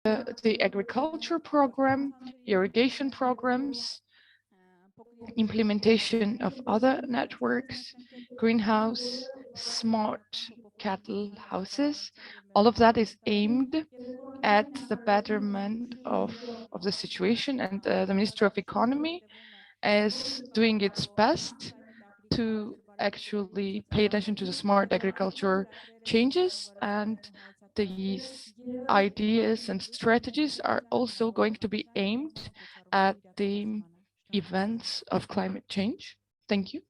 the agriculture program, irrigation programs, implementation of other networks, greenhouse, smart cattle houses. All of that is aimed at the betterment of the situation, and the Ministry of Economy is doing its best to actually pay attention to the smart agriculture changes, and these ideas and strategies are also going to be aimed at the events of climate change. Thank you.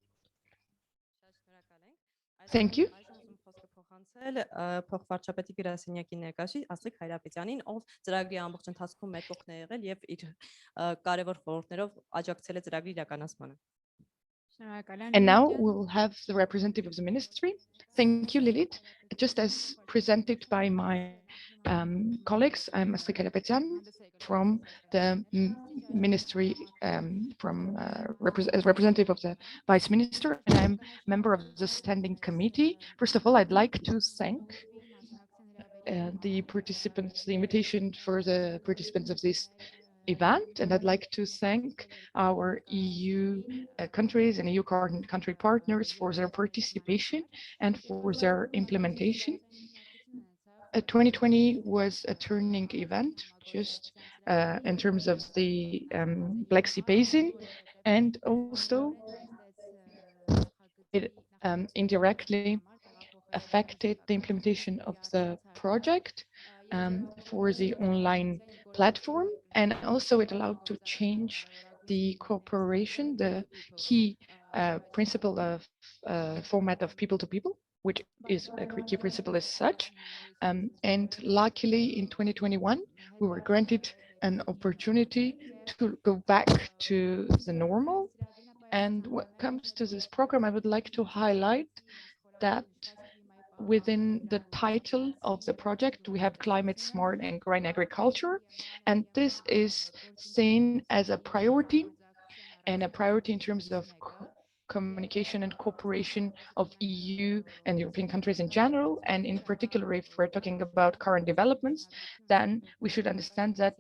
Thank you. Այժմ ուզում խոսքը փոխանցել փոխվարչապետի գրասենյակի ներկայացուցիչ Աստղիկ Հայրապետյանին, ով ծրագրի ամբողջ ընթացքում մեկօքն է եղել եւ իր կարևոր խորհուրդներով աջակցել է ծրագրի իրականացմանը։ And now we'll have the representative of the ministry. Thank you, Lilith. Just as presented by my colleagues, I'm Astrid Karapetyan from the ministry, as representative of the vice minister, and I'm member of the standing committee. First of all, I'd like to thank the participants, the invitation for the participants of this event, and I'd like to thank our EU countries and EU country partners for their participation and for their implementation. 2020 was a turning event just in terms of the Black Sea Basin, and also it indirectly affected the implementation of the project for the online platform, and also it allowed to change the cooperation, the key principle of format of people to people, which is a key principle as such. And luckily in 2021, we were granted an opportunity to go back to the normal. And when it comes to this program, I would like to highlight that within the title of the project, we have climate smart and green agriculture. And this is seen as a priority, and a priority in terms of communication and cooperation of EU and European countries in general. And in particular, if we're talking about current developments, then we should understand that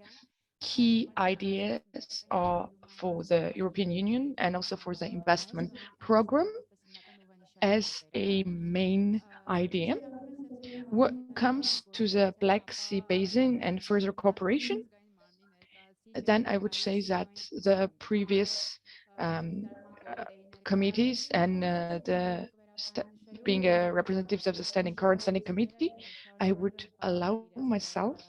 key ideas are for the European Union and also for the investment program as a main idea. What comes to the Black Sea Basin and further cooperation, then I would say that the previous committees and being representatives of the current standing committee, I would allow myself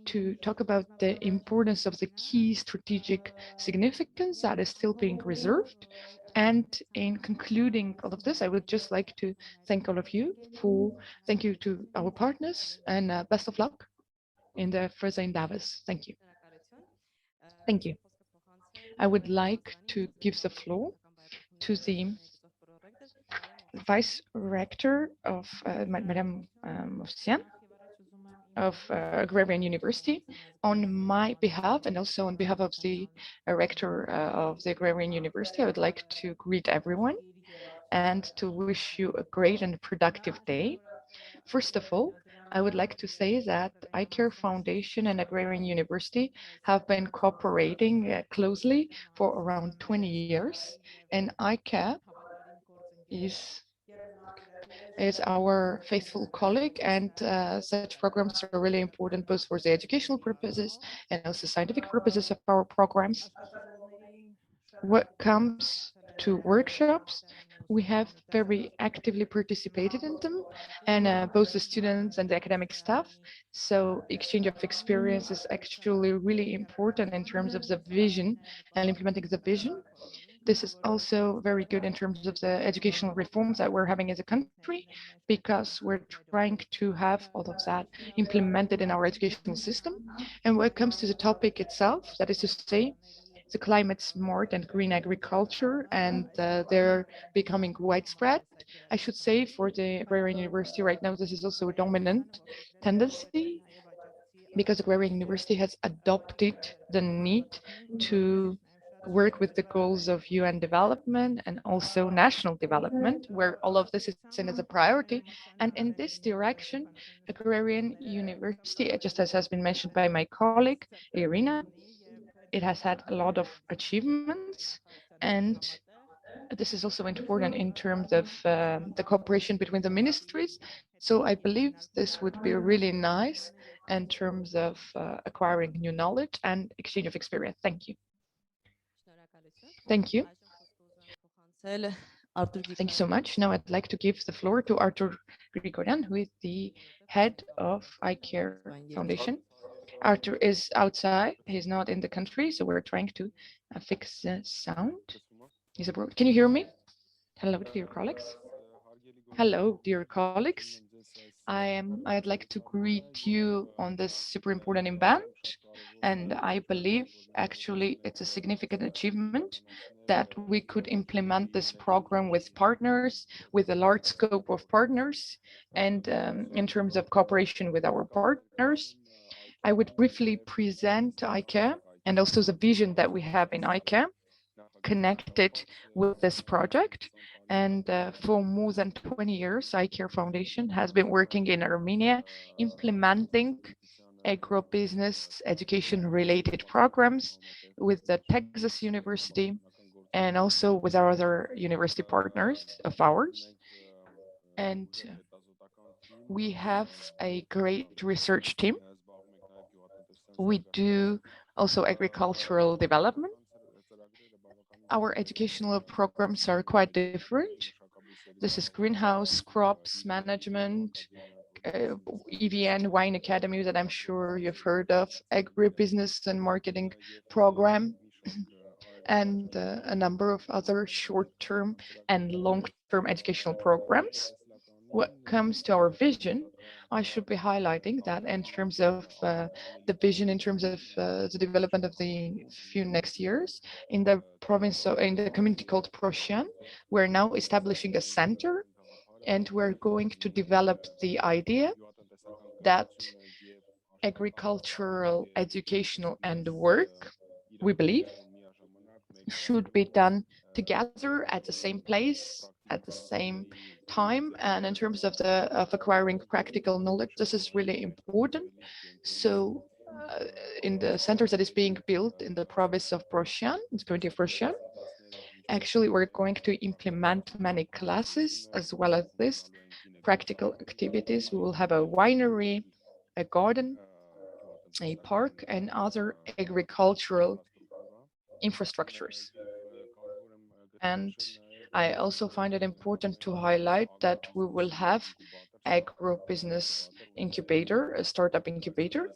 to talk about the importance of the key strategic significance that is still being reserved. And in concluding all of this, I would just like to thank all of you thank you to our partners, and best of luck in the further endeavors. Thank you. Thank you. I would like to give the floor to the Vice Rector of Madame Movsian of Agrarian University. On my behalf and also on behalf of the Rector of the Agrarian University, I would like to greet everyone and to wish you a great and productive day. First of all, I would like to say that iCare Foundation and Agrarian University have been cooperating closely for around 20 years, and iCare is our faithful colleague, and such programs are really important both for the educational purposes and also scientific purposes of our programs. What comes to workshops, we have very actively participated in them, and both the students and the academic staff. So exchange of experience is actually really important in terms of the vision and implementing the vision. This is also very good in terms of the educational reforms that we're having as a country, because we're trying to have all of that implemented in our educational system. And when it comes to the topic itself, that is to say, the climate smart and green agriculture, and they're becoming widespread. I should say for the Agrarian University right now, this is also a dominant tendency, because Agrarian University has adopted the need to work with the goals of UN development and also national development, where all of this is seen as a priority. And in this direction, Agrarian University, just as has been mentioned by my colleague, Irina, it has had a lot of achievements. And this is also important in terms of the cooperation between the ministries. So I believe this would be really nice in terms of acquiring new knowledge and exchange of experience. Thank you. Շնորհակալություն։ Thank you. Այժմ խոսքը ուզում եմ փոխանցել Արտուր Thank you so much. Now I'd like to give the floor to Artur Grigoryan, who is the head of iCare Foundation. Artur is outside. He's not in the country, so we're trying to fix the sound. He's abroad. Can you hear me? Hello, dear colleagues. Hello, dear colleagues. I'd like to greet you on this super important event, and I believe actually it's a significant achievement that we could implement this program with partners, with a large scope of partners, and in terms of cooperation with our partners. I would briefly present ICARE and also the vision that we have in ICARE connected with this project. And for more than 20 years, iCare Foundation has been working in Armenia, implementing agribusiness education related programs with the Texas University and also with our other university partners of ours. And we have a great research team. We do also agricultural development. Our educational programs are quite different. This is greenhouse, crops management, EVN, wine academy that I'm sure you've heard of, agribusiness and marketing program, and a number of other short-term and long-term educational programs. What comes to our vision, I should be highlighting that in terms of the vision, in terms of the development of the few next years, in the province, in the community called Proscian, we're now establishing a center, and we're going to develop the idea that agricultural, educational, and work, we believe, should be done together at the same place at the same time. And in terms of acquiring practical knowledge, this is really important. So in the center that is being built in the province of Proscian, in the community of Proscian, actually we're going to implement many classes as well as this practical activities. We will have a winery, a garden, a park, and other agricultural infrastructures. And I also find it important to highlight that we will have agro-business incubator, a startup incubator,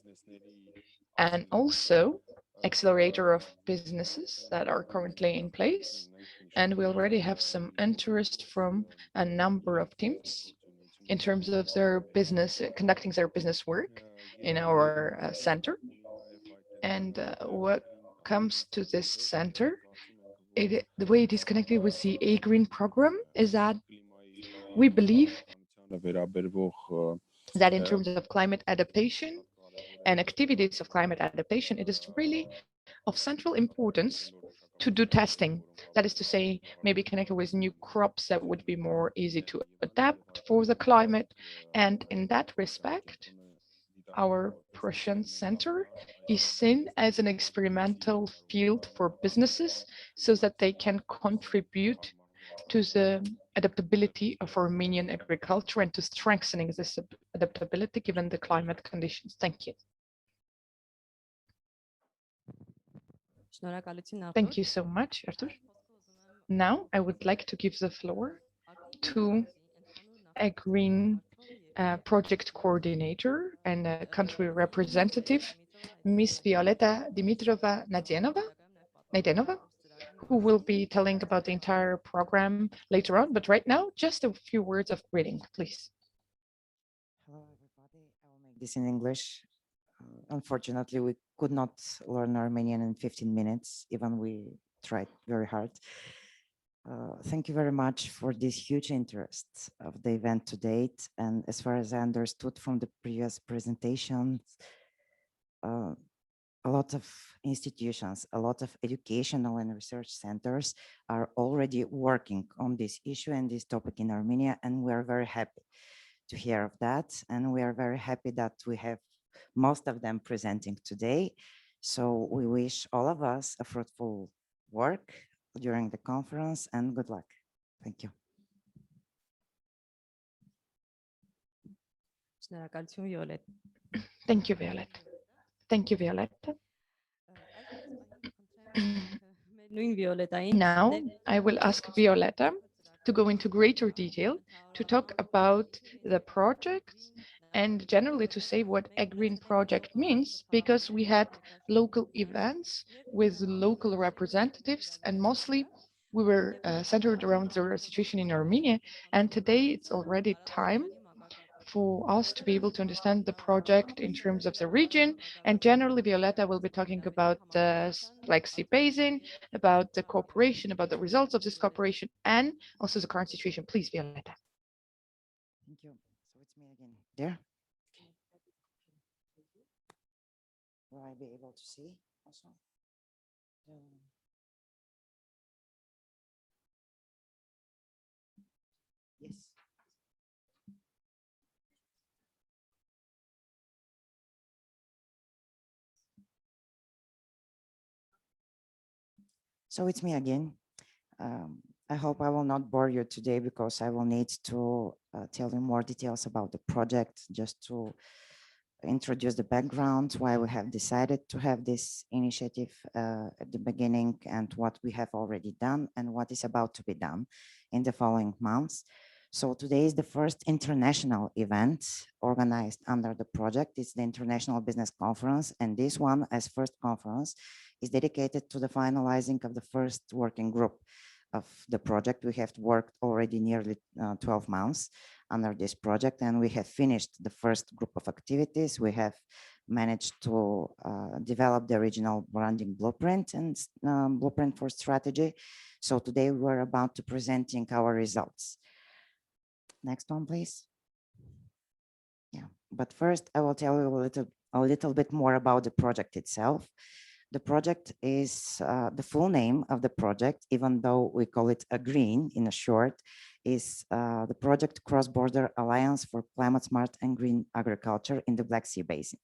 and also accelerator of businesses that are currently in place. And we already have some interest from a number of teams in terms of their business, conducting their business work in our center. And what comes to this center, the way it is connected with the AGREEN program is that we believe that in terms of climate adaptation and activities of climate adaptation, it is really of central importance to do testing. That is to say, maybe connected with new crops that would be more easy to adapt for the climate. And in that respect, our Prussian Center is seen as an experimental field for businesses so that they can contribute to the adaptability of Armenian agriculture and to strengthening this adaptability given the climate conditions. Thank you. Thank you so much, Artur. Now I would like to give the floor to AGREEN project coordinator and a country representative, Ms. Violeta Dimitrova Nadenova, who will be telling about the entire program later on. But right now, just a few words of greeting, please. Hello, everybody. I will make this in English. Unfortunately, we could not learn Armenian in 15 minutes, even we tried very hard. Thank you very much for this huge interest of the event to date. And as far as I understood from the previous presentations, a lot of institutions, a lot of educational and research centers are already working on this issue and this topic in Armenia, and we are very happy to hear of that. And we are very happy that we have most of them presenting today. So we wish all of us a fruitful work during the conference and good luck. Thank you. Շնորհակալություն Վիոլետ։ Thank you, Violetta. Thank you, Violetta. Նույն Վիոլետային Now I will ask Violetta to go into greater detail to talk about the projects and generally to say what AGREEn project means, because we had local events with local representatives and mostly we were centered around the situation in Armenia. And today it's already time for us to be able to understand the project in terms of the region. And generally, Violetta will be talking about the Black Sea Basin, about the cooperation, about the results of this cooperation, and also the current situation. Please, Violetta. Thank you. So it's me again. There. Will I be able to see also? Yes. So it's me again. I hope I will not bore you today because I will need to tell you more details about the project, just to introduce the background, why we have decided to have this initiative at the beginning, and what we have already done and what is about to be done in the following months. So today is the first international event organized under the project. It's the International Business Conference, and this one, as first conference, is dedicated to the finalizing of the first working group of the project. We have worked already nearly 12 months under this project, and we have finished the first group of activities. We have managed to develop the original branding blueprint and blueprint for strategy. So today we're about to presenting our results. Next one, please. Yeah, but first I will tell you a little bit more about the project itself. The project is the full name of the project, even though we call it AGREEn in a short, is the Project Cross-Border Alliance for Climate Smart and Green Agriculture in the Black Sea Basin.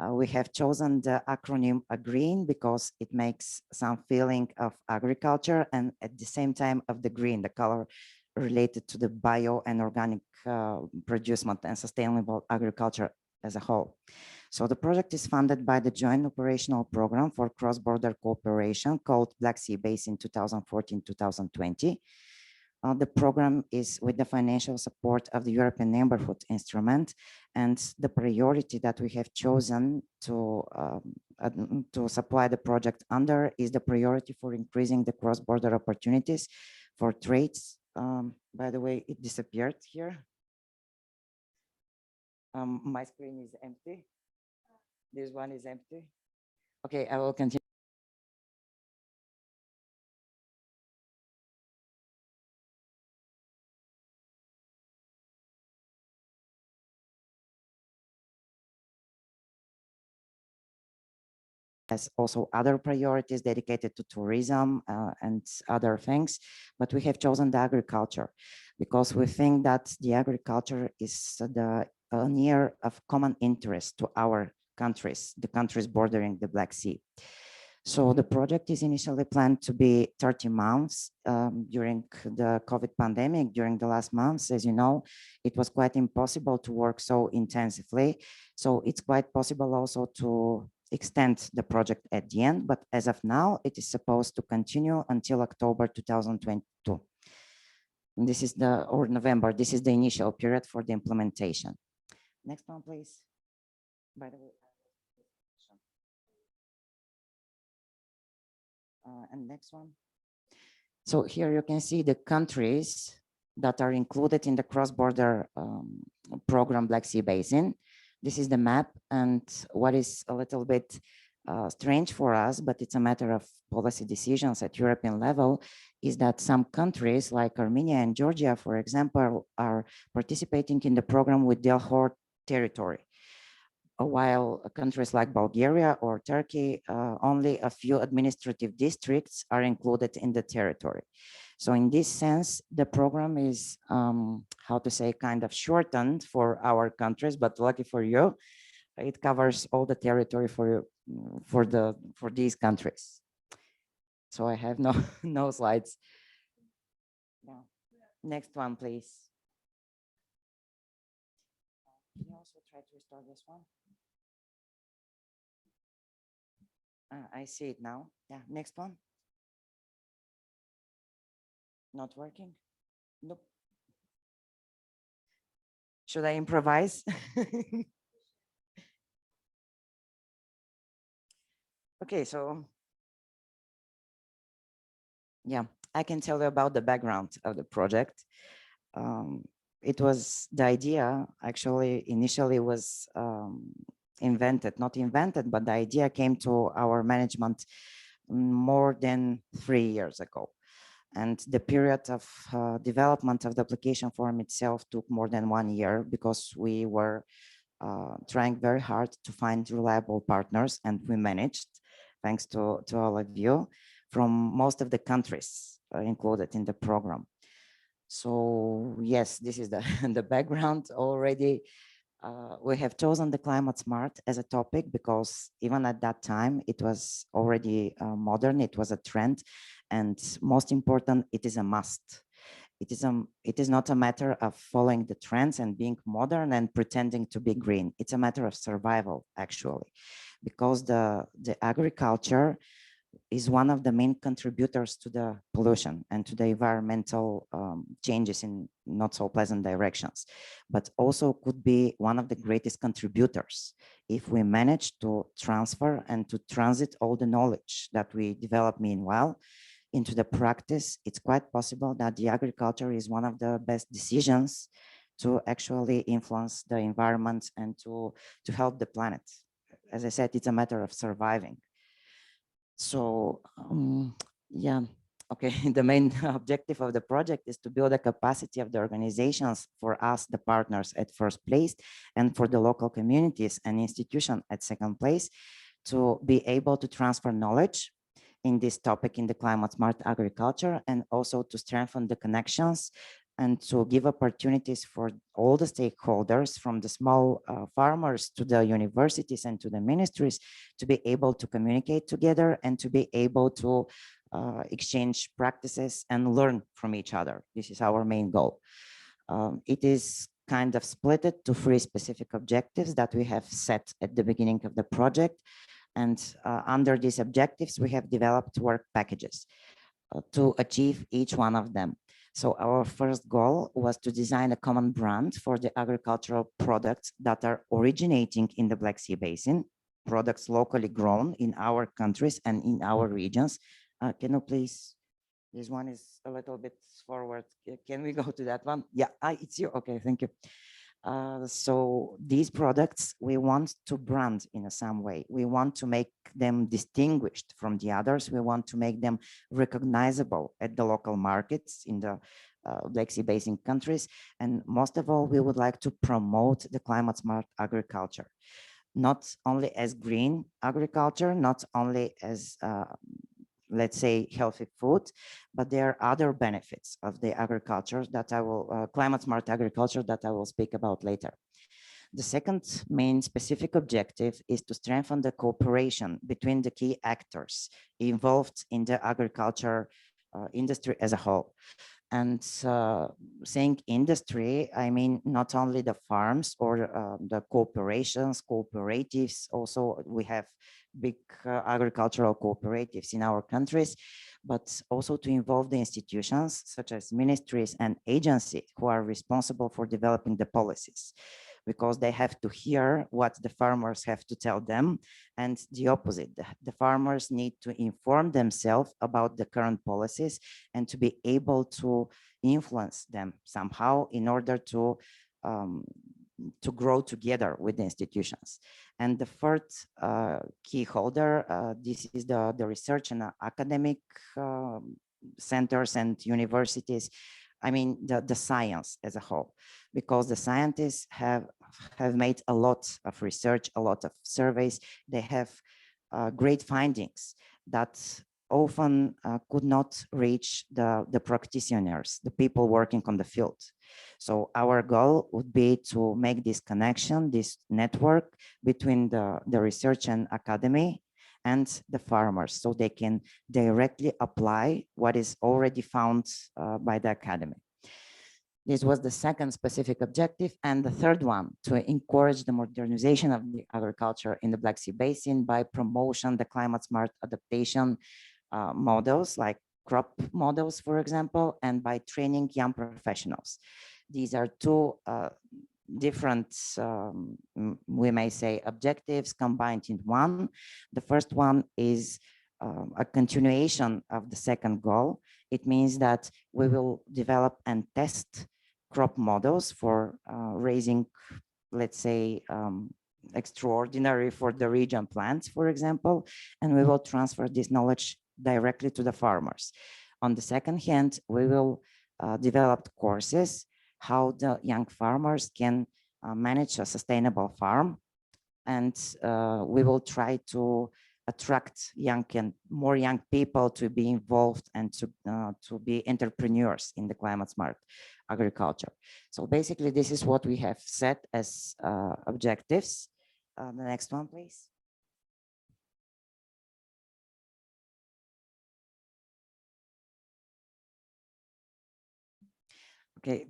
We have chosen the acronym AGREEn because it makes some feeling of agriculture and at the same time of the green, the color related to the bio and organic producement and sustainable agriculture as a whole. So the project is funded by the Joint Operational Program for Cross-Border Cooperation called Black Sea Basin 2014-2020. The program is with the financial support of the European Neighborhood Instrument, and the priority that we have chosen to supply the project under is the priority for increasing the cross-border opportunities for trades. By the way, it disappeared here. My screen is empty. This one is empty. Okay, I will continue. Has also other priorities dedicated to tourism and other things, but we have chosen the agriculture because we think that the agriculture is the near of common interest to our countries, the countries bordering the Black Sea. So the project is initially planned to be 30 months. During the COVID pandemic, during the last months, as you know, it was quite impossible to work so intensively. So it's quite possible also to extend the project at the end, but as of now, it is supposed to continue until October 2022. And this is or November, this is the initial period for the implementation. Next one, please. By the way, and next one. So here you can see the countries that are included in the cross-border program Black Sea Basin. This is the map, and what is a little bit strange for us, but it's a matter of policy decisions at European level, is that some countries like Armenia and Georgia, for example, are participating in the program with their whole territory. while countries like Bulgaria or Turkey, only a few administrative districts are included in the territory. So in this sense, the program is, how to say, kind of shortened for our countries, but lucky for you, it covers all the territory for these countries. So I have no no slides. Yeah. Next one, please. Can you also try to restore this one? I see it now. Yeah, next one. Not working? Nope. Should I improvise? Okay, so yeah, I can tell you about the background of the project. It was, the idea actually initially was not invented, but the idea came to our management more than 3 years ago. And the period of development of the application form itself took more than 1 year because we were trying very hard to find reliable partners, and we managed, thanks to all of you, from most of the countries included in the program. So yes, this is the, the background already. We have chosen the climate smart as a topic because even at that time, it was already modern, it was a trend, and most important, it is a must. It is not a matter of following the trends and being modern and pretending to be green. It's a matter of survival, actually, because the agriculture is one of the main contributors to the pollution and to the environmental changes in not so pleasant directions, but also could be one of the greatest contributors if we manage to transfer and to transit all the knowledge that we develop meanwhile into the practice. It's quite possible that the agriculture is one of the best decisions to actually influence the environment and to help the planet. As I said, it's a matter of surviving. So yeah, okay, the main objective of the project is to build a capacity of the organizations, for us, the partners, at first place, and for the local communities and institutions at second place, to be able to transfer knowledge in this topic in the climate smart agriculture, and also to strengthen the connections and to give opportunities for all the stakeholders, from the small farmers to the universities and to the ministries, to be able to communicate together and to be able to exchange practices and learn from each other. This is our main goal. It is kind of split it to 3 specific objectives that we have set at the beginning of the project. And under these objectives, we have developed work packages to achieve each one of them. So our first goal was to design a common brand for the agricultural products that are originating in the Black Sea Basin, products locally grown in our countries and in our regions. Can you please, this one is a little bit forward. Can we go to that one? Yeah, it's you. Okay, thank you. So these products, we want to brand in some way. We want to make them distinguished from the others. We want to make them recognizable at the local markets in the Black Sea Basin countries. And most of all, we would like to promote the climate smart agriculture, not only as green agriculture, not only as let's say healthy food, but there are other benefits of the agriculture that I will, climate smart agriculture, that I will speak about later. The second main specific objective is to strengthen the cooperation between the key actors involved in the agriculture industry as a whole. And saying industry, I mean not only the farms or the corporations, cooperatives. Also, we have big agricultural cooperatives in our countries, but also to involve the institutions such as ministries and agencies who are responsible for developing the policies, because they have to hear what the farmers have to tell them, and the opposite. The farmers need to inform themselves about the current policies and to be able to influence them somehow in order to grow together with the institutions. And the third key holder, this is the research and academic centers and universities I mean, the science as a whole, because the scientists have made a lot of research, a lot of surveys. They have great findings that often could not reach the practitioners, the people working on the field. So our goal would be to make this connection, this network between the research and academy and the farmers, so they can directly apply what is already found by the academy. This was the second specific objective. And the third one, to encourage the modernization of the agriculture in the Black Sea Basin by promotion the climate smart adaptation models, like crop models, for example, and by training young professionals. These are two different, we may say, objectives combined in one. The first one is a continuation of the second goal. It means that we will develop and test crop models for raising, let's say, extraordinary for the region plants, for example, and we will transfer this knowledge directly to the farmers. On the second hand, we will develop courses how the young farmers can manage a sustainable farm, and we will try to attract more young people to be involved and to be entrepreneurs in the climate smart agriculture. So basically, this is what we have set as objectives. The next one, please. Okay,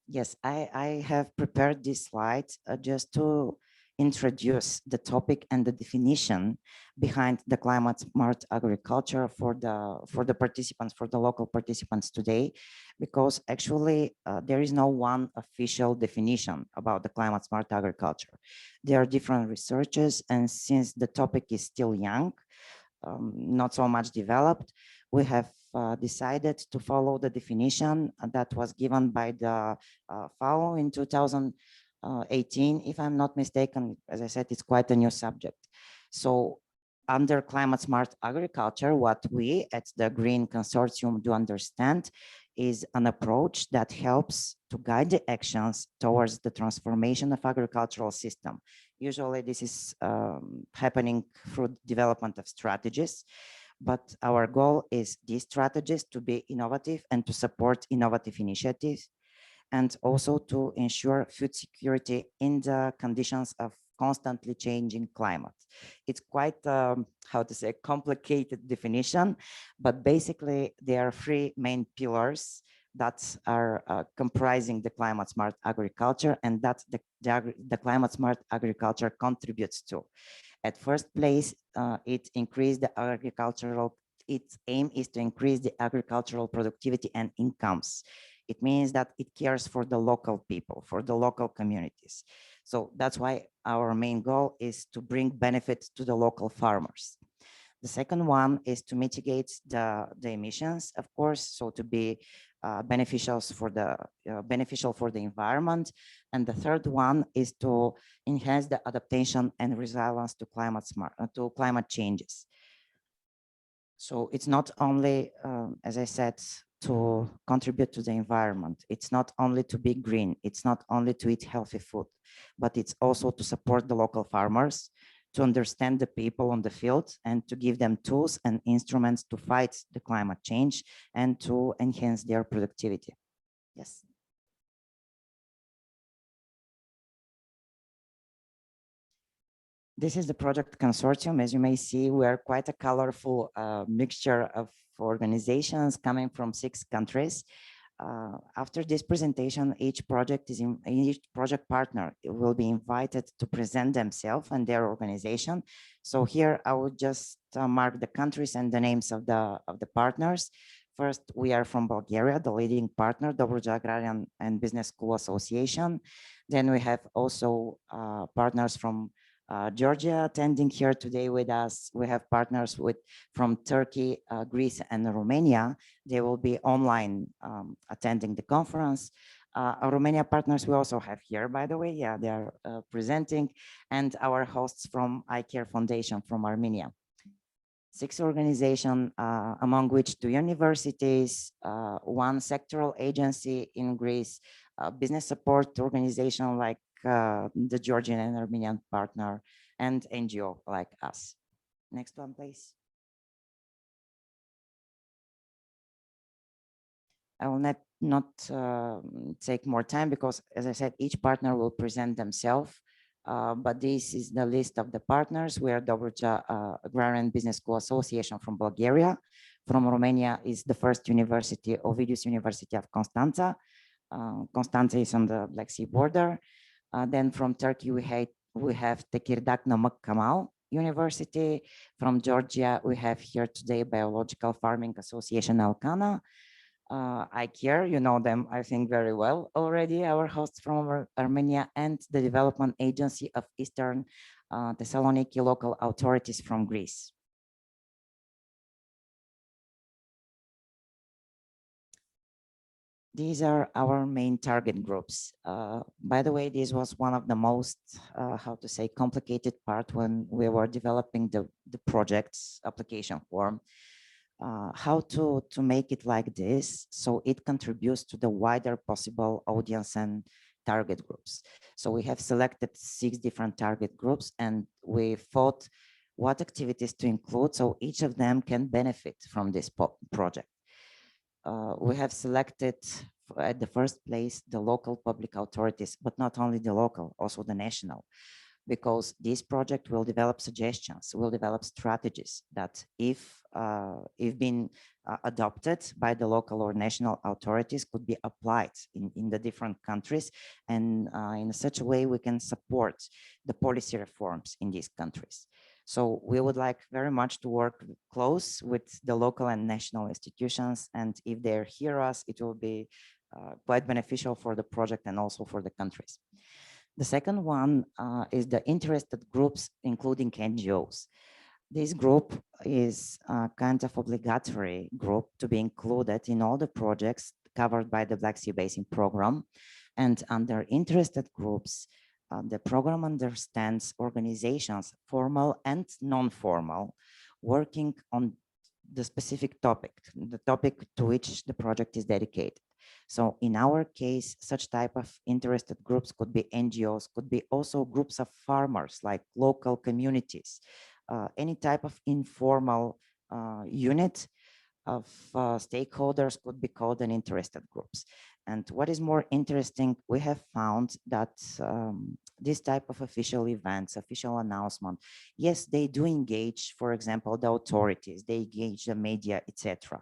yes, I have prepared this slide just to introduce the topic and the definition behind the climate smart agriculture for the participants, for the local participants today, because actually there is no one official definition about the climate smart agriculture. There are different researches, and since the topic is still young, not so much developed, we have decided to follow the definition that was given by the FAO in 2018, if I'm not mistaken. As I said, it's quite a new subject. So under climate smart agriculture, what we at the AGREEn Consortium do understand is an approach that helps to guide the actions towards the transformation of agricultural system. Usually this is happening through development of strategies, but our goal is these strategies to be innovative and to support innovative initiatives, and also to ensure food security in the conditions of constantly changing climate. It's quite, how to say, complicated definition, but basically there are three main pillars that are comprising the climate smart agriculture, and that the climate smart agriculture contributes to. At first place, its aim is to increase the agricultural productivity and incomes. It means that it cares for the local people, for the local communities. So that's why our main goal is to bring benefits to the local farmers. The second one is to mitigate the emissions, of course, so to be beneficial for the environment. And the third one is to enhance the adaptation and resilience to climate changes. So it's not only, as I said, to contribute to the environment. It's not only to be green. It's not only to eat healthy food, but it's also to support the local farmers, to understand the people on the field, and to give them tools and instruments to fight the climate change and to enhance their productivity. Yes. This is the project consortium. As you may see, we are quite a colorful mixture of organizations coming from 6 countries. After this presentation, each project partner will be invited to present themselves and their organization. So here I will just mark the countries and the names of the partners. First, we are from Bulgaria, the leading partner, Dobruja Agrarian and Business School Association. Then we have also partners from Georgia attending here today with us. We have partners from Turkey, Greece, and Romania. They will be online attending the conference. Our Romania partners we also have here, by the way. Yeah, they are presenting, and our hosts from iCare Foundation from Armenia. 6 organizations, among which 2 universities, 1 sectoral agency in Greece, business support organization like the Georgian and Armenian partner, and NGO like us. Next one, please. I will not take more time because, as I said, each partner will present themselves. But this is the list of the partners. We are Dobruja AGREEn Business School Association from Bulgaria. From Romania is the first university, Ovidius University of Constanța. Constanța is on the Black Sea border. Then from Turkey, we have Tekirdağ Namık Kemal University. From Georgia, we have here today Biological Farming Association Alcana. AGREEn, you know them, I think, very well already, our hosts from Armenia, and the Development Agency of Eastern Thessaloniki local authorities from Greece. These are our main target groups. By the way, this was one of the most, how to say, complicated part when we were developing the project's application form. How to make it like this so it contributes to the wider possible audience and target groups. So we have selected 6 different target groups and we thought what activities to include so each of them can benefit from this project. We have selected at the first place the local public authorities, but not only the local, also the national, because this project will develop suggestions, will develop strategies that if been adopted by the local or national authorities could be applied in the different countries, and in such a way we can support the policy reforms in these countries. So we would like very much to work close with the local and national institutions, and if they hear us, it will be quite beneficial for the project and also for the countries. The second one is the interested groups, including NGOs. This group is a kind of obligatory group to be included in all the projects covered by the Black Sea Basin program. And under interested groups, the program understands organizations, formal and non-formal, working on the specific topic, the topic to which the project is dedicated. So in our case, such type of interested groups could be NGOs, could be also groups of farmers like local communities, any type of informal unit of stakeholders could be called an interested groups. And what is more interesting, we have found that this type of official events, official announcement, yes, they do engage, for example, the authorities, they engage the media, etc.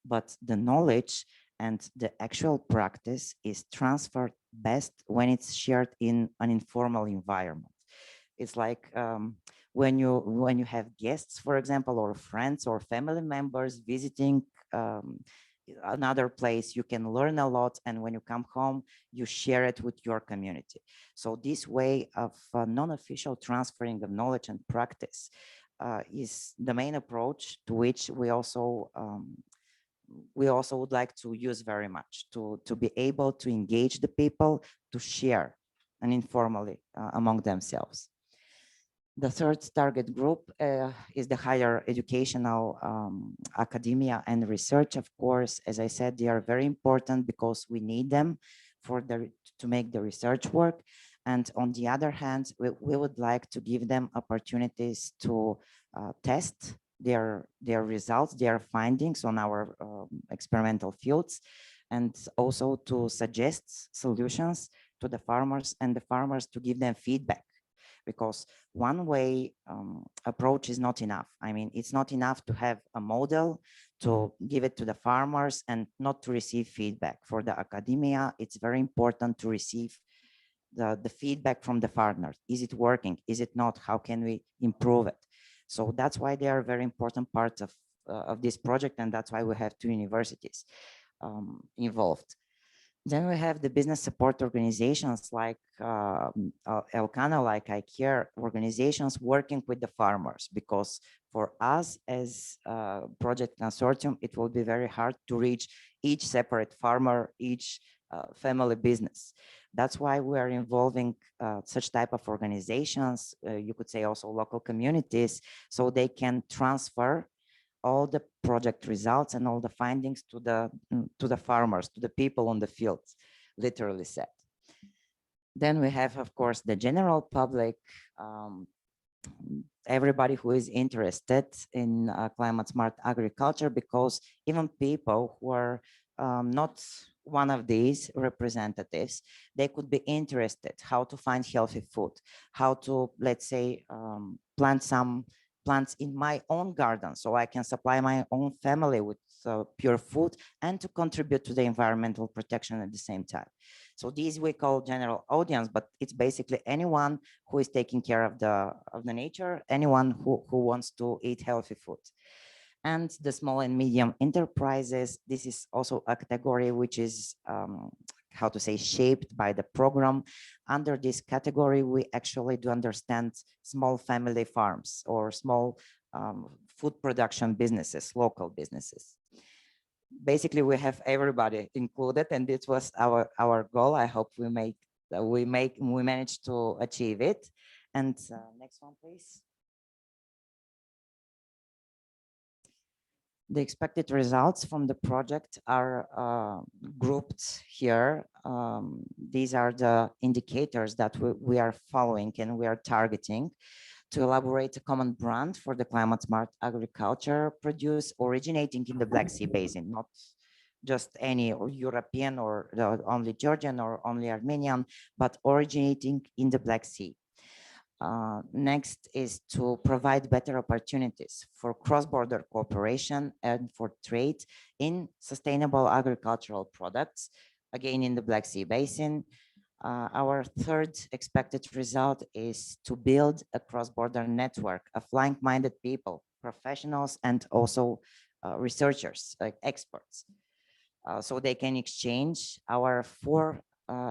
But the knowledge and the actual practice is transferred best when it's shared in an informal environment. It's like when you have guests, for example, or friends or family members visiting another place, you can learn a lot, and when you come home, you share it with your community. So this way of non-official transferring of knowledge and practice is the main approach to which we also would like to use very much to be able to engage the people to share and informally among themselves. The third target group is the higher educational academia and research. Of course, as I said, they are very important because we need them to make the research work. And on the other hand, we would like to give them opportunities to test their results, their findings on our experimental fields, and also to suggest solutions to the farmers, and the farmers to give them feedback. Because one way approach is not enough. I mean, it's not enough to have a model to give it to the farmers and not to receive feedback. For the academia, it's very important to receive the feedback from the farmers. Is it working? Is it not? How can we improve it? So that's why they are very important parts of this project, and that's why we have 2 universities involved. Then we have the business support organizations like Elcana, like AGREEn, organizations working with the farmers, because for us as a project consortium, it will be very hard to reach each separate farmer, each family business. That's why we are involving such type of organizations, you could say also local communities, so they can transfer all the project results and all the findings to the farmers, to the people on the fields, literally said. Then we have, of course, the general public, everybody who is interested in climate smart agriculture, because even people who are not one of these representatives, they could be interested how to find healthy food, how to, let's say, plant some plants in my own garden so I can supply my own family with pure food and to contribute to the environmental protection at the same time. So these we call general audience, but it's basically anyone who is taking care of the nature, anyone who wants to eat healthy food. And the small and medium enterprises, this is also a category which is, how to say, shaped by the program. Under this category, we actually do understand small family farms or small food production businesses, local businesses. Basically, we have everybody included, and this was our goal. I hope we managed to achieve it. And next one, please. The expected results from the project are grouped here. These are the indicators that we are following and we are targeting to elaborate a common brand for the climate smart agriculture produce originating in the Black Sea Basin, not just any European or only Georgian or only Armenian, but originating in the Black Sea. Next is to provide better opportunities for cross-border cooperation and for trade in sustainable agricultural products, again in the Black Sea Basin. Our third expected result is to build a cross-border network of like-minded people, professionals, and also researchers, like experts, so they can exchange. Our fourth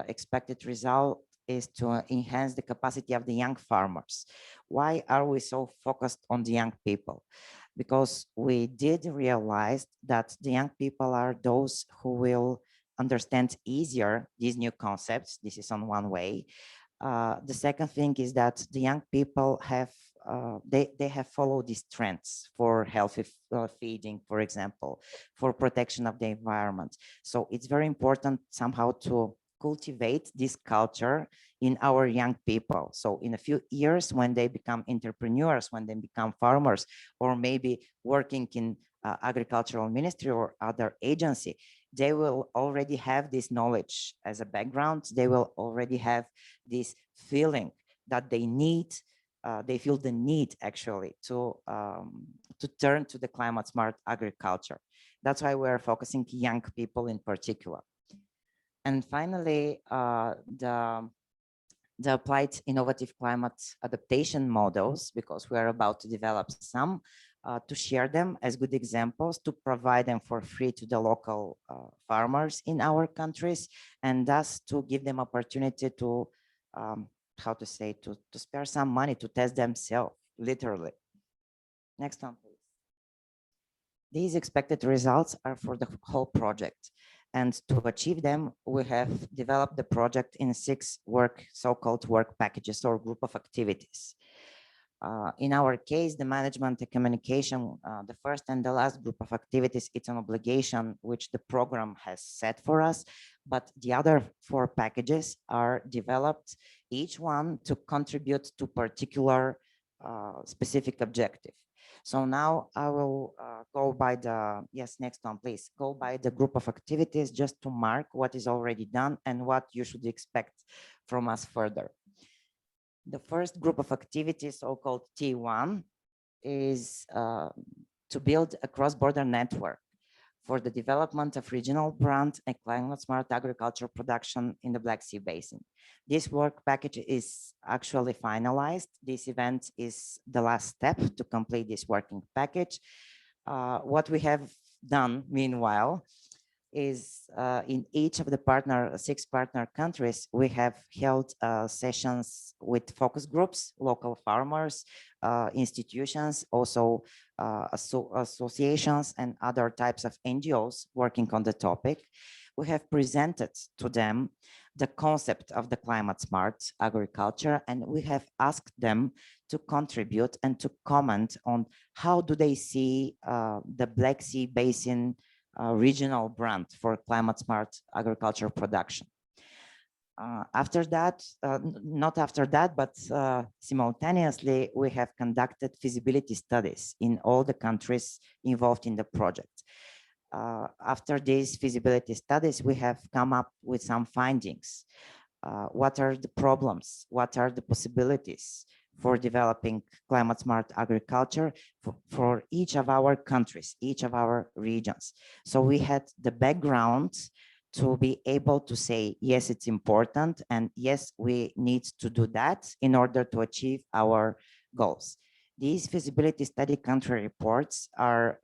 expected result is to enhance the capacity of the young farmers. Why are we so focused on the young people? Because we did realize that the young people are those who will understand easier these new concepts. This is on one way. The second thing is that the young people have they have followed these trends for healthy feeding, for example, for protection of the environment. So it's very important somehow to cultivate this culture in our young people. So in a few years, when they become entrepreneurs, when they become farmers, or maybe working in agricultural ministry or other agency, they will already have this knowledge as a background. They will already have this feeling that they need, they feel the need actually to turn to the climate smart agriculture. That's why we're focusing young people in particular. And finally, the applied innovative climate adaptation models, because we are about to develop some, to share them as good examples, to provide them for free to the local farmers in our countries, and thus to give them opportunity to, how to say, to spare some money to test themselves, literally. Next one, please. These expected results are for the whole project. And to achieve them, we have developed the project in 6 so-called work packages or group of activities. In our case, the management and communication, the first and the last group of activities, it's an obligation which the program has set for us, but the other 4 packages are developed, each one to contribute to particular specific objective. So now I will go by the, yes, next one, please. Go by the group of activities just to mark what is already done and what you should expect from us further. The first group of activities, so-called T1, is to build a cross-border network for the development of regional brand and climate smart agriculture production in the Black Sea Basin. This work package is actually finalized. This event is the last step to complete this working package. What we have done meanwhile is in each of the 6 partner countries, we have held sessions with focus groups, local farmers, institutions, also associations and other types of NGOs working on the topic. We have presented to them the concept of the climate smart agriculture, and we have asked them to contribute and to comment on how do they see the Black Sea Basin regional brand for climate smart agriculture production. After that, not after that, but simultaneously, we have conducted feasibility studies in all the countries involved in the project. After these feasibility studies, we have come up with some findings. What are the problems? What are the possibilities for developing climate smart agriculture for each of our countries, each of our regions? So we had the background to be able to say, yes, it's important, and yes, we need to do that in order to achieve our goals. These feasibility study country reports are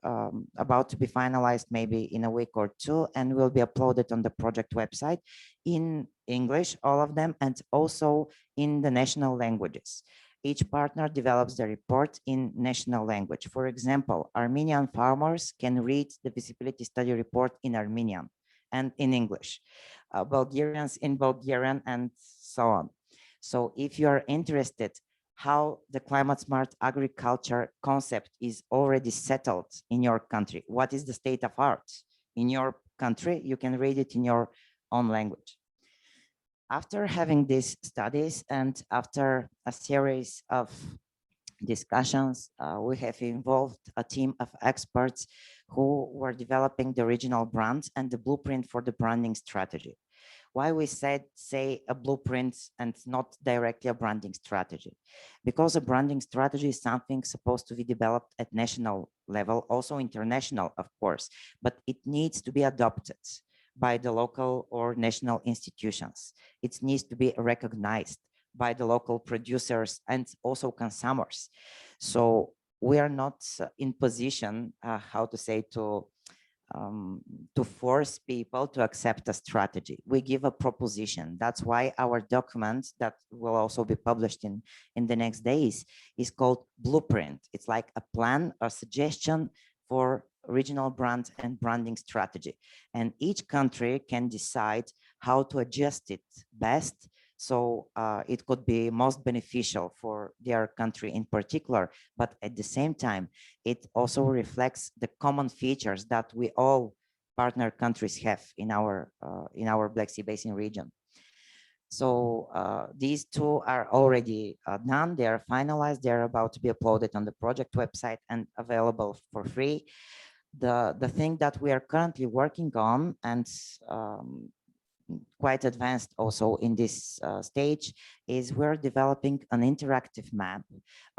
about to be finalized maybe in a week or two, and will be uploaded on the project website in English, all of them, and also in the national languages. Each partner develops the report in national language. For example, Armenian farmers can read the feasibility study report in Armenian and in English, Bulgarians in Bulgarian, and so on. So if you are interested how the climate smart agriculture concept is already settled in your country, what is the state of art in your country, you can read it in your own language. After having these studies and after a series of discussions, we have involved a team of experts who were developing the regional brands and the blueprint for the branding strategy. Why we say a blueprint and not directly a branding strategy? Because a branding strategy is something supposed to be developed at national level, also international, of course, but it needs to be adopted by the local or national institutions. It needs to be recognized by the local producers and also consumers. So we are not in position, how to say, to force people to accept a strategy. We give a proposition. That's why our document that will also be published in the next days is called Blueprint. It's like a plan, a suggestion for regional brand and branding strategy. And each country can decide how to adjust it best, so it could be most beneficial for their country in particular, but at the same time, it also reflects the common features that we all partner countries have in our Black Sea Basin region. So these two are already done, they are finalized, they're about to be uploaded on the project website and available for free. The thing that we are currently working on, and quite advanced also in this stage, is we're developing an interactive map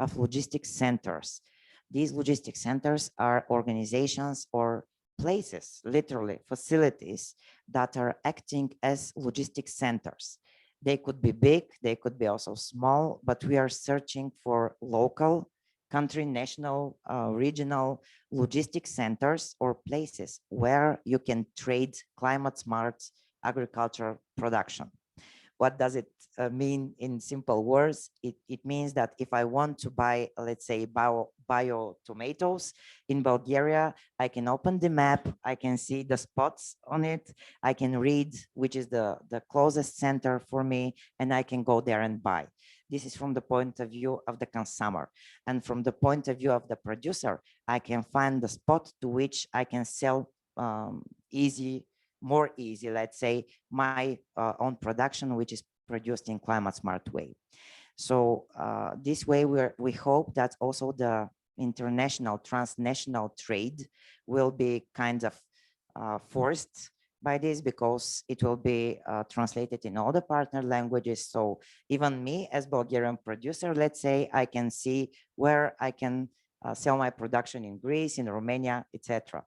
of logistics centers. These logistics centers are organizations or places, literally facilities, that are acting as logistics centers. They could be big, they could be also small, but we are searching for local, country, national, regional logistics centers or places where you can trade climate smart agricultural production. What does it mean in simple words? It means that if I want to buy, let's say, bio tomatoes in Bulgaria, I can open the map, I can see the spots on it, I can read which is the closest center for me, and I can go there and buy. This is from the point of view of the consumer. And from the point of view of the producer, I can find the spot to which I can sell more easy, let's say, my own production, which is produced in climate smart way. So this way we hope that also the international, transnational trade will be kind of forced by this, because it will be translated in all the partner languages. So even me as Bulgarian producer, let's say, I can see where I can sell my production in Greece, in Romania, etc.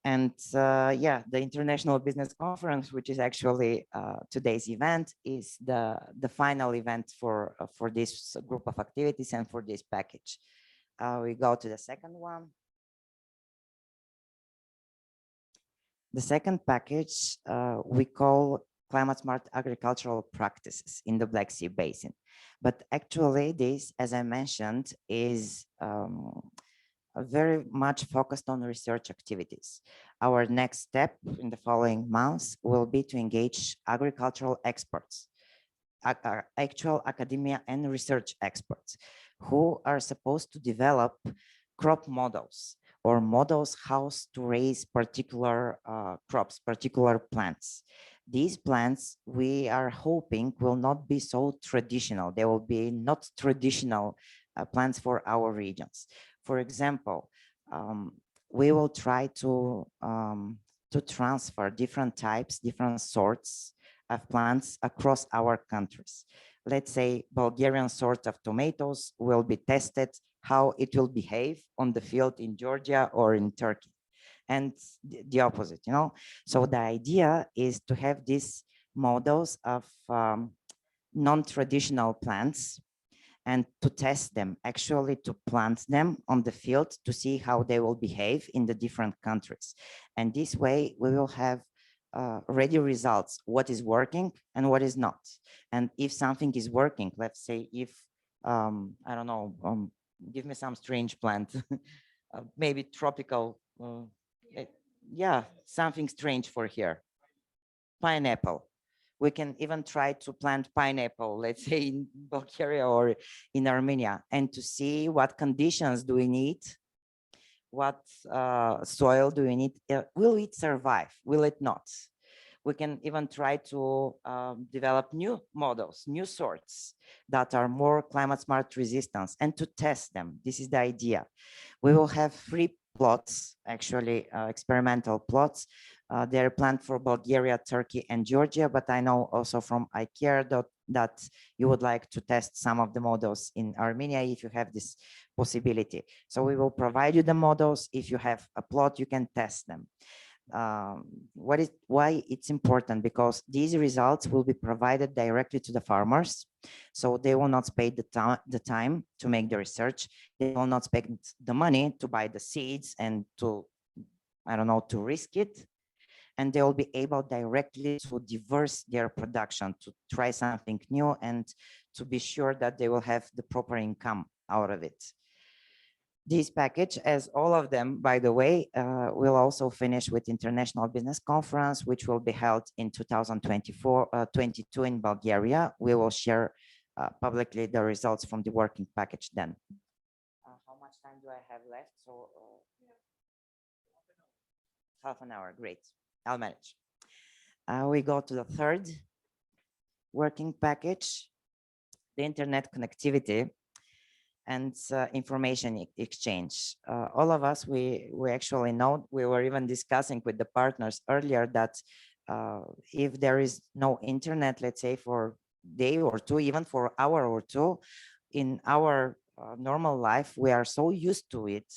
And yeah, the International Business Conference, which is actually today's event, is the final event for this group of activities and for this package. We go to the second one. The second package we call Climate Smart Agricultural Practices in the Black Sea Basin. But actually this, as I mentioned, is very much focused on research activities. Our next step in the following months will be to engage agricultural experts, actual academia and research experts, who are supposed to develop crop models or models how to raise particular crops, particular plants. These plants, we are hoping, will not be so traditional. They will be not traditional plants for our regions. For example, we will try to transfer different types, different sorts of plants across our countries. Let's say Bulgarian sort of tomatoes will be tested how it will behave on the field in Georgia or in Turkey, and the opposite, you know. So the idea is to have these models of non-traditional plants and to test them, actually to plant them on the field to see how they will behave in the different countries. And this way we will have ready results, what is working and what is not. And if something is working, let's say if, I don't know, give me some strange plant, maybe tropical, yeah, something strange for here, pineapple. We can even try to plant pineapple, let's say in Bulgaria or in Armenia, and to see what conditions do we need, what soil do we need, will it survive, will it not? We can even try to develop new models, new sorts that are more climate smart resistance and to test them. This is the idea. We will have 3 plots, actually experimental plots. They're planned for Bulgaria, Turkey, and Georgia, but I know also from ICARE that you would like to test some of the models in Armenia if you have this possibility. So we will provide you the models. If you have a plot, you can test them. Why it's important? Because these results will be provided directly to the farmers, so they will not spend the time to make the research. They will not spend the money to buy the seeds and to, I don't know, to risk it. And they will be able directly to diverse their production, to try something new and to be sure that they will have the proper income out of it. This package, as all of them, by the way, will also finish with International Business Conference, which will be held in 2022 in Bulgaria. We will share publicly the results from the working package then. How much time do I have left? So half an hour, great. I'll manage. We go to the third working package, the internet connectivity and information exchange. All of us, we actually know, we were even discussing with the partners earlier that if there is no internet, let's say for a day or two, even for an hour or two, in our normal life, we are so used to it.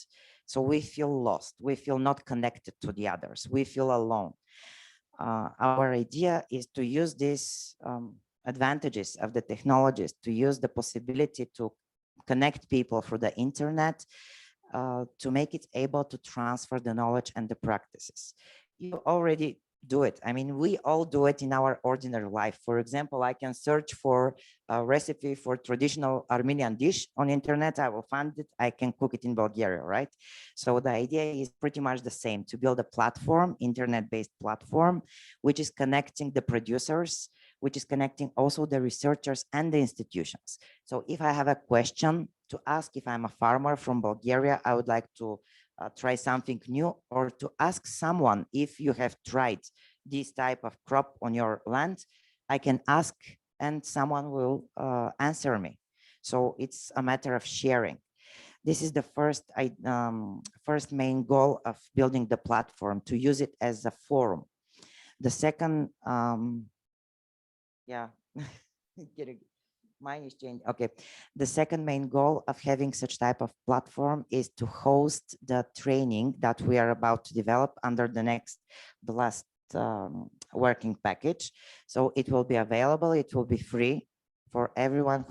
So we feel lost, we feel not connected to the others, we feel alone. Our idea is to use these advantages of the technologies, to use the possibility to connect people through the internet, to make it able to transfer the knowledge and the practices. You already do it. I mean, we all do it in our ordinary life. For example, I can search for a recipe for traditional Armenian dish on internet. I will find it. I can cook it in Bulgaria, right? So the idea is pretty much the same, to build a platform, internet-based platform, which is connecting the producers, which is connecting also the researchers and the institutions. So if I have a question to ask, if I'm a farmer from Bulgaria, I would like to try something new, or to ask someone if you have tried this type of crop on your land, I can ask and someone will answer me. So it's a matter of sharing. This is the first main goal of building the platform, to use it as a forum. The second, yeah, mine is changed. Okay. The second main goal of having such type of platform is to host the training that we are about to develop under the last working package. So it will be available. It will be free for everyone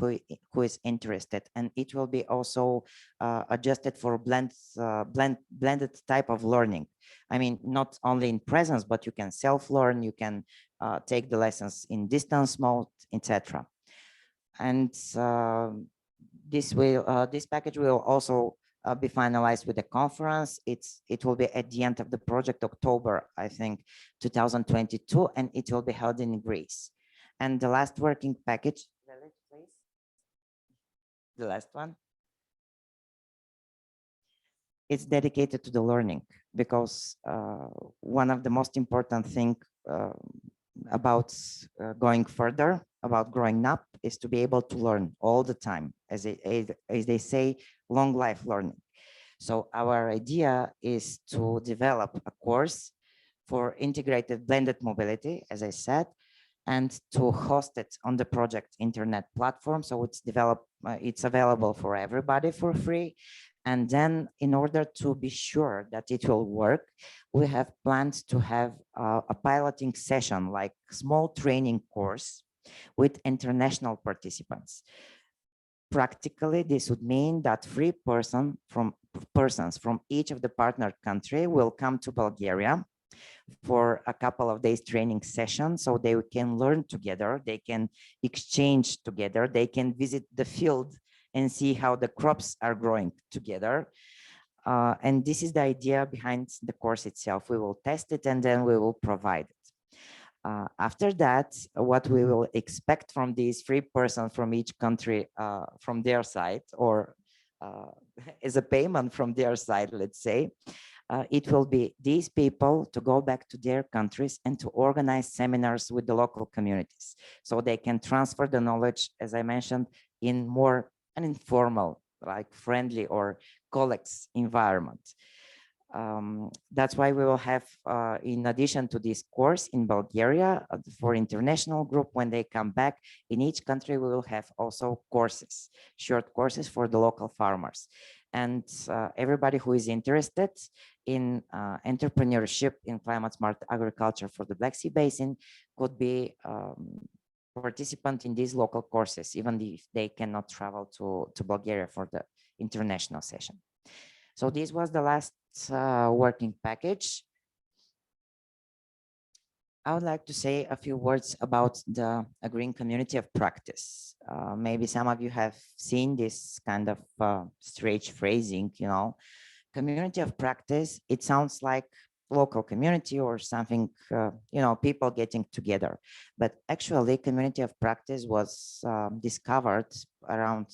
who is interested, and it will be also adjusted for blended type of learning. I mean, not only in presence, but you can self-learn. You can take the lessons in distance mode, etc. And this package will also be finalized with the conference. It will be at the end of the project, October, I think, 2022, and it will be held in Greece. And the last working package, the last one. it's dedicated to the learning, because one of the most important thing about going further, about growing up, is to be able to learn all the time, as they say, long life learning. So our idea is to develop a course for integrated blended mobility, as I said, and to host it on the project internet platform. So it's available for everybody for free. And then in order to be sure that it will work, we have planned to have a piloting session, like small training course with international participants. Practically, this would mean that persons from each of the partner country will come to Bulgaria for a couple of days training session, so they can learn together, they can exchange together, they can visit the field and see how the crops are growing together. And this is the idea behind the course itself. We will test it and then we will provide it. After that, what we will expect from these 3 persons from each country, from their side, or as a payment from their side, let's say, it will be these people to go back to their countries and to organize seminars with the local communities, so they can transfer the knowledge, as I mentioned, in more an informal, like friendly or colleagues environment. That's why we will have, in addition to this course in Bulgaria, for international group, when they come back, in each country we will have also courses, short courses for the local farmers. And everybody who is interested in entrepreneurship in climate smart agriculture for the Black Sea Basin could be participant in these local courses, even if they cannot travel to Bulgaria for the international session. So this was the last working package. I would like to say a few words about the AGREEn community of practice. Maybe some of you have seen this kind of strange phrasing, you know. Community of practice, it sounds like local community or something, you know, people getting together. But actually, community of practice was discovered around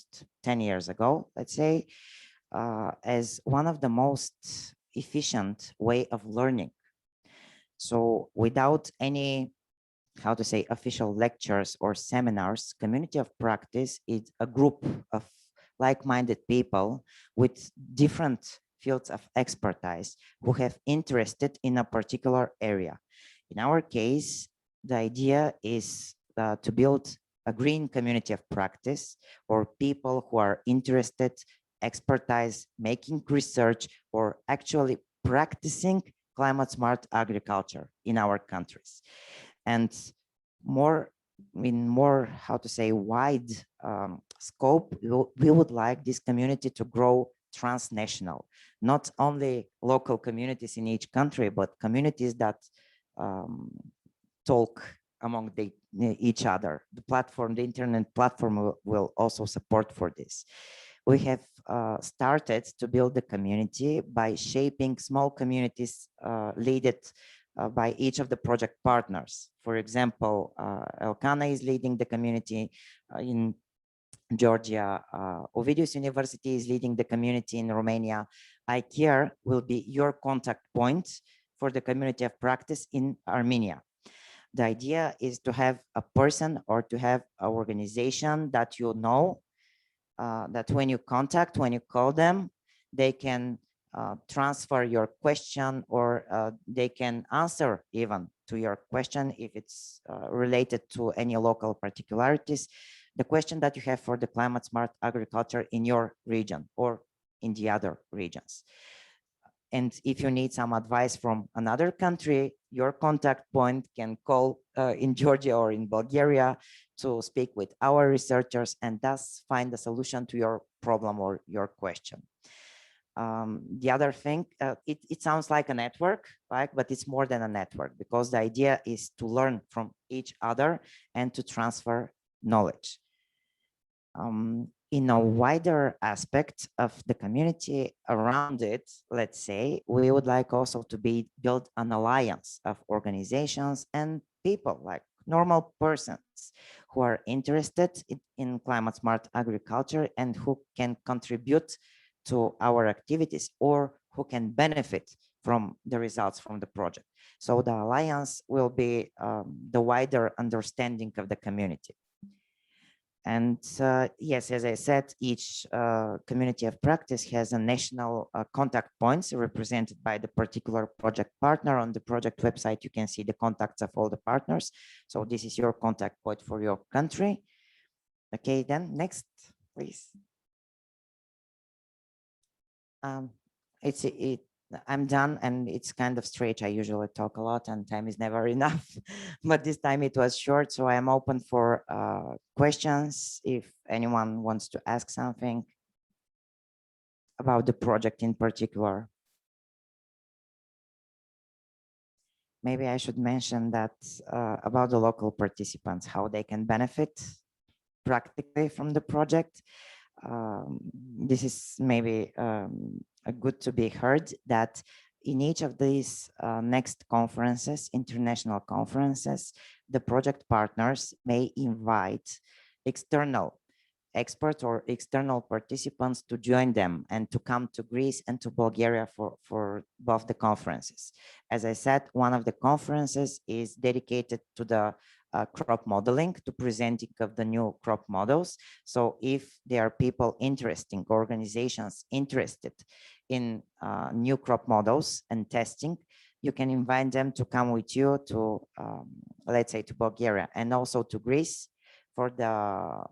10 years ago, let's say, as one of the most efficient way of learning. So without any, how to say, official lectures or seminars, community of practice is a group of like-minded people with different fields of expertise who have interested in a particular area. In our case, the idea is to build a green community of practice, or people who are interested, expertise, making research, or actually practicing climate smart agriculture in our countries. And more, in more, how to say, wide scope, we would like this community to grow transnational, not only local communities in each country, but communities that talk among each other. The platform, the internet platform will also support for this. We have started to build the community by shaping small communities led by each of the project partners. For example, Elkana is leading the community in Georgia. Ovidius University is leading the community in Romania. iCare will be your contact point for the community of practice in Armenia. The idea is to have a person or to have an organization that you know, that when you contact, when you call them, they can transfer your question, or they can answer even to your question if it's related to any local particularities, the question that you have for the climate smart agriculture in your region or in the other regions. And if you need some advice from another country, your contact point can call in Georgia or in Bulgaria to speak with our researchers and thus find a solution to your problem or your question. The other thing, it sounds like a network, right? But it's more than a network, because the idea is to learn from each other and to transfer knowledge. In a wider aspect of the community around it, let's say, we would like also to build an alliance of organizations and people, like normal persons who are interested in climate smart agriculture and who can contribute to our activities, or who can benefit from the results from the project. So the alliance will be the wider understanding of the community. And yes, as I said, each community of practice has a national contact points represented by the particular project partner. On the project website, you can see the contacts of all the partners. So this is your contact point for your country. Okay, then next, please. I'm done, and it's kind of strange. I usually talk a lot and time is never enough, but this time it was short. So I'm open for questions if anyone wants to ask something about the project in particular. Maybe I should mention that about the local participants, how they can benefit practically from the project. This is maybe good to be heard that in each of these next conferences, international conferences, the project partners may invite external experts or external participants to join them and to come to Greece and to Bulgaria for both the conferences. As I said, one of the conferences is dedicated to the crop modeling, to presenting of the new crop models. So if there are people interested, organizations interested in new crop models and testing, you can invite them to come with you to, let's say, to Bulgaria and also to Greece for the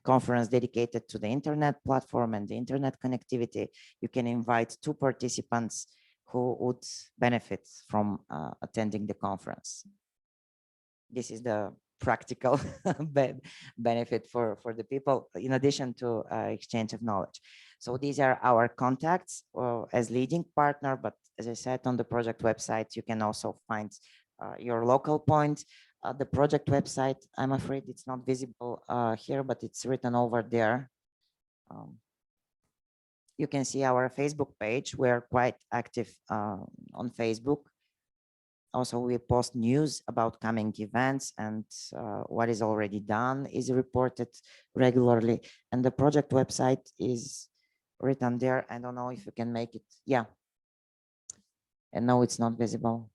conference dedicated to the internet platform and the internet connectivity. You can invite 2 participants who would benefit from attending the conference. This is the practical benefit for the people, in addition to exchange of knowledge. So these are our contacts as leading partner, but as I said, on the project website, you can also find your local point. The project website, I'm afraid it's not visible here, but it's written over there. You can see our Facebook page. We're quite active on Facebook. Also, we post news about coming events, and what is already done is reported regularly. And the project website is written there. I don't know if you can make it. Yeah. And no, it's not visible.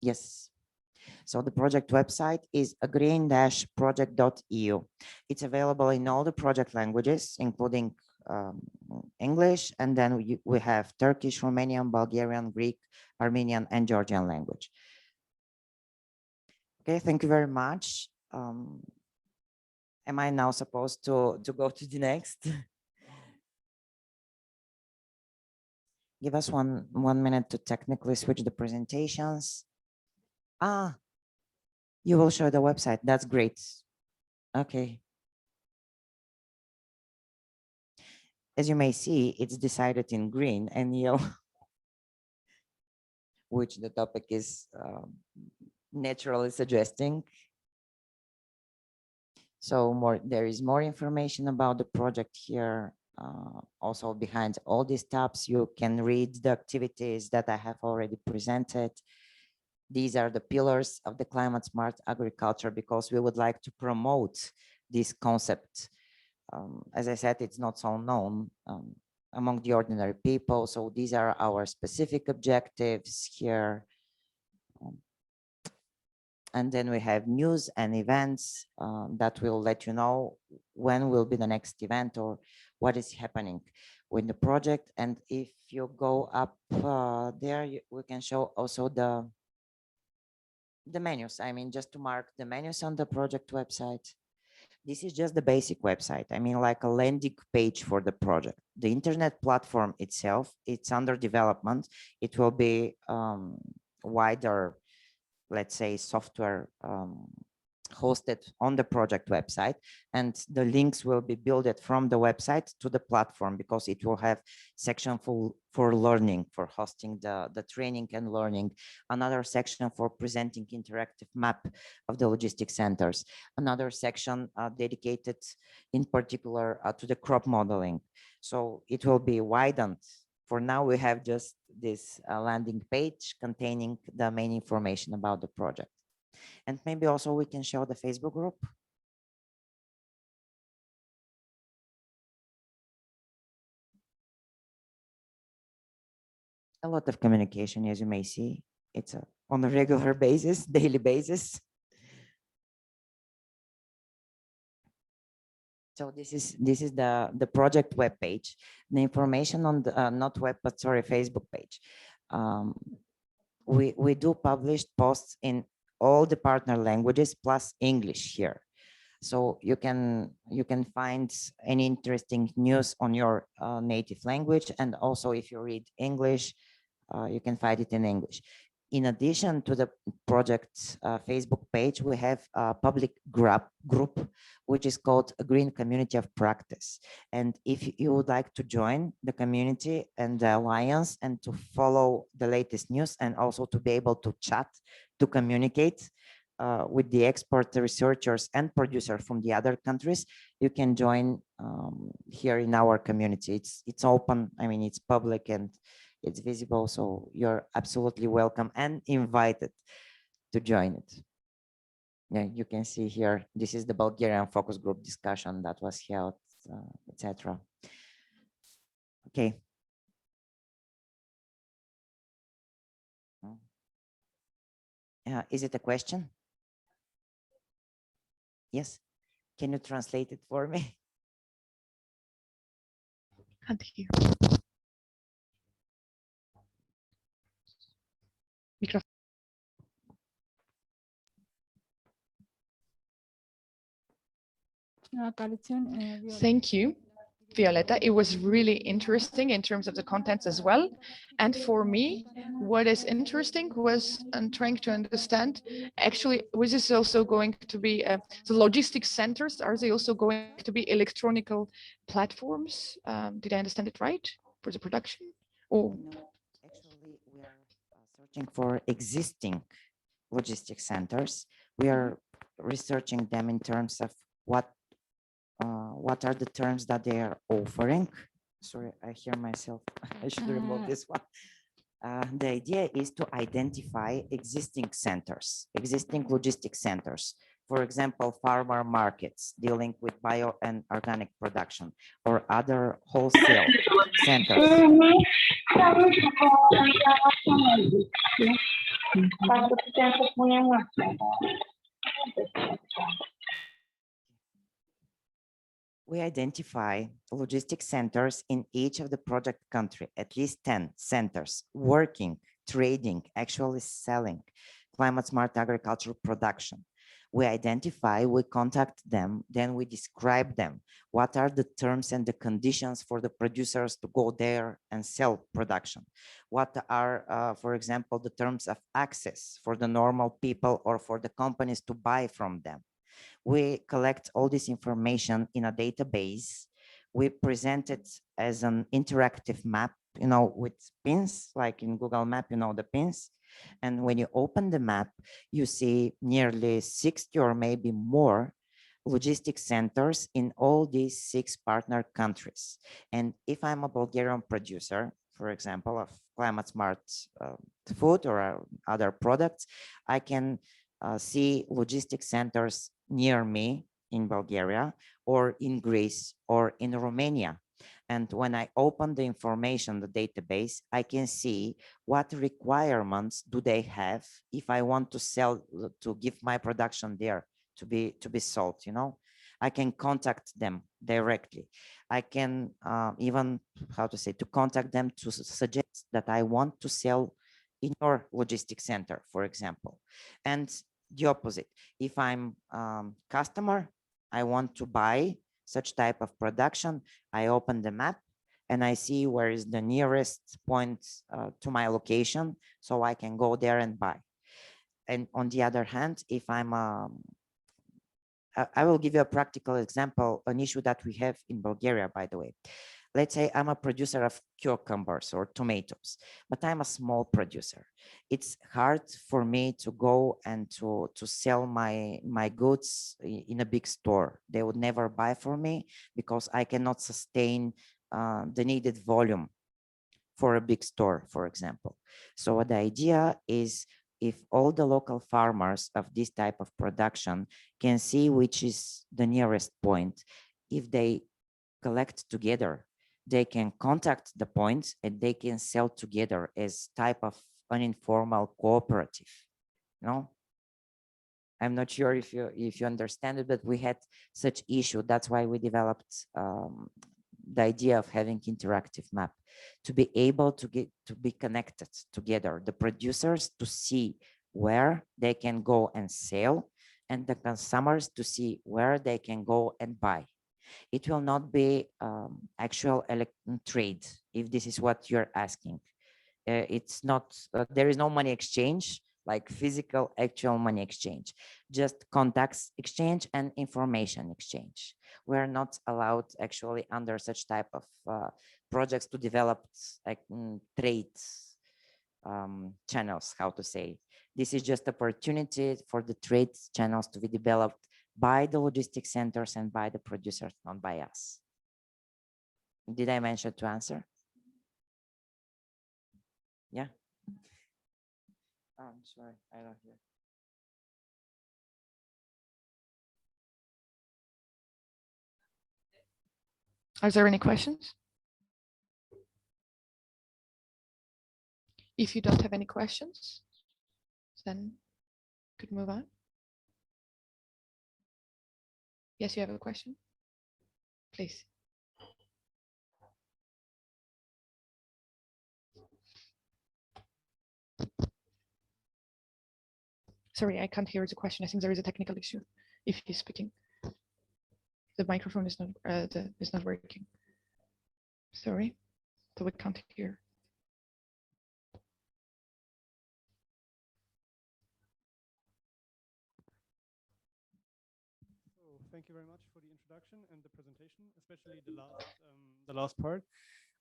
Yes. So the project website is AGREEn-project.eu. It's available in all the project languages, including English, and then we have Turkish, Romanian, Bulgarian, Greek, Armenian, and Georgian language. Okay, thank you very much. Am I now supposed to go to the next? Give us one minute to technically switch the presentations. You will show the website. That's great. Okay. As you may see, it's decided in green and yellow, which the topic is naturally suggesting. So there is more information about the project here. Also behind all these tabs, you can read the activities that I have already presented. These are the pillars of the climate smart agriculture, because we would like to promote this concept. As I said, it's not so known among the ordinary people. So these are our specific objectives here. And then we have news and events that will let you know when will be the next event or what is happening with the project. And if you go up there, we can show also the menus. I mean, just to mark the menus on the project website. This is just the basic website. I mean, like a landing page for the project. The internet platform itself, it's under development. It will be wider, let's say, software hosted on the project website, and the links will be built from the website to the platform, because it will have section for learning, for hosting the training and learning, another section for presenting interactive map of the logistics centers, another section dedicated in particular to the crop modeling. So it will be widened. For now, we have just this landing page containing the main information about the project. And maybe also we can show the Facebook group. a lot of communication, as you may see. It's on a regular basis, daily basis. So this is the project web page. The information on the not web, but sorry, Facebook page. We do publish posts in all the partner languages plus English here. So you can find any interesting news on your native language, and also if you read English, you can find it in English. In addition to the project's Facebook page, we have a public group, which is called AGREEn Community of Practice. And if you would like to join the community and the alliance and to follow the latest news and also to be able to chat, to communicate with the expert researchers and producers from the other countries, you can join here in our community. It's open, I mean, it's public and it's visible, so you're absolutely welcome and invited to join it. Yeah, you can see here, this is the Bulgarian focus group discussion that was held, etc. Okay. Is it a question? Yes. Can you translate it for me? And here. Thank you, Violeta. It was really interesting in terms of the contents as well. And for me, what is interesting was trying to understand, actually, was this also going to be the logistics centers? Are they also going to be electronical platforms? Did I understand it right for the production? Or no, actually, we are searching for existing logistics centers. We are researching them in terms of what are the terms that they are offering. Sorry, I hear myself. I should remove this one. The idea is to identify existing centers, existing logistics centers. For example, farmer markets dealing with bio and organic production, or other wholesale centers. We identify logistics centers in each of the project country, at least 10 centers, working, trading, actually selling climate smart agricultural production. We identify, we contact them, then we describe them. What are the terms and the conditions for the producers to go there and sell production? What are, for example, the terms of access for the normal people or for the companies to buy from them? We collect all this information in a database. We present it as an interactive map, you know, with pins, like in Google Map, you know, the pins. And when you open the map, you see nearly 60 or maybe more logistics centers in all these 6 partner countries. And if I'm a Bulgarian producer, for example, of climate smart food or other products, I can see logistics centers near me in Bulgaria or in Greece or in Romania. And when I open the information, the database, I can see what requirements do they have if I want to sell, to give my production there to be sold, you know. I can contact them directly. I can even, how to say, to contact them to suggest that I want to sell in your logistics center, for example. And the opposite, if I'm customer, I want to buy such type of production, I open the map and I see where is the nearest point to my location, so I can go there and buy. And on the other hand, if I'm I will give you a practical example, an issue that we have in Bulgaria, by the way. Let's say I'm a producer of cucumbers or tomatoes, but I'm a small producer. It's hard for me to go and to sell my goods in a big store. They would never buy for me because I cannot sustain the needed volume for a big store, for example. So the idea is, if all the local farmers of this type of production can see which is the nearest point, if they collect together they can contact the points and they can sell together as type of an informal cooperative. No, I'm not sure if you understand it, but we had such issue. That's why we developed the idea of having interactive map to be able to be connected together, the producers to see where they can go and sell, and the consumers to see where they can go and buy. It will not be actual trade, if this is what you're asking. It's not, there is no money exchange, like physical actual money exchange, just contacts exchange and information exchange. We're not allowed actually under such type of projects to develop like trade channels, how to say. This is just opportunity for the trade channels to be developed by the logistics centers and by the producers, not by us. Did I mention to answer? Yeah. I'm sorry, I don't hear. Are there any questions? If you don't have any questions, then could move on. Yes, you have a question? Please. Sorry, I can't hear the question. I think there is a technical issue if he's speaking. The microphone is not working. Sorry, so we can't hear. Thank you very much for the introduction and the presentation, especially the last part.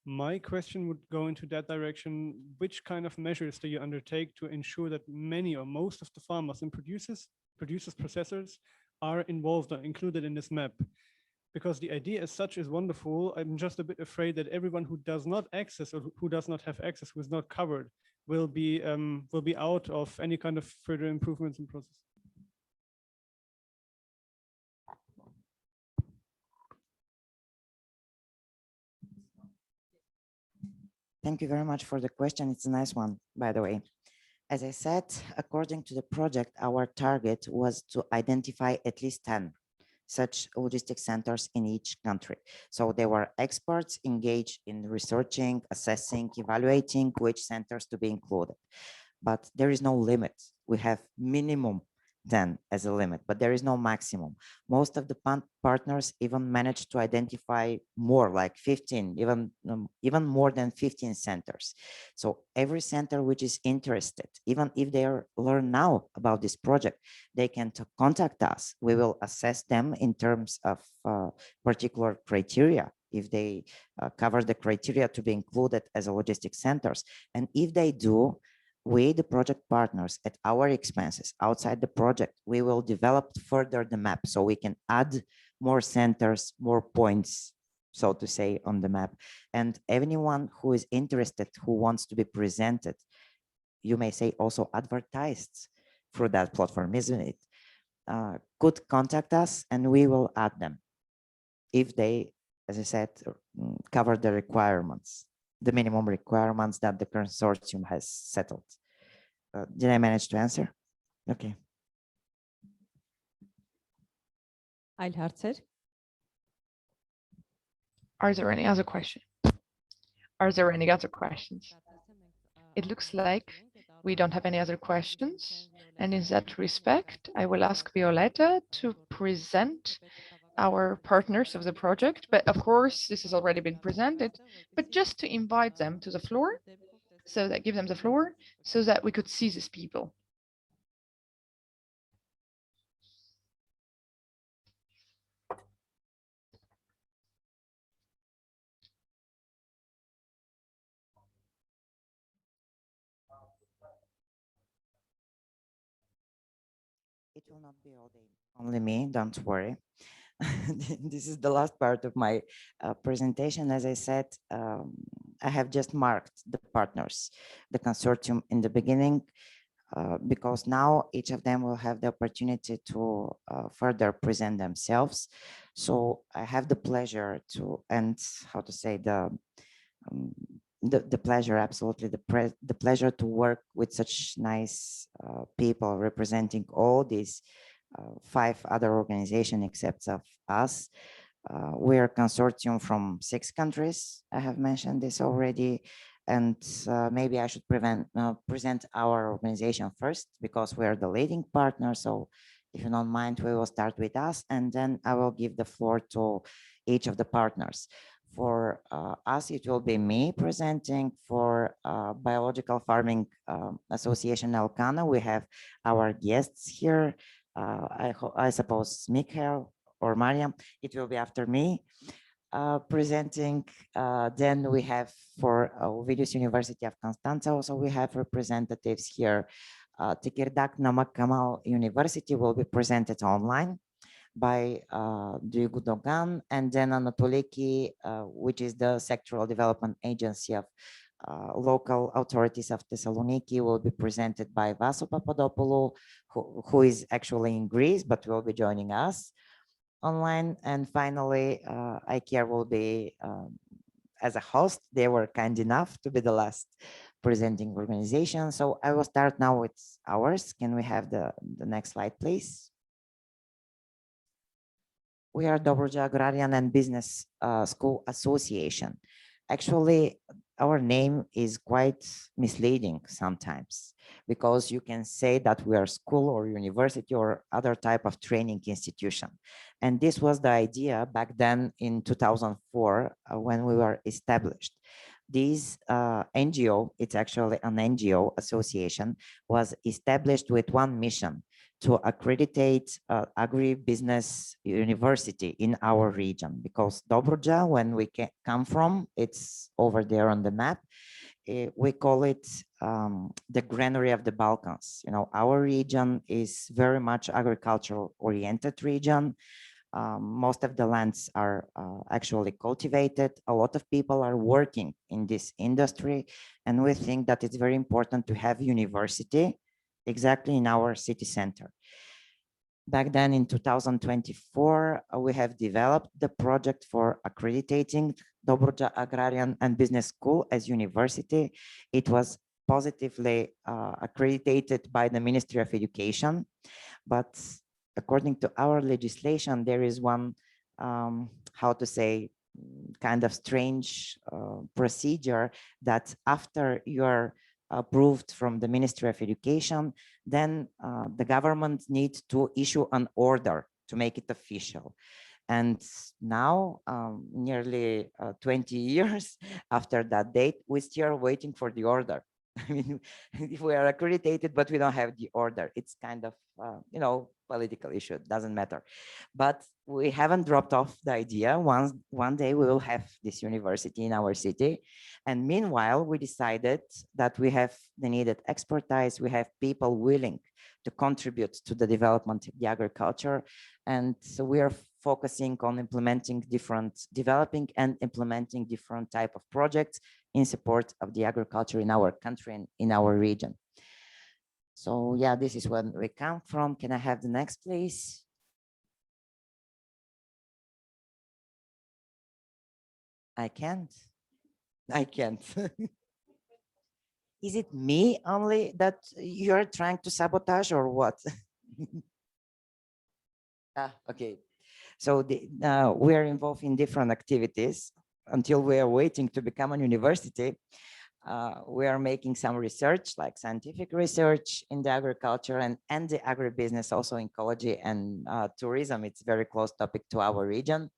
My question would go into that direction. Which kind of measures do you undertake to ensure that many or most of the farmers and producers, processors are involved or included in this map? Because the idea as such is wonderful. I'm just a bit afraid that everyone who does not access or who does not have access, who is not covered, will be out of any kind of further improvements in process. Thank you very much for the question. It's a nice one, by the way. As I said, according to the project, our target was to identify at least 10 such logistics centers in each country. So there were experts engaged in researching, assessing, evaluating which centers to be included. But there is no limit. We have minimum 10 as a limit, but there is no maximum. Most of the partners even managed to identify more, like 15, even more than 15 centers. So every center which is interested, even if they learn now about this project, they can contact us. We will assess them in terms of particular criteria, if they cover the criteria to be included as a logistics centers. And if they do, we, the project partners, at our expenses outside the project, we will develop further the map so we can add more centers, more points, so to say, on the map. And anyone who is interested, who wants to be presented, you may say also advertised through that platform, isn't it? Could contact us and we will add them if they, as I said, cover the requirements, the minimum requirements that the consortium has settled. Did I manage to answer? Okay. Այլ հարցեր։ Are there any other questions? Are there any other questions? It looks like we don't have any other questions. And in that respect, I will ask Violeta to present our partners of the project. But of course, this has already been presented, but just to invite them to the floor, so that give them the floor so that we could see these people. It will not be all day, only me, don't worry. This is the last part of my presentation. As I said, I have just marked the partners, the consortium in the beginning. because now each of them will have the opportunity to further present themselves. So I have the pleasure to, and how to say, um, the pleasure, absolutely, the pleasure to work with such nice people representing all these 5 other organizations except of us. We are a consortium from 6 countries. I have mentioned this already. And maybe I should present our organization first, because we are the leading partner. So if you don't mind, we will start with us, and then I will give the floor to each of the partners. For us, it will be me presenting. For Biological Farming Association Elcana, we have our guests here. I suppose Mikhail or Mariam, it will be after me presenting. Then we have for Ovidius University of Constanța, also we have representatives here. Tekirdağ Namık Kemal University will be presented online by Duygu Dogan, and then Anatoliki, which is the sectoral development agency of local authorities of Thessaloniki, will be presented by Vaso Papadopoulou, who is actually in Greece, but will be joining us online. And finally, ICARE will be as a host. They were kind enough to be the last presenting organization. So I will start now with ours. Can we have the next slide, please? We are Dobroja Agrarian and Business School Association. Actually, our name is quite misleading sometimes, because you can say that we are school or university or other type of training institution. And this was the idea back then in 2004 when we were established. This NGO, it's actually an NGO association, was established with one mission: to accreditate agribusiness university in our region, because Dobruja, when we come from, it's over there on the map. We call it the granary of the Balkans. You know, our region is very much agricultural oriented region. Most of the lands are actually cultivated. A lot of people are working in this industry, and we think that it's very important to have university exactly in our city center. Back then in 2024, we have developed the project for accrediting Dobruja Agrarian and Business School as university. It was positively accredited by the Ministry of Education, but according to our legislation, there is one, how to say, kind of strange procedure that after you're approved from the Ministry of Education, then the government needs to issue an order to make it official. And now, nearly 20 years after that date, we're still waiting for the order. I mean, if we are accredited, but we don't have the order, it's kind of, you know, political issue, it doesn't matter. But we haven't dropped off the idea. One day we will have this university in our city. And meanwhile, we decided that we have the needed expertise, we have people willing to contribute to the development of the agriculture. And so we are focusing on developing and implementing different type of projects in support of the agriculture in our country and in our region. So yeah, this is where we come from. Can I have the next, please? I can't. Is it me only that you're trying to sabotage, or what? Okay. So we are involved in different activities until we are waiting to become a university. We are making some research, like scientific research in the agriculture and the agribusiness, also ecology and tourism. It's a very close topic to our region.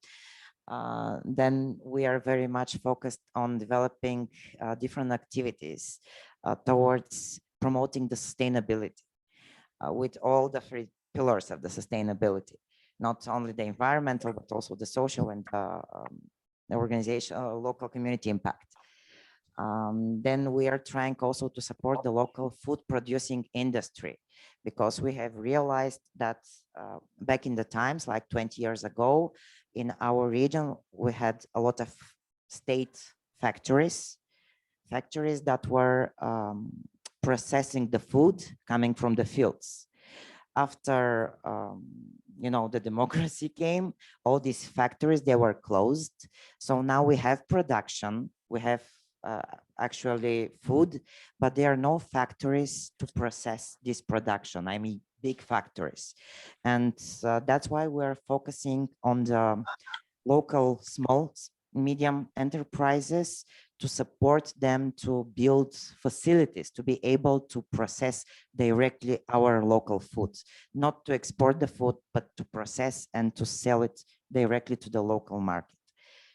Then we are very much focused on developing different activities towards promoting the sustainability with all the 3 pillars of the sustainability, not only the environmental, but also the social and the organization, local community impact. Then we are trying also to support the local food producing industry, because we have realized that back in the times, like 20 years ago, in our region, we had a lot of state factories that were processing the food coming from the fields. After the democracy came, all these factories, they were closed. So now we have production, we have actually food, but there are no factories to process this production. I mean, big factories. And that's why we're focusing on the local small, medium enterprises to support them to build facilities to be able to process directly our local foods, not to export the food, but to process and to sell it directly to the local market.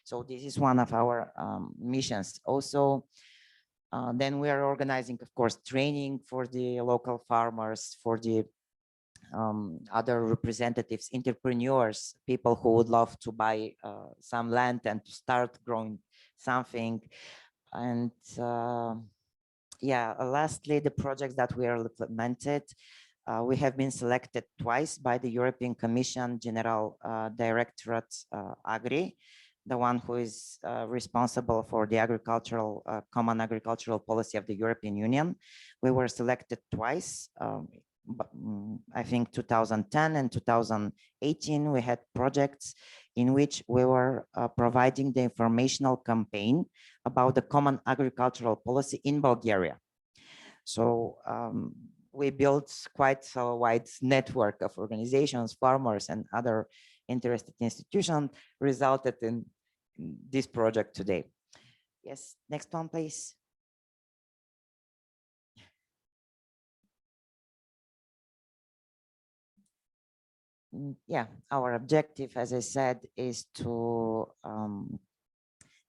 So this is one of our missions. Also, then we are organizing, of course, training for the local farmers, for the other representatives, entrepreneurs, people who would love to buy some land and to start growing something. And yeah, lastly, the projects that we are implemented, we have been selected twice by the European Commission General Directorate AGREEn, the one who is responsible for the common agricultural policy of the European Union. We were selected twice. I think 2010 and 2018, we had projects in which we were providing the informational campaign about the common agricultural policy in Bulgaria. So we built quite a wide network of organizations, farmers, and other interested institutions, resulted in this project today. Yes, next one, please. Yeah, our objective, as I said, is to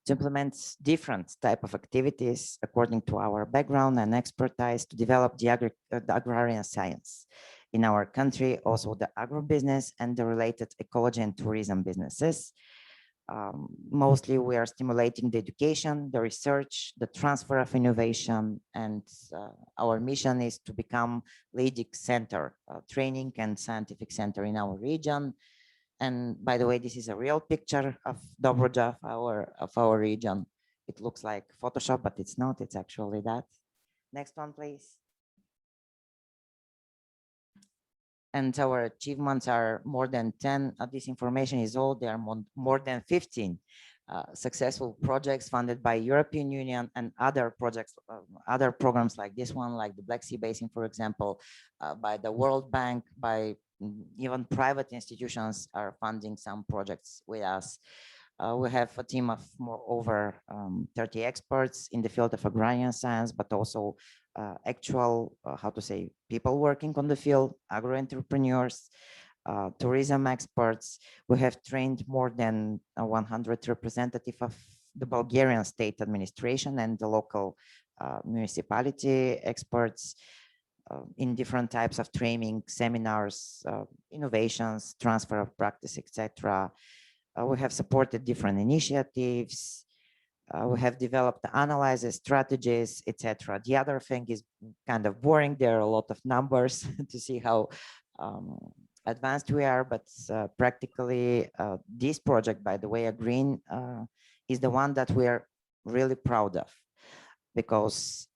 implement different type of activities according to our background and expertise to develop the agrarian science in our country, also the agribusiness and the related ecology and tourism businesses. Mostly we are stimulating the education, the research, the transfer of innovation, and our mission is to become leading center, training and scientific center in our region. And by the way, this is a real picture of Dobruja, of our region. It looks like Photoshop, but it's not, it's actually that. Next one, please. And our achievements are more than 10. This information is old. There are more than 15 successful projects funded by European Union and other projects, other programs like this one, like the Black Sea Basin, for example, by the World Bank, by even private institutions are funding some projects with us. We have a team of over 30 experts in the field of agrarian science, but also actual, people working on the field, agro-entrepreneurs, tourism experts. We have trained more than 100 representatives of the Bulgarian state administration and the local municipality experts in different types of training, seminars, innovations, transfer of practice, etc. We have supported different initiatives. We have developed analysis, strategies, etc. The other thing is kind of boring. There are a lot of numbers to see how advanced we are, but practically this project, by the way, AGREEn, is the one that we are really proud of, because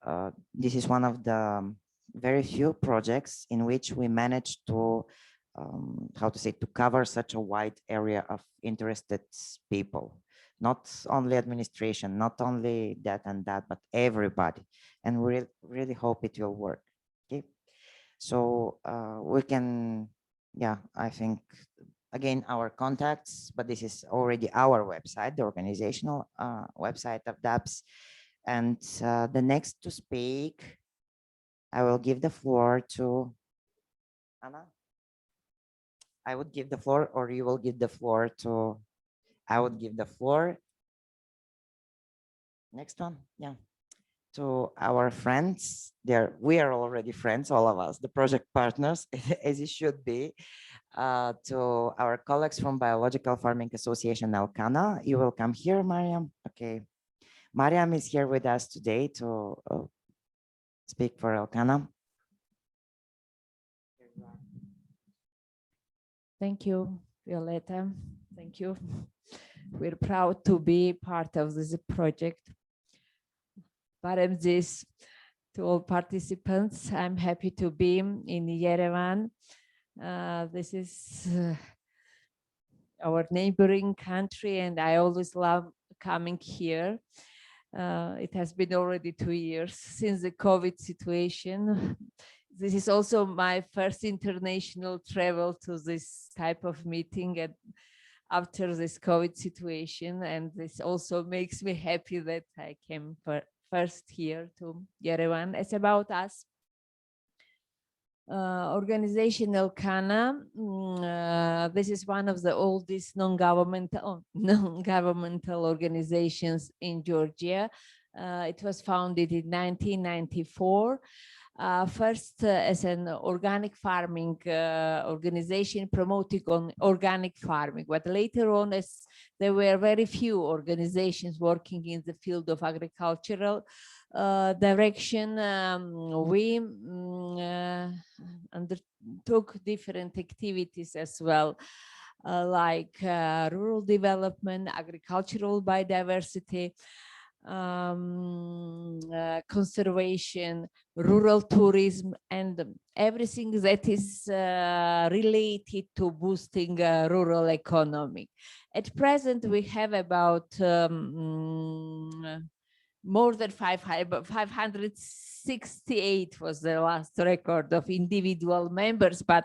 this is one of the very few projects in which we managed to to cover such a wide area of interested people, not only administration, not only that and that, but everybody. And we really hope it will work. Okay, so we can, yeah, I think again our contacts, but this is already our website, the organizational website of DAPS. And the next to speak, I will give the floor to Anna. I would give the floor, or you will give the floor to, I would give the floor. Next one, yeah, to our friends. We are already friends, all of us, the project partners, as it should be. To our colleagues from Biological Farming Association, Elkana. You will come here, Mariam. Okay, Mariam is here with us today to speak for Elkana. Thank you, Violeta. Thank you. We're proud to be part of this project. Paremzis to all participants. I'm happy to be in Yerevan. This is our neighboring country, and I always love coming here. It has been already 2 years since the COVID situation. This is also my first international travel to this type of meeting and after this COVID situation, and this also makes me happy that I came first here to Yerevan. It's about us. Organization Elkana. This is one of the oldest non-governmental organizations in Georgia. It was founded in 1994. First as an organic farming organization promoting on organic farming, but later on, as there were very few organizations working in the field of agricultural direction, we undertook different activities as well, like rural development, agricultural biodiversity, conservation, rural tourism, and everything that is related to boosting rural economy. At present, we have about more than 568 was the last record of individual members, but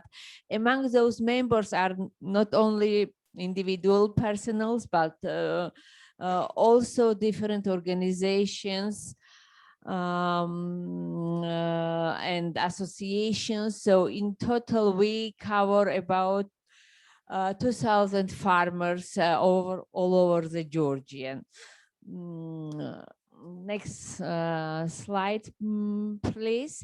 among those members are not only individual personals, but also different organizations and associations. So in total, we cover about 2,000 farmers all over the Georgian. Next slide, please.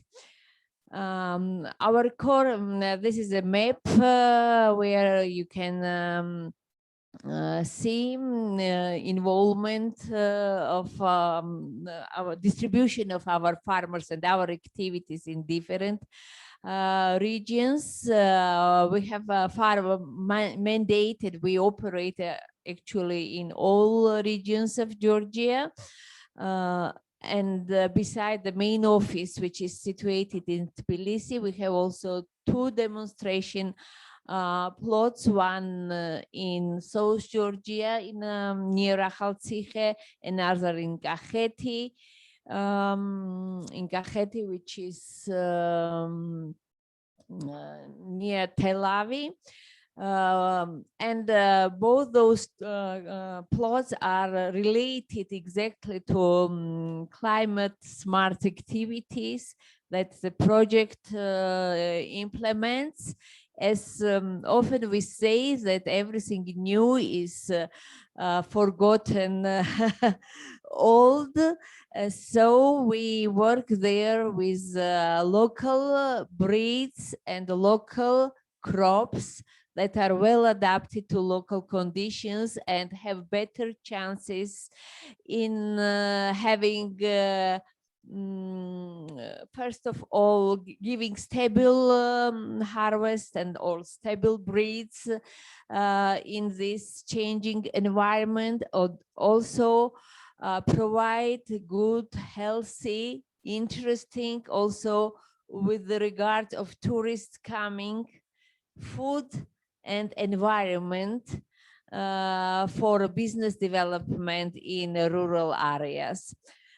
Our core, this is a map where you can see involvement of our distribution of our farmers and our activities in different regions. We have a farmer mandated. We operate actually in all regions of Georgia. And beside the main office, which is situated in Tbilisi, we have also 2 demonstration plots, one in South Georgia, in near Akhaltsikhe, another in Kakheti, which is near Tel Aviv. And both those plots are related exactly to climate smart activities that the project implements. As often we say that everything new is forgotten old. So we work there with local breeds and local crops that are well adapted to local conditions and have better chances in having first of all, giving stable harvest and all stable breeds in this changing environment, or also provide good, healthy, interesting, also with the regard of tourists coming, food and environment for business development in rural areas.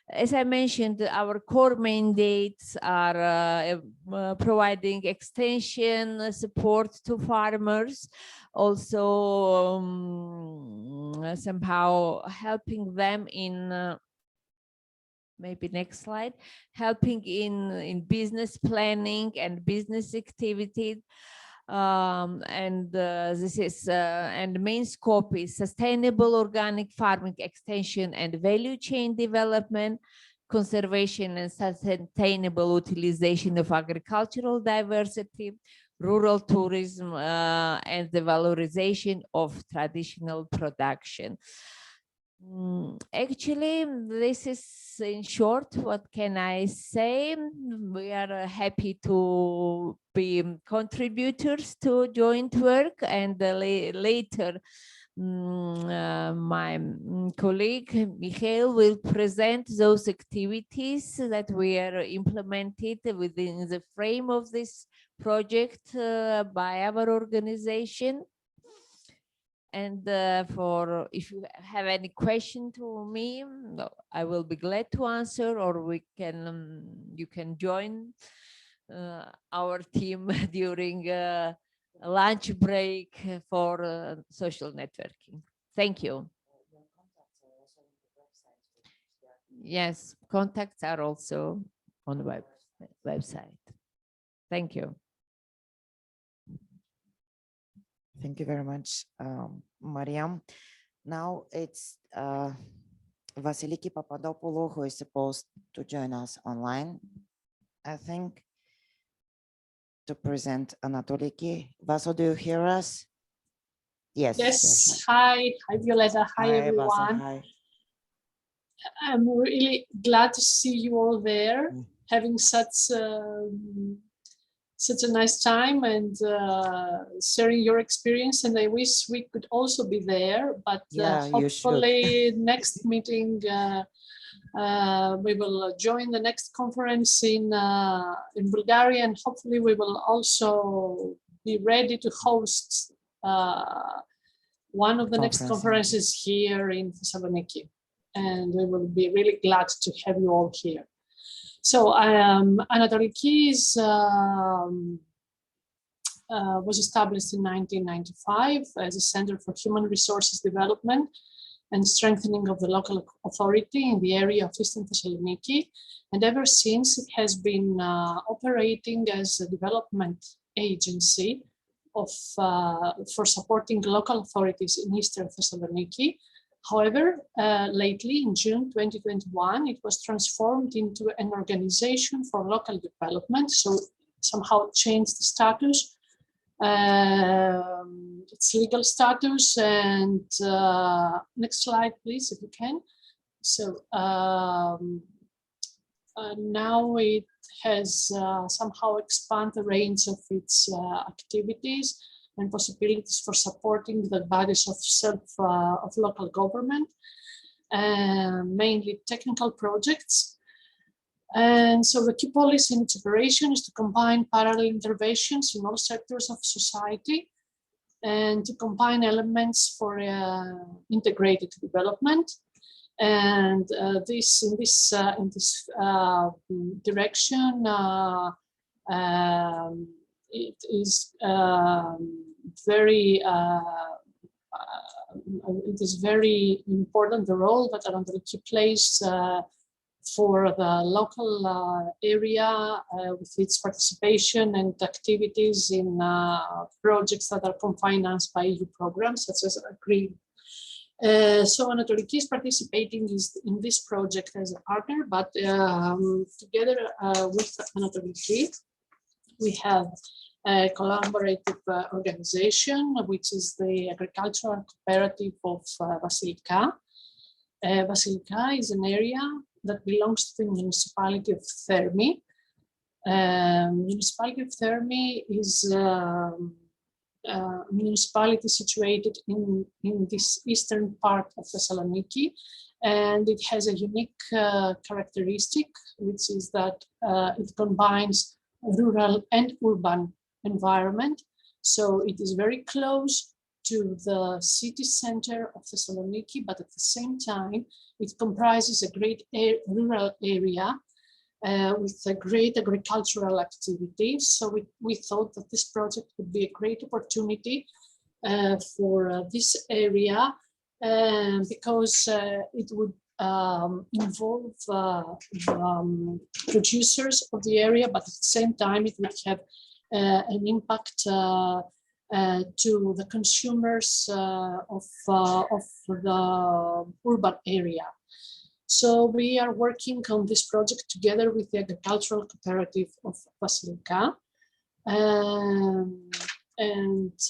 As I mentioned, our core mandates are providing extension support to farmers, also somehow helping them in maybe next slide, helping in business planning and business activity. This is and main scope is sustainable organic farming extension and value chain development, conservation and sustainable utilization of agricultural diversity, rural tourism, and the valorization of traditional production. Actually, this is in short, what can I say? We are happy to be contributors to joint work, and later my colleague Michael will present those activities that we are implemented within the frame of this project by our organization. And for if you have any question to me, I will be glad to answer, or we can you can join our team during lunch break for social networking. Thank you. Yes, contacts are also on the website. Thank you. Thank you very much, Mariam. Now it's Vasiliki Papadopoulou who is supposed to join us online, I think, to present Anatoliki. Vaso, do you hear us? Yes. Yes. Hi, Violeta. Hi, everyone. Vaso, hi. I'm really glad to see you all there, having such a nice time and sharing your experience. And I wish we could also be there, but hopefully next meeting we will join the next conference in Bulgaria, and hopefully we will also be ready to host one of the next conferences here in Thessaloniki. And we will be really glad to have you all here. So Anatoliki was established in 1995 as a Center for Human Resources Development and Strengthening of the Local Authority in the area of Eastern Thessaloniki. And ever since, it has been operating as a development agency for supporting local authorities in Eastern Thessaloniki. However, lately in June 2021, it was transformed into an organization for local development. So somehow changed the status, its legal status. And next slide, please, if you can. So now it has somehow expanded the range of its activities and possibilities for supporting the bodies of local government, mainly technical projects. And so the key policy in its operation is to combine parallel interventions in all sectors of society and to combine elements for integrated development. And in this direction, it is very important, the role that Anatoliki plays for the local area with its participation and activities in projects that are co-financed by EU programs such as AGREEN. So Anatoliki is participating in this project as a partner, but together with Anatoliki, we have a collaborative organization, which is the agricultural cooperative of Vasilika. Vasilika is an area that belongs to the municipality of Thermi. Municipality of Thermi is a municipality situated in this eastern part of Thessaloniki, and it has a unique characteristic, which is that it combines rural and urban environment. So it is very close to the city center of Thessaloniki, but at the same time, it comprises a great rural area with a great agricultural activity. So we thought that this project would be a great opportunity for this area because it would involve producers of the area, but at the same time, it would have an impact to the consumers of the urban area. So we are working on this project together with the agricultural cooperative of Vasilika. And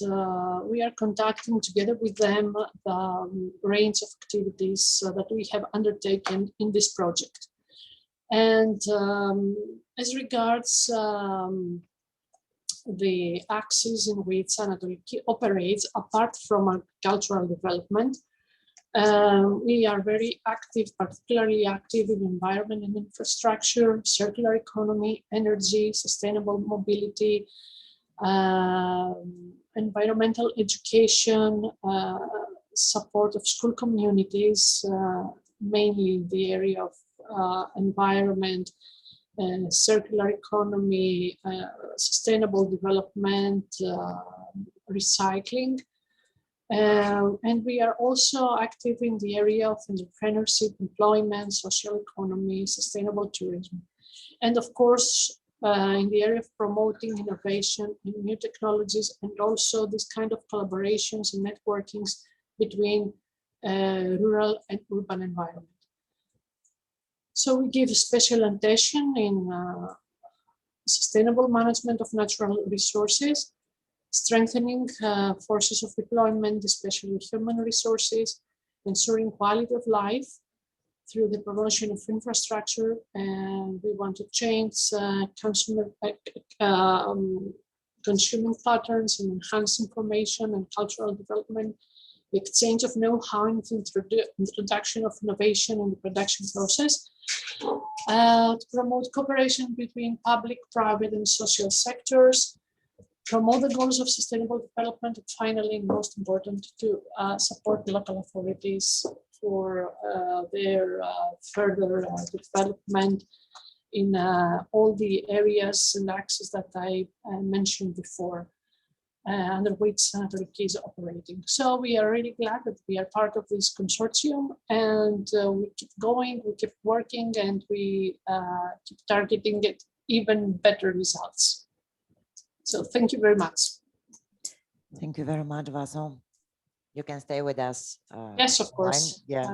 we are conducting together with them the range of activities that we have undertaken in this project. And as regards the axis in which Anatoliki operates apart from agricultural development. We are very active, particularly active in environment and infrastructure, circular economy, energy, sustainable mobility, environmental education, support of school communities, mainly in the area of environment, circular economy, sustainable development, recycling. And we are also active in the area of entrepreneurship, employment, social economy, sustainable tourism. And of course, in the area of promoting innovation and new technologies, and also this kind of collaborations and networkings between rural and urban environment. So we give special attention in sustainable management of natural resources, strengthening forces of deployment, especially human resources, ensuring quality of life through the promotion of infrastructure. And we want to change consuming patterns and enhance information and cultural development, the exchange of know-how and introduction of innovation in the production process, to promote cooperation between public, private, and social sectors, promote the goals of sustainable development, and finally, most important, to support local authorities for their further development in all the areas and axes that I mentioned before, under which Anatoliki is operating. So we are really glad that we are part of this consortium, and we keep going, we keep working, and we keep targeting it even better results. So thank you very much. Thank you very much, Vaso. You can stay with us. Yes, of course. Yeah.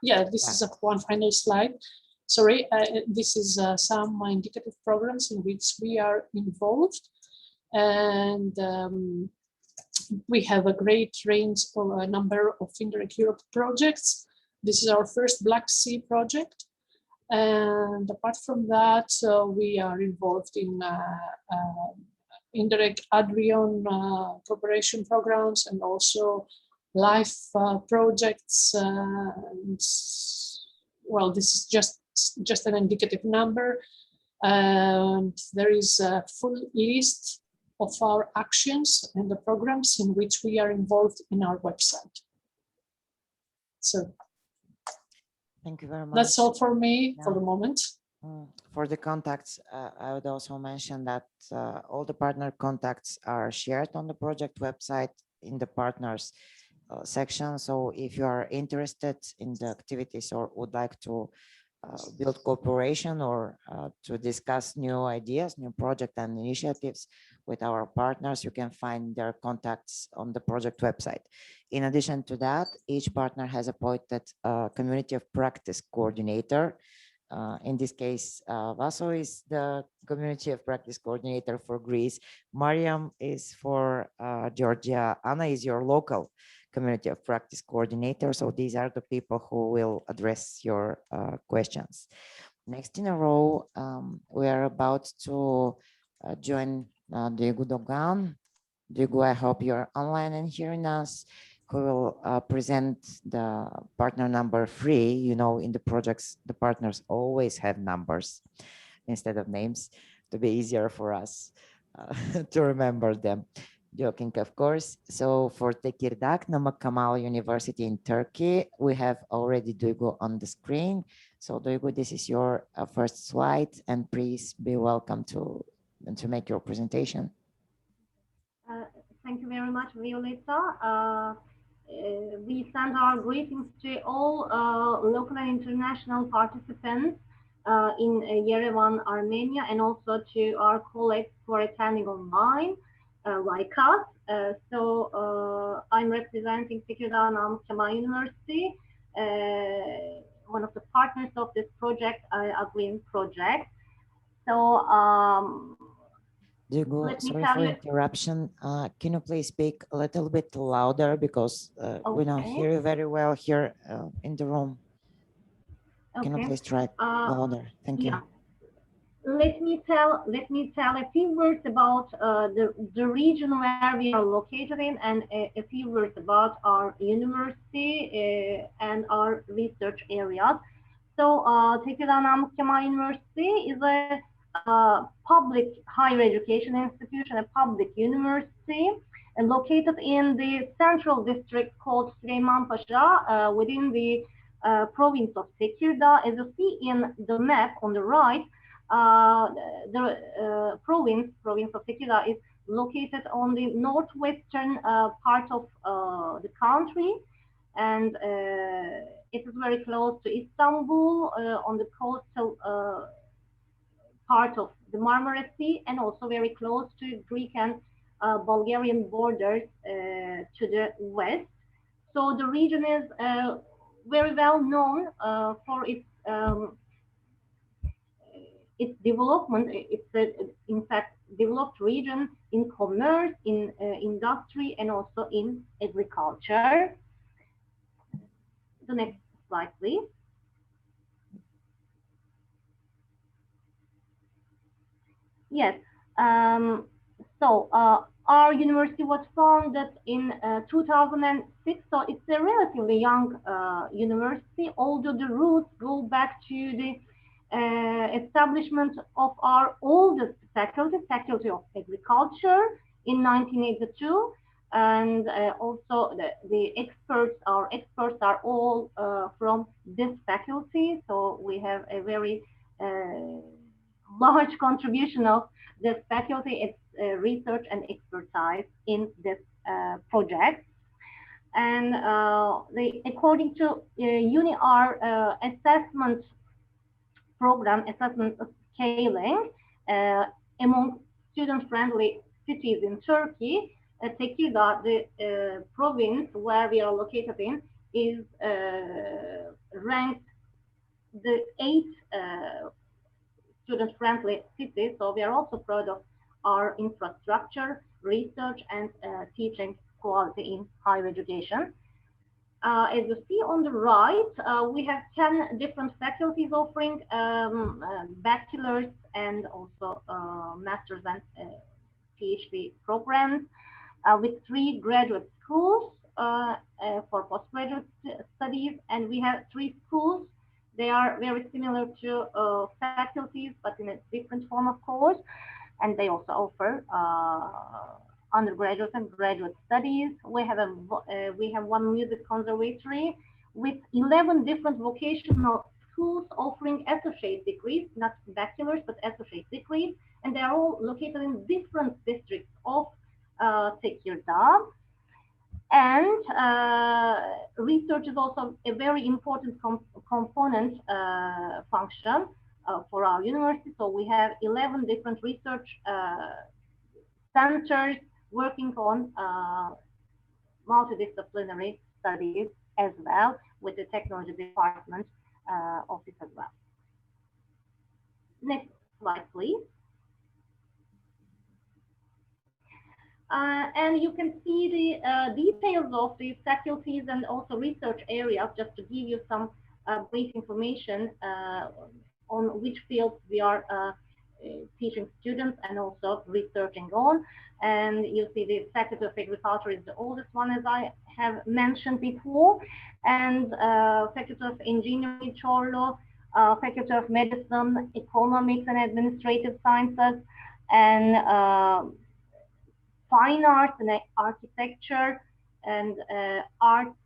Yeah, this is one final slide. Sorry, this is some indicative programs in which we are involved. And we have a great range of a number of Indirect Europe projects. This is our first Black Sea project. And apart from that, we are involved in indirect AGREEn cooperation programs, and also life projects. Well, this is just an indicative number. And there is a full list of our actions and the programs in which we are involved in our website. So thank you very much. That's all for me for the moment. For the contacts, I would also mention that all the partner contacts are shared on the project website in the partners section. So if you are interested in the activities or would like to build cooperation or to discuss new ideas, new project and initiatives with our partners, you can find their contacts on the project website. In addition to that, each partner has appointed a community of practice coordinator. In this case, Vaso is the community of practice coordinator for Greece. Mariam is for Georgia. Anna is your local community of practice coordinator. So these are the people who will address your questions. Next in a row, we are about to join Diego Dogan. Diego, I hope you're online and hearing us, who will present the partner number 3. You know, in the projects, the partners always have numbers instead of names to be easier for us to remember them. Joking, of course. So for Tekirdağ Namık Kemal University in Turkey, we have already Duygu on the screen. So Duygu, this is your first slide, and please be welcome to make your presentation. Thank you very much, Violeta. We send our greetings to all local and international participants in Yerevan, Armenia, and also to our colleagues who are attending online, like us. I'm representing Tekirdağ Namık Kemal University, one of the partners of this project, AGREEn project. Diego, sorry for interruption. Can you please speak a little bit louder, because we don't hear you very well here in the room. Can you please try louder? Thank you. let me tell a few words about the region where we are located in, and a few words about our university and our research areas. So, Tekirdağ Namık Kemal University is a public higher education institution, a public university, and located in the central district called Süleymanpaşa, within the province of Tekirdağ. As you see in the map on the right, the province of Tekirdağ is located on the northwestern part of the country, and it is very close to Istanbul on the coastal part of the Marmara Sea, and also very close to Greek and Bulgarian borders to the west. So the region is very well known for its development. It's in fact developed region in commerce, in industry, and also in agriculture. The next slide, please. Yes. So our university was founded in 2006, so it's a relatively young university, although the roots go back to the establishment of our oldest faculty, Faculty of Agriculture, in 1982. And also the experts, our experts are all from this faculty, so we have a very large contribution of this faculty, its research and expertise in this project. And according to UNIAR assessment program, assessment scaling among student-friendly cities in Turkey, Tekirdağ, the province where we are located in, is ranked the 8th student-friendly city. So we are also proud of our infrastructure, research, and teaching quality in higher education. As you see on the right, we have 10 different faculties offering bachelor's and also master's and PhD programs, with 3 graduate schools for postgraduate studies, and we have 3 schools. They are very similar to faculties, but in a different form, of course, and they also offer undergraduate and graduate studies. We have 1 music conservatory with 11 different vocational schools offering associate degrees, not bachelor's, but associate degrees, and they are all located in different districts of Tekirdağ. And research is also a very important component function for our university. So we have 11 different research centers working on multidisciplinary studies as well, with the technology department office as well. Next slide, please. And you can see the details of the faculties and also research areas, just to give you some brief information on which fields we are teaching students and also researching on. And you see the Faculty of Agriculture is the oldest one, as I have mentioned before, and Faculty of Engineering, Çorlu, Faculty of Medicine, Economics and Administrative Sciences, and Fine Arts and Architecture and Arts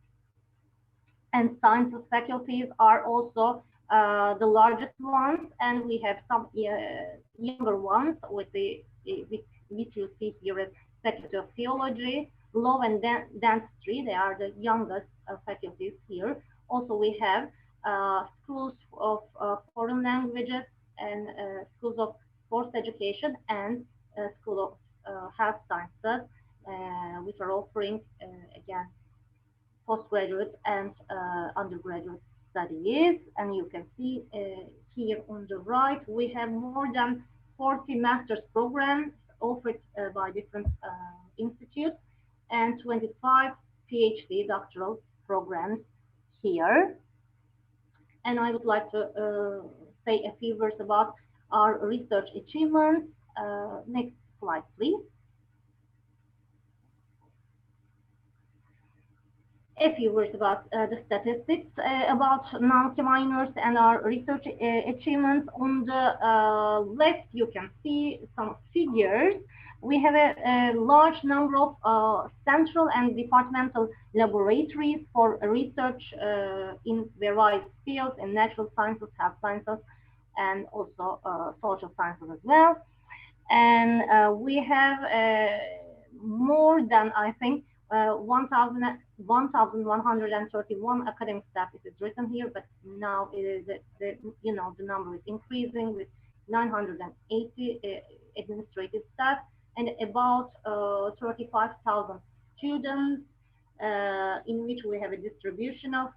and Sciences faculties are also the largest ones, and we have some younger ones with which you see here as Faculty of Theology, Law and Dentistry. They are the youngest faculties here. Also, we have schools of foreign languages and schools of sports education and School of Health Sciences, which are offering again postgraduate and undergraduate studies. And you can see here on the right, we have more than 40 master's programs offered by different institutes and 25 PhD doctoral programs here. And I would like to say a few words about our research achievements. Next slide, please. A few words about the statistics about non-key minors and our research achievements. On the left, you can see some figures. We have a large number of central and departmental laboratories for research in various fields, in natural sciences, health sciences, and also social sciences as well. And we have more than, I think, 1,131 academic staff. It is written here, but now it is the number is increasing with 980 administrative staff and about 35,000 students, in which we have a distribution of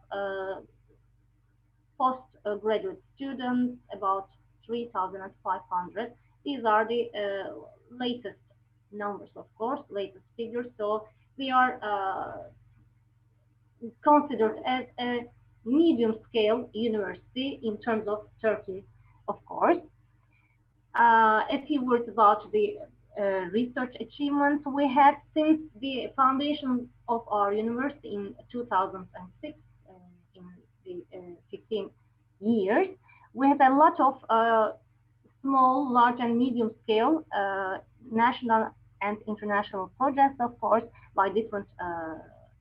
postgraduate students, about 3,500. These are the latest numbers, of course, latest figures. So we are considered as a medium-scale university in terms of Turkey, of course. A few words about the research achievements we had since the foundation of our university in 2006, in the 15 years. We have a lot of small, large, and medium-scale national and international projects, of course, by different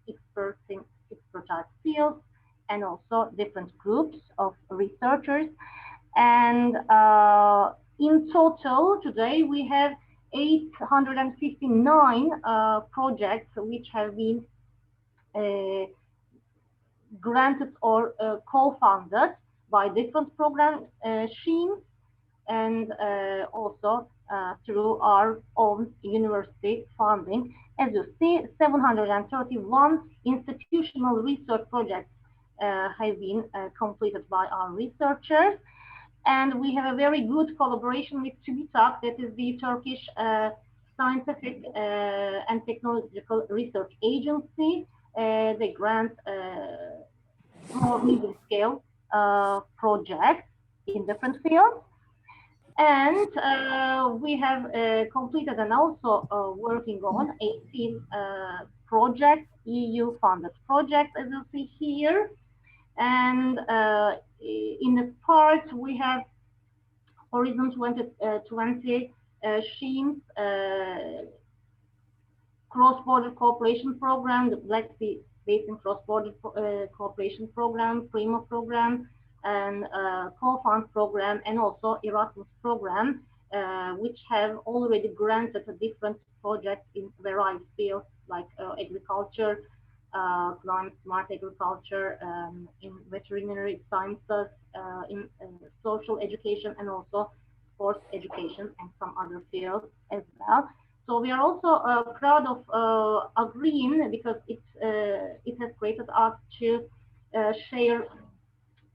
expertise fields and also different groups of researchers. And in total, today we have 859 projects which have been granted or co-funded by different program schemes, and also through our own university funding. As you see, 731 institutional research projects have been completed by our researchers. And we have a very good collaboration with TÜBİTAK, that is the Turkish Scientific and Technological Research Agency. They grant small, medium-scale projects in different fields. And we have completed and also working on 18 projects, EU-funded projects, as you see here. And in the part we have Horizon 2020 schemes, cross-border cooperation program, the Black Sea Basin cross-border cooperation program, PRIMA program, and co-fund program, and also Erasmus program, which have already granted different projects in various fields like agriculture, climate smart agriculture, in veterinary sciences, in social education, and also sports education, and some other fields as well. So we are also proud of AGREEn, because it has created us to share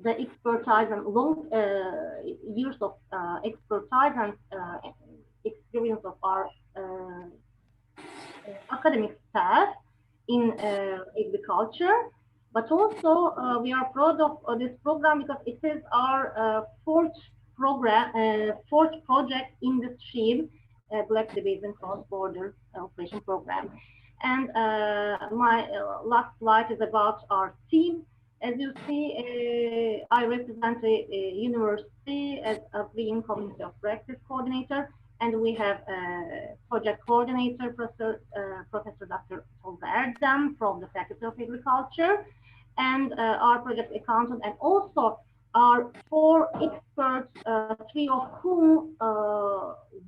the expertise and long years of expertise and experience of our academic staff in agriculture. But also we are proud of this program because it is our fourth project in the stream, Black Sea Basin cross-border operation program. And my last slide is about our team. As you see, I represent a university as a AGREEn Community of Practice Coordinator, and we have a project coordinator, Professor Dr. Tolga Erdem from the Faculty of Agriculture, and our project accountant, and also our 4 experts, 3 of whom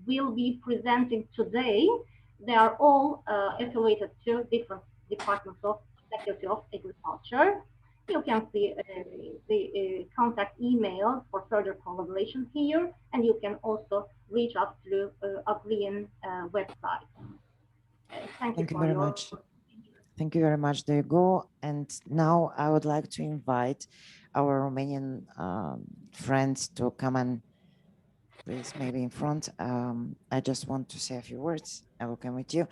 will be presenting today. They are all affiliated to different departments of Faculty of Agriculture. You can see the contact email for further collaboration here, and you can also reach us through AGREEn website. Thank you very much. Thank you very much, Duygu. And now I would like to invite our Romanian friends to come and please maybe in front. I just want to say a few words. I will come with you.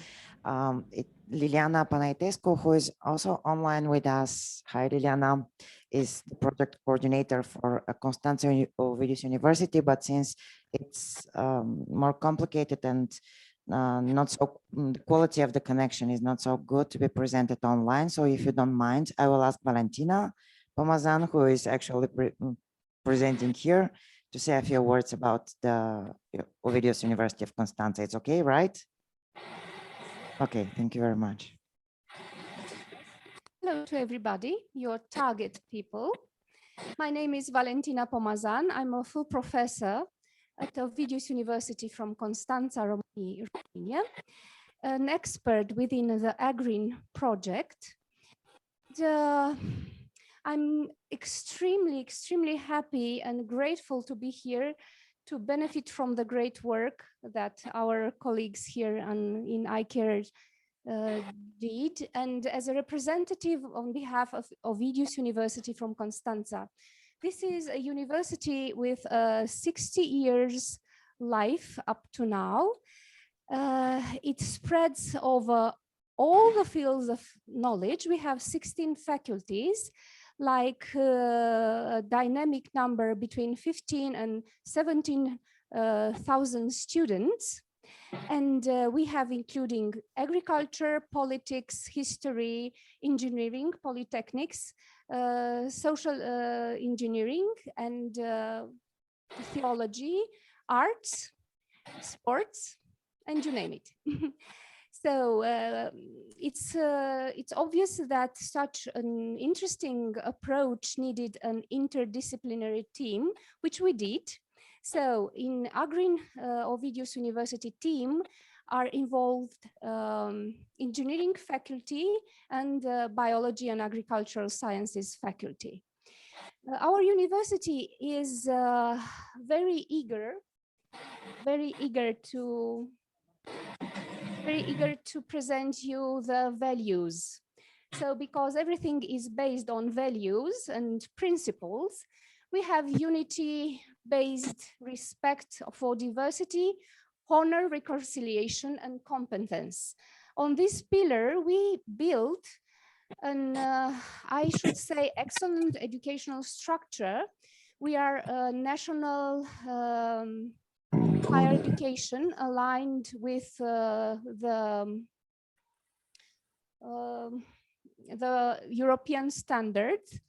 Liliana Panaitescu, who is also online with us. Hi, Liliana, is the project coordinator for Constanța Ovidius University, but since it's more complicated and not so, the quality of the connection is not so good to be presented online. So if you don't mind, I will ask Valentina Pomazan, who is actually presenting here, to say a few words about the Ovidius University of Constanța. It's okay, right? Okay, thank you very much. Hello to everybody, your target people. My name is Valentina Pomazan. I'm a full professor at Ovidius University from Constanța, Romania, an expert within the AGREEn project. I'm extremely happy and grateful to be here to benefit from the great work that our colleagues here in iCare did, and as a representative on behalf of Ovidius University from Constanța. This is a university with 60 years life up to now. It spreads over all the fields of knowledge. We have 16 faculties, like a dynamic number between 15 and 17,000 students. And we have including agriculture, politics, history, engineering, polytechnics, social engineering, and theology, arts, sports, and you name it. So it's obvious that such an interesting approach needed an interdisciplinary team, which we did. So in AGREEn Ovidius University team are involved engineering faculty and biology and agricultural sciences faculty. Our university is very eager to present you the values. So because everything is based on values and principles, we have unity-based respect for diversity, honor, reconciliation, and competence. On this pillar, we built an, I should say, excellent educational structure. We are a national higher education aligned with the European standards,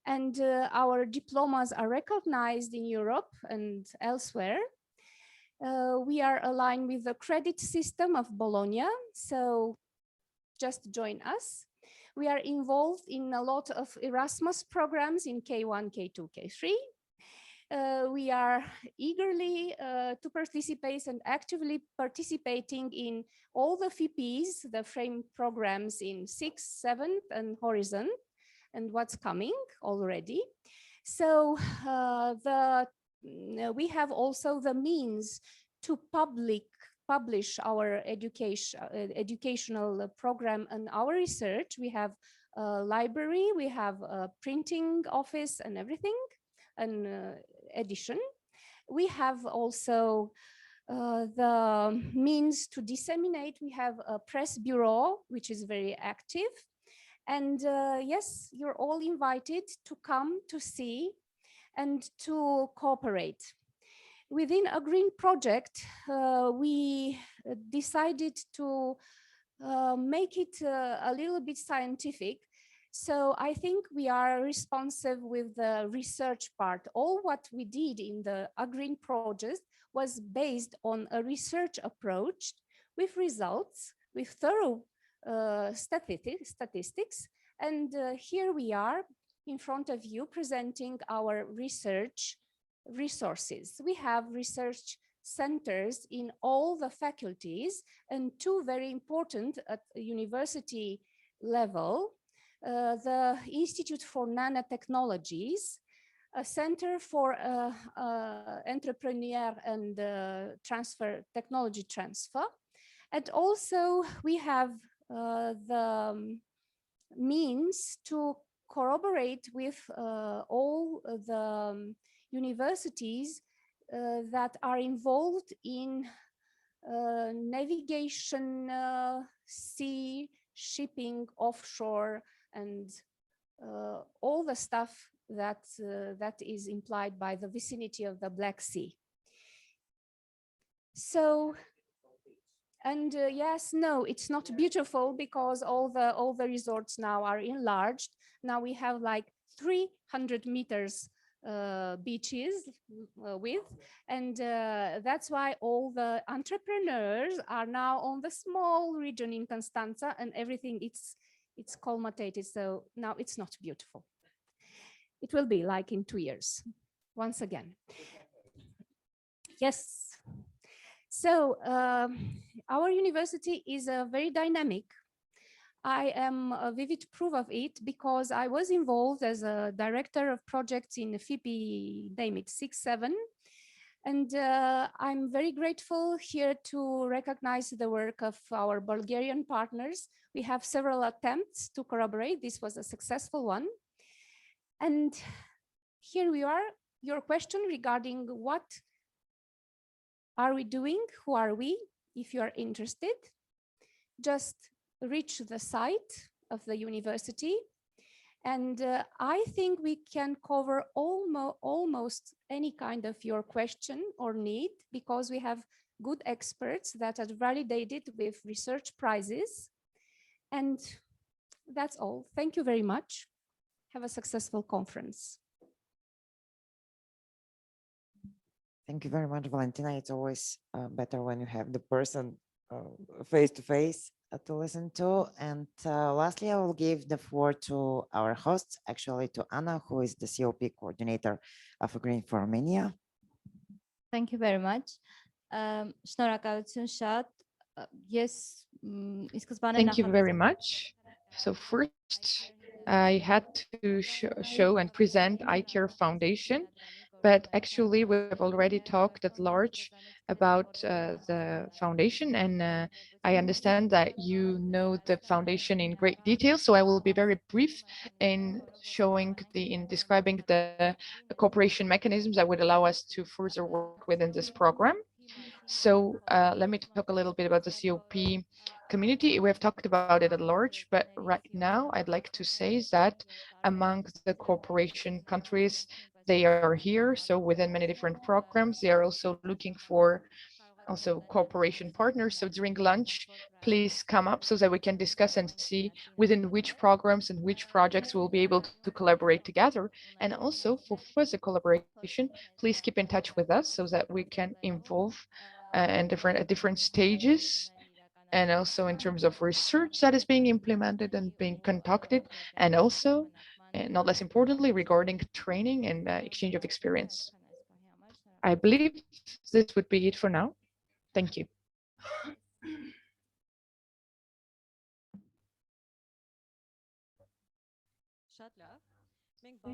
and our diplomas are recognized in Europe and elsewhere. We are aligned with the credit system of Bologna, so just join us. We are involved in a lot of Erasmus programs in K1, K2, K3. We are eagerly to participate and actively participating in all the FIPs, the frame programs in 6th, 7th, and Horizon, and what's coming already. So we have also the means to publish our educational program and our research. We have a library, we have a printing office and everything, and edition. We have also the means to disseminate. We have a press bureau, which is very active. And yes, you're all invited to come to see and to cooperate. Within AGREEn project, we decided to make it a little bit scientific. So I think we are responsive with the research part. All what we did in the AGREEn project was based on a research approach with results, with thorough statistics. And here we are in front of you presenting our research resources. We have research centers in all the faculties, and two very important at university level. The Institute for Nanotechnologies, a center for entrepreneur and technology transfer. And also we have the means to corroborate with all the universities that are involved in navigation, sea, shipping offshore and all the stuff that that is implied by the vicinity of the Black Sea. So, and yes, no, it's not beautiful because all the resorts now are enlarged. Now we have like 300 meters beaches width, and that's why all the entrepreneurs are now on the small region in Constanza, and everything it's colmated. So now it's not beautiful. It will be like in 2 years, once again. Yes. So our university is very dynamic. I am a vivid proof of it because I was involved as a director of projects in FIPI, name it 6-7. And I'm very grateful here to recognize the work of our Bulgarian partners. We have several attempts to corroborate. This was a successful one. And here we are, your question regarding what are we doing? Who are we? If you are interested, just reach the site of the university. And I think we can cover almost any kind of your question or need because we have good experts that are validated with research prizes. And that's all. Thank you very much. Have a successful conference. Thank you very much, Valentina. It's always better when you have the person face to face to listen to. And lastly, I will give the floor to our hosts, actually to Anna, who is the COP coordinator of AGREEN for Armenia. Thank you very much. Շնորհակալություն շատ. Yes, Thank you very much. So first, I had to show and present iCare Foundation, but actually we've already talked at large about the foundation, and I understand that you know the foundation in great detail, so I will be very brief in describing the cooperation mechanisms that would allow us to further work within this program. So let me talk a little bit about the COP community. We have talked about it at large, but right now I'd like to say that among the cooperation countries, they are here. So within many different programs, they are also looking for also cooperation partners. So during lunch, please come up so that we can discuss and see within which programs and which projects we'll be able to collaborate together. And also for further collaboration, please keep in touch with us so that we can involve at different stages, and also in terms of research that is being implemented and being conducted, and also, and not less importantly, regarding training and exchange of experience. I believe this would be it for now. Thank you.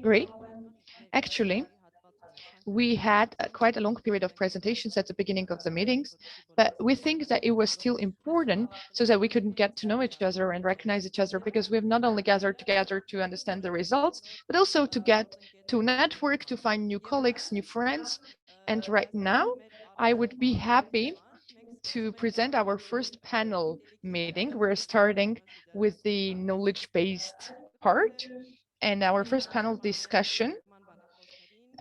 Great. Actually, we had quite a long period of presentations at the beginning of the meetings, but we think that it was still important so that we could get to know each other and recognize each other, because we've not only gathered together to understand the results, but also to get to network, to find new colleagues, new friends. And right now, I would be happy to present our first panel meeting. We're starting with the knowledge-based part, and our first panel discussion.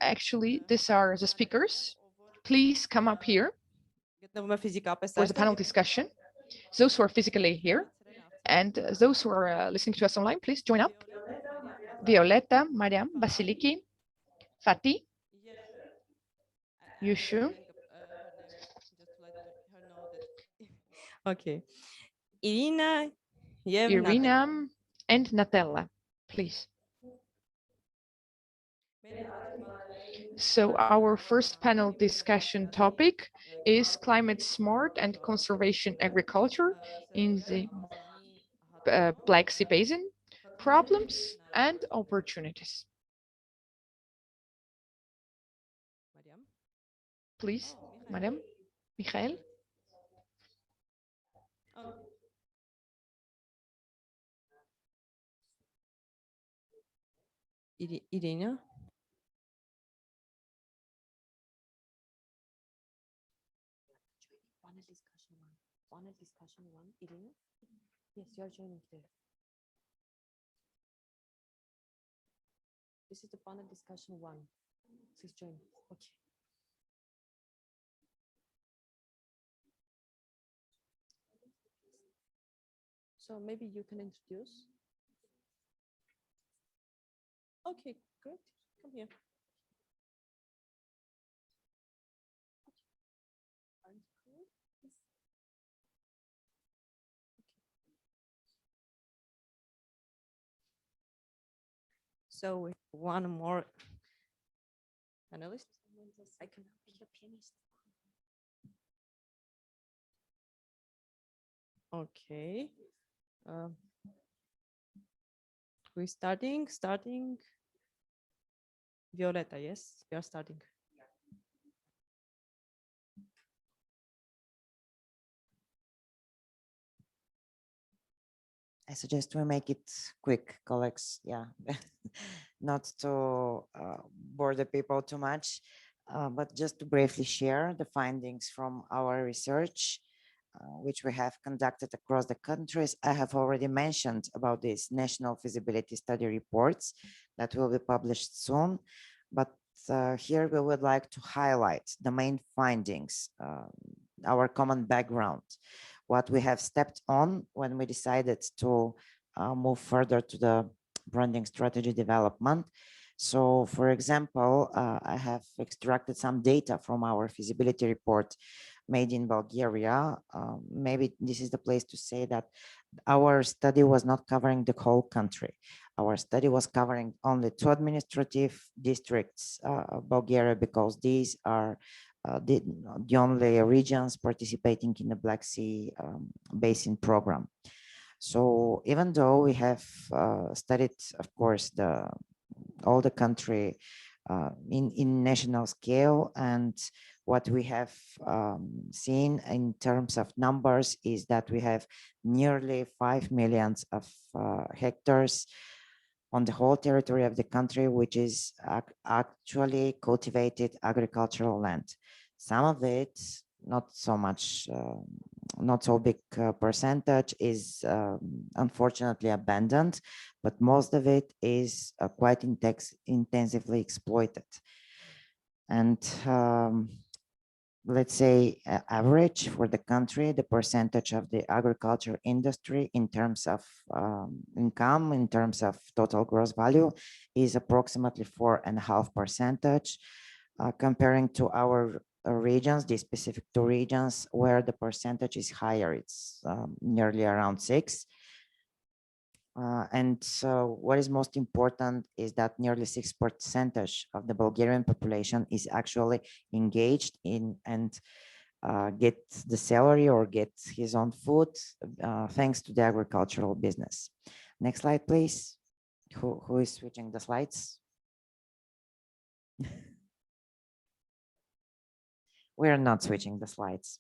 Actually, these are the speakers. Please come up here for the panel discussion. Those who are physically here and those who are listening to us online, please join up. Violeta, Mariam, Basiliki, Fatih, Yushu. Okay. Irina, Irina, and Natella, please. So our first panel discussion topic is climate smart and conservation agriculture in the Black Sea Basin, problems and opportunities. Please, Madam, Michael. Irina. Panel discussion one, Irina. Yes, you are joining there. This is the panel discussion one. Please join. Okay. So maybe you can introduce. Okay, great. Come here. So we have one more panelist. I can be a pianist. Okay. We're starting. Violeta, yes, we are starting. I suggest we make it quick, colleagues. Yeah, not to bore the people too much, but just to briefly share the findings from our research, which we have conducted across the countries. I have already mentioned about these national feasibility study reports that will be published soon, but here we would like to highlight the main findings, our common background, what we have stepped on when we decided to move further to the branding strategy development. So, for example, I have extracted some data from our feasibility report made in Bulgaria. Maybe this is the place to say that our study was not covering the whole country. Our study was covering only 2 administrative districts of Bulgaria, because these are the only regions participating in the Black Sea Basin program. So even though we have studied, of course, all the country in national scale, and what we have seen in terms of numbers is that we have nearly 5 million of hectares on the whole territory of the country, which is actually cultivated agricultural land. Some of it, not so much, not so big percentage, is unfortunately abandoned, but most of it is quite intensively exploited. And let's say average for the country, the percentage of the agriculture industry in terms of income, in terms of total gross value, is approximately 4.5%, comparing to our regions, the specific 2 regions where the percentage is higher, it's nearly around 6. And so what is most important is that nearly 6% of the Bulgarian population is actually engaged in and get the salary or get his own food thanks to the agricultural business. Next slide, please. Who is switching the slides? We're not switching the slides.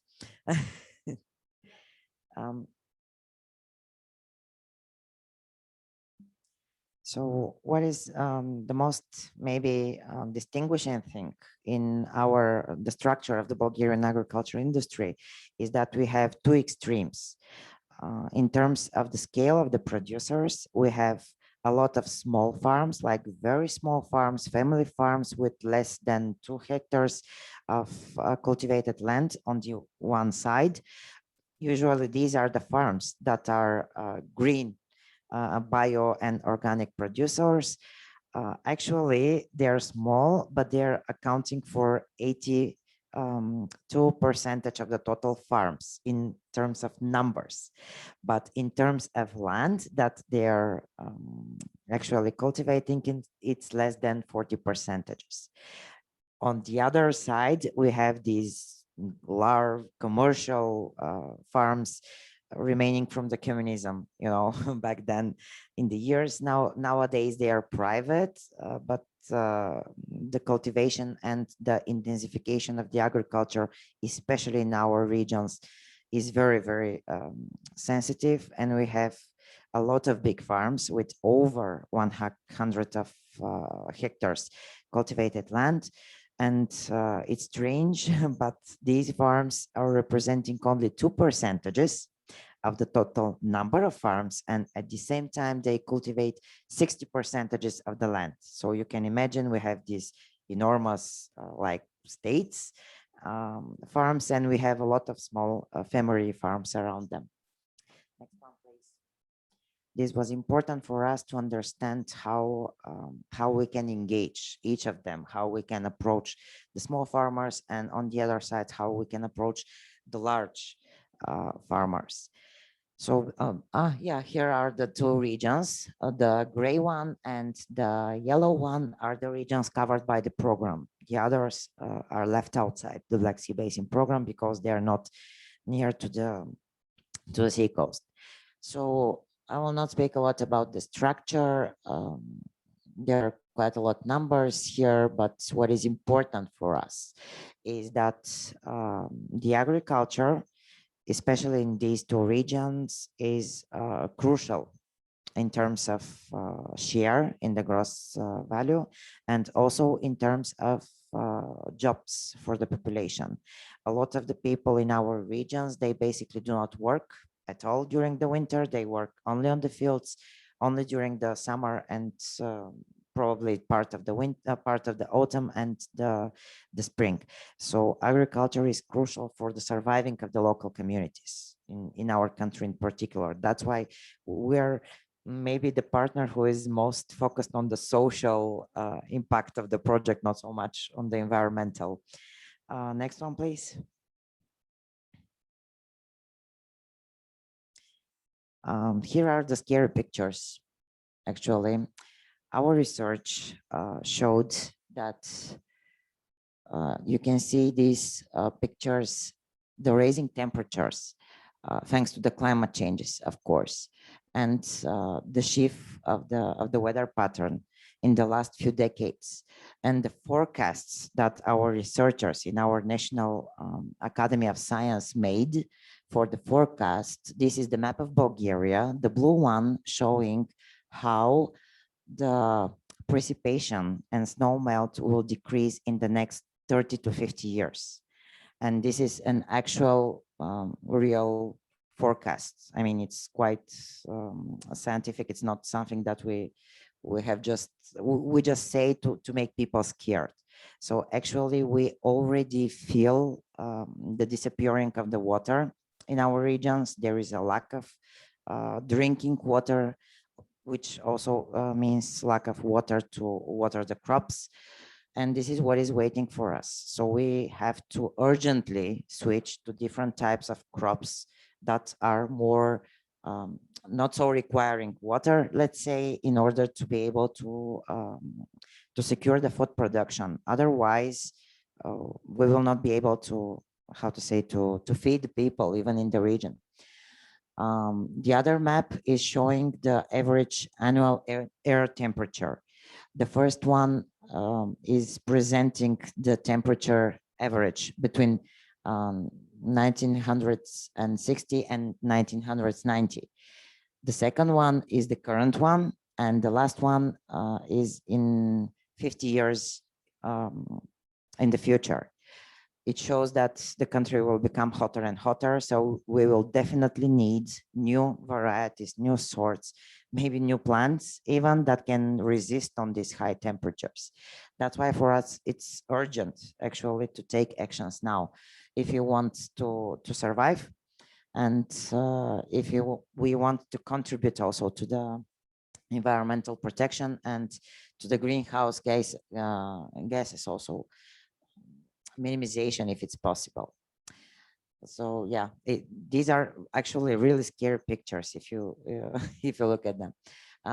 So what is the most maybe distinguishing thing in the structure of the Bulgarian agriculture industry is that we have 2 extremes. In terms of the scale of the producers, we have a lot of small farms, like very small farms, family farms with less than 2 hectares of cultivated land on the one side. Usually these are the farms that are green, bio and organic producers. Actually, they're small, but they're accounting for 82% of the total farms in terms of numbers. But in terms of land that they're actually cultivating, it's less than 40%. On the other side, we have these large commercial farms remaining from the communism, you know, back then in the years. Nowadays they are private, but the cultivation and the intensification of the agriculture, especially in our regions, is very, very sensitive. And we have a lot of big farms with over 100 of hectares cultivated land. And it's strange, but these farms are representing only 2% of the total number of farms, and at the same time they cultivate 60% of the land. So you can imagine we have these enormous like states farms, and we have a lot of small family farms around them. Next one, please. This was important for us to understand how we can engage each of them, how we can approach the small farmers, and on the other side, how we can approach the large farmers. So yeah, here are the two regions. The gray one and the yellow one are the regions covered by the program. The others are left outside the Black Sea Basin program because they are not near to the sea coast. So I will not speak a lot about the structure. There are quite a lot of numbers here, but what is important for us is that the agriculture, especially in these two regions, is crucial in terms of share in the gross value, and also in terms of jobs for the population. A lot of the people in our regions, they basically do not work at all during the winter. They work only on the fields, only during the summer, and probably part of the winter, part of the autumn and the spring. So agriculture is crucial for the surviving of the local communities in our country in particular. That's why we're maybe the partner who is most focused on the social impact of the project, not so much on the environmental. Next one, please. Here are the scary pictures. Actually, our research showed that you can see these pictures, the rising temperatures, thanks to the climate changes, of course, and the shift of the weather pattern in the last few decades, and the forecasts that our researchers in our National Academy of Science made for the forecast. This is the map of Bulgaria, the blue one showing how the precipitation and snow melt will decrease in the next 30 to 50 years. And this is an actual real forecast. I mean, it's quite scientific. It's not something that we just say to make people scared. So actually, we already feel the disappearing of the water in our regions. There is a lack of drinking water, which also means lack of water to water the crops. And this is what is waiting for us. So we have to urgently switch to different types of crops that are more not so requiring water, let's say, in order to be able to secure the food production. Otherwise, we will not be able to, how to say, to feed the people even in the region. The other map is showing the average annual air temperature. The first one is presenting the temperature average between 1960 and 1990. The second one is the current one, and the last one is in 50 years in the future. It shows that the country will become hotter and hotter, so we will definitely need new varieties, new sorts, maybe new plants even that can resist on these high temperatures. That's why for us it's urgent actually to take actions now if you want to survive, and if we want to contribute also to the environmental protection and to the greenhouse gases also minimization if it's possible. So yeah, these are actually really scary pictures if you if you look at them.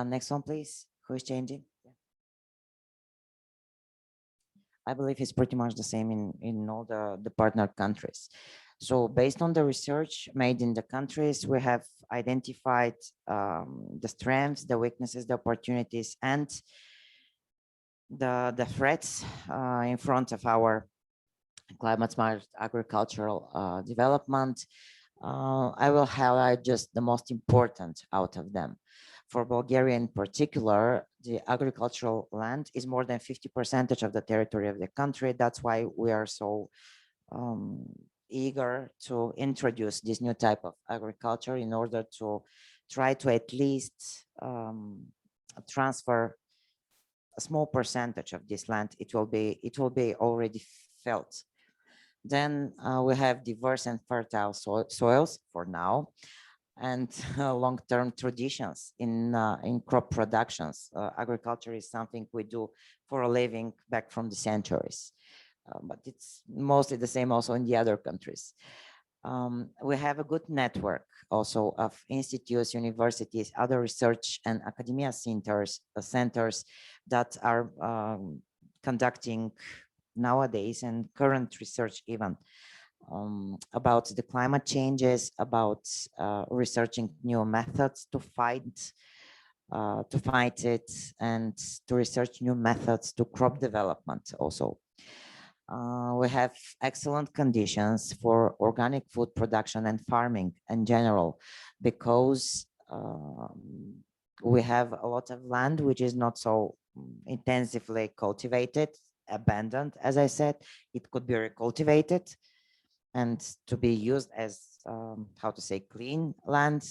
Next one, please. Who is changing? Yeah. I believe it's pretty much the same in all the partner countries. So based on the research made in the countries, we have identified the strengths, the weaknesses, the opportunities, and the threats in front of our climate smart agricultural development. I will highlight just the most important out of them. For Bulgaria in particular, the agricultural land is more than 50% of the territory of the country. That's why we are so eager to introduce this new type of agriculture in order to try to at least transfer a small percentage of this land. It will be already felt. Then we have diverse and fertile soils for now, and long-term traditions in crop productions. Agriculture is something we do for a living back from the centuries, but it's mostly the same also in the other countries. We have a good network also of institutes, universities, other research and academia centers that are conducting nowadays and current research even about the climate changes, about researching new methods to fight it, and to research new methods to crop development also. We have excellent conditions for organic food production and farming in general, because we have a lot of land which is not so intensively cultivated, abandoned, as I said. It could be recultivated and to be used as, how to say, clean land.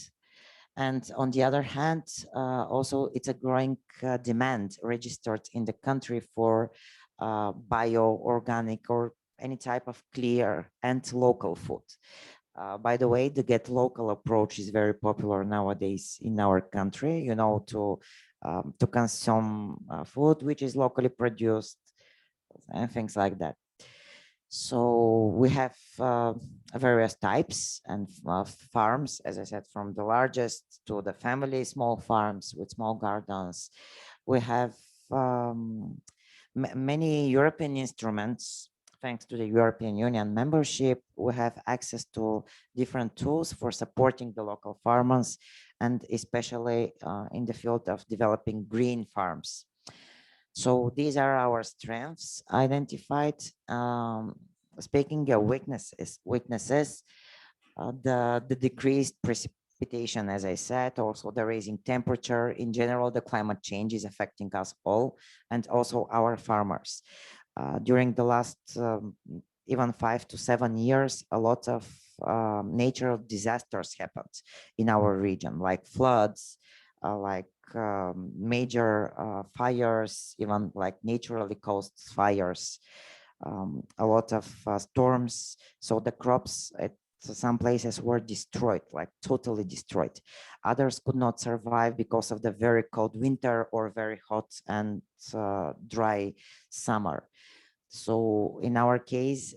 And on the other hand, also it's a growing demand registered in the country for bio-organic or any type of clear and local food. By the way, the get local approach is very popular nowadays in our country, you know, to consume food which is locally produced and things like that. So we have various types and farms, as I said, from the largest to the family small farms with small gardens. We have many European instruments. Thanks to the European Union membership, we have access to different tools for supporting the local farmers, and especially in the field of developing green farms. So these are our strengths identified. Speaking of weaknesses, the decreased precipitation, as I said, also the rising temperature. In general, the climate change is affecting us all, and also our farmers. During the last even 5 to 7 years, a lot of natural disasters happened in our region, like floods, like major fires, even like naturally caused fires, a lot of storms. So the crops at some places were destroyed, like totally destroyed. Others could not survive because of the very cold winter or very hot and dry summer. So in our case,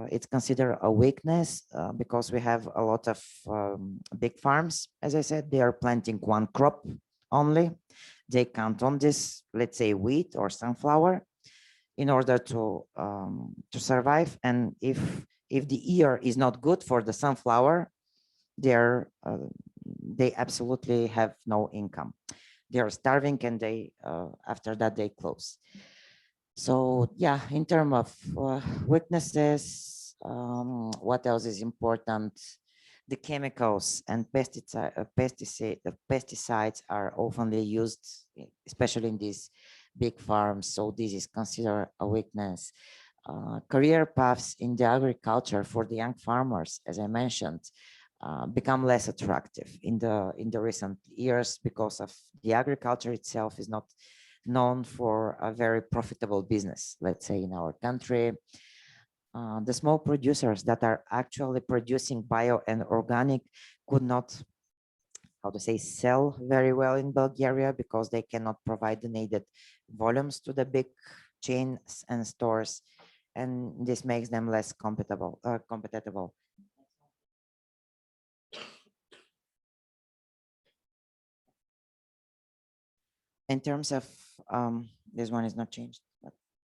it's considered a weakness because we have a lot of big farms. As I said, they are planting one crop only. They count on this, let's say, wheat or sunflower, in order to survive. And if the year is not good for the sunflower, they absolutely have no income. They are starving, and they after that they close. So yeah, in terms of weaknesses, what else is important? The chemicals and pesticides are often used, especially in these big farms. So this is considered a weakness. Career paths in the agriculture for the young farmers, as I mentioned, become less attractive in the recent years, because of the agriculture itself is not known for a very profitable business, let's say, in our country. The small producers that are actually producing bio and organic could not, how to say, sell very well in Bulgaria, because they cannot provide the needed volumes to the big chains and stores, and this makes them less compatible. In terms of, this one is not changed, but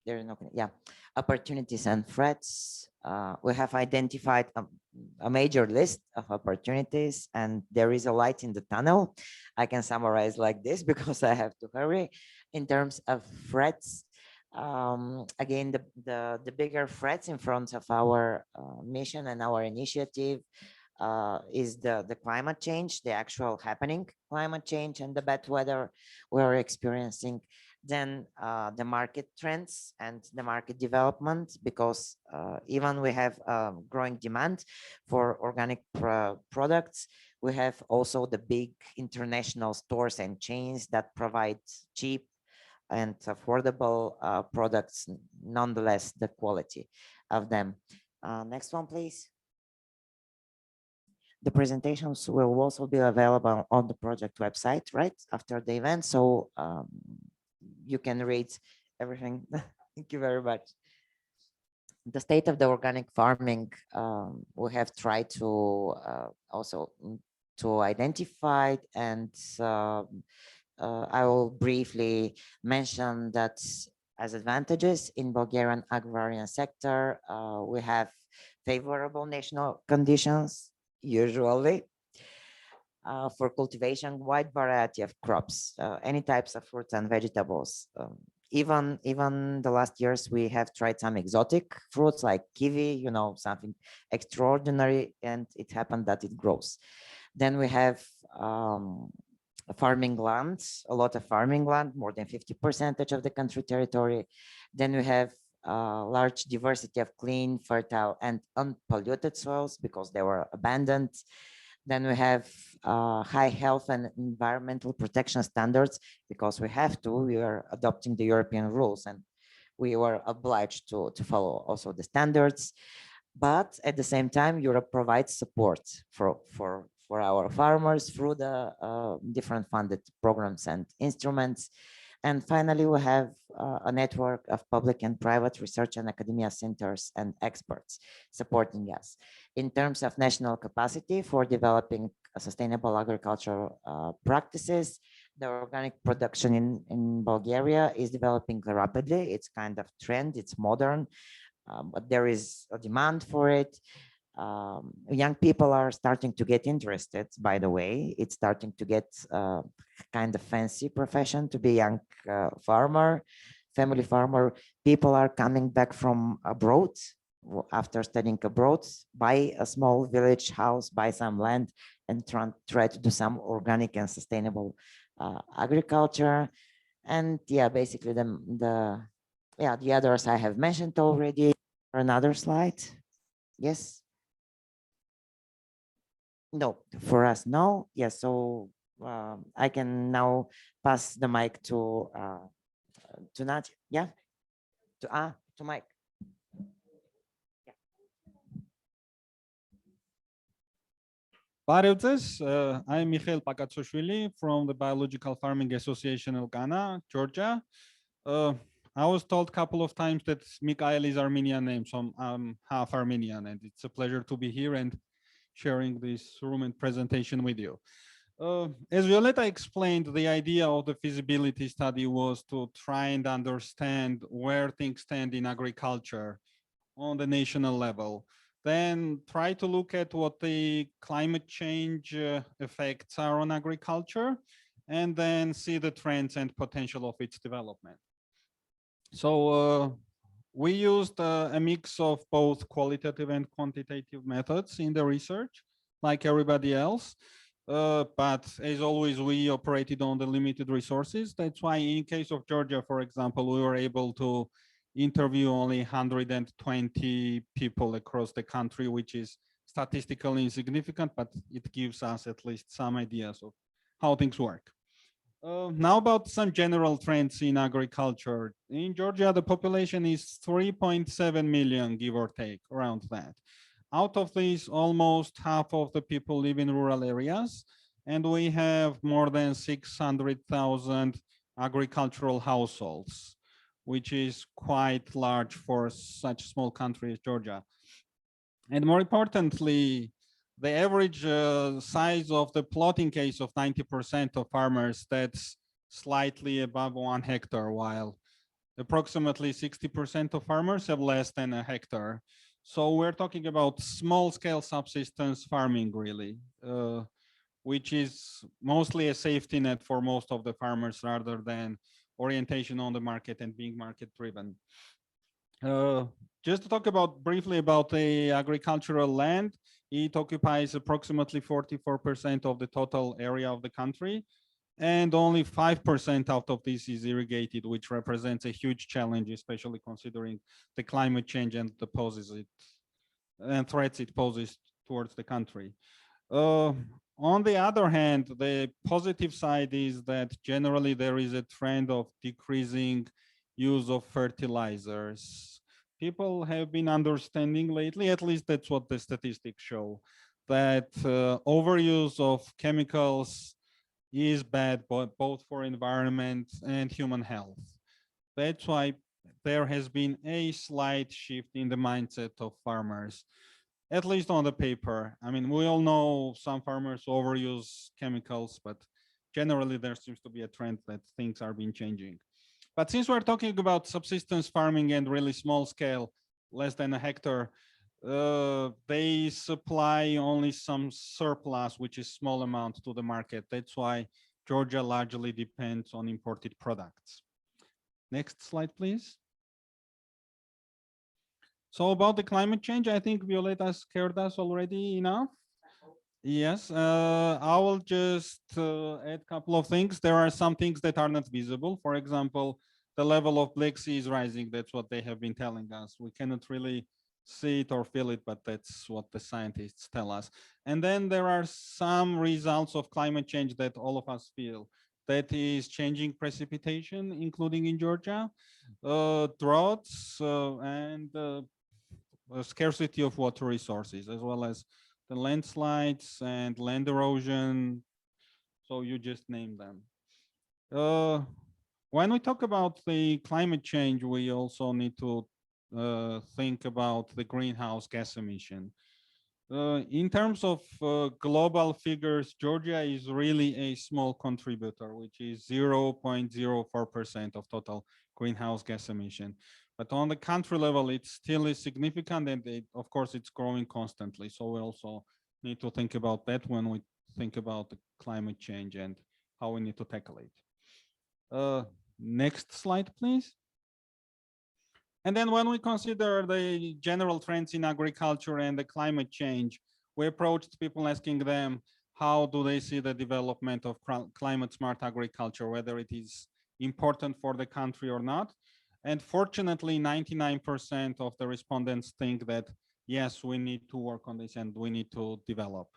there is no, yeah, opportunities and threats. We have identified a major list of opportunities, and there is a light in the tunnel. I can summarize like this because I have to hurry. In terms of threats, again, the bigger threats in front of our mission and our initiative is the climate change, the actual happening climate change, and the bad weather we're experiencing. Then the market trends and the market development, because even we have growing demand for organic products, we have also the big international stores and chains that provide cheap and affordable products, nonetheless the quality of them. Next one, please. The presentations will also be available on the project website, right, after the event, so you can read everything. Thank you very much. The state of the organic farming, we have tried to also to identify, and I will briefly mention that as advantages in Bulgarian agrarian sector, we have favorable national conditions, usually, for cultivation, wide variety of crops, any types of fruits and vegetables. Even the last years, we have tried some exotic fruits like kiwi, you know, something extraordinary, and it happened that it grows. Then we have farming land, a lot of farming land, more than 50% of the country territory. Then we have large diversity of clean, fertile, and unpolluted soils because they were abandoned. Then we have high health and environmental protection standards because we have to, we are adopting the European rules and we were obliged to follow also the standards. But at the same time, Europe provides support for our farmers through the different funded programs and instruments. And finally, we have a network of public and private research and academia centers and experts supporting us. In terms of national capacity for developing sustainable agricultural practices, the organic production in Bulgaria is developing rapidly. It's kind of trend, it's modern, but there is a demand for it. Young people are starting to get interested, by the way. It's starting to get kind of fancy profession to be young farmer, family farmer. People are coming back from abroad after studying abroad, buy a small village house, buy some land, and try to do some organic and sustainable agriculture. And yeah, basically the others I have mentioned already. Another slide. Yes. No, for us, no. Yes, so I can now pass the mic to Nadia. Yeah, to Mike. I'm Mikhail Pakatsoshvili from the Biological Farming Association of Ghana, Georgia. I was told a couple of times that Mikhail is Armenian name, so I'm half Armenian, and it's a pleasure to be here and sharing this room and presentation with you. As Violeta explained, the idea of the feasibility study was to try and understand where things stand in agriculture on the national level. Then try to look at what the climate change effects are on agriculture, and then see the trends and potential of its development. So we used a mix of both qualitative and quantitative methods in the research, like everybody else. But as always, we operated on the limited resources. That's why in case of Georgia, for example, we were able to interview only 120 people across the country, which is statistically insignificant, but it gives us at least some ideas of how things work. Now about some general trends in agriculture. In Georgia, the population is 3.7 million, give or take, around that. Out of these, almost half of the people live in rural areas, and we have more than 600,000 agricultural households, which is quite large for such a small country as Georgia. And more importantly, the average size of the plot in case of 90% of farmers, that's slightly above 1 hectare, while approximately 60% of farmers have less than a hectare. So we're talking about small scale subsistence farming, really, which is mostly a safety net for most of the farmers rather than orientation on the market and being market driven. Just to talk briefly about the agricultural land, it occupies approximately 44% of the total area of the country. and only 5% out of this is irrigated, which represents a huge challenge, especially considering the climate change and the poses it and threats it poses towards the country. On the other hand, the positive side is that generally there is a trend of decreasing use of fertilizers. People have been understanding lately, at least that's what the statistics show, that overuse of chemicals is bad both for environment and human health. That's why there has been a slight shift in the mindset of farmers, at least on the paper. I mean, we all know some farmers overuse chemicals, but generally there seems to be a trend that things are being changing. But since we're talking about subsistence farming and really small scale, less than a hectare, they supply only some surplus, which is small amount to the market. That's why Georgia largely depends on imported products. Next slide, please. So about the climate change, I think Violeta scared us already enough. Yes, I will just add a couple of things. There are some things that are not visible. For example, the level of Black Sea is rising. That's what they have been telling us. We cannot really see it or feel it, but that's what the scientists tell us. And then there are some results of climate change that all of us feel. That is changing precipitation, including in Georgia, droughts, and scarcity of water resources, as well as the landslides and land erosion. So you just name them. When we talk about the climate change, we also need to think about the greenhouse gas emission. In terms of global figures, Georgia is really a small contributor, which is 0.04% of total greenhouse gas emission. But on the country level, it still is significant, and of course, it's growing constantly. So we also need to think about that when we think about the climate change and how we need to tackle it. Next slide, please. And then when we consider the general trends in agriculture and the climate change, we approached people asking them, how do they see the development of climate smart agriculture, whether it is important for the country or not. And fortunately, 99% of the respondents think that, yes, we need to work on this and we need to develop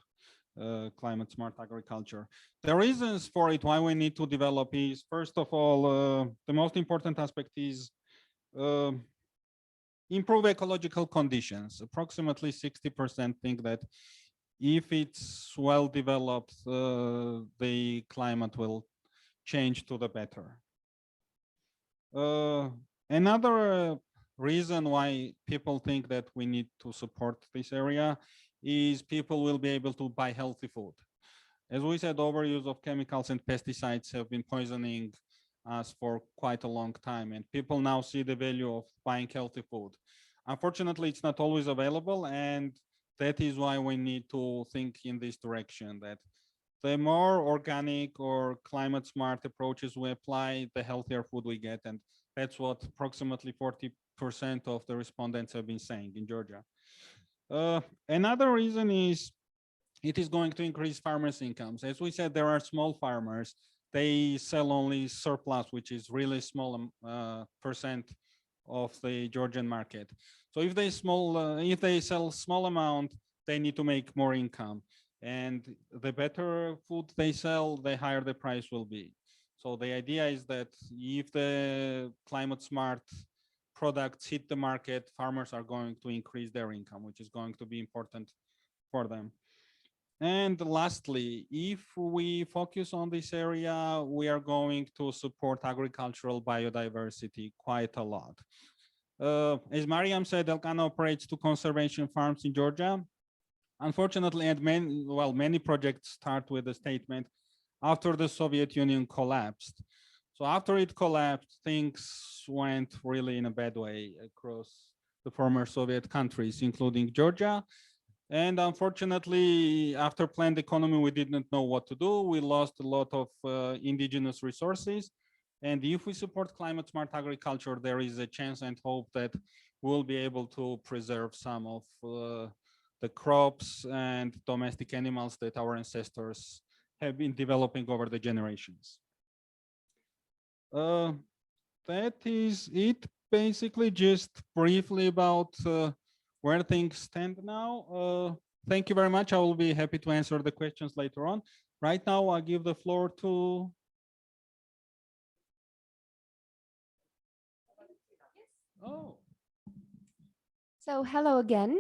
climate smart agriculture. The reasons for it, why we need to develop is, first of all, the most important aspect is improve ecological conditions. Approximately 60% think that if it's well developed, the climate will change to the better. Another reason why people think that we need to support this area is people will be able to buy healthy food. As we said, overuse of chemicals and pesticides have been poisoning us for quite a long time, and people now see the value of buying healthy food. Unfortunately, it's not always available, and that is why we need to think in this direction, that the more organic or climate smart approaches we apply, the healthier food we get. And that's what approximately 40% of the respondents have been saying in Georgia. Another reason is it is going to increase farmers' incomes. As we said, there are small farmers. They sell only surplus, which is really small percent of the Georgian market. So if they sell small amount, they need to make more income. And the better food they sell, the higher the price will be. So the idea is that if the climate smart products hit the market, farmers are going to increase their income, which is going to be important for them. And lastly, if we focus on this area, we are going to support agricultural biodiversity quite a lot. As Mariam said, Elkana operates 2 conservation farms in Georgia. Unfortunately, and many projects start with a statement, after the Soviet Union collapsed. So after it collapsed, things went really in a bad way across the former Soviet countries, including Georgia. And unfortunately, after planned economy, we didn't know what to do. We lost a lot of indigenous resources. And if we support climate smart agriculture, there is a chance and hope that we'll be able to preserve some of the crops and domestic animals that our ancestors have been developing over the generations. That is it, basically, just briefly about where things stand now. Thank you very much. I will be happy to answer the questions later on. Right now, I give the floor to... Oh. So hello again.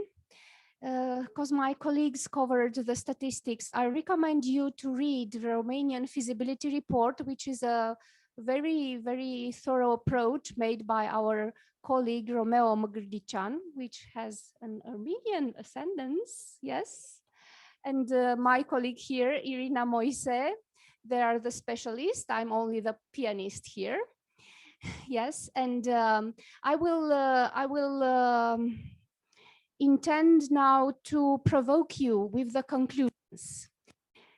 Because my colleagues covered the statistics, I recommend you to read the Romanian feasibility report, which is a very, very thorough approach made by our colleague Romeo Măgârdicean, which has an Armenian ascendance, yes. And my colleague here, Irina Moise, they are the specialists. I'm only the pianist here. Yes, and I will intend now to provoke you with the conclusions.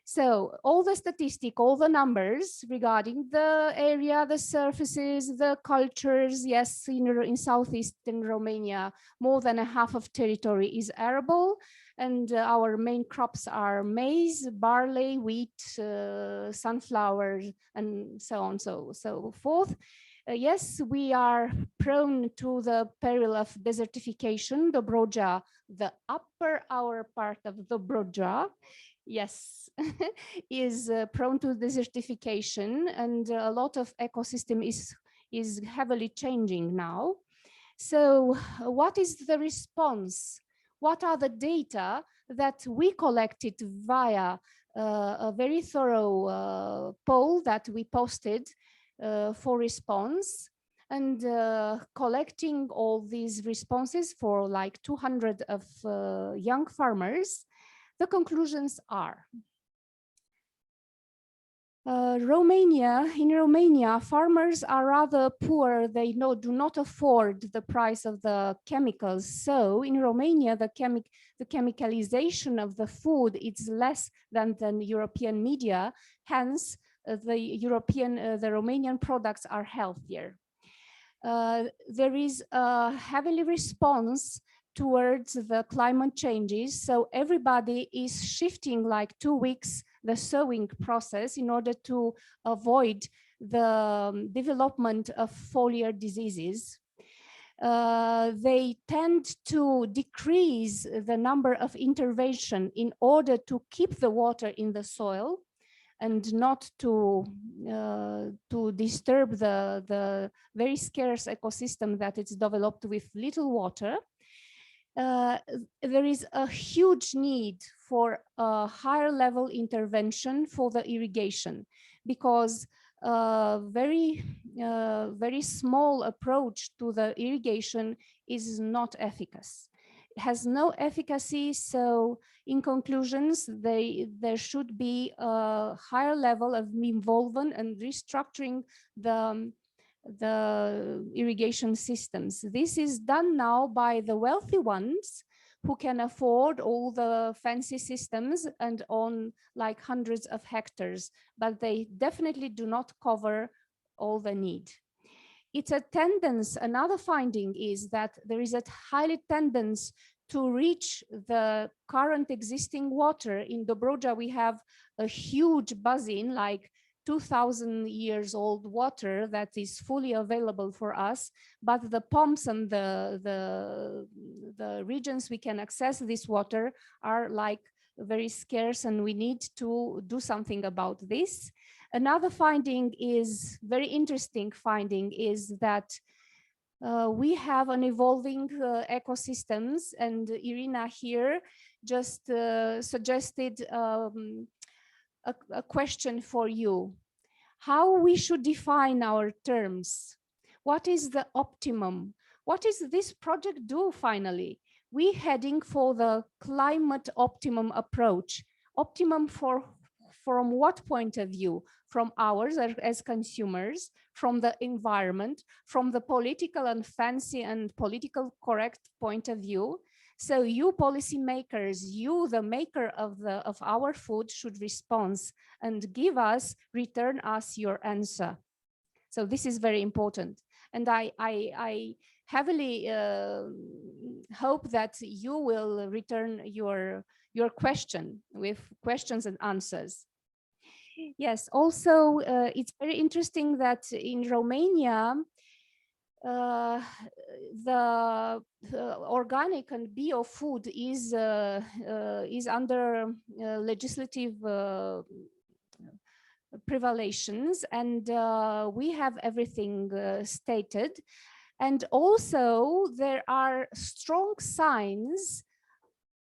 So all the statistics, all the numbers regarding the area, the surfaces, the cultures, yes, in southeastern Romania, more than a half of territory is arable, and our main crops are maize, barley, wheat, sunflower, and so on, so forth. Yes, we are prone to the peril of desertification. Dobroja, the upper part of Dobroja, yes, is prone to desertification, and a lot of ecosystem is heavily changing now. So what is the response? What are the data that we collected via a very thorough poll that we posted for response, and collecting all these responses for like 200 of young farmers? The conclusions are: in Romania, farmers are rather poor. They do not afford the price of the chemicals. So in Romania, the chemicalization of the food is less than the European media. Hence, the Romanian products are healthier. There is a heavy response towards the climate changes. So everybody is shifting like 2 weeks the sowing process in order to avoid the development of foliar diseases. They tend to decrease the number of intervention in order to keep the water in the soil and not to disturb the very scarce ecosystem that is developed with little water. There is a huge need for a higher level intervention for the irrigation, because very small approach to the irrigation is not efficacious. It has no efficacy. So in conclusions, there should be a higher level of involvement and restructuring the irrigation systems. This is done now by the wealthy ones who can afford all the fancy systems and own like hundreds of hectares, but they definitely do not cover all the need. It's a tendency. Another finding is that there is a highly tendency to reach the current existing water. In Dobroja, we have a huge basin, like 2,000 years old water that is fully available for us, but the pumps and the regions we can access this water are like very scarce, and we need to do something about this. Another finding is very interesting finding is that we have an evolving ecosystems, and Irina here just suggested a question for you: how we should define our terms? What is the optimum? What is this project do finally? We heading for the climate optimum approach. Optimum from what point of view? From ours as consumers, from the environment, from the political and fancy and political correct point of view. So you policymakers, you the maker of our food, should respond and return us your answer. So this is very important, and I heavily hope that you will return your question with questions and answers. Yes, also it's very interesting that in Romania, the organic and bio food is under legislative prevalations, and we have everything stated. And also there are strong signs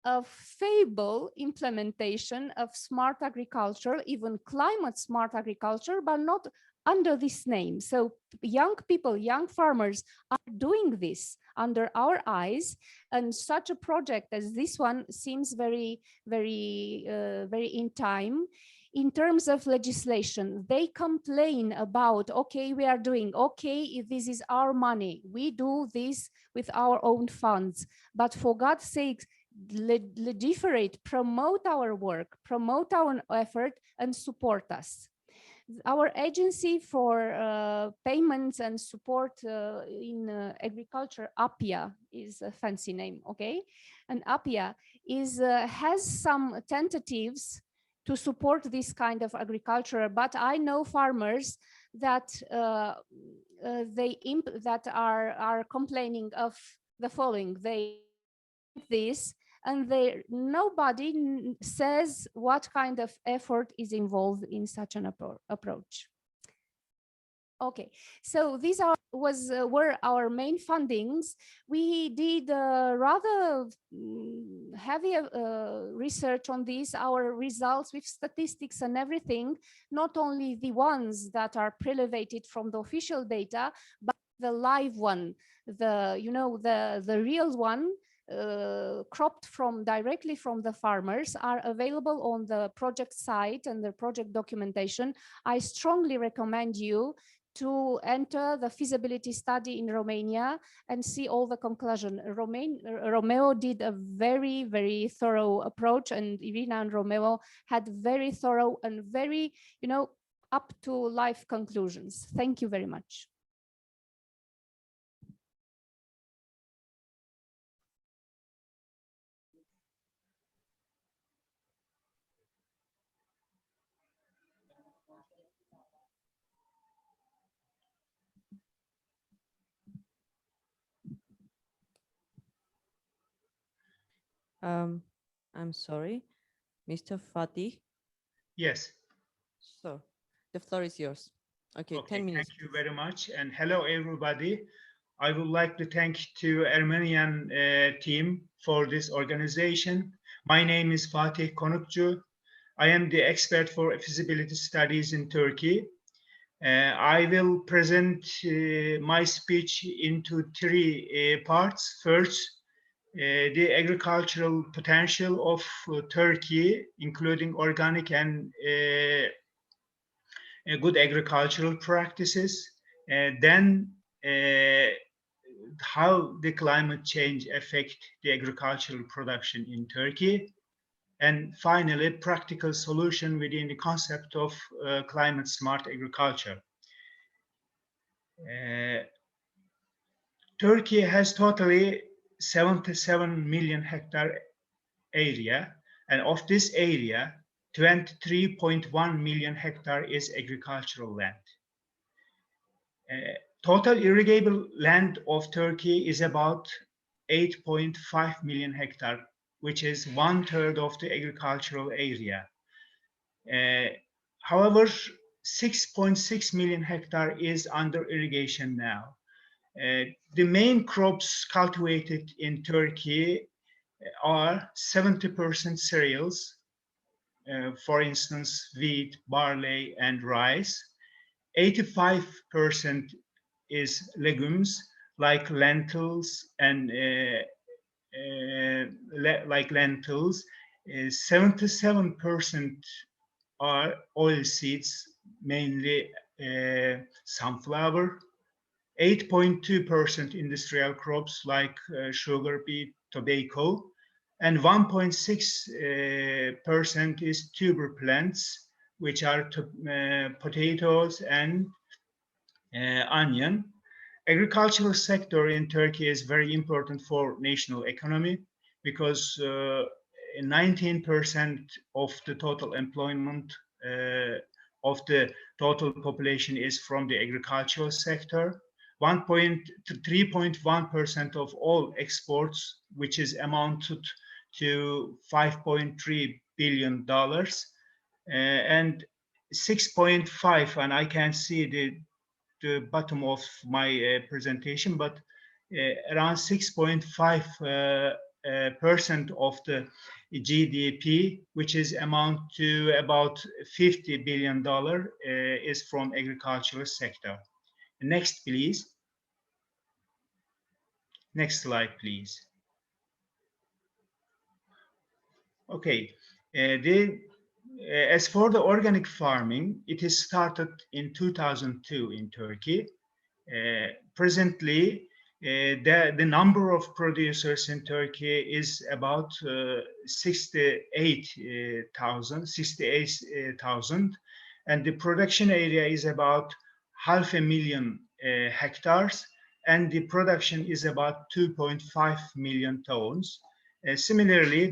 of feeble implementation of smart agriculture, even climate smart agriculture, but not under this name. So young people, young farmers are doing this under our eyes, and such a project as this one seems very, very, very in time. In terms of legislation, they complain about, okay, we are doing, okay, this is our money, we do this with our own funds, but for God's sake, legiferate, promote our work, promote our effort, and support us. Our agency for payments and support in agriculture, APIA, is a fancy name, okay? And APIA is has some tentatives to support this kind of agriculture, but I know farmers that that are complaining of the following: they this, and nobody says what kind of effort is involved in such an approach. Okay, so these were our main fundings. We did rather heavy research on this, our results with statistics and everything, not only the ones that are prelevated from the official data, but the live one, the real one, cropped directly from the farmers, are available on the project site and the project documentation. I strongly recommend you to enter the feasibility study in Romania and see all the conclusion. Romeo did a very, very thorough approach, and Irina and Romeo had very thorough and very, up to life conclusions. Thank you very much. I'm sorry, Mr. Fatih. Yes. So the floor is yours. Okay, 10 minutes. Thank you very much. And hello, everybody. I would like to thank to Armenian team for this organization. My name is Fatih Konukcu. I am the expert for feasibility studies in Turkey. I will present my speech into three parts. First, the agricultural potential of Turkey, including organic and good agricultural practices. Then how the climate change affect the agricultural production in Turkey. And finally, practical solution within the concept of climate smart agriculture. Turkey has totally 77 million hectare area, and of this area, 23.1 million hectare is agricultural land. Total irrigable land of Turkey is about 8.5 million hectare, which is 1/3 of the agricultural area. However, 6.6 million hectare is under irrigation now. The main crops cultivated in Turkey are 70% cereals, for instance, wheat, barley, and rice. 85% is legumes like lentils and 77% are oil seeds, mainly sunflower. 8.2% industrial crops like sugar beet, tobacco, and 1.6% is tuber plants, which are potatoes and onion. Agricultural sector in Turkey is very important for national economy because 19% of the total employment of the total population is from the agricultural sector. 3.1% of all exports, which is amounted to $5.3 billion, and 6.5, and I can't see the bottom of my presentation, but around 6.5% of the GDP, which is amount to about $50 billion, is from agricultural sector. Next, please. Next slide, please. Okay, as for the organic farming, it is started in 2002 in Turkey. Presently, the number of producers in Turkey is about 68,000, and the production area is about 500,000 hectares, and the production is about 2.5 million tons. Similarly,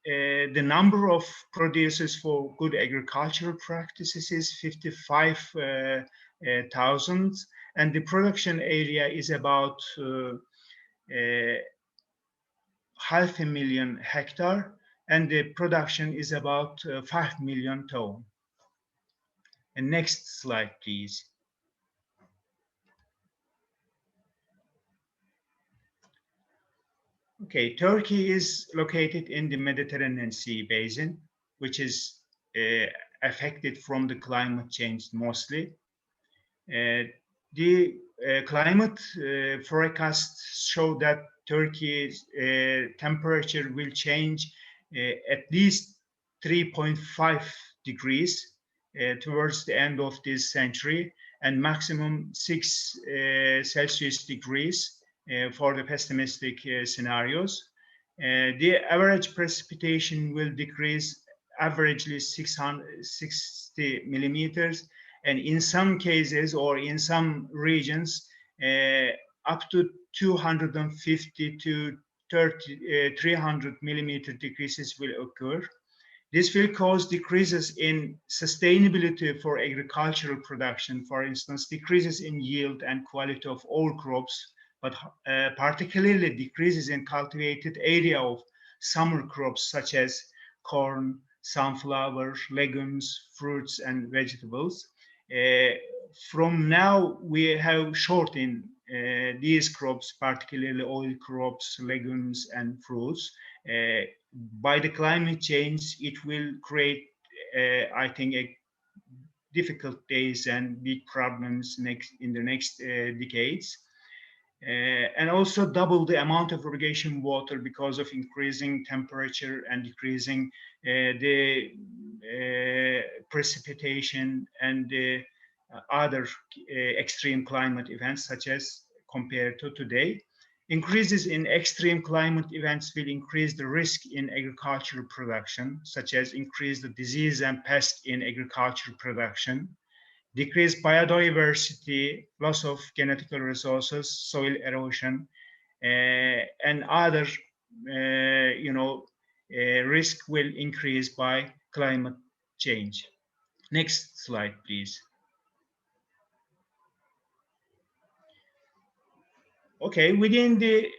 the number of producers for good agricultural practices is 55,000, and the production area is about 500,000 hectare, and the production is about 5 million ton. And next slide, please. Okay, Turkey is located in the Mediterranean Sea basin, which is affected from the climate change mostly. The climate forecasts show that Turkey's temperature will change at least 3.5 degrees towards the end of this century, and maximum 6 Celsius degrees for the pessimistic scenarios. The average precipitation will decrease averagely 660 millimeters, and in some cases or in some regions up to 250 to 300 millimeter decreases will occur. This will cause decreases in sustainability for agricultural production, for instance, decreases in yield and quality of all crops, but particularly decreases in cultivated area of summer crops such as corn, sunflower, legumes, fruits, and vegetables. From now, we have shortened these crops, particularly oil crops, legumes, and fruits. By the climate change, it will create, I think, difficult days and big problems in the next decades. And also double the amount of irrigation water because of increasing temperature and decreasing the precipitation and the other extreme climate events, such as compared to today. Increases in extreme climate events will increase the risk in agricultural production, such as increase the disease and pest in agricultural production, decreased biodiversity, loss of genetical resources, soil erosion, and other, risk will increase by climate change. Next slide, please. Okay, within the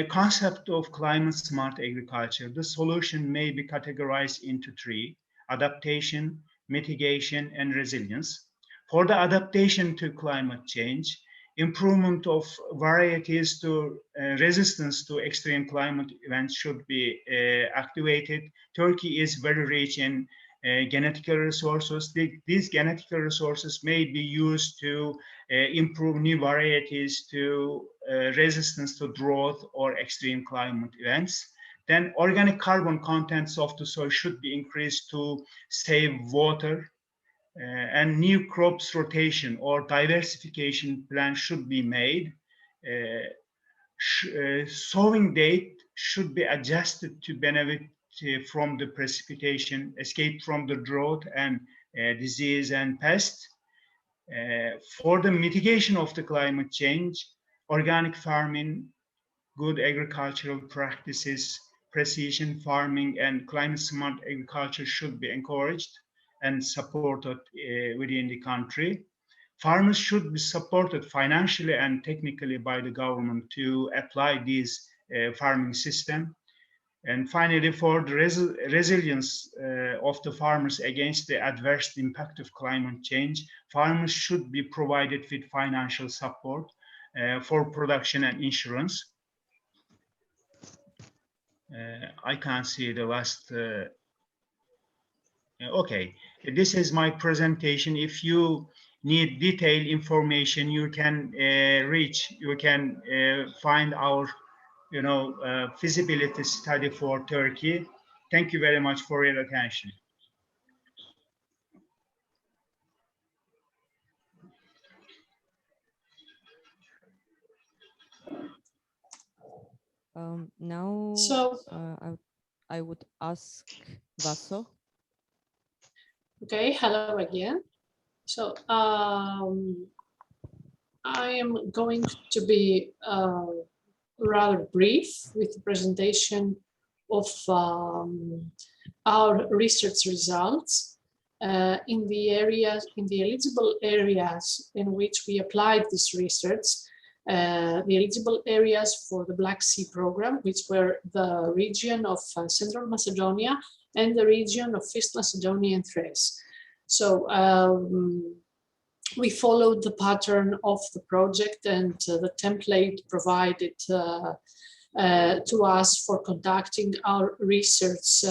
concept of climate smart agriculture, the solution may be categorized into three: adaptation, mitigation, and resilience. For the adaptation to climate change, improvement of varieties to resistance to extreme climate events should be activated. Turkey is very rich in genetical resources. These genetical resources may be used to improve new varieties to resistance to drought or extreme climate events. Then organic carbon contents of the soil should be increased to save water, and new crops rotation or diversification plan should be made. Sowing date should be adjusted to benefit from the precipitation, escape from the drought and disease and pest. For the mitigation of the climate change, organic farming, good agricultural practices, precision farming, and climate smart agriculture should be encouraged. and supported within the country. Farmers should be supported financially and technically by the government to apply this farming system. And finally, for the resilience of the farmers against the adverse impact of climate change, farmers should be provided with financial support for production and insurance. I can't see the last. Okay, this is my presentation. If you need detailed information, you can find our feasibility study for Turkey. Thank you very much for your attention. Now, So, I would ask Vaso. okay, hello again. So I am going to be rather brief with the presentation of our research results in the eligible areas in which we applied this research. The eligible areas for the Black Sea program, which were the region of Central Macedonia and the region of East Macedonia and Thrace. So we followed the pattern of the project and the template provided to us for conducting our research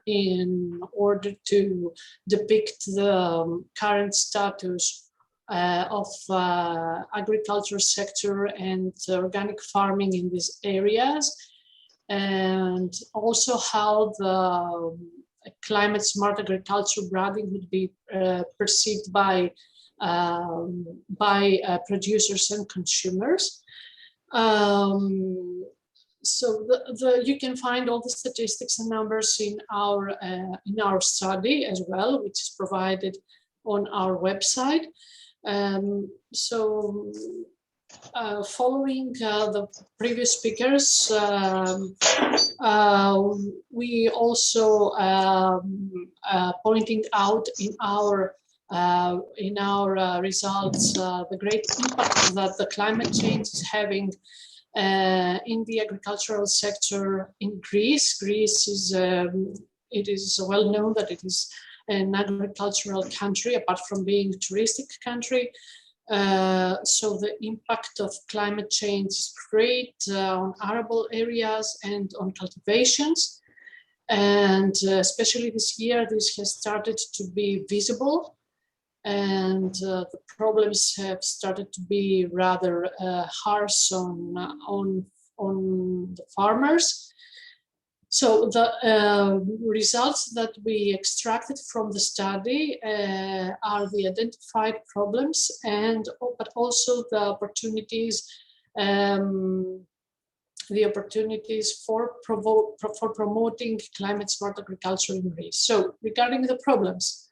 in order to depict the current status of agriculture sector and organic farming in these areas, and also how the climate smart agriculture branding would be perceived by producers and consumers. So you can find all the statistics and numbers in our study as well, which is provided on our website. Following the previous speakers, we also pointing out in our results the great impact that the climate change is having in the agricultural sector in Greece. Greece is it is well known that it is an agricultural country, apart from being a touristic country. So the impact of climate change is great on arable areas and on cultivations. And especially this year, this has started to be visible. And the problems have started to be rather harsh on the farmers. So the results that we extracted from the study are the identified problems but also the opportunities for promoting climate smart agriculture in Greece. So regarding the problems,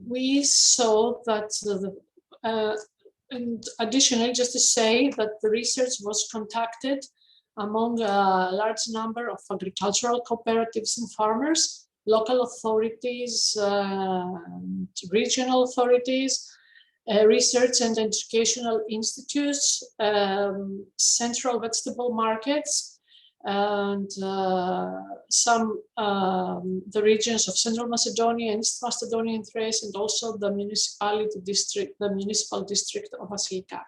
we saw that and additionally, just to say that the research was conducted among a large number of agricultural cooperatives and farmers, local authorities, regional authorities, research and educational institutes, central vegetable markets, and some the regions of Central Macedonia and East Macedonia and Thrace, and also the municipal district of Vasilika.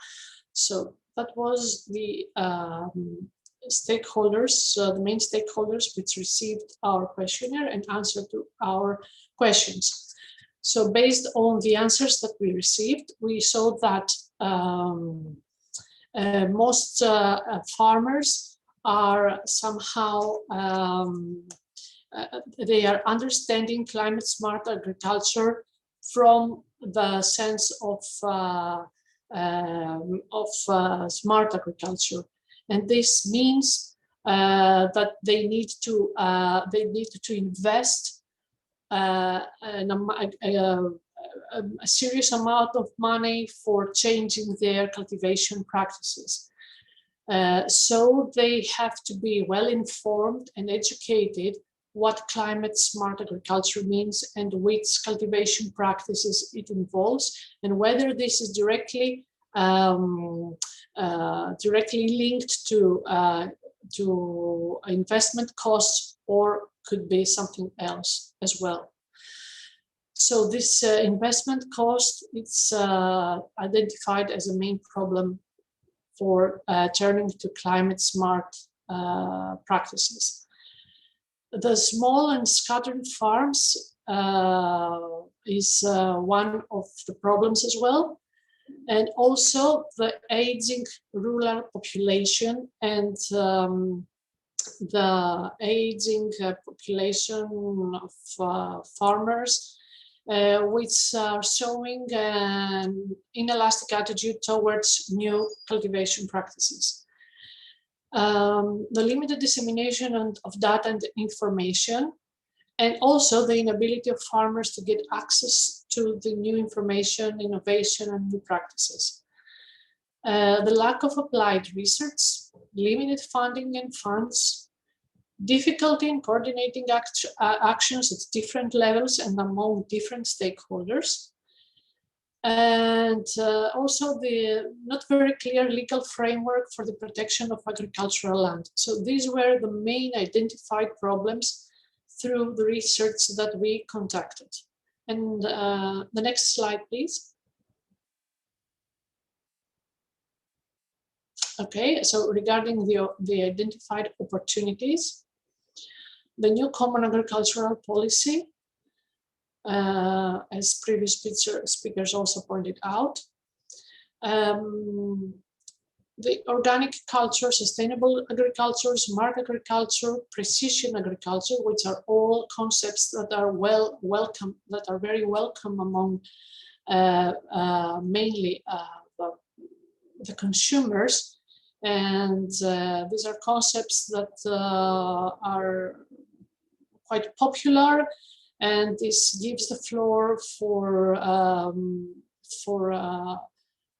So that was the stakeholders, the main stakeholders which received our questionnaire and answered to our questions. So based on the answers that we received, we saw that most farmers are somehow, they are understanding climate smart agriculture from the sense of smart agriculture. And this means that they need to invest a serious amount of money for changing their cultivation practices. So they have to be well informed and educated what climate smart agriculture means and which cultivation practices it involves, and whether this is directly linked to investment costs or could be something else as well. So this investment cost, it's identified as a main problem for turning to climate smart practices. The small and scattered farms is one of the problems as well. And also the aging rural population and the aging population of farmers, which are showing an inelastic attitude towards new cultivation practices. The limited dissemination of data and information, and also the inability of farmers to get access to the new information, innovation, and new practices. The lack of applied research, limited funding and funds, difficulty in coordinating actions at different levels and among different stakeholders, and also the not very clear legal framework for the protection of agricultural land. So these were the main identified problems through the research that we conducted. And the next slide, please. Okay, so regarding the identified opportunities, the new common agricultural policy, as previous speakers also pointed out, the organic culture, sustainable agriculture, smart agriculture, precision agriculture, which are all concepts that are very welcome among mainly the consumers. And these are concepts that are quite popular, and this gives the floor for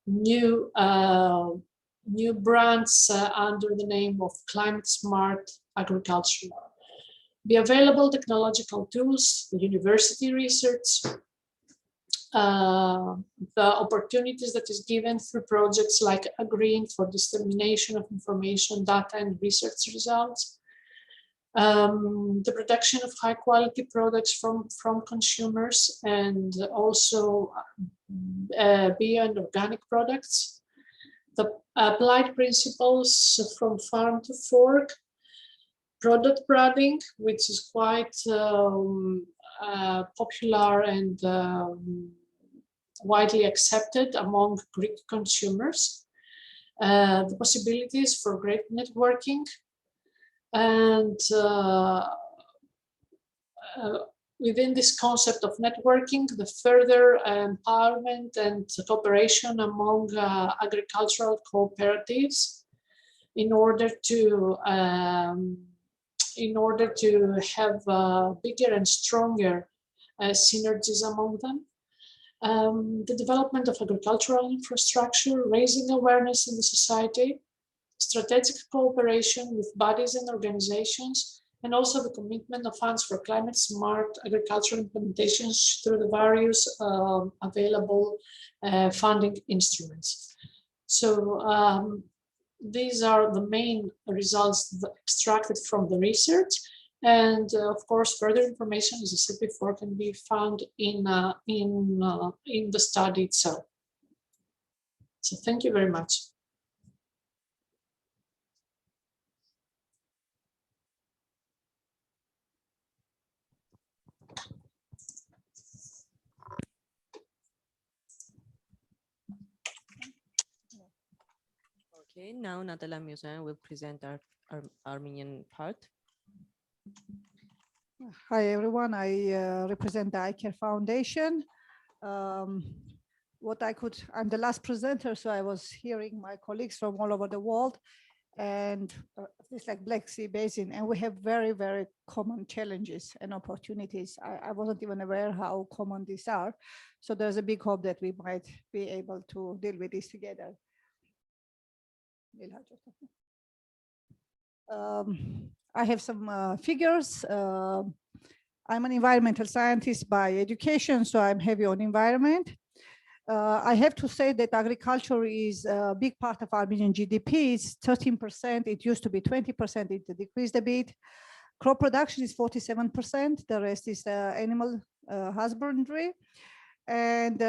new brands under the name of climate smart agriculture. The available technological tools, the university research, the opportunities that is given through projects like AGREEn for dissemination of information, data, and research results, the production of high quality products from consumers, and also bio and organic products, the applied principles from farm to fork, product branding, which is quite popular and widely accepted among Greek consumers, the possibilities for great networking, and within this concept of networking, the further empowerment and cooperation among agricultural cooperatives in order to have bigger and stronger synergies among them. The development of agricultural infrastructure, raising awareness in the society, strategic cooperation with bodies and organizations, and also the commitment of funds for climate smart agricultural implementations through the various available funding instruments. So these are the main results extracted from the research. And of course, further information, as I said before, can be found in the study itself. So thank you very much. Okay, now Natalia Musin will present our Armenian part. Hi everyone, I represent the iCare Foundation. I'm the last presenter, so I was hearing my colleagues from all over the world, and it's like Black Sea Basin, and we have very, very common challenges and opportunities. I wasn't even aware how common these are. So there's a big hope that we might be able to deal with this together. I have some figures. I'm an environmental scientist by education, so I'm heavy on environment. I have to say that agriculture is a big part of Armenian GDP. It's 13%. It used to be 20%. It decreased a bit. Crop production is 47%. The rest is animal husbandry. And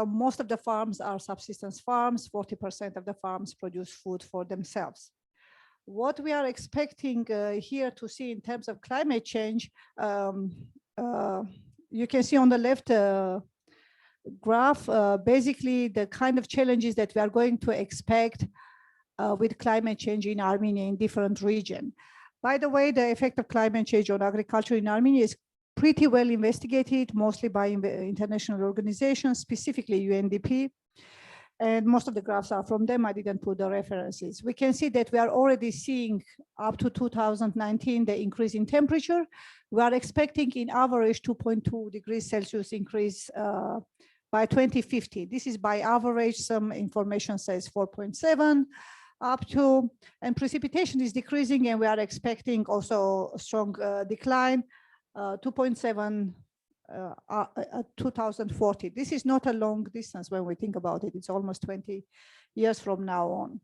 most of the farms are subsistence farms. 40% of the farms produce food for themselves. What we are expecting here to see in terms of climate change, you can see on the left graph, basically the kind of challenges that we are going to expect with climate change in Armenia in different regions. By the way, the effect of climate change on agriculture in Armenia is pretty well investigated, mostly by international organizations, specifically UNDP. And most of the graphs are from them. I didn't put the references. We can see that we are already seeing up to 2019 the increase in temperature. We are expecting in average 2.2 degrees Celsius increase by 2050. This is by average. Some information says 4.7 up to, and precipitation is decreasing, and we are expecting also a strong decline, 2.7 2040. This is not a long distance when we think about it. It's almost 20 years from now on.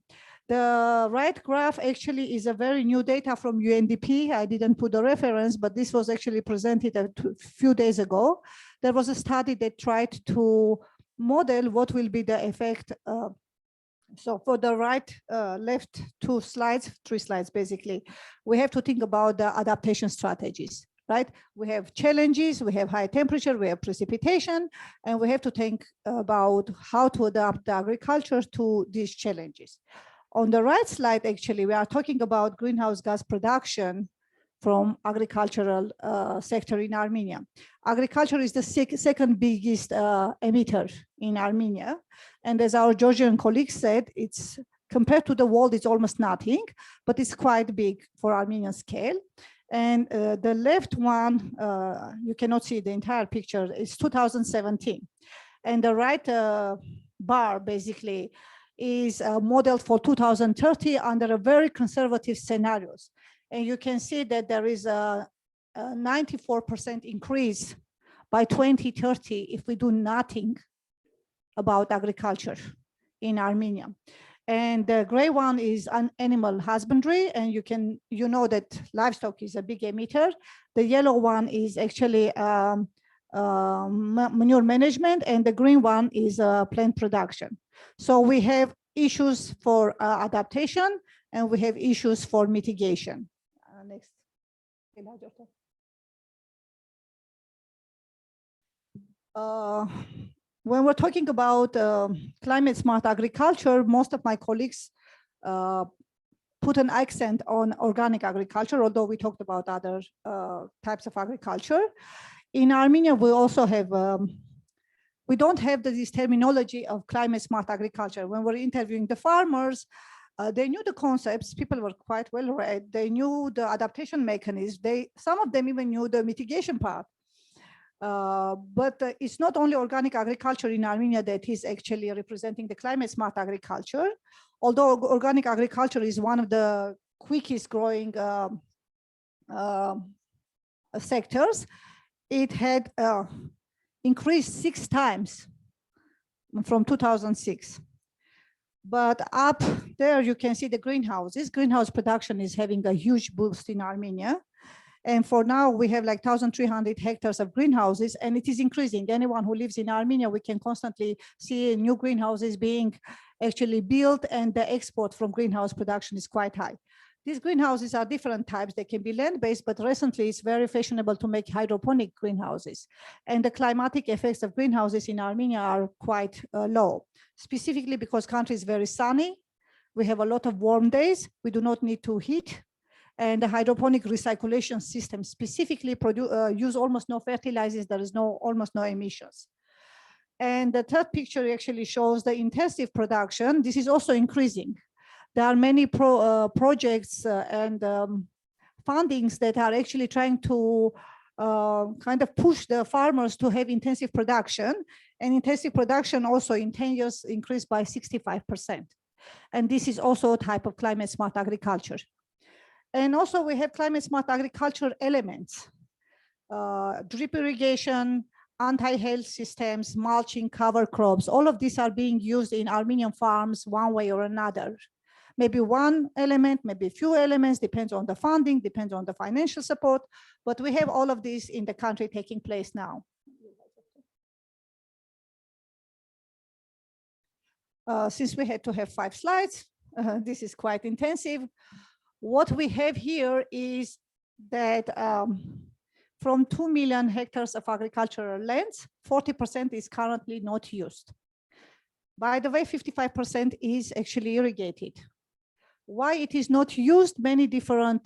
The right graph actually is a very new data from UNDP. I didn't put the reference, but this was actually presented a few days ago. There was a study that tried to model what will be the effect. So for the right, left two slides, three slides basically, we have to think about the adaptation strategies. Right? We have challenges, we have high temperature, we have precipitation, and we have to think about how to adapt the agriculture to these challenges. On the right slide, actually, we are talking about greenhouse gas production from agricultural sector in Armenia. Agriculture is the second biggest emitter in Armenia. And as our Georgian colleagues said, it's compared to the world, it's almost nothing, but it's quite big for Armenian scale. And the left one, you cannot see the entire picture, it's 2017. And the right bar basically is modeled for 2030 under a very conservative scenarios. And you can see that there is a 94% increase by 2030 if we do nothing about agriculture in Armenia. And the gray one is an animal husbandry, and you know that livestock is a big emitter. The yellow one is actually manure management, and the green one is plant production. So we have issues for adaptation, and we have issues for mitigation. Next. When we're talking about climate smart agriculture, most of my colleagues put an accent on organic agriculture, although we talked about other types of agriculture. In Armenia, we also have, we don't have this terminology of climate smart agriculture. When we're interviewing the farmers, they knew the concepts, people were quite well read, they knew the adaptation mechanisms, some of them even knew the mitigation part. But it's not only organic agriculture in Armenia that is actually representing the climate smart agriculture. Although organic agriculture is one of the quickest growing sectors, it had increased 6 times from 2006. But up there, you can see the greenhouses. Greenhouse production is having a huge boost in Armenia. And for now, we have like 1,300 hectares of greenhouses, and it is increasing. Anyone who lives in Armenia, we can constantly see new greenhouses being actually built, and the export from greenhouse production is quite high. These greenhouses are different types. They can be land-based, but recently it's very fashionable to make hydroponic greenhouses. And the climatic effects of greenhouses in Armenia are quite low, specifically because country is very sunny. We have a lot of warm days. We do not need to heat. And the hydroponic recirculation system specifically use almost no fertilizers. There is almost no emissions. And the third picture actually shows the intensive production. This is also increasing. There are many projects and fundings that are actually trying to kind of push the farmers to have intensive production. And intensive production also in 10 years increased by 65%. And this is also a type of climate smart agriculture. And also we have climate smart agriculture elements, drip irrigation, anti-hail systems, mulching, cover crops. All of these are being used in Armenian farms one way or another. Maybe one element, maybe a few elements, depends on the funding, depends on the financial support, but we have all of this in the country taking place now. Since we had to have 5 slides, this is quite intensive. What we have here is that from 2 million hectares of agricultural lands, 40% is currently not used. By the way, 55% is actually irrigated. Why it is not used? Many different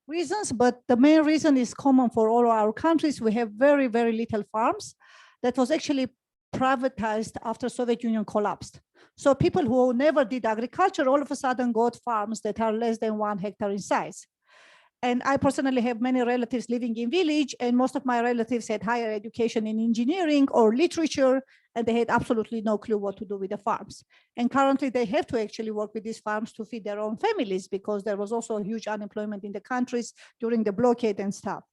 reasons, but the main reason is common for all our countries. We have very, very little farms that was actually privatized after Soviet Union collapsed. So people who never did agriculture all of a sudden got farms that are less than 1 hectare in size. And I personally have many relatives living in village, and most of my relatives had higher education in engineering or literature, and they had absolutely no clue what to do with the farms. And currently they have to actually work with these farms to feed their own families, because there was also a huge unemployment in the countries during the blockade and stuff.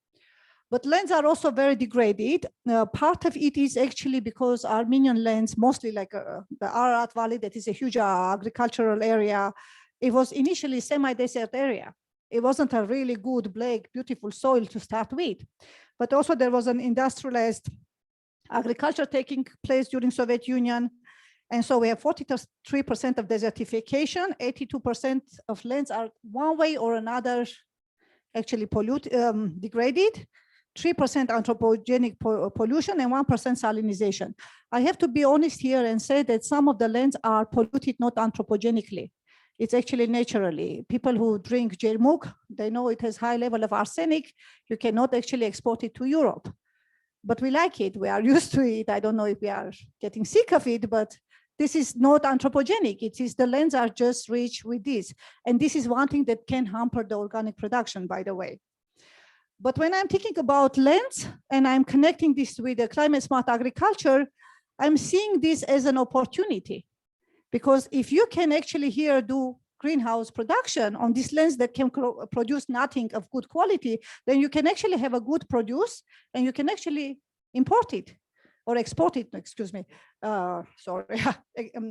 But lands are also very degraded. Part of it is actually because Armenian lands, mostly like the Ararat Valley, that is a huge agricultural area, it was initially semi-desert area. It wasn't a really good, black, beautiful soil to start with. But also there was an industrialized agriculture taking place during Soviet Union. And so we have 43% of desertification, 82% of lands are one way or another actually degraded, 3% anthropogenic pollution, and 1% salinization. I have to be honest here and say that some of the lands are polluted not anthropogenically. It's actually naturally. People who drink jermuk, they know it has high level of arsenic. You cannot actually export it to Europe. But we like it, we are used to it. I don't know if we are getting sick of it, but this is not anthropogenic. It is the lands are just rich with this. And this is one thing that can hamper the organic production, by the way. But when I'm thinking about lands and I'm connecting this with the climate smart agriculture, I'm seeing this as an opportunity. Because if you can actually here do greenhouse production on these lands that can produce nothing of good quality, then you can actually have a good produce and you can actually import it or export it, excuse me. Sorry,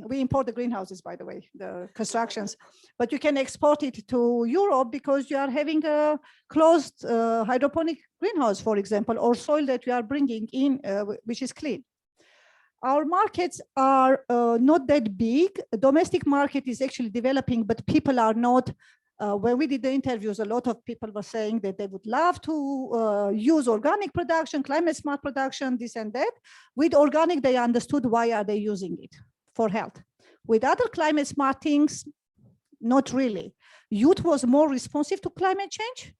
we import the greenhouses, by the way, the constructions, but you can export it to Europe because you are having a closed hydroponic greenhouse, for example, or soil that you are bringing in, which is clean. Our markets are not that big. The domestic market is actually developing, but people are not, when we did the interviews, a lot of people were saying that they would love to use organic production, climate smart production, this and that. With organic, they understood why are they using it for health. With other climate smart things, not really. Youth was more responsive to climate change.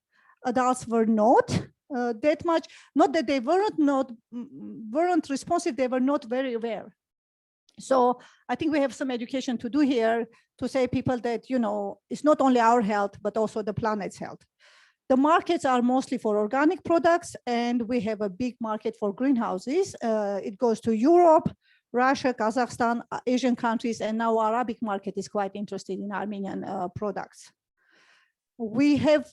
Adults were not. That much, not that they weren't responsive, they were not very aware. So I think we have some education to do here to say people that, you know, it's not only our health, but also the planet's health. The markets are mostly for organic products, and we have a big market for greenhouses. It goes to Europe, Russia, Kazakhstan, Asian countries, and now Arabic market is quite interested in Armenian products. We have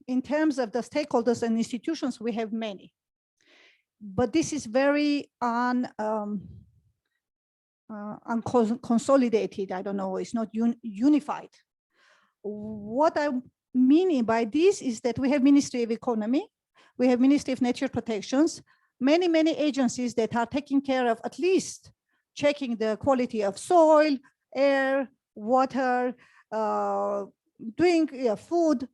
in terms of the stakeholders and institutions, we have many, but this is very unconsolidated. I don't know, it's not unified. What I'm meaning by this is that we have Ministry of Economy, we have Ministry of Nature Protections, many agencies that are taking care of at least checking the quality of soil, air, water, doing food.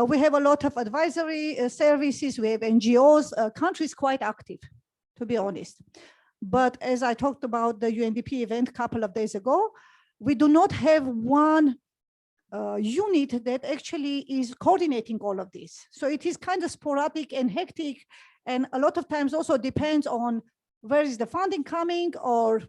We have a lot of advisory services, we have NGOs, country is quite active, to be honest. But as I talked about the UNDP event a couple of days ago, we do not have one unit that actually is coordinating all of this. So it is kind of sporadic and hectic, and a lot of times also depends on where is the funding coming or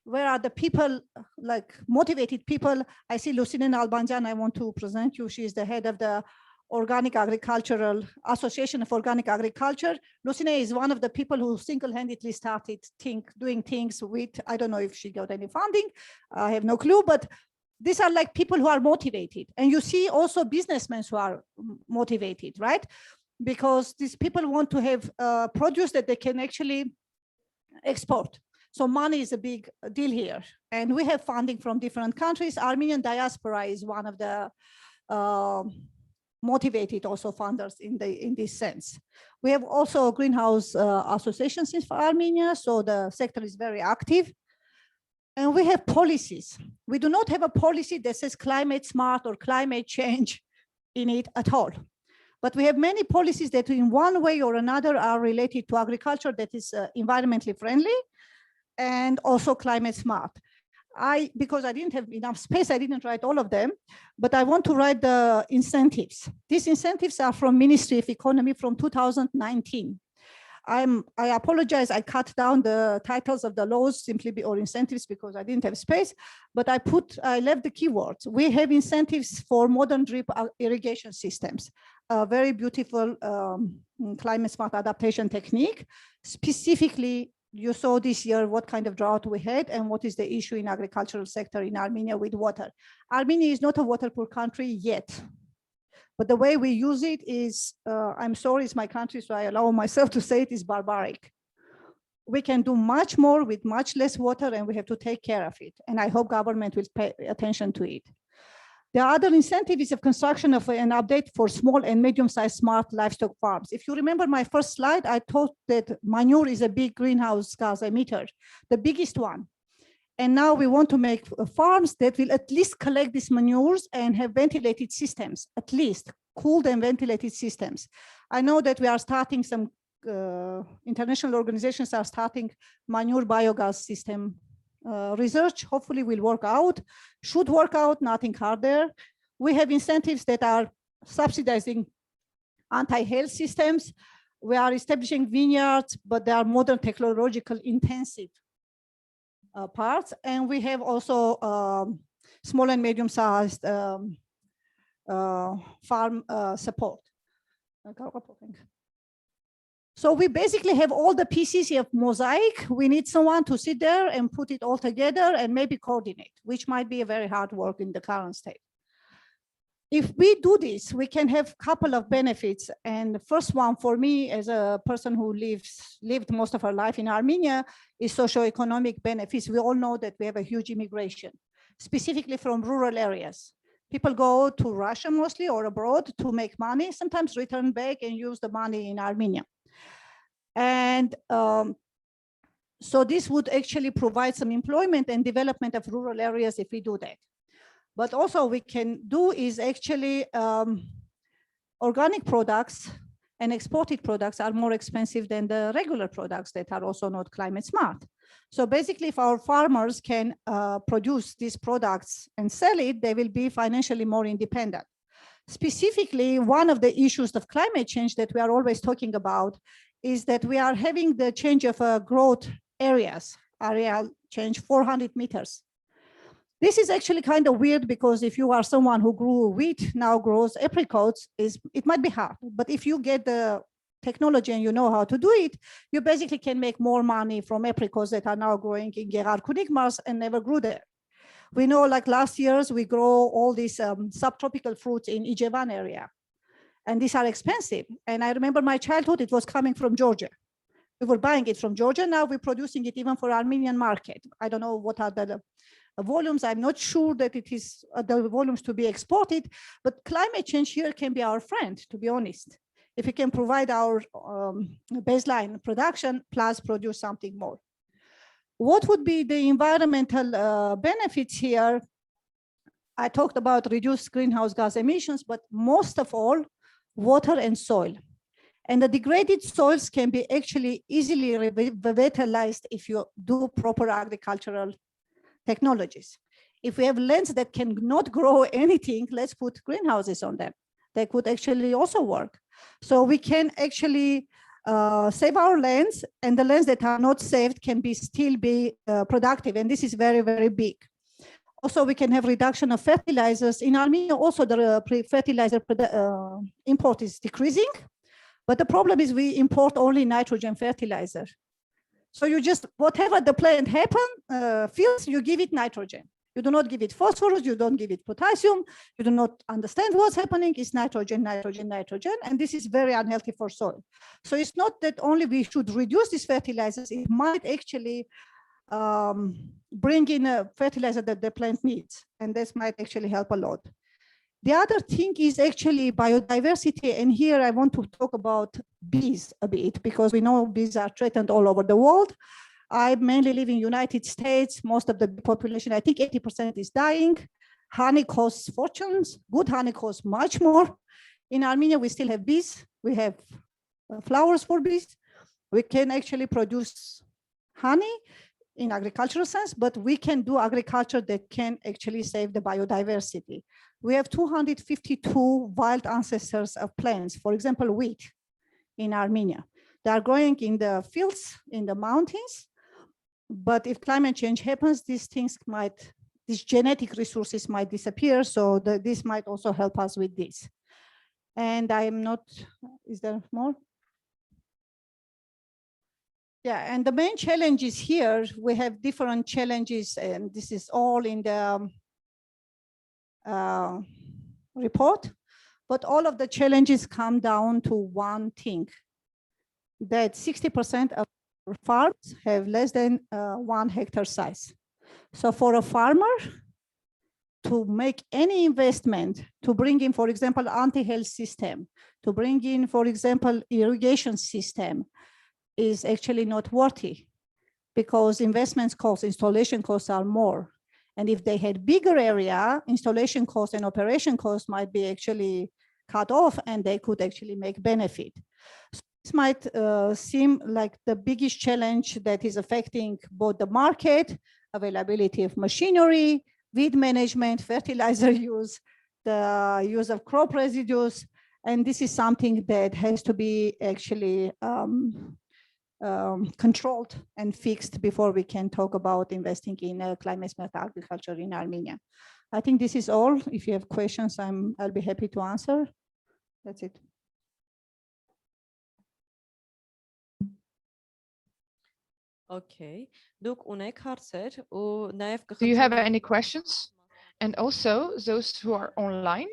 where are the people, like motivated people. I see Lucine Albanjan, I want to present you. She is the head of the Organic Agricultural Association of Organic Agriculture. Lucine is one of the people who single-handedly started doing things with, I don't know if she got any funding, I have no clue, but these are like people who are motivated. And you see also businessmen who are motivated, right? Because these people want to have produce that they can actually export. So money is a big deal here. And we have funding from different countries. Armenian diaspora is one of the motivated also funders in this sense. We have also greenhouse associations in Armenia, so the sector is very active. And we have policies. We do not have a policy that says climate smart or climate change in it at all. But we have many policies that in one way or another are related to agriculture that is environmentally friendly and also climate smart. Because I didn't have enough space, I didn't write all of them, but I want to write the incentives. These incentives are from Ministry of Economy from 2019. I apologize, I cut down the titles of the laws simply or incentives because I didn't have space, but I left the keywords. We have incentives for modern drip irrigation systems, a very beautiful climate smart adaptation technique. Specifically, you saw this year what kind of drought we had and what is the issue in agricultural sector in Armenia with water. Armenia is not a water poor country yet. But the way we use it is, I'm sorry, it's my country, so I allow myself to say it is barbaric. We can do much more with much less water and we have to take care of it. And I hope government will pay attention to it. The other incentive is of construction of an update for small and medium-sized smart livestock farms. If you remember my first slide, I thought that manure is a big greenhouse gas emitter, the biggest one. And now we want to make farms that will at least collect these manures and have ventilated systems, at least cooled and ventilated systems. I know that we are starting some international organizations are starting manure biogas system research. Hopefully will work out, should work out, nothing hard there. We have incentives that are subsidizing anti-hail systems. We are establishing vineyards, but they are modern technological intensive parts. And we have also small and medium-sized farm support. So we basically have all the pieces of mosaic. We need someone to sit there and put it all together and maybe coordinate, which might be a very hard work in the current state. If we do this, we can have a couple of benefits. And the first one for me as a person who lived most of her life in Armenia is socioeconomic benefits. We all know that we have a huge immigration, specifically from rural areas. People go to Russia mostly or abroad to make money, sometimes return back and use the money in Armenia. And so this would actually provide some employment and development of rural areas if we do that. But also we can do is actually organic products and exported products are more expensive than the regular products that are also not climate smart. So basically, if our farmers can produce these products and sell it, they will be financially more independent. Specifically, one of the issues of climate change that we are always talking about is that we are having the change of growth areas, areal change 400 meters. This is actually kind of weird because if you are someone who grew wheat, now grows apricots, it might be hard. But if you get the technology and you know how to do it, you basically can make more money from apricots that are now growing in Gerar Kunigmars and never grew there. We know like last years, we grow all these subtropical fruits in Yerevan area. And these are expensive. And I remember my childhood, it was coming from Georgia. We were buying it from Georgia. Now we're producing it even for Armenian market. I don't know what are the volumes. I'm not sure that it is the volumes to be exported, but climate change here can be our friend, to be honest. If we can provide our baseline production plus produce something more. What would be the environmental benefits here? I talked about reduced greenhouse gas emissions, but most of all, water and soil. And the degraded soils can be actually easily revitalized if you do proper agricultural technologies. If we have lands that cannot grow anything, let's put greenhouses on them. They could actually also work. So we can actually save our lands, and the lands that are not saved can still be productive. And this is very, very big. Also, we can have reduction of fertilizers. In Armenia, also the fertilizer import is decreasing. But the problem is we import only nitrogen fertilizer. So you just, whatever the plant feels, you give it nitrogen. You do not give it phosphorus, you don't give it potassium, you do not understand what's happening, it's nitrogen, nitrogen, nitrogen, and this is very unhealthy for soil. So it's not that only we should reduce these fertilizers, it might actually bring in a fertilizer that the plant needs, and this might actually help a lot. The other thing is actually biodiversity, and here I want to talk about bees a bit, because we know bees are threatened all over the world. I mainly live in United States. Most of the population, I think 80% is dying. Honey costs fortunes. Good honey costs much more. In Armenia, we still have bees. We have flowers for bees. We can actually produce honey in agricultural sense, but we can do agriculture that can actually save the biodiversity. We have 252 wild ancestors of plants, for example, wheat in Armenia. They are growing in the fields, in the mountains. But if climate change happens, these genetic resources might disappear. So this might also help us with this. And I am not, is there more? Yeah, and the main challenges here, we have different challenges, and this is all in the report. But all of the challenges come down to one thing, that 60% of farms have less than 1 hectare size. So for a farmer to make any investment, to bring in, for example, anti-hail system, to bring in, for example, irrigation system, is actually not worthy, because investment costs, installation costs are more. And if they had bigger area, installation costs and operation costs might be actually cut off, and they could actually make benefit. So this might seem like the biggest challenge that is affecting both the market, availability of machinery, weed management, fertilizer use, the use of crop residues. And this is something that has to be actually controlled and fixed before we can talk about investing in climate smart agriculture in Armenia. I think this is all. If you have questions, I'll be happy to answer. That's it. Okay. Դուք ունեք հարցեր ու նաև Do you have any questions? And also those who are online,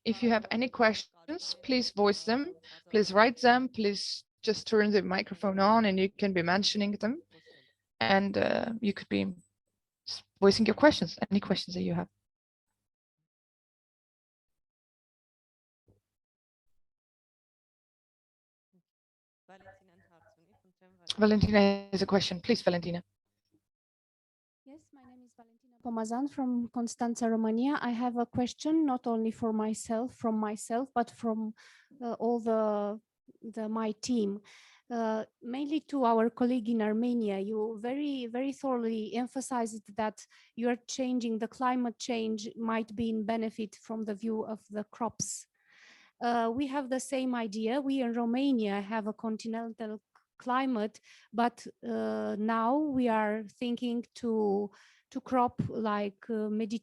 if you have any questions, please voice them, please write them, please just turn the microphone on and you can be mentioning them. And you could be voicing your questions, any questions that you have. Valentina has a question. Please, Valentina. Yes, my name is Valentina Pomazan from Constanța, Romania. I have a question not only for myself, but from all my team. Mainly to our colleague in Armenia, you very thoroughly emphasized that you are changing, the climate change might be in benefit from the view of the crops. We have the same idea. We in Romania have a continental climate, but now we are thinking to crop like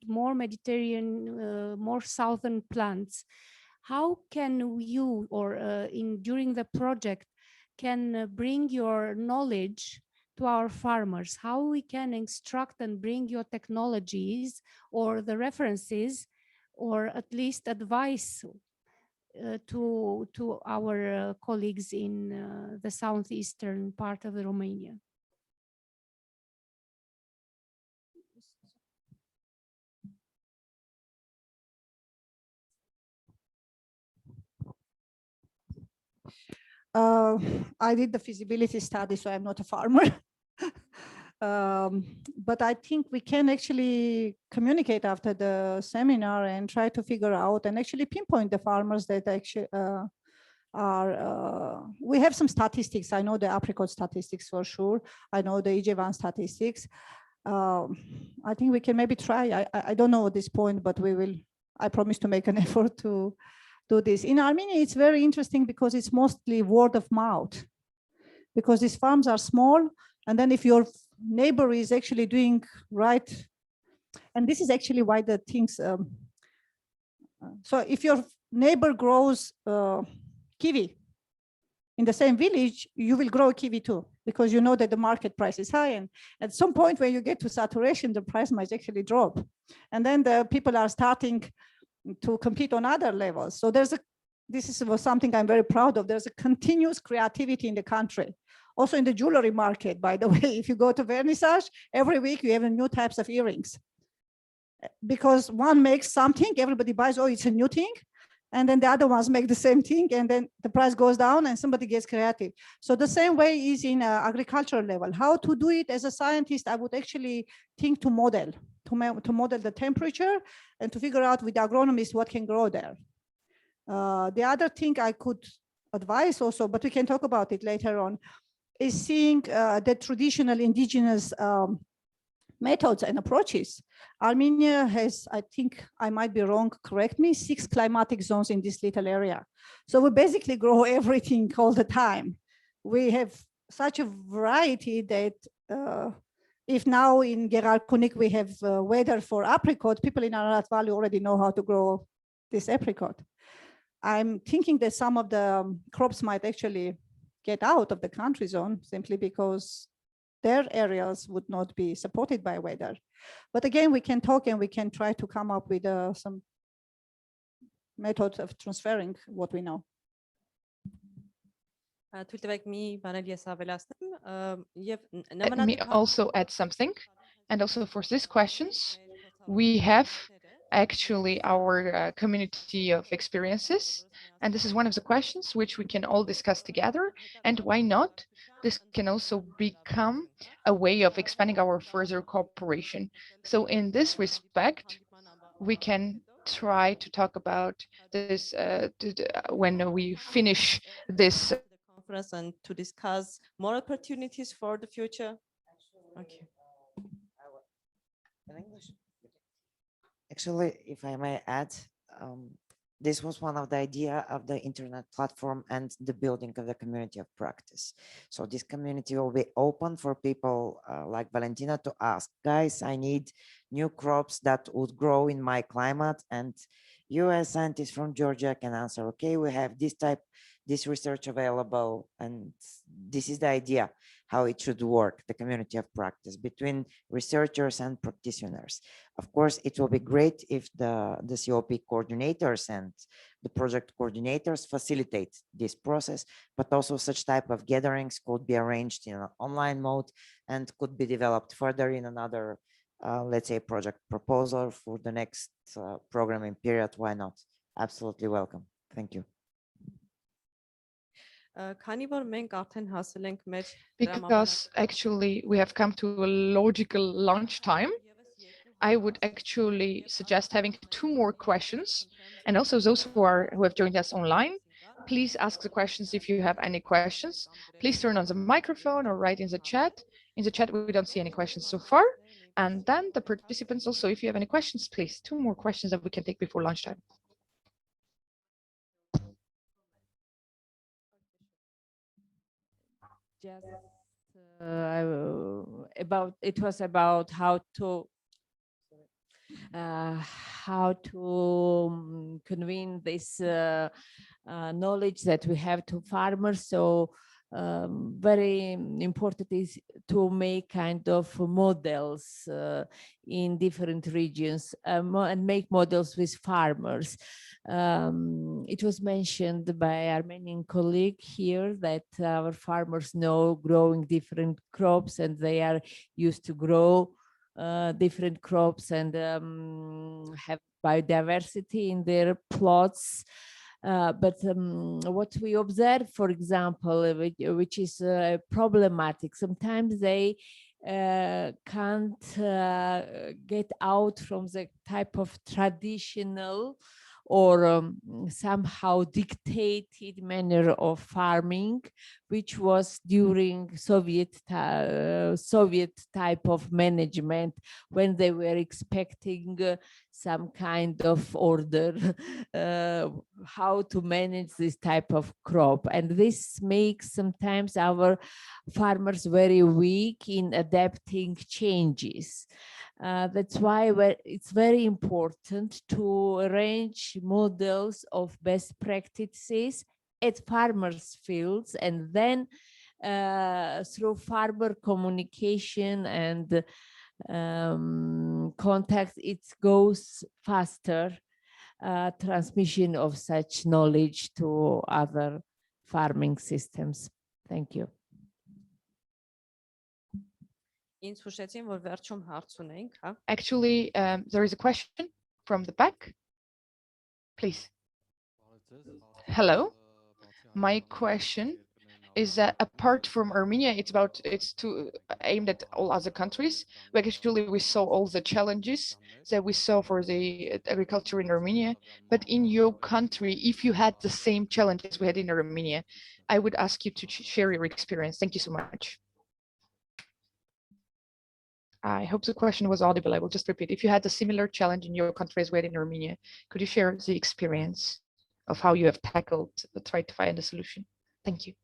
more Mediterranean, more southern plants. How can you, or during the project, can bring your knowledge to our farmers? How we can instruct and bring your technologies or the references, or at least advice to our colleagues in the southeastern part of Romania? I did the feasibility study, so I'm not a farmer. But I think we can actually communicate after the seminar and try to figure out and actually pinpoint the farmers that actually we have some statistics. I know the apricot statistics for sure. I know the Yerevan statistics. I think we can maybe try. I don't know at this point, but we will. I promise to make an effort to do this. In Armenia, it's very interesting because it's mostly word of mouth, because these farms are small. And then if your neighbor is actually doing right, and this is actually why the things, so if your neighbor grows kiwi in the same village, you will grow kiwi too. because you know that the market price is high, and at some point when you get to saturation, the price might actually drop, and then the people are starting to compete on other levels. So this was something I'm very proud of. There's a continuous creativity in the country. Also in the jewelry market, by the way, if you go to vernissage, every week you have new types of earrings. Because one makes something, everybody buys, oh, it's a new thing. And then the other ones make the same thing, and then the price goes down and somebody gets creative. So the same way is in agricultural level. How to do it as a scientist, I would actually think to model the temperature and to figure out with the agronomists what can grow there. The other thing I could advise also, but we can talk about it later on, is seeing the traditional indigenous methods and approaches. Armenia has, I think I might be wrong, correct me, 6 climatic zones in this little area. So we basically grow everything all the time. We have such a variety that if now in Geralkunik we have weather for apricot, people in Ararat Valley already know how to grow this apricot. I'm thinking that some of the crops might actually get out of the country zone simply because their areas would not be supported by weather. But again, we can talk and we can try to come up with some methods of transferring what we know. Let me also add something. And also for these questions, we have actually our community of experiences. And this is one of the questions which we can all discuss together. And why not? This can also become a way of expanding our further cooperation. So in this respect, we can try to talk about this when we finish this conference and to discuss more opportunities for the future. Okay. In English? Actually, if I may add, this was one of the idea of the internet platform and the building of the community of practice. So this community will be open for people like Valentina to ask, guys, I need new crops that would grow in my climate, and you as scientists from Georgia can answer, okay, we have this research available, and this is the idea how it should work, the community of practice between researchers and practitioners. Of course, it will be great if the COP coordinators and the project coordinators facilitate this process, but also such type of gatherings could be arranged in an online mode and could be developed further in another, let's say, project proposal for the next programming period. Why not? Absolutely welcome. Thank you. Because actually we have come to a logical lunch time, I would actually suggest having 2 more questions. And also those who have joined us online, please ask the questions if you have any questions. Please turn on the microphone or write in the chat. In the chat, we don't see any questions so far. And then the participants also, if you have any questions, please, 2 more questions that we can take before lunchtime. Just it was about how to convey this knowledge that we have to farmers. So very important is to make kind of models in different regions and make models with farmers. It was mentioned by Armenian colleague here that our farmers know growing different crops and they are used to grow different crops and have biodiversity in their plots. But what we observe, for example, which is problematic, sometimes they can't get out from the type of traditional or somehow dictated manner of farming, which was during Soviet type of management, when they were expecting some kind of order how to manage this type of crop. And this makes sometimes our farmers very weak in adapting changes. That's why it's very important to arrange models of best practices at farmers' fields and then through farmer communication and contact, it goes faster, transmission of such knowledge to other farming systems. Thank you. Ինձ հուշեցին, որ վերջում հարց ունենք, հա։ Actually, there is a question from the back. Please. Hello. My question is that apart from Armenia, it's aimed at all other countries. But actually, we saw all the challenges that we saw for the agriculture in Armenia. But in your country, if you had the same challenges we had in Armenia, I would ask you to share your experience. Thank you so much. I hope the question was audible. I will just repeat. If you had a similar challenge in your country as we had in Armenia, could you share the experience of how you have tackled, tried to find a solution? Thank you.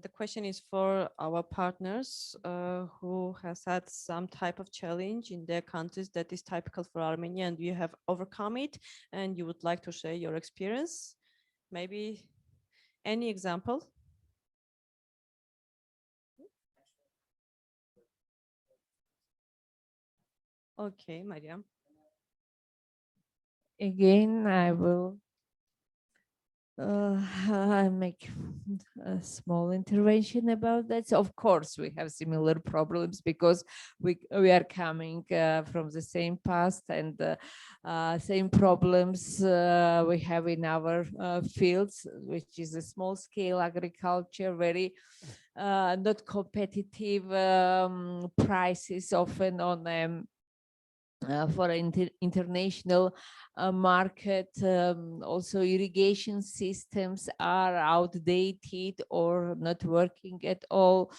The question is for our partners who has had some type of challenge in their countries that is typical for Armenia, and you have overcome it, and you would like to share your experience. Maybe any example? Okay, Mariam. Again, I will make a small intervention about that. So of course, we have similar problems because we are coming from the same past, and same problems we have in our fields, which is a small scale agriculture, very not competitive prices often on them. For international market, also irrigation systems are outdated or not working at all.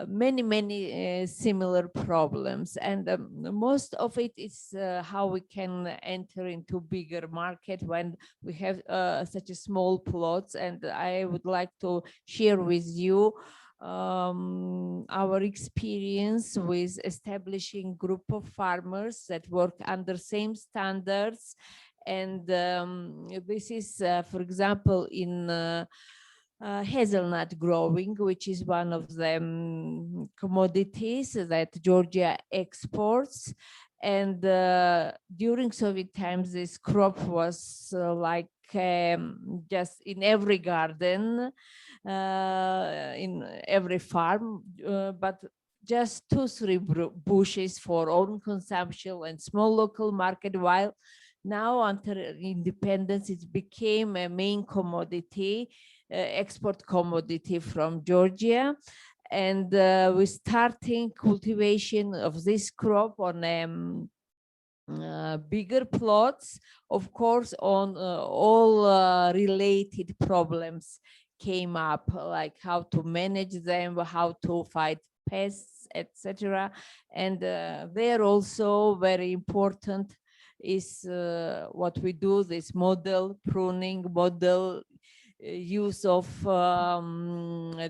Many similar problems, and most of it is how we can enter into bigger market when we have such a small plots. And I would like to share with you our experience with establishing group of farmers that work under same standards. And this is, for example, in hazelnut growing, which is one of the commodities that Georgia exports. And during Soviet times, this crop was like just in every garden, in every farm, but just 2-3 bushes for own consumption and small local market, while now under independence it became a main commodity, export commodity from Georgia. And we're starting cultivation of this crop on bigger plots. Of course, on all related problems came up, like how to manage them, how to fight pests, etc. And they're also very important is what we do, this model pruning, model use of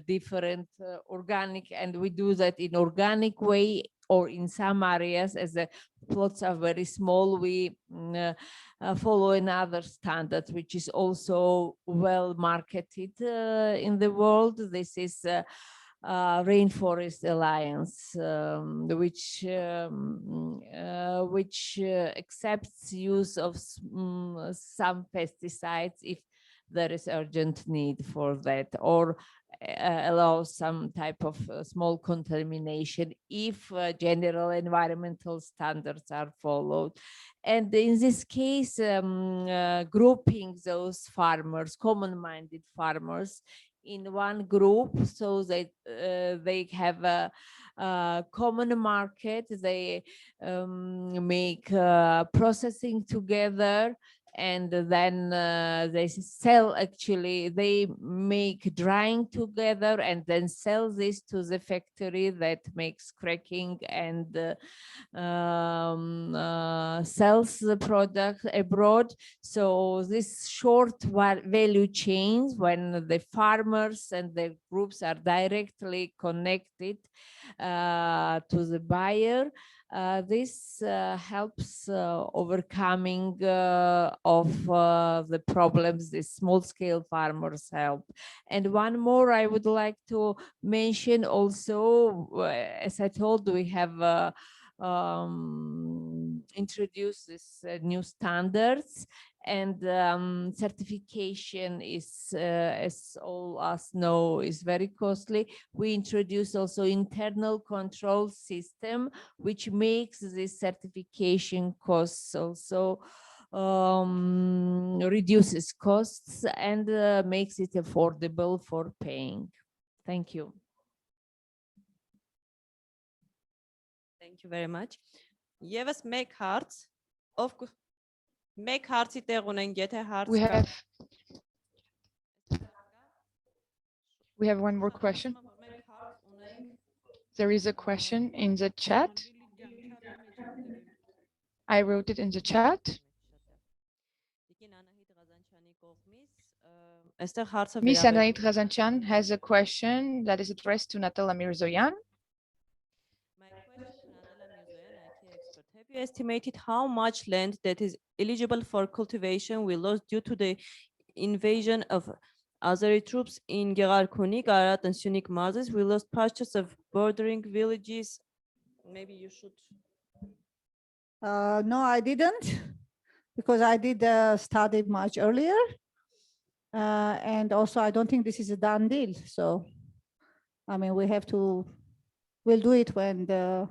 different organic, and we do that in organic way, or in some areas, as the plots are very small, we follow another standard, which is also well marketed in the world. This is Rainforest Alliance, which accepts use of some pesticides if there is urgent need for that, or allows some type of small contamination if general environmental standards are followed. And in this case, grouping those farmers, common-minded farmers, in one group, so that they have a common market, they make processing together, and then they sell, actually they make drying together and then sell this to the factory that makes cracking and sells the product abroad. So this short value chains, when the farmers and the groups are directly connected to the buyer, This helps overcoming of the problems the small-scale farmers help. And one more I would like to mention also, as I told, we have introduced this new standards, and certification is, as all us know, is very costly. We introduced also internal control system, which makes this certification costs also reduces costs and makes it affordable for paying. Thank you. Thank you very much. Եվս մեկ հարց, ով մեկ հարցի տեղ ունենք, եթե հարց կա։ We have one more question. There is a question in the chat. I wrote it in the chat. Miss Anahit Razanchian has a question that is addressed to Natala Mirzoyan. Have you estimated how much land that is eligible for cultivation we lost due to the invasion of Azeri troops in Gerarkuni, Garat, and Sunik Mazes? We lost patches of bordering villages. Maybe you should. No, I didn't, because I did the study much earlier. And also, I don't think this is a done deal. So, I mean, we'll do it when the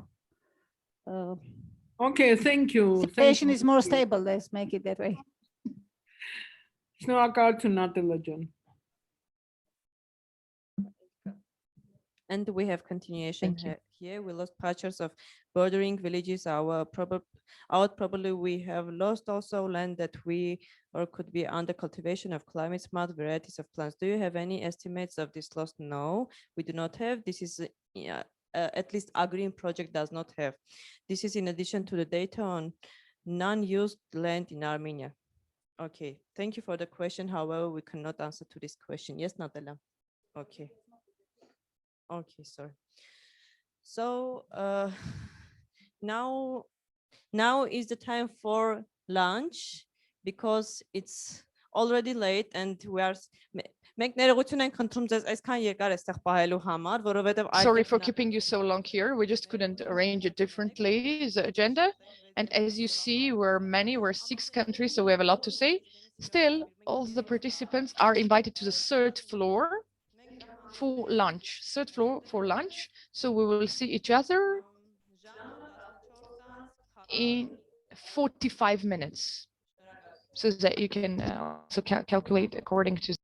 Okay, thank you. situation is more stable. Let's make it that way. Շնորհակալություն Նատելա ջան. And we have continuation here. We lost patches of bordering villages. Probably we have lost also land that we or could be under cultivation of climate smart varieties of plants. Do you have any estimates of this loss? No, we do not have. This is at least AGREEn project does not have. This is in addition to the data on non-used land in Armenia. Okay, thank you for the question. However, we cannot answer to this question. Yes, Natala. Okay. Okay, sorry. So now is the time for lunch because it's already late and we are Sorry for keeping you so long here. We just couldn't arrange it differently, the agenda. And as you see, we're 6 countries, so we have a lot to say. Still, all the participants are invited to the 3rd floor for lunch, 3rd floor for lunch. So we will see each other in 45 minutes so that you can also calculate according to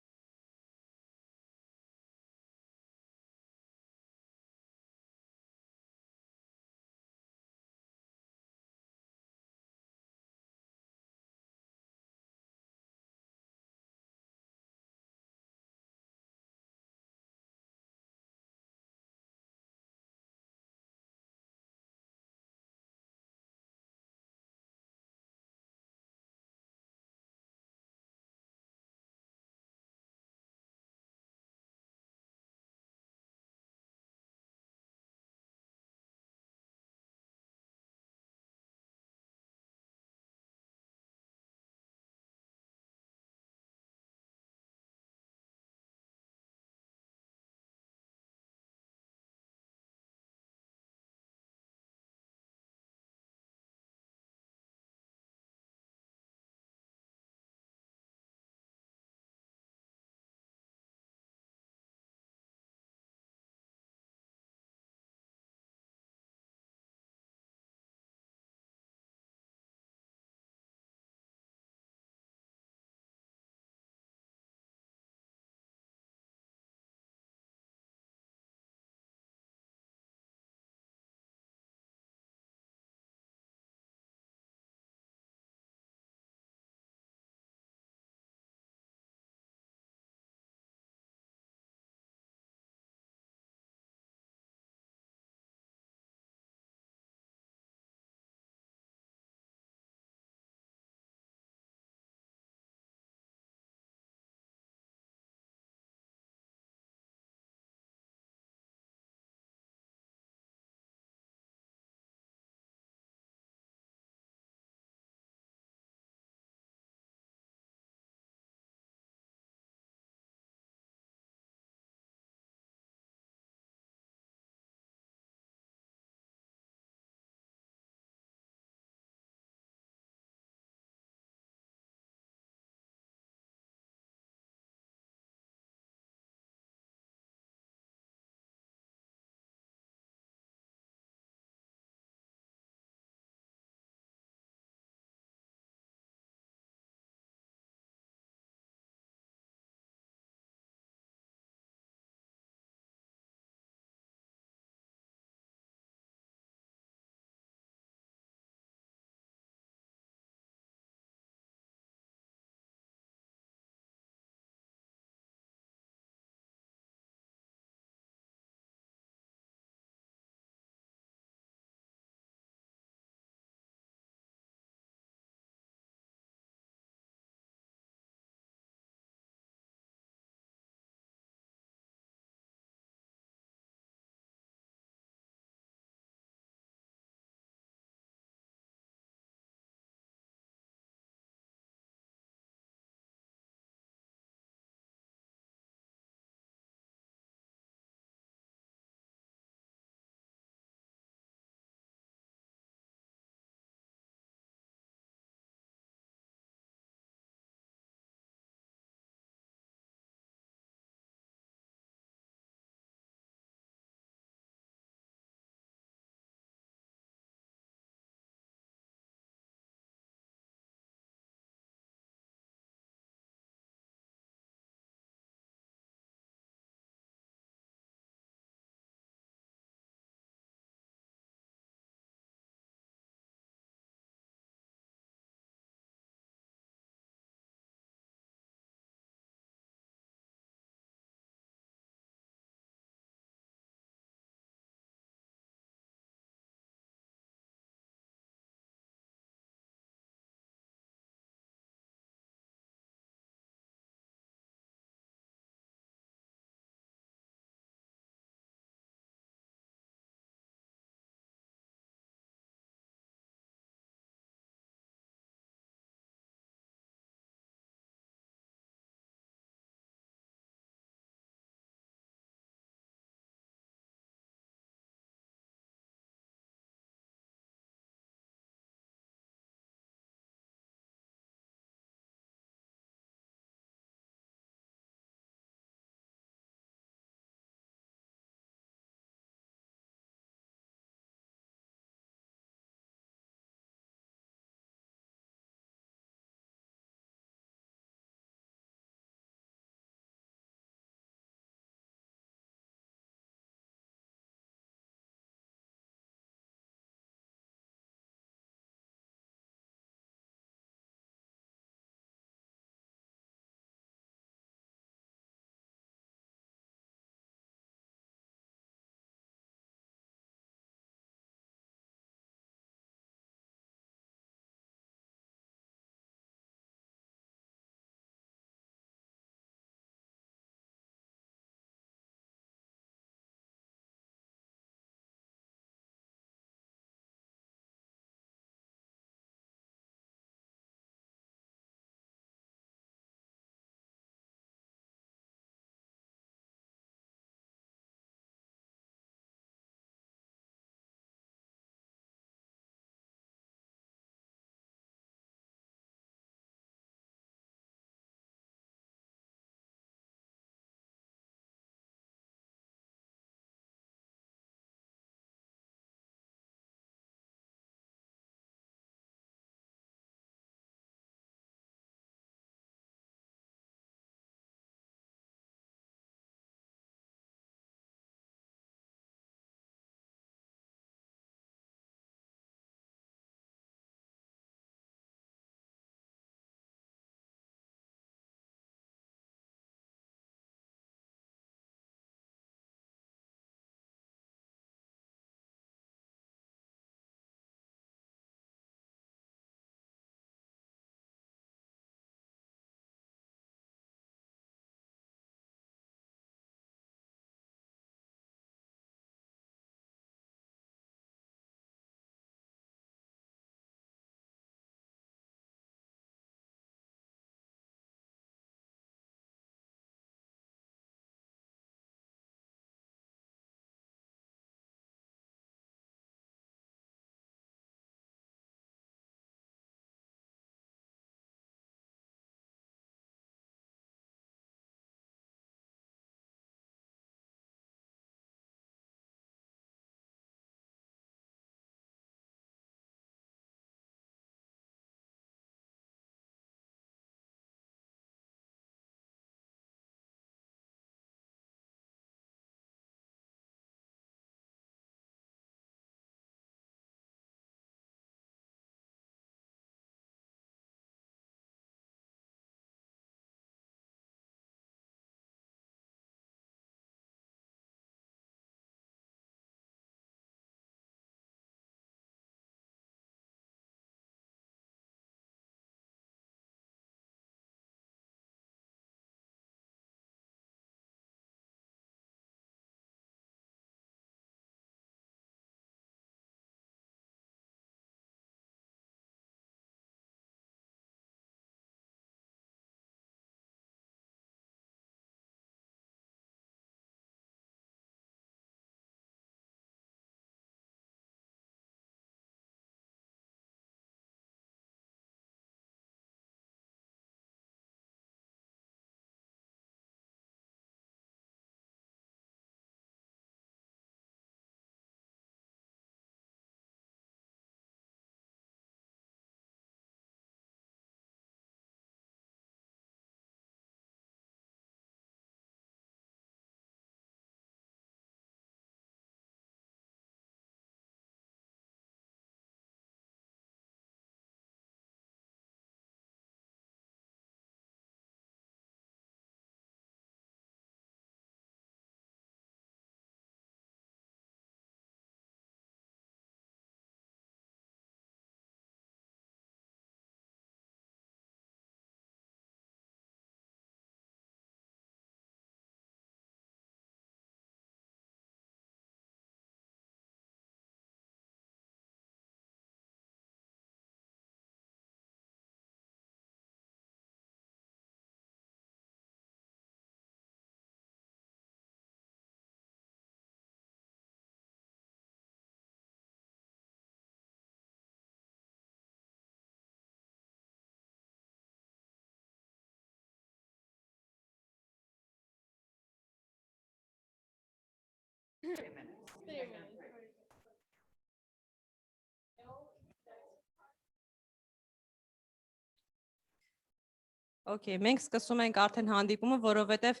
Okay, մենք սկսում ենք արդեն հանդիպումը, որովհետև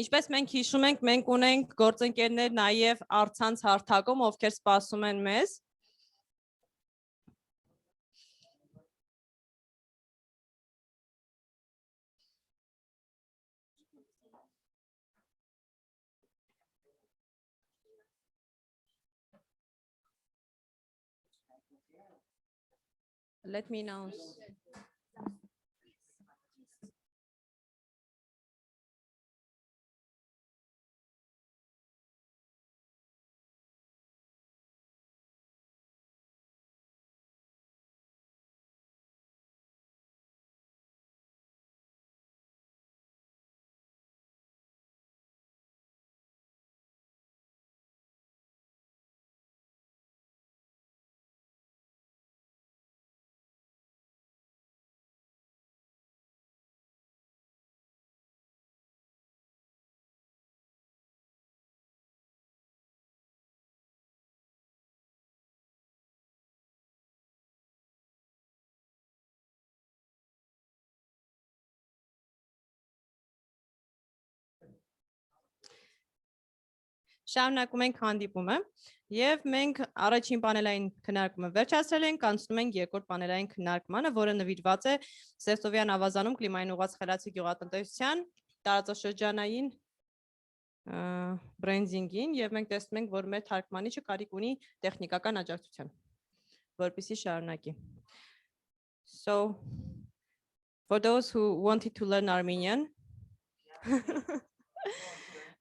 ինչպես մենք հիշում ենք, մենք ունենք գործընկերներ նաև առցանց հարթակում, ովքեր սպասում են մեզ։ Let me know. Շարունակում ենք հանդիպումը եւ մենք առաջին պանելային քննարկումը վերջացրել ենք, անցնում ենք երկրորդ պանելային քննարկմանը, որը նվիրված է Սևտովյան ավազանում կլիմային ուղղված խելացի գյուղատնտեսության տարածաշրջանային բրենդինգին եւ մենք տեսնում ենք, որ մեր թարգմանիչը կարիք ունի տեխնիկական աջակցության, որպեսզի շարունակի. So for those who wanted to learn Armenian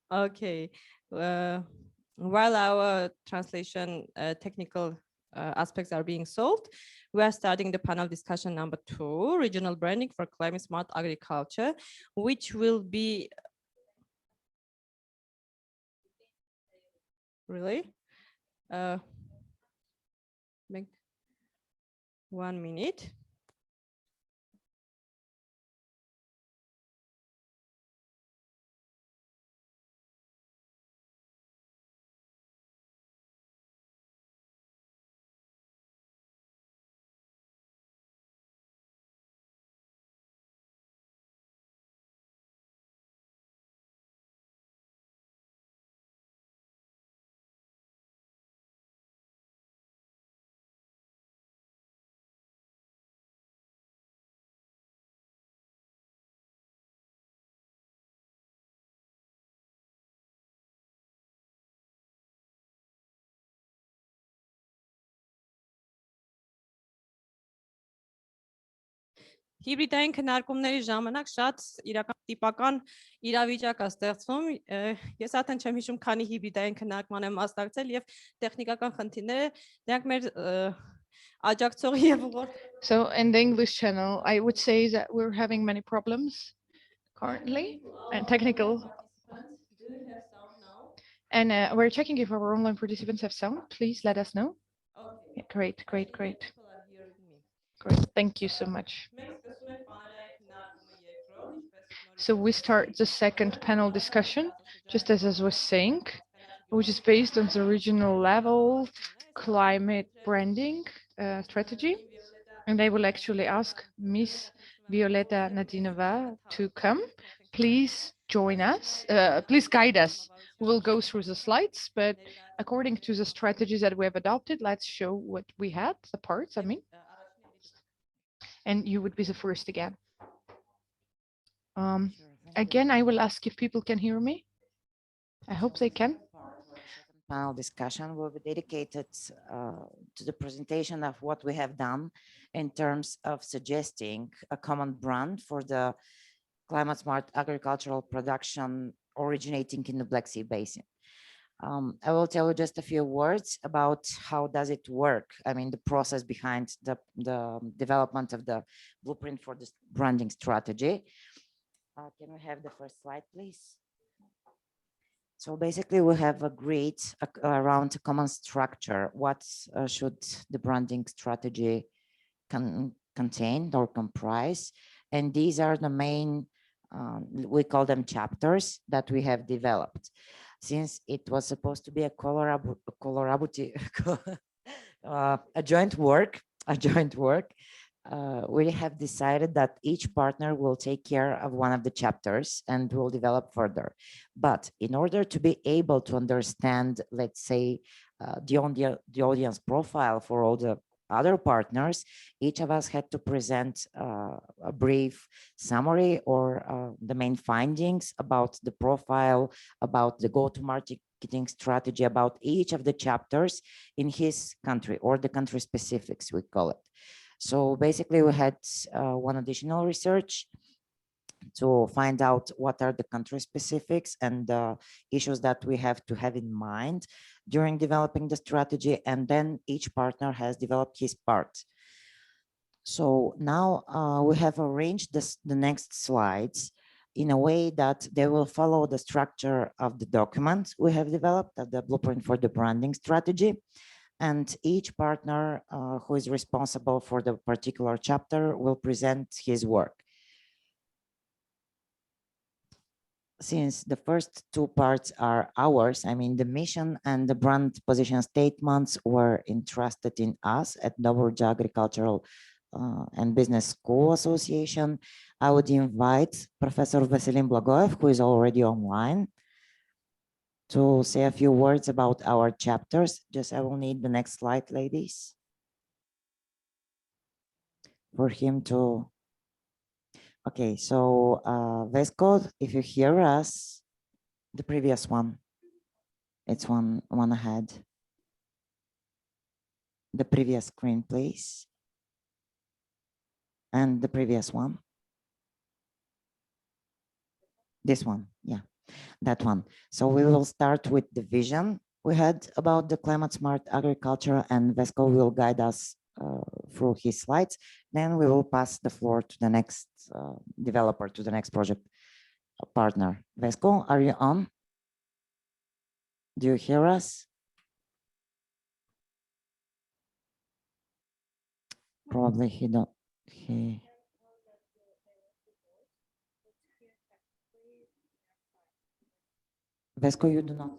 okay. While our translation technical aspects are being solved, we are starting the panel discussion number 2, regional branding for climate smart agriculture, which will be really 1 minute. Հիբրիդային քննարկումների ժամանակ շատ իրական տիպական իրավիճակ է ստեղծվում։ Ես արդեն չեմ հիշում, քանի հիբրիդային քննարկման եմ մասնակցել եւ տեխնիկական խնդիրները դրանք մեր աջակցող եւ ուղղորդ. So in the English channel, I would say that we're having many problems currently and technical. Do you have sound now? And we're checking if our online participants have sound. Please let us know. Okay. Yeah, great, great, great. People are hearing me. Great, thank you so much. So we start the second panel discussion, just as I was saying, which is based on the regional level climate branding strategy. And I will actually ask Miss Violeta Nadinova to come. Please join us. Please guide us. We will go through the slides, but according to the strategies that we have adopted, let's show what we had, the parts, I mean. And you would be the first again. Again, I will ask if people can hear me. I hope they can. Panel discussion will be dedicated to the presentation of what we have done in terms of suggesting a common brand for the climate smart agricultural production originating in the Black Sea Basin. I will tell you just a few words about how does it work. I mean, the process behind the development of the blueprint for this branding strategy. Can we have the first slide, please? So basically, we have agreed around a common structure. What should the branding strategy contain or comprise? And these are the main, we call them chapters that we have developed. since it was supposed to be a a joint work, we have decided that each partner will take care of one of the chapters and will develop further. But in order to be able to understand, let's say, the audience profile for all the other partners, each of us had to present a brief summary or the main findings about the profile, about the go-to-marketing strategy, about each of the chapters in his country, or the country specifics, we call it. So basically we had one additional research to find out what are the country specifics and issues that we have to have in mind during developing the strategy, and then each partner has developed his part. So now we have arranged the next slides in a way that they will follow the structure of the document we have developed, the blueprint for the branding strategy. And each partner who is responsible for the particular chapter will present his work. Since the first two parts are ours, I mean, the mission and the brand position statements were entrusted in us at Dobruja Agricultural and Business School Association, I would invite Professor Vasilin Blagoev, who is already online, to say a few words about our chapters. Just I will need the next slide, ladies, for him to. Okay, so Vesco, if you hear us, the previous one, it's one ahead. The previous screen, please. And the previous one. This one, yeah, that one. So we will start with the vision we had about the climate smart agriculture, and Vesco will guide us through his slides. Then we will pass the floor to the next developer, to the next project partner. Vesco, are you on? Do you hear us? Probably he don't. Vesco, you do not.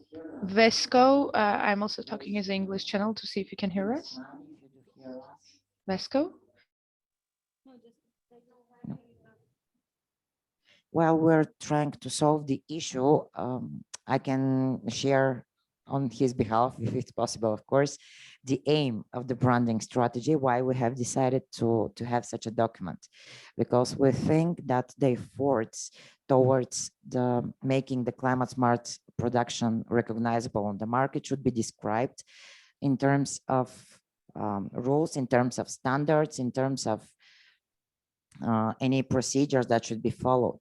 Vesco, I'm also talking his English channel to see if you can hear us. Vesco? While we're trying to solve the issue, I can share on his behalf, if it's possible, of course, the aim of the branding strategy, why we have decided to have such a document, because we think that the efforts towards making the climate smart production recognizable on the market should be described in terms of rules, in terms of standards, in terms of any procedures that should be followed.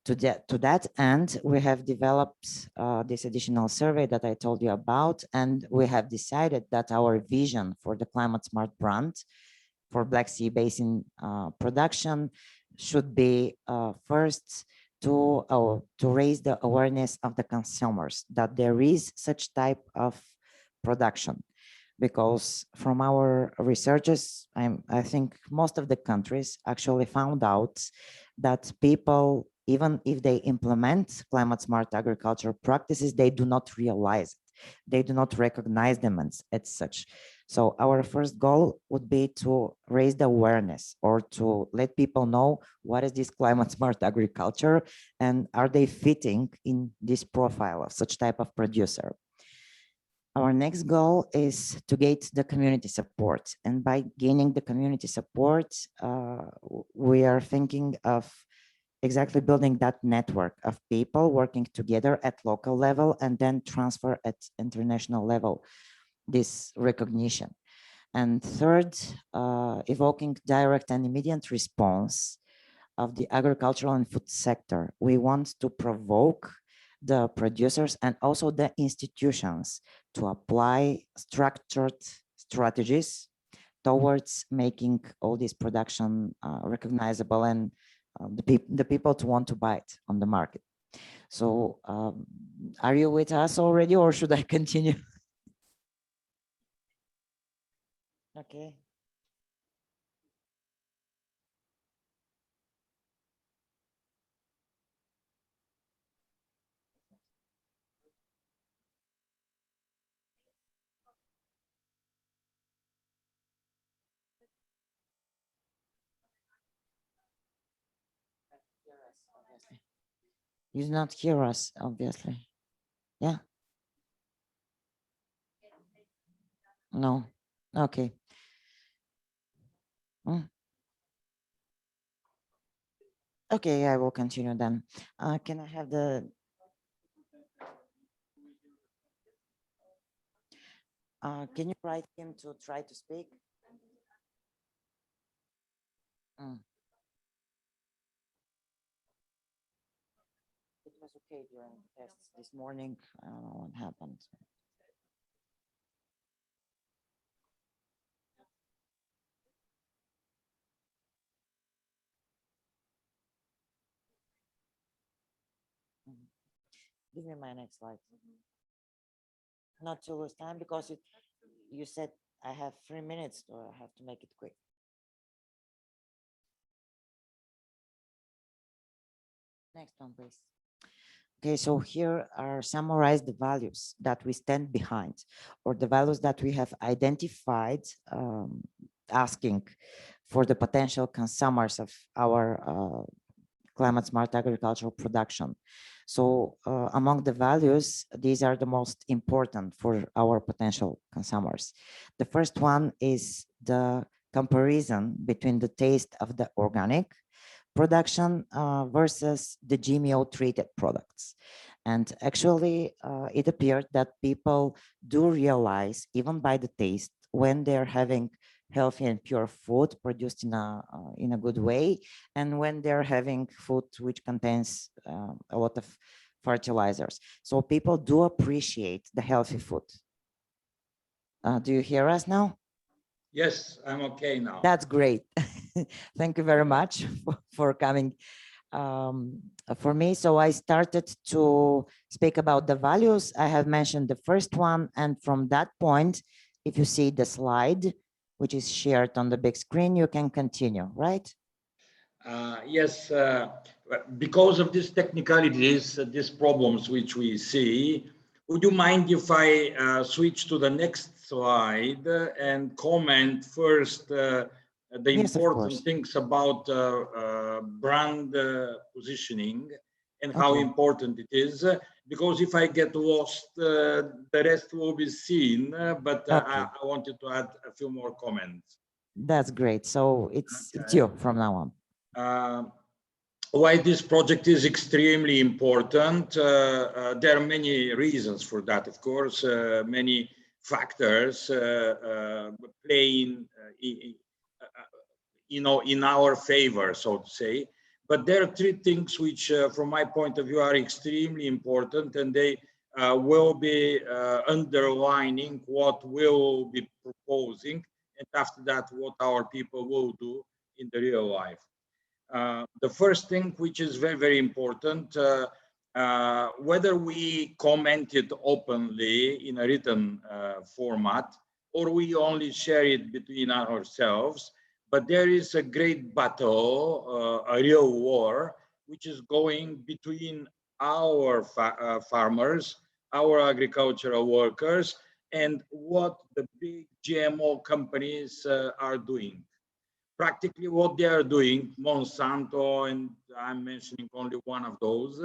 To that end, we have developed this additional survey that I told you about, and we have decided that our vision for the climate smart brand for Black Sea Basin production should be first to raise the awareness of the consumers that there is such type of production. Because from our researches, I think most of the countries actually found out that people, even if they implement climate smart agriculture practices, they do not realize it. They do not recognize them as such. So our first goal would be to raise the awareness, or to let people know what is this climate smart agriculture and are they fitting in this profile of such type of producer. Our next goal is to get the community support. And by gaining the community support, we are thinking of exactly building that network of people working together at local level and then transfer at international level, this recognition. And third, evoking direct and immediate response of the agricultural and food sector. We want to provoke the producers and also the institutions to apply structured strategies towards making all this production recognizable and the people to want to buy it on the market. So are you with us already, or should I continue? Okay. You do not hear us, obviously. Yeah. No. Okay. Okay, I will continue then. Can I have the... can you write him to try to speak? It was okay during tests this morning. I don't know what happened. Give me my next slide. Not to lose time because you said I have 3 minutes, so I have to make it quick. Next one, please. Okay, so here are summarized the values that we stand behind, or the values that we have identified, asking for the potential consumers of our climate smart agricultural production. So among the values, these are the most important for our potential consumers. The first one is the comparison between the taste of the organic production versus the GMO treated products. And actually, it appeared that people do realize, even by the taste, when they're having healthy and pure food produced in a good way, and when they're having food which contains a lot of fertilizers. So people do appreciate the healthy food. Do you hear us now? Yes, I'm okay now. That's great. Thank you very much for coming for me. So I started to speak about the values. I have mentioned the first one, and from that point, if you see the slide, which is shared on the big screen, you can continue, right? Yes, because of these technicalities, these problems which we see, would you mind if I switch to the next slide and comment first the Yes, important things about brand positioning and how important it is? Because if I get lost, the rest will be seen, but I wanted to add a few more comments. That's great. So it's you from now on. Why this project is extremely important. There are many reasons for that, of course, many factors playing in our favor, so to say. But there are three things which, from my point of view, are extremely important, and they will be underlining what we'll be proposing, and after that, what our people will do in the real life. The first thing, which is very, very important, whether we comment it openly in a written format, or we only share it between ourselves, but there is a great battle, a real war, which is going between our farmers, our agricultural workers, and what the big GMO companies are doing. Practically what they are doing, Monsanto, and I'm mentioning only one of those,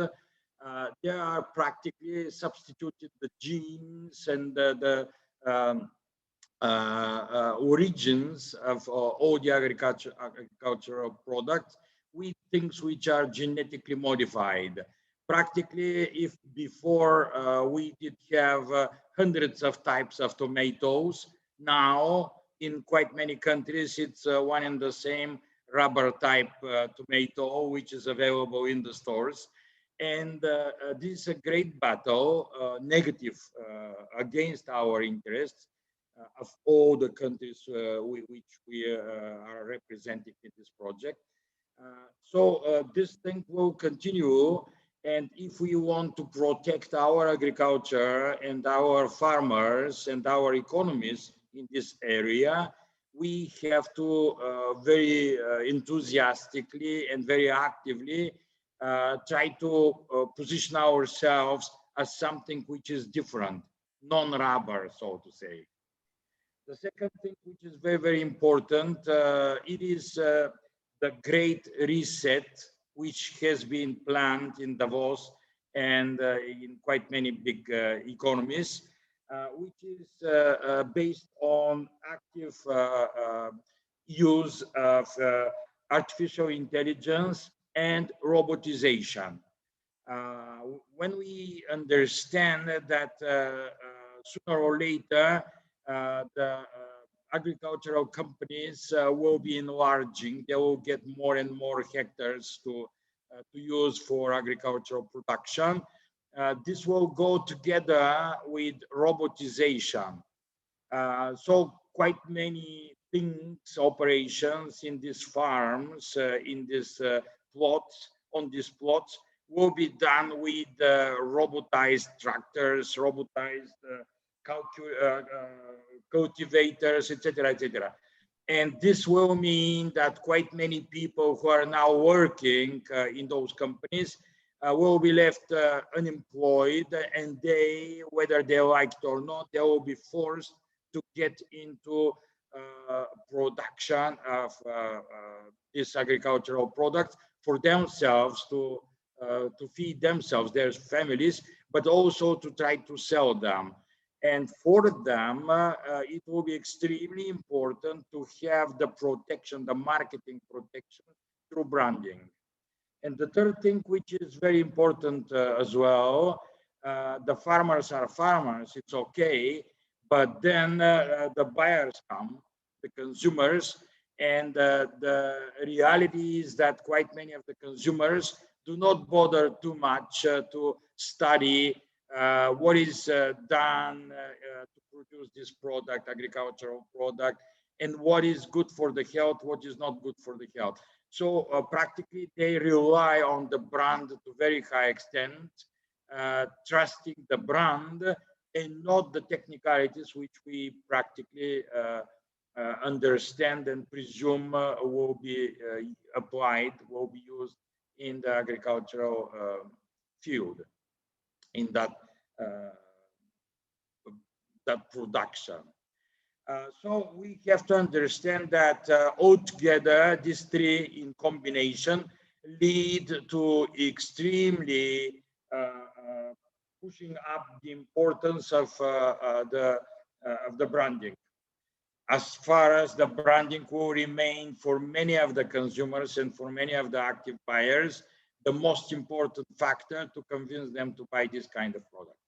they are practically substituted the genes and the origins of all the agricultural products with things which are genetically modified. Practically, if before we did have hundreds of types of tomatoes, now in quite many countries, it's one and the same rubber type tomato, which is available in the stores. And this is a great battle, negative against our interests of all the countries which we are representing in this project. So this thing will continue. And if we want to protect our agriculture and our farmers and our economies in this area, we have to very enthusiastically and very actively try to position ourselves as something which is different, non-rubber, so to say. The second thing, which is very, very important, it is the great reset which has been planned in Davos and in quite many big economies, which is based on active use of artificial intelligence and robotization. When we understand that sooner or later the agricultural companies will be enlarging, they will get more and more hectares to use for agricultural production. This will go together with robotization. So quite many things, operations in these farms, in these plots, on these plots, will be done with robotized tractors, robotized cultivators, etc., etc. And this will mean that quite many people who are now working in those companies will be left unemployed, and they, whether they like it or not, they will be forced to get into production of these agricultural products for themselves, to feed themselves, their families, but also to try to sell them. And for them, it will be extremely important to have the protection, the marketing protection through branding. And the third thing, which is very important as well, the farmers are farmers, it's okay, but then the buyers come, the consumers, and the reality is that quite many of the consumers do not bother too much to study what is done to produce this product, agricultural product, and what is good for the health, what is not good for the health. So practically they rely on the brand to very high extent, trusting the brand and not the technicalities which we practically understand and presume will be applied, will be used in the agricultural field, in that production. So we have to understand that altogether these three in combination lead to extremely pushing up the importance of the branding. As far as the branding will remain for many of the consumers and for many of the active buyers, the most important factor to convince them to buy this kind of product.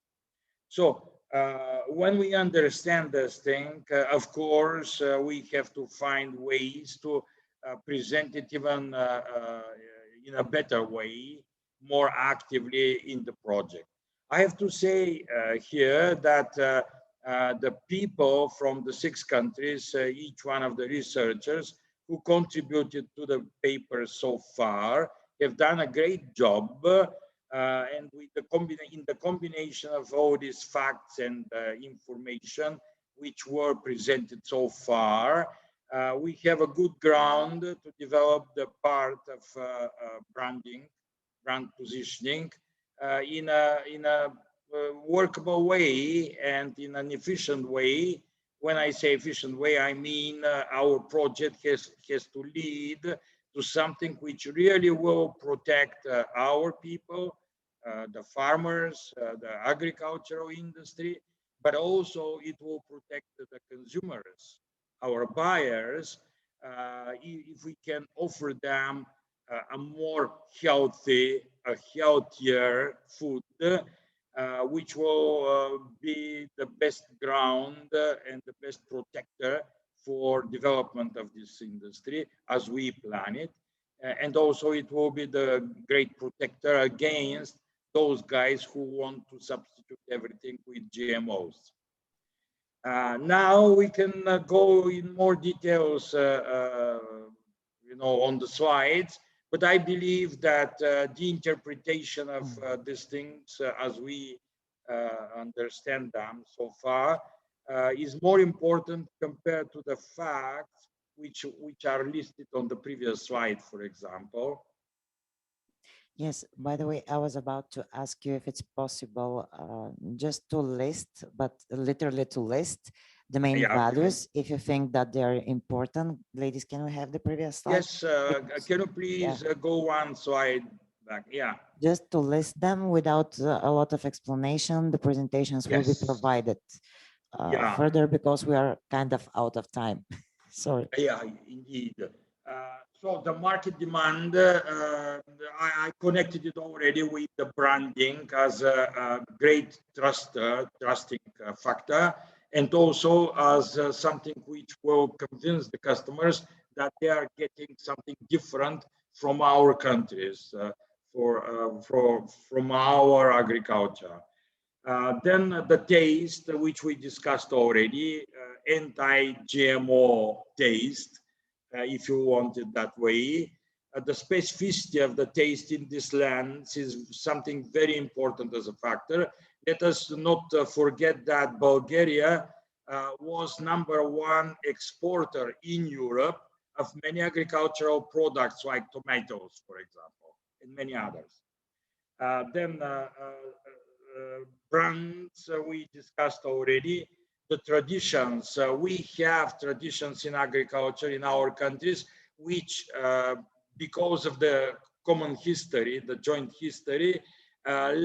So when we understand this thing, of course, we have to find ways to present it even in a better way, more actively in the project. I have to say here that the people from the 6 countries, each one of the researchers who contributed to the paper so far, have done a great job. And with the combination of all these facts and information which were presented so far, we have a good ground to develop the part of branding, brand positioning in a workable way and in an efficient way. When I say efficient way, I mean our project has to lead to something which really will protect our people, the farmers, the agricultural industry, but also it will protect the consumers, our buyers, if we can offer them a more healthy, a healthier food, which will be the best ground and the best protector for development of this industry as we plan it. And also it will be the great protector against those guys who want to substitute everything with GMOs. Now we can go in more details, on the slides, but I believe that the interpretation of these things as we understand them so far is more important compared to the facts which are listed on the previous slide, for example. Yes, by the way, I was about to ask you if it's possible just to list, but literally to list the main Yeah, okay. values, if you think that they're important. Ladies, can we have the previous slide? Yes, can you please go one slide back? Yeah. Just to list them without a lot of explanation, the presentations will be Yes. provided Yeah. further because we are kind of out of time. Sorry. Yeah, indeed. So the market demand, I connected it already with the branding as a great trusting factor, and also as something which will convince the customers that they are getting something different from our countries, from our agriculture. Then the taste, which we discussed already, anti-GMO taste, if you want it that way. The specificity of the taste in this land is something very important as a factor. Let us not forget that Bulgaria was #1 exporter in Europe of many agricultural products like tomatoes, for example, and many others. Then brands we discussed already. The traditions, we have traditions in agriculture in our countries, which because of the common history, the joint history,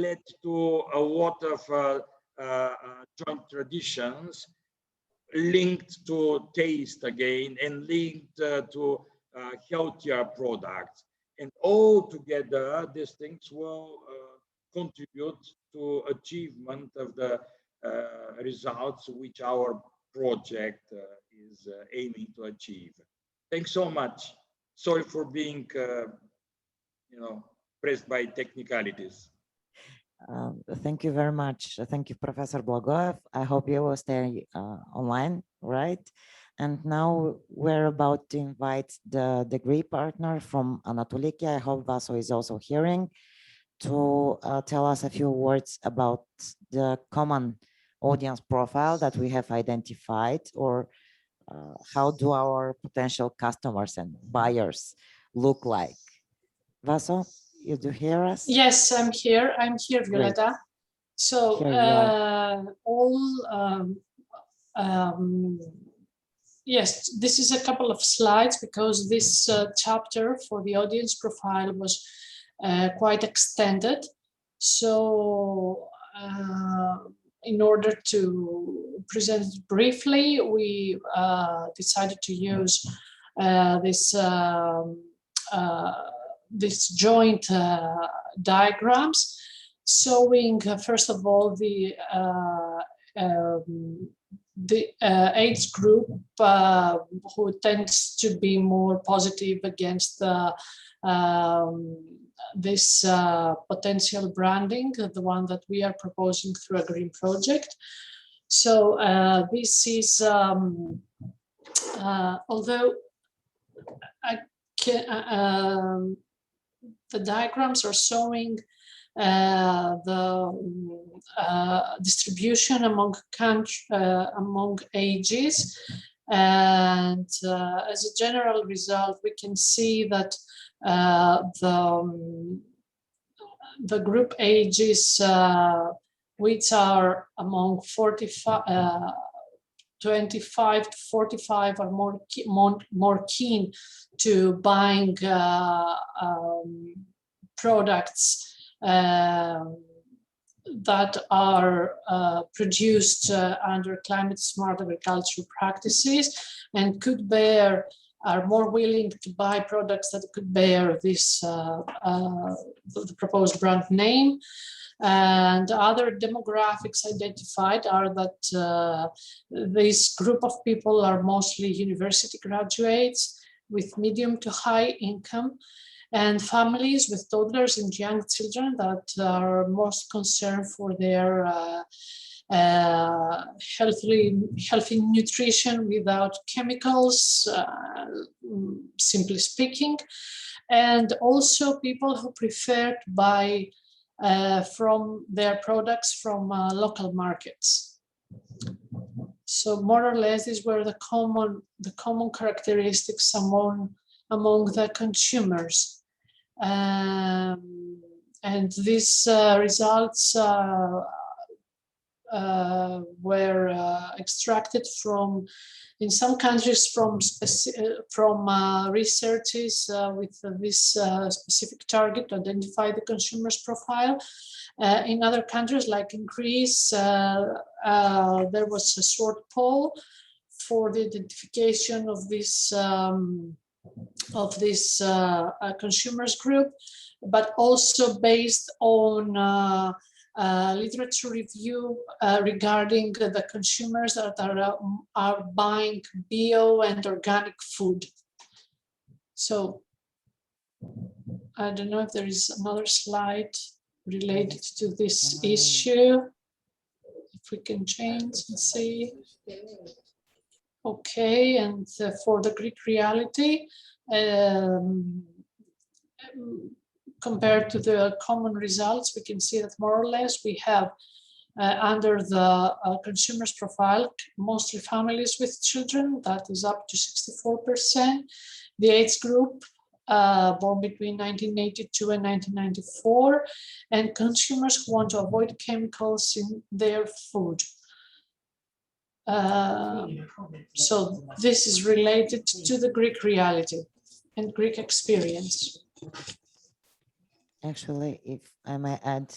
led to a lot of joint traditions linked to taste again and linked to healthier products. And all together, these things will contribute to achievement of the results which our project is aiming to achieve. Thanks so much. Sorry for being, pressed by technicalities. Thank you very much. Thank you, Professor Blagoev. I hope you will stay online, right? And now we're about to invite the degree partner from Anatoliki. I hope Vaso is also hearing, to tell us a few words about the common audience profile that we have identified, or how do our potential customers and buyers look like. Vaso, you do hear us? Yes, I'm here. I'm here, Violeta. So yes, this is a couple of slides because this chapter for the audience profile was quite extended. So in order to present it briefly, we decided to use this joint diagrams, showing first of all the age group who tends to be more positive against this potential branding, the one that we are proposing through AGREEn project. So this is, although I can, the diagrams are showing the distribution among ages, and as a general result, we can see that the group ages which are among 25 to 45 are more keen to buying products that are produced under climate smart agricultural practices and are more willing to buy products that could bear this the proposed brand name. And other demographics identified are that this group of people are mostly university graduates with medium to high income, and families with toddlers and young children that are most concerned for their healthy nutrition without chemicals, simply speaking, and also people who prefer to buy from their products from local markets. So more or less, these were the common characteristics among the consumers. And these results were extracted from, in some countries, from researches with this specific target to identify the consumer's profile. In other countries, like in Greece, there was a short poll for the identification of this consumers group, but also based on literature review regarding the consumers that are buying bio and organic food. So I don't know if there is another slide related to this issue. If we can change and see. Okay, and for the Greek reality, compared to the common results, we can see that more or less we have under the consumer's profile, mostly families with children, that is up to 64%. The age group born between 1982 and 1994, and consumers who want to avoid chemicals in their food. So this is related to the Greek reality and Greek experience. Actually, if I may add,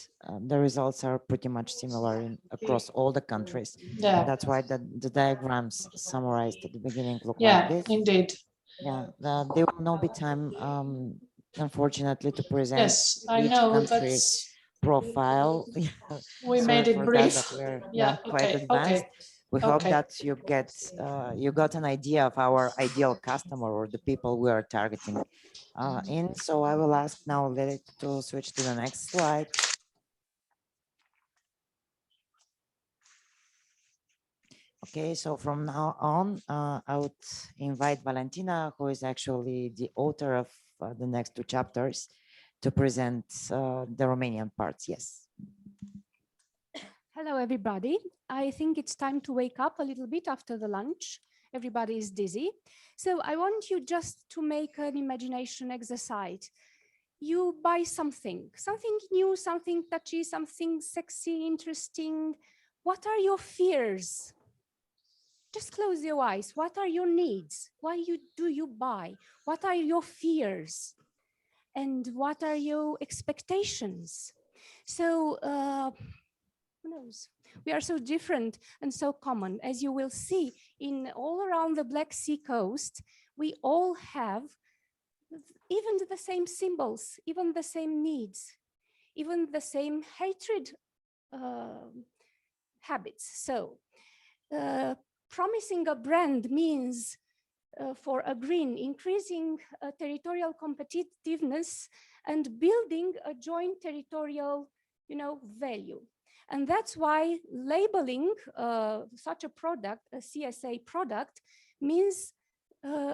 the results are pretty much similar across all the countries. Yeah. That's why the diagrams summarized at the beginning look Yeah, like this. indeed. Yeah, there will not be time, unfortunately, to present Yes, I each know, country's profile. We Sorry made it for brief. that, but we're Yeah, quite okay, advanced. okay. We hope Okay. that you got an idea of our ideal customer or the people we are targeting. So I will ask now Lily to switch to the next slide. Okay, so from now on, I would invite Valentina, who is actually the author of the next two chapters, to present the Romanian parts. Yes. Hello, everybody. I think it's time to wake up a little bit after the lunch. Everybody is dizzy. So I want you just to make an imagination exercise. You buy something new, something touchy, something sexy, interesting. What are your fears? Just close your eyes. What are your needs? Why do you buy? What are your fears? And what are your expectations? So, who knows? We are so different and so common. As you will see, in all around the Black Sea coast, we all have even the same symbols, even the same needs, even the same hatred habits. So promising a brand means for AGREEn, increasing territorial competitiveness and building a joint territorial, value. And that's why labeling such a product, a CSA product, means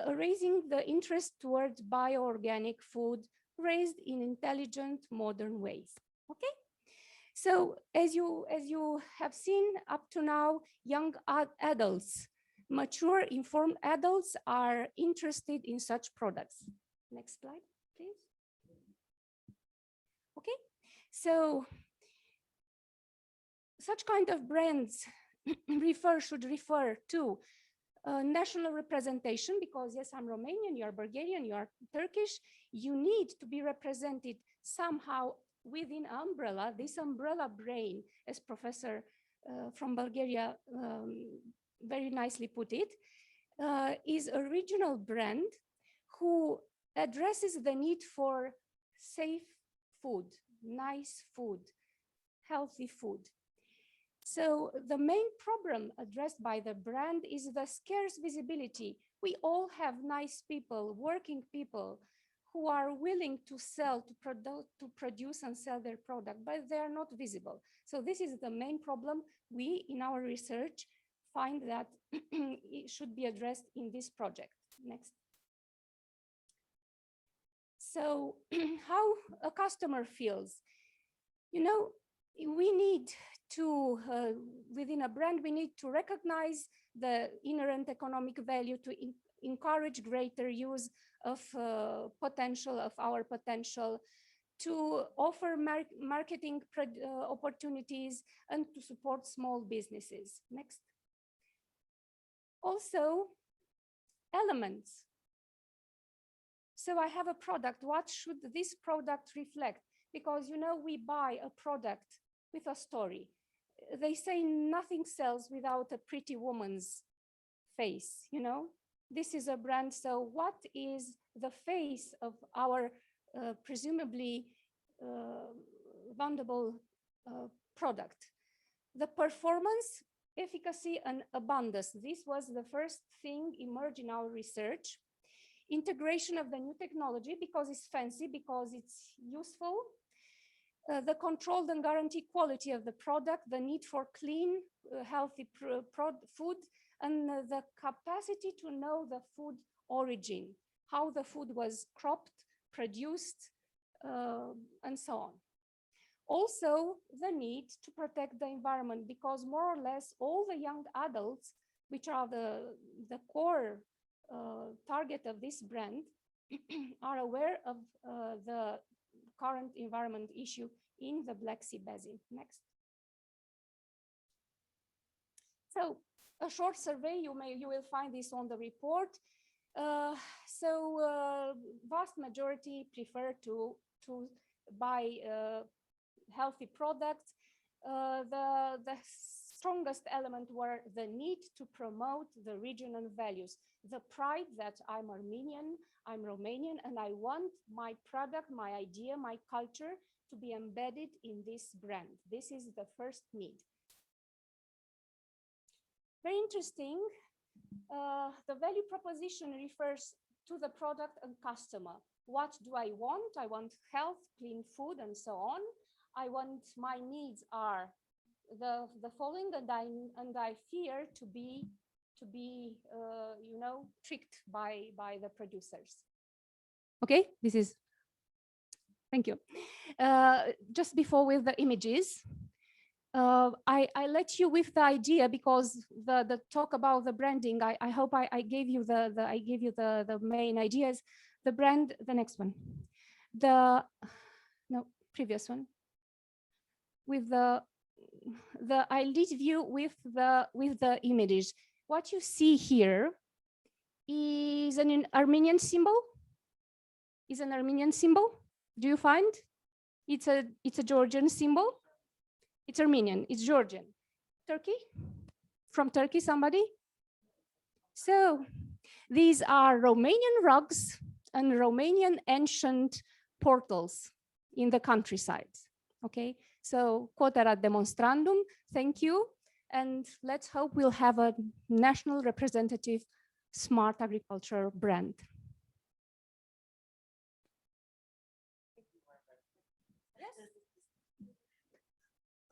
raising the interest towards bioorganic food raised in intelligent, modern ways. Okay? So as you have seen up to now, young adults, mature, informed adults are interested in such products. Next slide, please. Okay, so such kind of brands should refer to national representation, because yes, I'm Romanian, you are Bulgarian, you are Turkish. You need to be represented somehow within umbrella, this umbrella brain, as Professor from Bulgaria very nicely put it, is a regional brand who addresses the need for safe food, nice food, healthy food. So the main problem addressed by the brand is the scarce visibility. We all have nice people, working people, who are willing to sell, to produce and sell their product, but they are not visible. So this is the main problem we, in our research, find that it should be addressed in this project. Next. So how a customer feels, we need to, within a brand, we need to recognize the inherent economic value to encourage greater use of our potential, to offer marketing opportunities, and to support small businesses. Next. Also, elements. So I have a product. What should this product reflect? Because, you know, we buy a product with a story. They say nothing sells without a pretty woman's face, you know? This is a brand, so what is the face of our presumably vulnerable product? The performance, efficacy, and abundance. This was the first thing emerged in our research. Integration of the new technology, because it's fancy, because it's useful. The controlled and guaranteed quality of the product, the need for clean, healthy food, and the capacity to know the food origin, how the food was cropped, produced, and so on. Also, the need to protect the environment, because more or less all the young adults, which are the core target of this brand, are aware of the current environment issue in the Black Sea Basin. Next. So a short survey, you will find this on the report. Vast majority prefer to buy healthy products. The strongest element were the need to promote the regional values, the pride that I'm Armenian, I'm Romanian, and I want my product, my idea, my culture to be embedded in this brand. This is the first need. Very interesting. The value proposition refers to the product and customer. What do I want? I want health, clean food, and so on. My needs are the following, and I fear to be you know, tricked by the producers. Okay, this is, thank you. Just before with the images, I let you with the idea, because the talk about the branding, I hope I gave you the main ideas. The brand, the next one, previous one, with I lead you with the images. What you see here is an Armenian symbol. Is an Armenian symbol. Do you find? It's a Georgian symbol. It's Armenian. It's Georgian. Turkey? From Turkey, somebody? So these are Romanian rugs and Romanian ancient portals in the countryside. Okay. So quod erat demonstrandum. Thank you. And let's hope we'll have a national representative smart agriculture brand.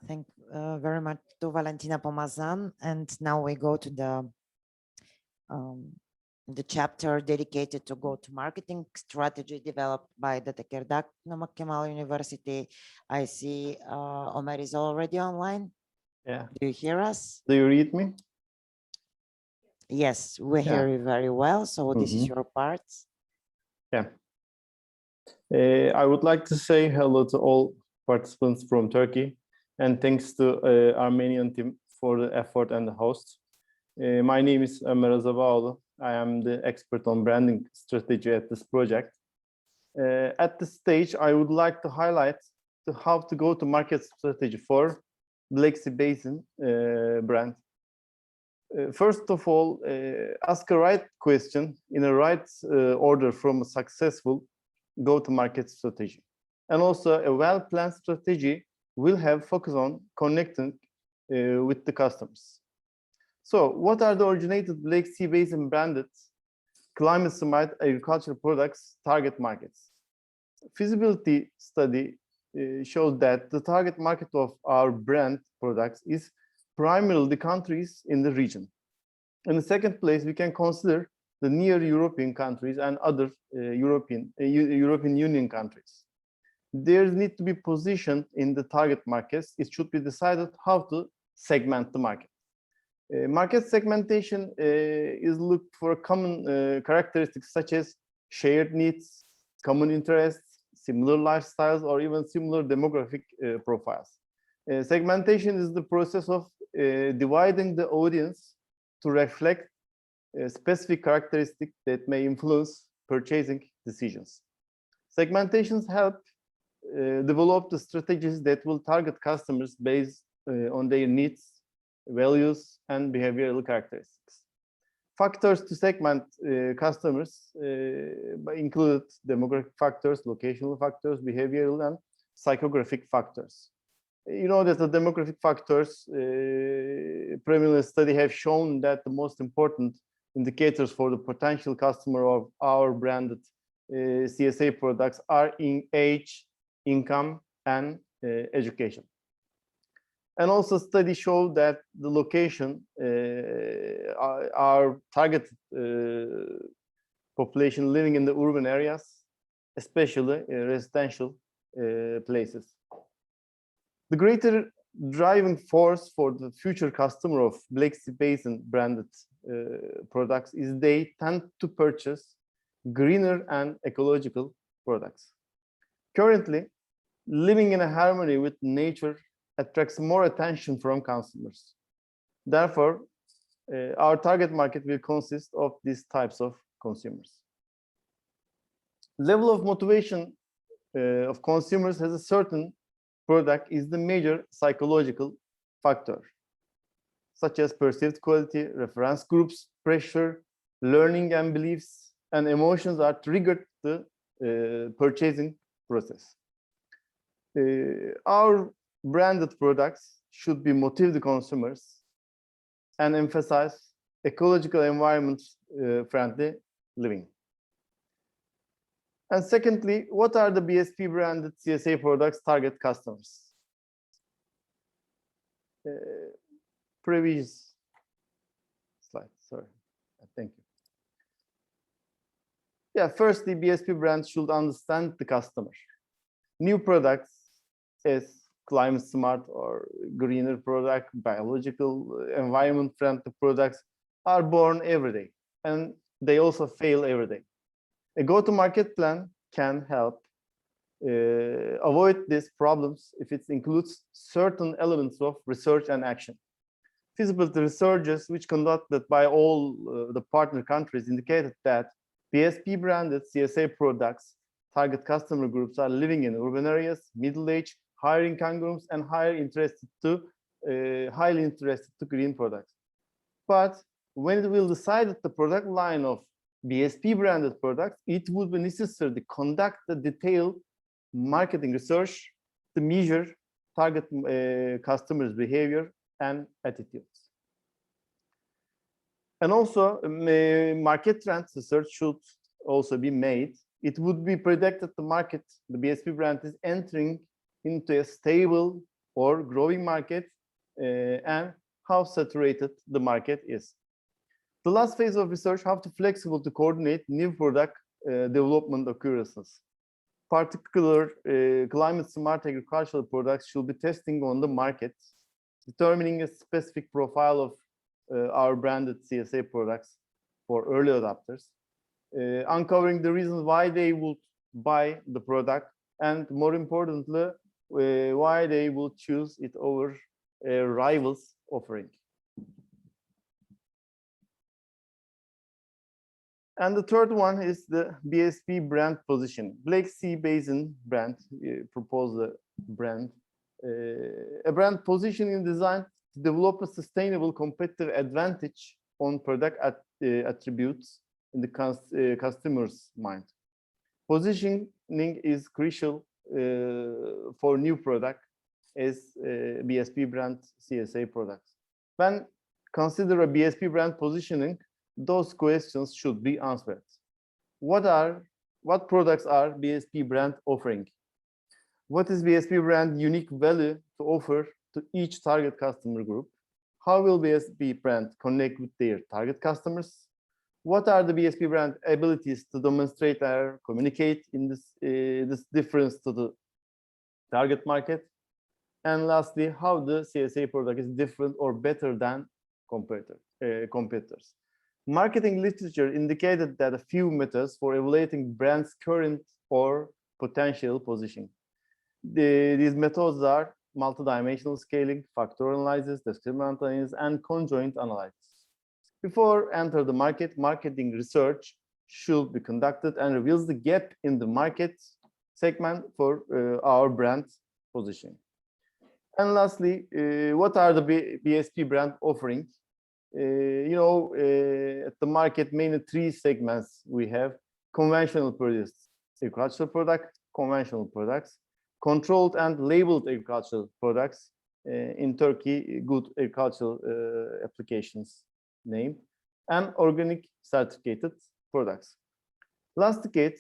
Thank you very much to Valentina Pomazan. And now we go to the chapter dedicated to go-to-marketing strategy developed by the Tekirdağ Kemal University. I see Omer is already online. Yeah. Do you hear us? Do you read me? Yes, we hear you very well. So this is your part. Yeah. I would like to say hello to all participants from Turkey, and thanks to Armenian team for the effort and the host. My name is Ömer Azabaoğlu. I am the expert on branding strategy at this project. At this stage, I would like to highlight how to go to market strategy for Black Sea Basin brand. First of all, ask a right question in a right order from a successful go-to-market strategy. And also a well-planned strategy will have focus on connecting with the customers. So what are the originated Black Sea Basin branded climate-smart agricultural products target markets? Feasibility study shows that the target market of our brand products is primarily the countries in the region. In the second place, we can consider the near European countries and other European Union countries. There need to be positioned in the target markets. It should be decided how to segment the market. Market segmentation is looked for common characteristics such as shared needs, common interests, similar lifestyles, or even similar demographic profiles. Segmentation is the process of dividing the audience to reflect specific characteristics that may influence purchasing decisions. Segmentations help develop the strategies that will target customers based on their needs, values, and behavioral characteristics. Factors to segment customers include demographic factors, locational factors, behavioral and psychographic factors. You know that the demographic factors, prevalence study have shown that the most important indicators for the potential customer of our branded CSA products are in age, income, and education. And also studies show that the location, our target population living in the urban areas, especially residential places. The greater driving force for the future customer of Black Sea Basin branded products is they tend to purchase greener and ecological products. Currently, living in a harmony with nature attracts more attention from consumers. Therefore, our target market will consist of these types of consumers. Level of motivation of consumers has a certain product is the major psychological factor, such as perceived quality, reference groups, pressure, learning and beliefs, and emotions are triggered the purchasing process. Our branded products should be motivate the consumers and emphasize ecological environment friendly living. And secondly, what are the BSP branded CSA products target customers? Previous slide, sorry, thank you. Yeah, firstly, BSP brands should understand the customer. New products as climate smart or greener product, biological, environment friendly products are born every day, and they also fail every day. A go-to-market plan can help avoid these problems if it includes certain elements of research and action. Feasibility researches, which conducted by all the partner countries, indicated that BSP branded CSA products target customer groups are living in urban areas, middle-aged, higher income groups, and highly interested to green products. But when it will decide the product line of BSP branded products, it would be necessary to conduct the detailed marketing research to measure target customers' behavior and attitudes. And also, market trends research should also be made. It would be predicted the market, the BSP brand is entering into a stable or growing market and how saturated the market is. The last phase of research, how to flexible to coordinate new product development occurrences. Particular climate smart agricultural products should be testing on the market, determining a specific profile of our branded CSA products for early adopters, uncovering the reasons why they would buy the product, and more importantly, why they will choose it over a rival's offering. And the third one is the BSP brand position. Black Sea Basin brand, propose the brand. A brand positioning designed to develop a sustainable competitive advantage on product attributes in the customer's mind. Positioning is crucial for new product as BSP brand CSA products. When consider a BSP brand positioning, those questions should be answered. What products are BSP brand offering? What is BSP brand unique value to offer to each target customer group? How will BSP brand connect with their target customers? What are the BSP brand abilities to demonstrate or communicate in this difference to the target market? And lastly, how the CSA product is different or better than competitors. Marketing literature indicated that a few methods for evaluating brands' current or potential positioning. These methods are multidimensional scaling, factor analysis, discriminant analysis, and conjoint analysis. Before enter the market, marketing research should be conducted and reveals the gap in the market segment for our brand positioning. And lastly, what are the BSP brand offering? At the market, mainly three segments we have: conventional produced agricultural products, conventional products, controlled and labeled agricultural products. In Turkey, good agricultural applications name, and organic certificated products. Last decade,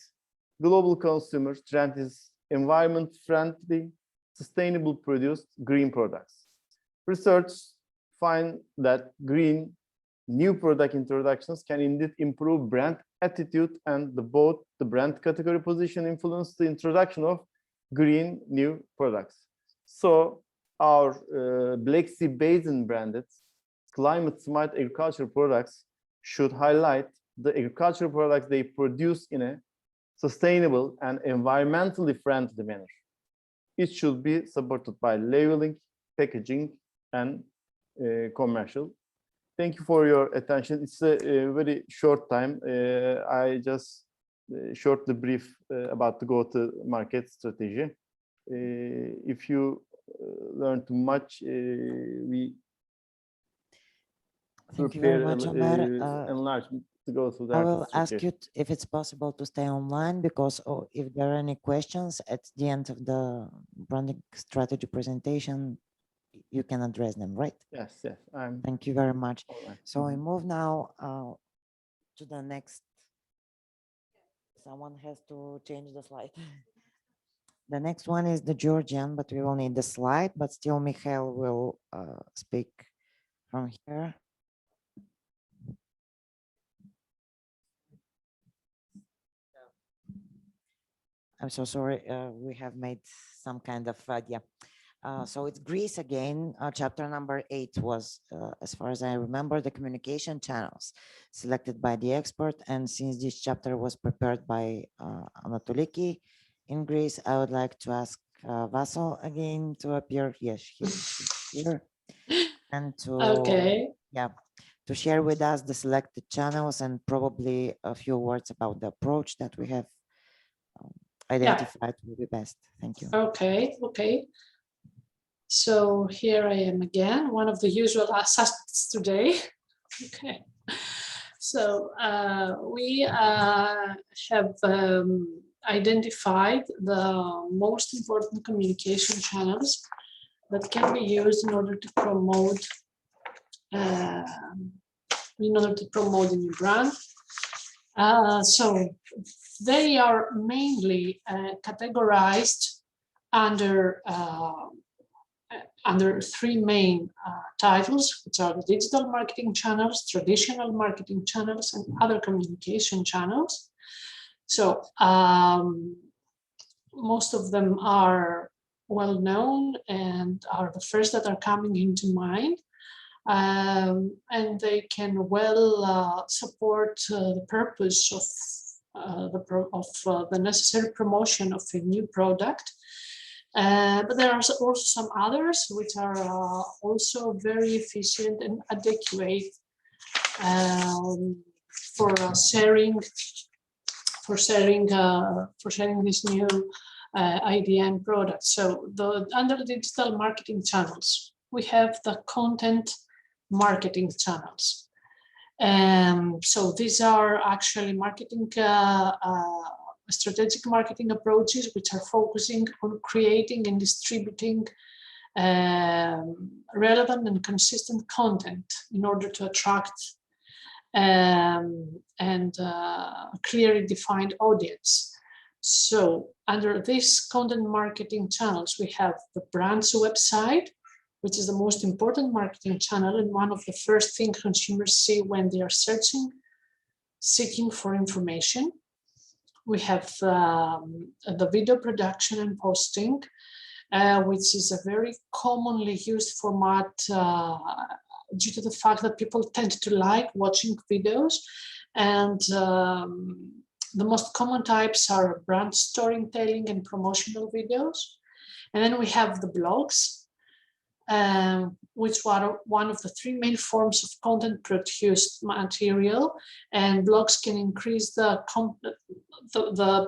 global consumer trend is environment-friendly, sustainable produced green products. Research find that green new product introductions can indeed improve brand attitude, and both the brand category position influence the introduction of green new products. So our Black Sea Basin branded climate smart agricultural products should highlight the agricultural products they produce in a sustainable and environmentally friendly manner. It should be supported by labeling, packaging, and commercial. Thank you for your attention. It's a very short time. I just shortly brief about the go-to-market strategy. If you learn too much, we Thank you very much, Ömer. enlargement to go through I that. will ask you if it's possible to stay online, because if there are any questions at the end of the branding strategy presentation, you can address them, right? Yes. Thank you very much. Right. So we move now to the next. Someone has to change the slide. The next one is the Georgian, but we will need the slide, but still Mikhail will speak from here. I'm so sorry, we have made some kind of, so it's Greece again. Chapter number 8 was, as far as I remember, the communication channels selected by the expert. And since this chapter was prepared by Anatoliki in Greece, I would like to ask Vaso again to appear. Yes, here. And to, to share with us the selected channels and probably a few words about the approach that we have identified will be best. Thank you. Okay. So here I am again, one of the usual suspects today. Okay. So we have identified the most important communication channels that can be used in order to promote a new brand. So they are mainly categorized under three main titles, which are the digital marketing channels, traditional marketing channels, and other communication channels. So most of them are well known and are the first that are coming into mind. And they can well support the purpose of the necessary promotion of a new product. But there are also some others which are also very efficient and adequate for sharing this new idea and product. So under the digital marketing channels, we have the content marketing channels. So these are actually marketing strategic marketing approaches which are focusing on creating and distributing relevant and consistent content in order to attract and clearly defined audience. So under these content marketing channels, we have the brand's website, which is the most important marketing channel and one of the first things consumers see when they are seeking for information. We have the video production and posting, which is a very commonly used format due to the fact that people tend to like watching videos, and The most common types are brand storytelling and promotional videos. And then we have the blogs, which are one of the three main forms of content produced material, and blogs can increase the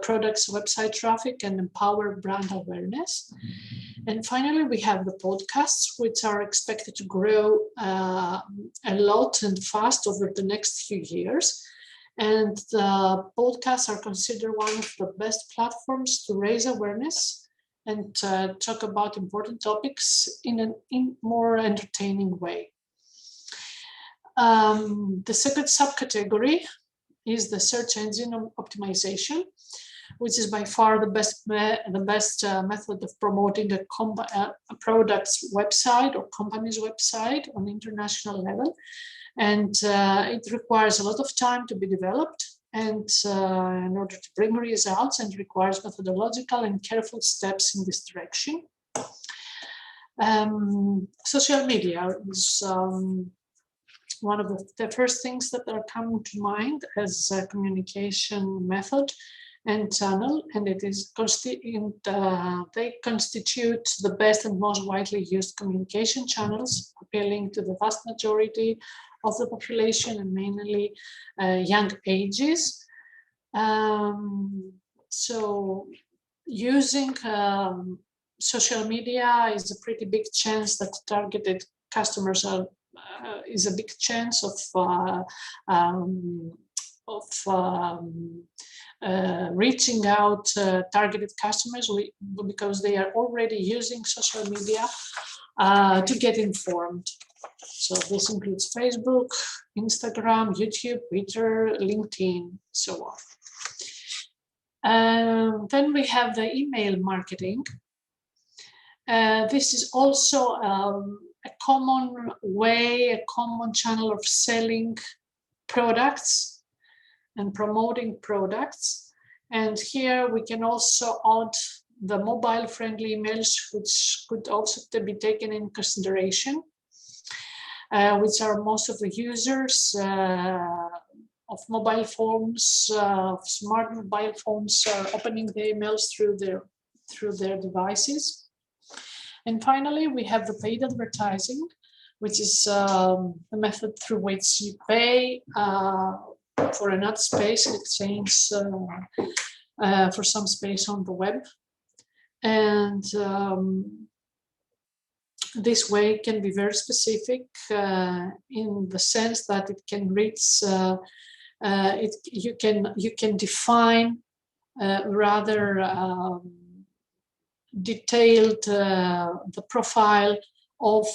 product's website traffic and empower brand awareness. And finally, we have the podcasts, which are expected to grow a lot and fast over the next few years. And the podcasts are considered one of the best platforms to raise awareness and talk about important topics in a more entertaining way. The second subcategory is the search engine optimization, which is by far the best method of promoting a product's website or company's website on international level. And it requires a lot of time to be developed, and in order to bring results, and requires methodological and careful steps in this direction. Social media is one of the first things that are coming to mind as a communication method and channel, and it is they constitute the best and most widely used communication channels, appealing to the vast majority of the population and mainly young ages. So using social media is a pretty big chance that targeted customers are is a big chance of reaching out targeted customers because they are already using social media to get informed. So this includes Facebook, Instagram, YouTube, Twitter, LinkedIn, so on. Then we have the email marketing. This is also a common way, a common channel of selling products and promoting products. And here we can also add the mobile-friendly emails, which could also be taken in consideration, which are most of the users of mobile phones, smart mobile phones, opening the emails through their devices. And finally, we have the paid advertising, which is the method through which you pay for an ad space in exchange for some space on the web. And this way can be very specific in the sense that it can reach, you can define rather detailed the profile of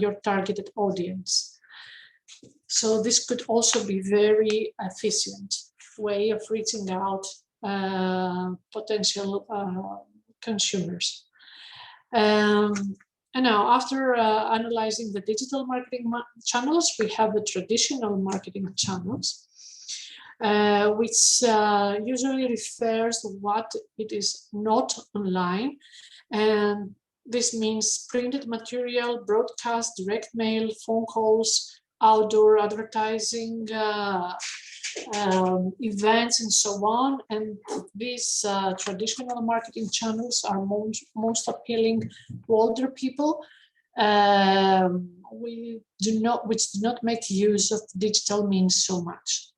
your targeted audience. So this could also be very efficient way of reaching out potential consumers. And now, after analyzing the digital marketing channels, we have the traditional marketing channels, which usually refers to what it is not online. And this means printed material, broadcast, direct mail, phone calls, outdoor advertising, events, and so on. And these traditional marketing channels are most appealing to older people, which do not make use of digital means so much.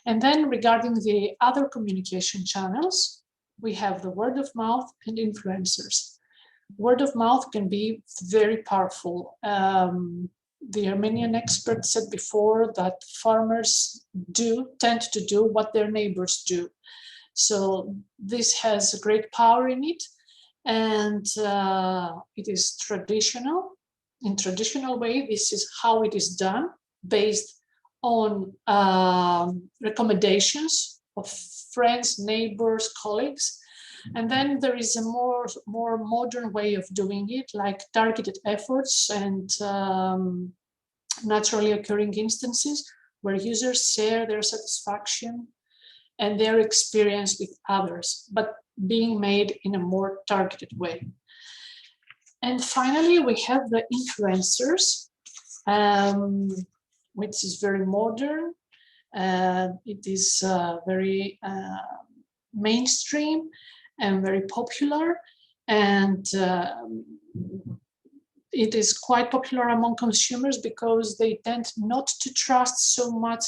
And then regarding the other communication channels, we have the word of mouth and influencers. Word of mouth can be very powerful. The Armenian expert said before that farmers tend to do what their neighbors do. So this has a great power in it, and it is traditional. In traditional way, this is how it is done, based on recommendations of friends, neighbors, colleagues. And then there is a more modern way of doing it, like targeted efforts and naturally occurring instances where users share their satisfaction and their experience with others, but being made in a more targeted way. And finally, we have the influencers, which is very modern. It is very mainstream and very popular, and it is quite popular among consumers because they tend not to trust so much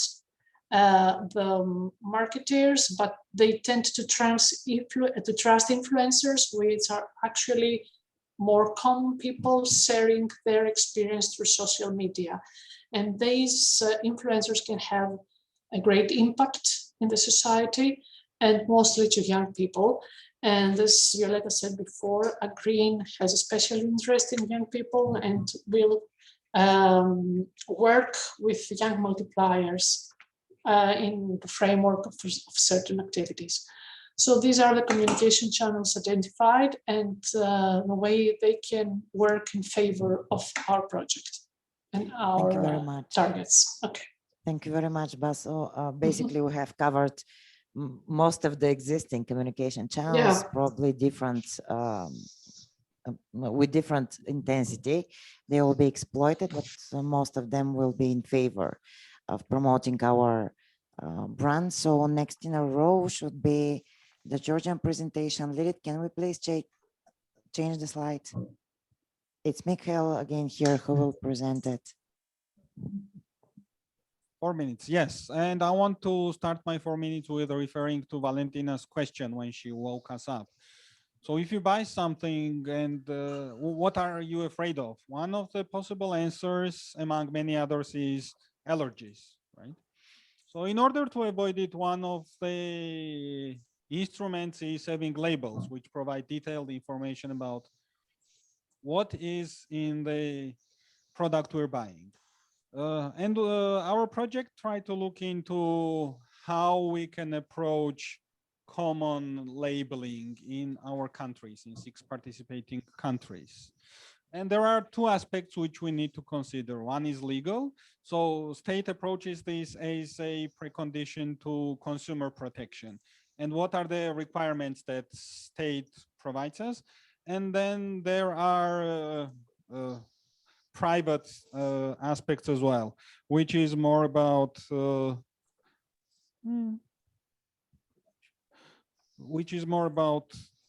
the marketers, but they tend to trust influencers, which are actually more common people sharing their experience through social media. And these influencers can have a great impact in the society, and mostly to young people. And as Violeta said before, AGREEn has a special interest in young people and will work with young multipliers in the framework of certain activities. So these are the communication channels identified and the way they can work in favor of our project and Thank you very our much. targets. Okay. Thank you very much, Baso. Basically, we have covered most of the existing communication channels, probably different with different intensity. They will be exploited, but most of them will be in favor of promoting our brand. So next in a row should be the Georgian presentation. Lilith, can we please change the slide? It's Mikhail again here who will present it. 4 minutes, yes. And I want to start my 4 minutes with referring to Valentina's question when she woke us up. So if you buy something and what are you afraid of? One of the possible answers among many others is allergies, right? So in order to avoid it, one of the instruments is having labels, which provide detailed information about what is in the product we're buying. Our project tried to look into how we can approach common labeling in our countries, in 6 participating countries. And there are 2 aspects which we need to consider. One is legal. So state approaches this as a precondition to consumer protection. And what are the requirements that state provides us? And then there are private aspects as well, which is more about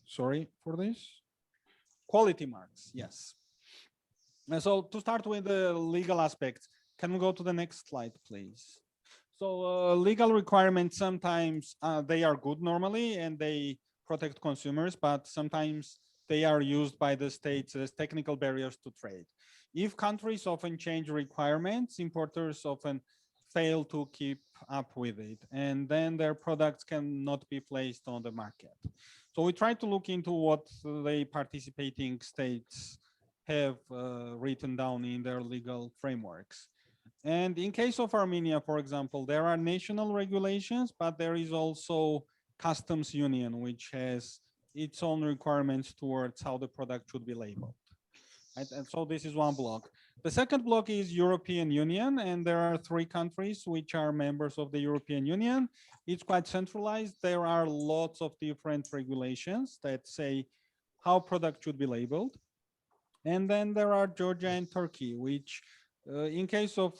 sorry for this, quality marks. Yes. And so to start with the legal aspects, can we go to the next slide, please? So legal requirements, sometimes they are good normally and they protect consumers, but sometimes they are used by the states as technical barriers to trade. If countries often change requirements, importers often fail to keep up with it, and then their products cannot be placed on the market. So we try to look into what the participating states have written down in their legal frameworks. And in case of Armenia, for example, there are national regulations, but there is also customs union, which has its own requirements towards how the product should be labeled. Right? And so this is one block. The second block is European Union, and there are 3 countries which are members of the European Union. It's quite centralized. There are lots of different regulations that say how product should be labeled. And then there are Georgia and Turkey, which in case of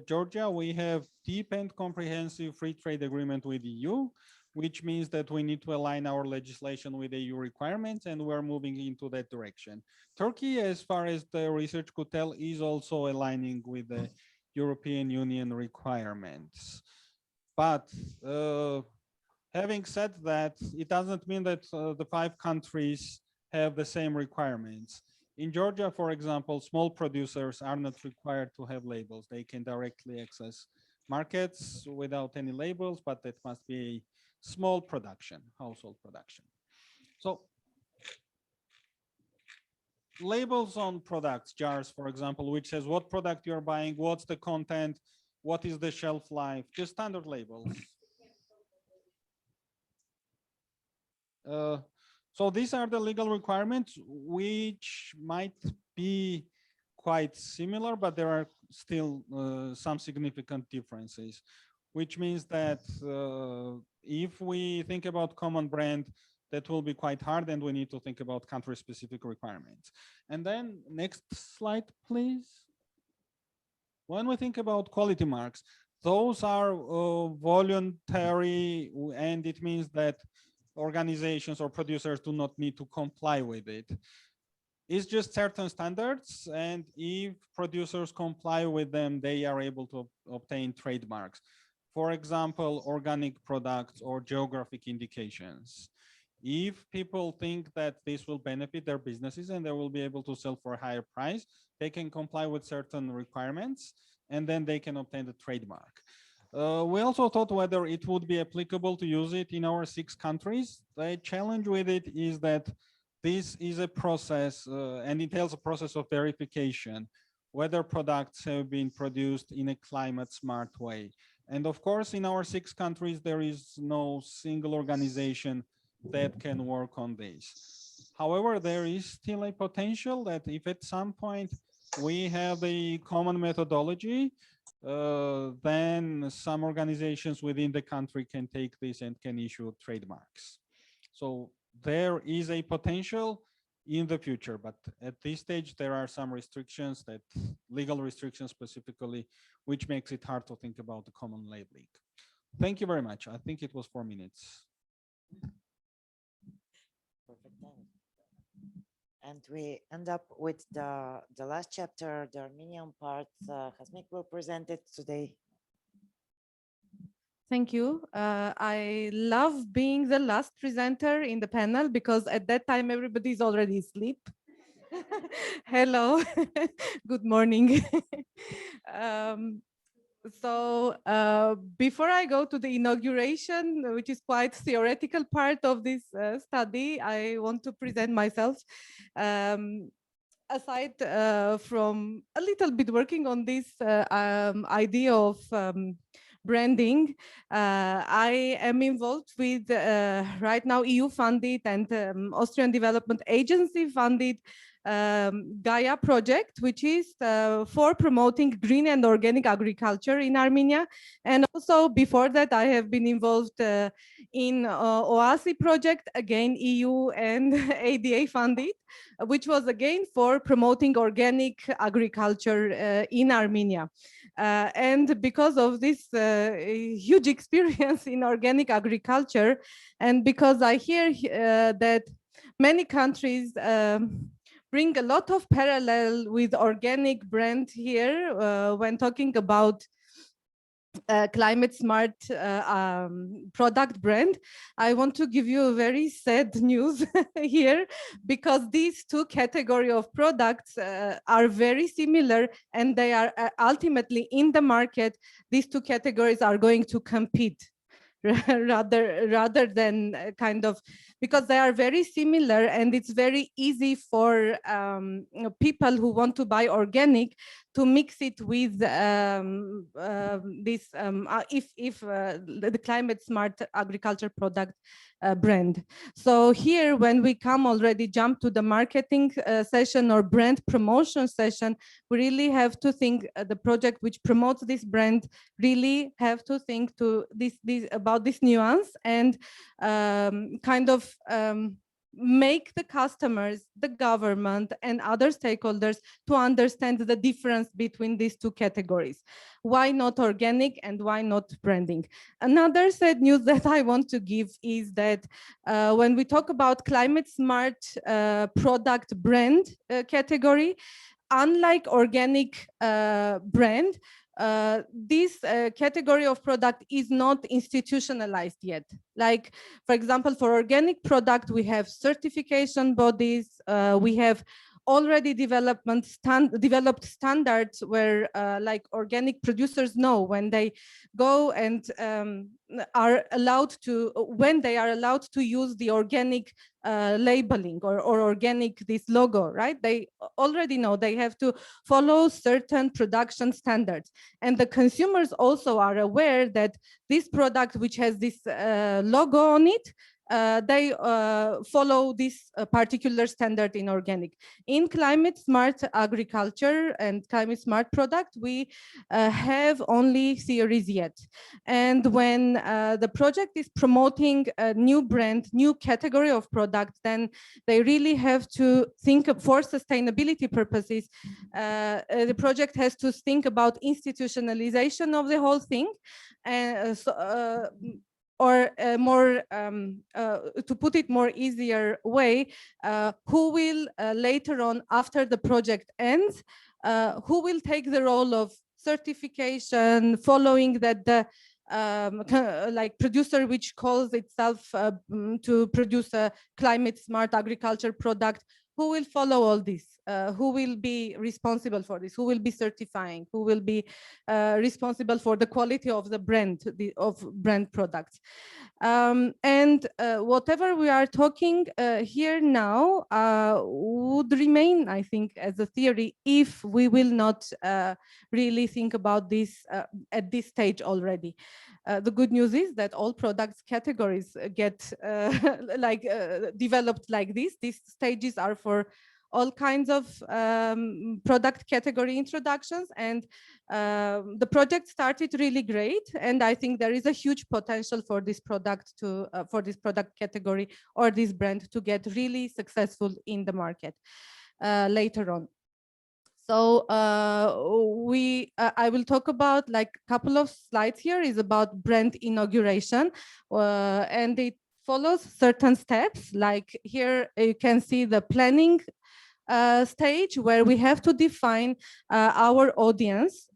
Georgia, we have deep and comprehensive free trade agreement with the EU, which means that we need to align our legislation with EU requirements, and we're moving into that direction. Turkey, as far as the research could tell, is also aligning with the European Union requirements. But having said that, it doesn't mean that the 5 countries have the same requirements. In Georgia, for example, small producers are not required to have labels. They can directly access markets without any labels, but that must be a small production, household production. So labels on products, jars, for example, which says what product you're buying, what's the content, what is the shelf life, just standard labels. So these are the legal requirements, which might be quite similar, but there are still some significant differences, which means that if we think about common brand, that will be quite hard, and we need to think about country-specific requirements. And then next slide, please. When we think about quality marks, Those are voluntary, and it means that organizations or producers do not need to comply with it. It's just certain standards, and if producers comply with them, they are able to obtain trademarks. For example, organic products or geographic indications. If people think that this will benefit their businesses and they will be able to sell for a higher price, they can comply with certain requirements, and then they can obtain the trademark. We also thought whether it would be applicable to use it in our 6 countries. The challenge with it is that this is a process and entails a process of verification, whether products have been produced in a climate smart way. And of course, in our 6 countries, there is no single organization that can work on this. However, there is still a potential that if at some point we have a common methodology, then some organizations within the country can take this and can issue trademarks. So there is a potential in the future, but at this stage, there are some restrictions, that legal restrictions specifically, which makes it hard to think about the common labeling. Thank you very much. I think it was 4 minutes. Perfect. And we end up with the last chapter, the Armenian part. Hasmik will present it today. Thank you. I love being the last presenter in the panel because at that time everybody is already asleep. Hello, good morning. Before I go to the inauguration, which is quite theoretical part of this study, I want to present myself. Aside from a little bit working on this idea of branding, I am involved with right now EU funded and Austrian Development Agency funded Gaia project, which is for promoting green and organic agriculture in Armenia. And also before that, I have been involved in OASI project, again EU and ADA funded, which was again for promoting organic agriculture in Armenia. And because of this huge experience in organic agriculture, and because I hear that many countries bring a lot of parallel with organic brand here when talking about climate smart product brand, I want to give you a very sad news here, because these 2 categories of products are very similar, and they are ultimately in the market. These 2 categories are going to compete rather than kind of, because they are very similar, and it's very easy for people who want to buy organic to mix it with this the climate smart agriculture product brand. So here, when we jump to the marketing session or brand promotion session, we really have to think the project which promotes this brand really have to think to about this nuance and kind of make the customers, the government, and other stakeholders to understand the difference between these 2 categories. Why not organic and why not branding? Another sad news that I want to give is that when we talk about climate smart product brand category, unlike organic brand, this category of product is not institutionalized yet. Like, for example, for organic product, we have certification bodies, we have already developed standards where like organic producers know when they go and are allowed to, when they are allowed to use the organic labeling or organic this logo, right? They already know they have to follow certain production standards. And the consumers also are aware that this product which has this logo on it they follow this particular standard in organic. In climate smart agriculture and climate smart product, we have only theories yet. And when the project is promoting a new brand, new category of product, then they really have to think for sustainability purposes. The project has to think about institutionalization of the whole thing. And or more to put it more easier way, who will later on, after the project ends, who will take the role of certification, following that the like producer which calls itself to produce a climate smart agriculture product, who will follow all this? Who will be responsible for this? Who will be certifying? Who will be responsible for the quality of the brand, of brand products? And whatever we are talking here now would remain, I think, as a theory if we will not really think about this at this stage already. The good news is that all products categories get developed like this. These stages are for all kinds of product category introductions, and the project started really great, and I think there is a huge potential for this product to for this product category or this brand to get really successful in the market later on. So I will talk about like a couple of slides here is about brand inauguration, and it follows certain steps. Like here you can see the planning stage where we have to define our audience.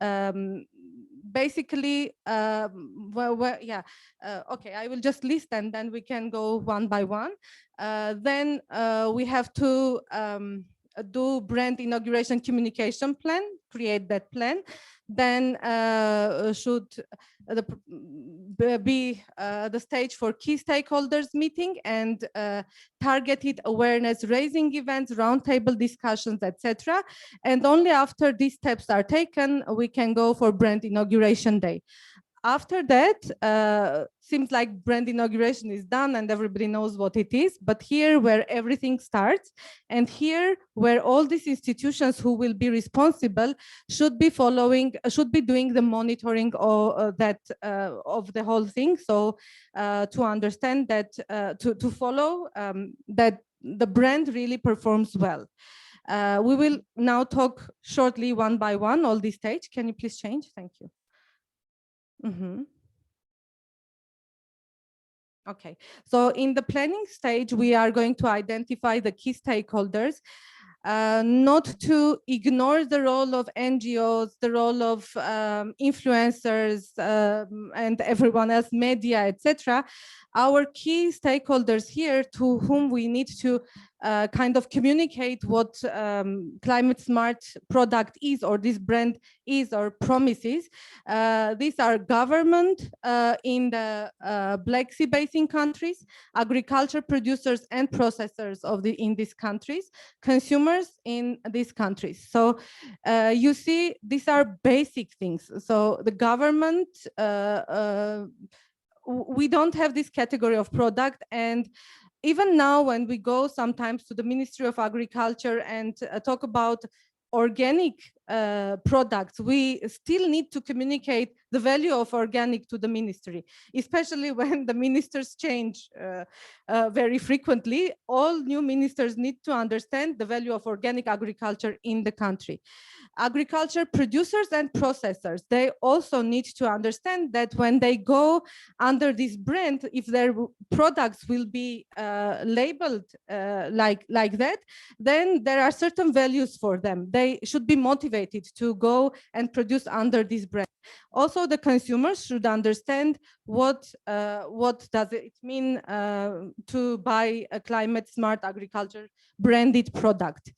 Basically, okay, I will just list and then we can go one by one. Then we have to do brand inauguration communication plan, create that plan. Then should be the stage for key stakeholders meeting and targeted awareness raising events, roundtable discussions, etc. And only after these steps are taken, we can go for brand inauguration day. After that, seems like brand inauguration is done and everybody knows what it is, but here where everything starts, and here where all these institutions who will be responsible should be following, should be doing the monitoring of of the whole thing. So to understand that, to follow that the brand really performs well. We will now talk shortly one by one, all this stage. Can you please change? Thank you. Okay, so in the planning stage, we are going to identify the key stakeholders, not to ignore the role of NGOs, the role of influencers and everyone else, media, etc. Our key stakeholders here to whom we need to kind of communicate what climate smart product is, or this brand is, or promises. These are government in the Black Sea Basin countries, agriculture producers and processors in these countries, consumers in these countries. So you see, these are basic things. So the government, we don't have this category of product, and even now when we go sometimes to the Ministry of Agriculture and talk about organic products, we still need to communicate the value of organic to the ministry, especially when the ministers change very frequently. All new ministers need to understand the value of organic agriculture in the country. Agriculture producers and processors, they also need to understand that when they go under this brand, if their products will be labeled like that, then there are certain values for them. They should be motivated to go and produce under this brand. Also, the consumers should understand what does it mean to buy a climate smart agriculture branded product.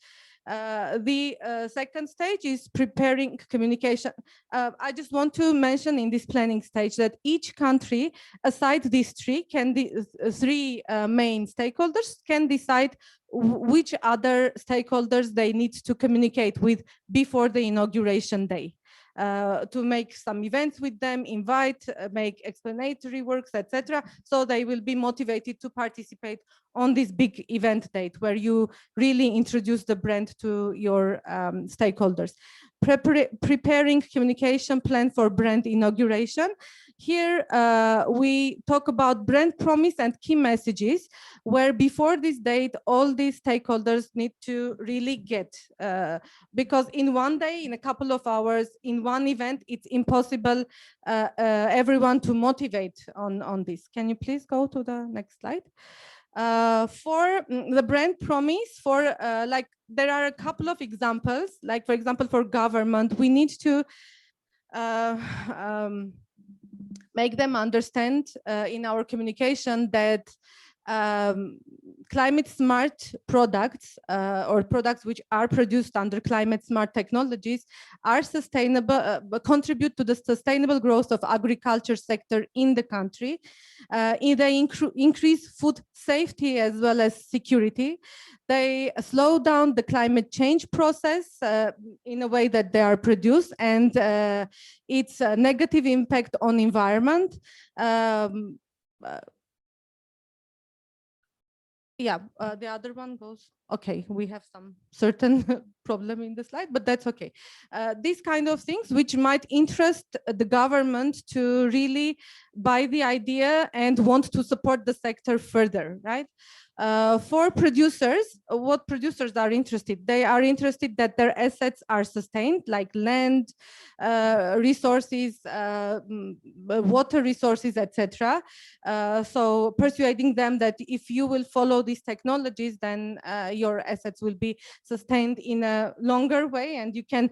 The second stage is preparing communication. I just want to mention in this planning stage that each country, aside these three main stakeholders, can decide which other stakeholders they need to communicate with before the inauguration day. to make some events with them, invite, make explanatory works, etc. So they will be motivated to participate on this big event date where you really introduce the brand to your stakeholders. Preparing communication plan for brand inauguration. Here we talk about brand promise and key messages, where before this date, all these stakeholders need to really get, because in one day, in a couple of hours, in one event, it's impossible everyone to motivate on this. Can you please go to the next slide? For the brand promise, for like there are a couple of examples, like for example, for government, we need to make them understand in our communication that climate smart products or products which are produced under climate smart technologies are sustainable, contribute to the sustainable growth of agriculture sector in the country. They increase food safety as well as security. They slow down the climate change process in a way that they are produced, and its negative impact on environment. Yeah, the other one goes, okay, we have some certain problem in the slide, but that's okay. These kind of things which might interest the government to really buy the idea and want to support the sector further, right? For producers, what producers are interested? They are interested that their assets are sustained, like land, resources, water resources, etc. So persuading them that if you will follow these technologies, then your assets will be sustained in a longer way, and you can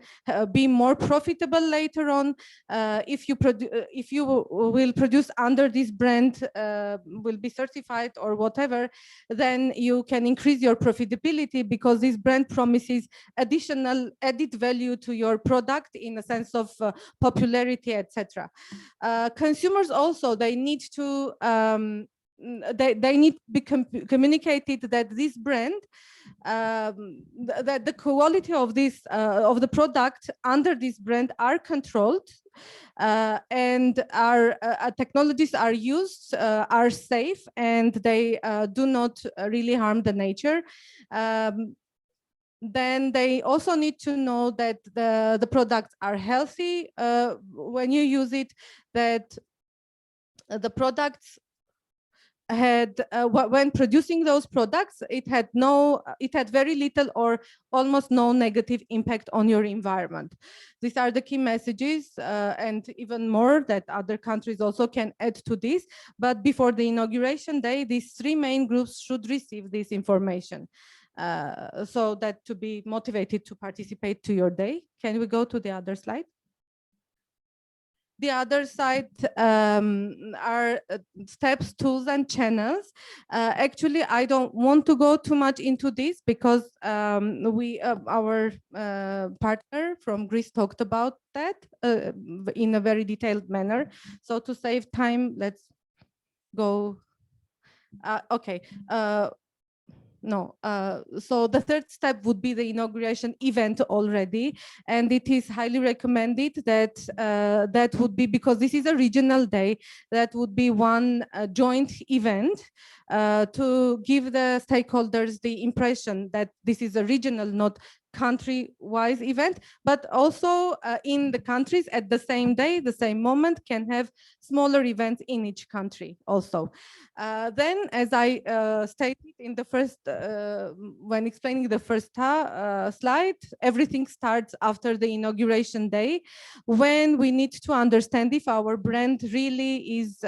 be more profitable later on. If you will produce under this brand, will be certified or whatever, then you can increase your profitability because this brand promises additional added value to your product in a sense of popularity, etc. Consumers also, they need to they need to be communicated that this brand, that the quality of this of the product under this brand are controlled, and our technologies are used, are safe, and they do not really harm the nature. Then they also need to know that the products are healthy when you use it, that the products had when producing those products, it had very little or almost no negative impact on your environment. These are the key messages, and even more that other countries also can add to this. But before the inauguration day, these three main groups should receive this information, so that to be motivated to participate to your day. Can we go to the other slide? The other side are steps, tools, and channels. Actually, I don't want to go too much into this because our partner from Greece talked about that in a very detailed manner. So to save time, let's go. Okay. No, so the third step would be the inauguration event already, and it is highly recommended that that would be, because this is a regional day, that would be one joint event to give the stakeholders the impression that this is a regional, not country-wise event, but also in the countries at the same day, the same moment, can have smaller events in each country also. Then, as I stated in the first, when explaining the first slide, everything starts after the inauguration day, when we need to understand if our brand really is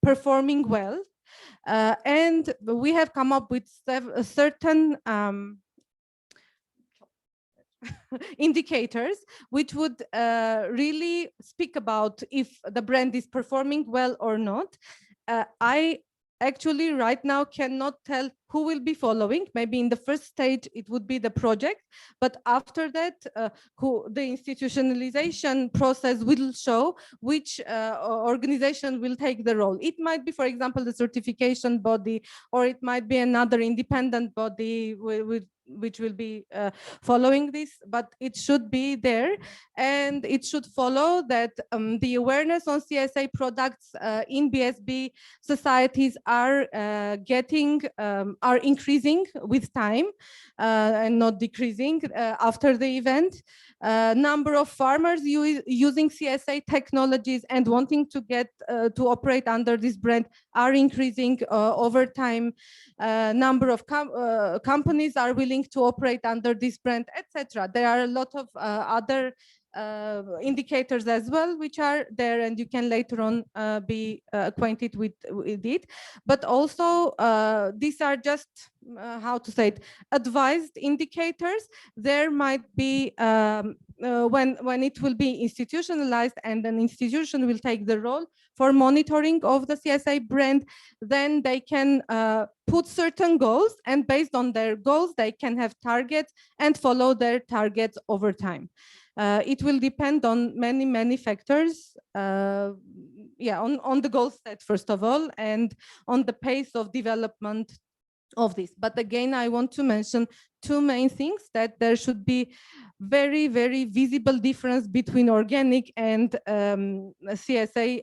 performing well. And we have come up with certain indicators which would really speak about if the brand is performing well or not. I actually right now cannot tell who will be following. Maybe in the first stage, it would be the project, but after that, the institutionalization process will show which organization will take the role. It might be, for example, the certification body, or it might be another independent body which will be following this, but it should be there, and it should follow that the awareness on CSA products in BSB societies are increasing with time and not decreasing after the event. Number of farmers using CSA technologies and wanting to get to operate under this brand are increasing over time. Number of companies are willing to operate under this brand, etc. There are a lot of other indicators as well which are there, and you can later on be acquainted with it. But also these are just how to say it, advised indicators. There might be when it will be institutionalized and an institution will take the role for monitoring of the CSA brand, then they can put certain goals, and based on their goals they can have targets and follow their targets over time. It will depend on many factors. On the goal set first of all, and on the pace of development of this. But again, I want to mention two main things: that there should be very visible difference between organic and CSA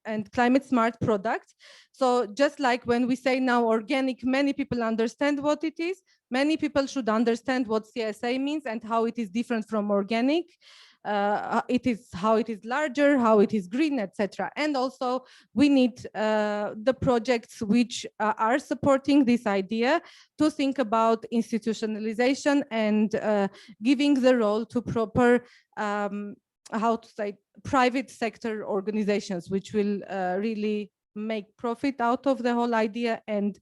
and climate smart products. So just like when we say now organic, many people understand what it is. Many people should understand what CSA means and how it is different from organic. How it is larger, how it is green, etc. And also we need the projects which are supporting this idea to think about institutionalization and giving the role to proper how to say private sector organizations, which will really make profit out of the whole idea and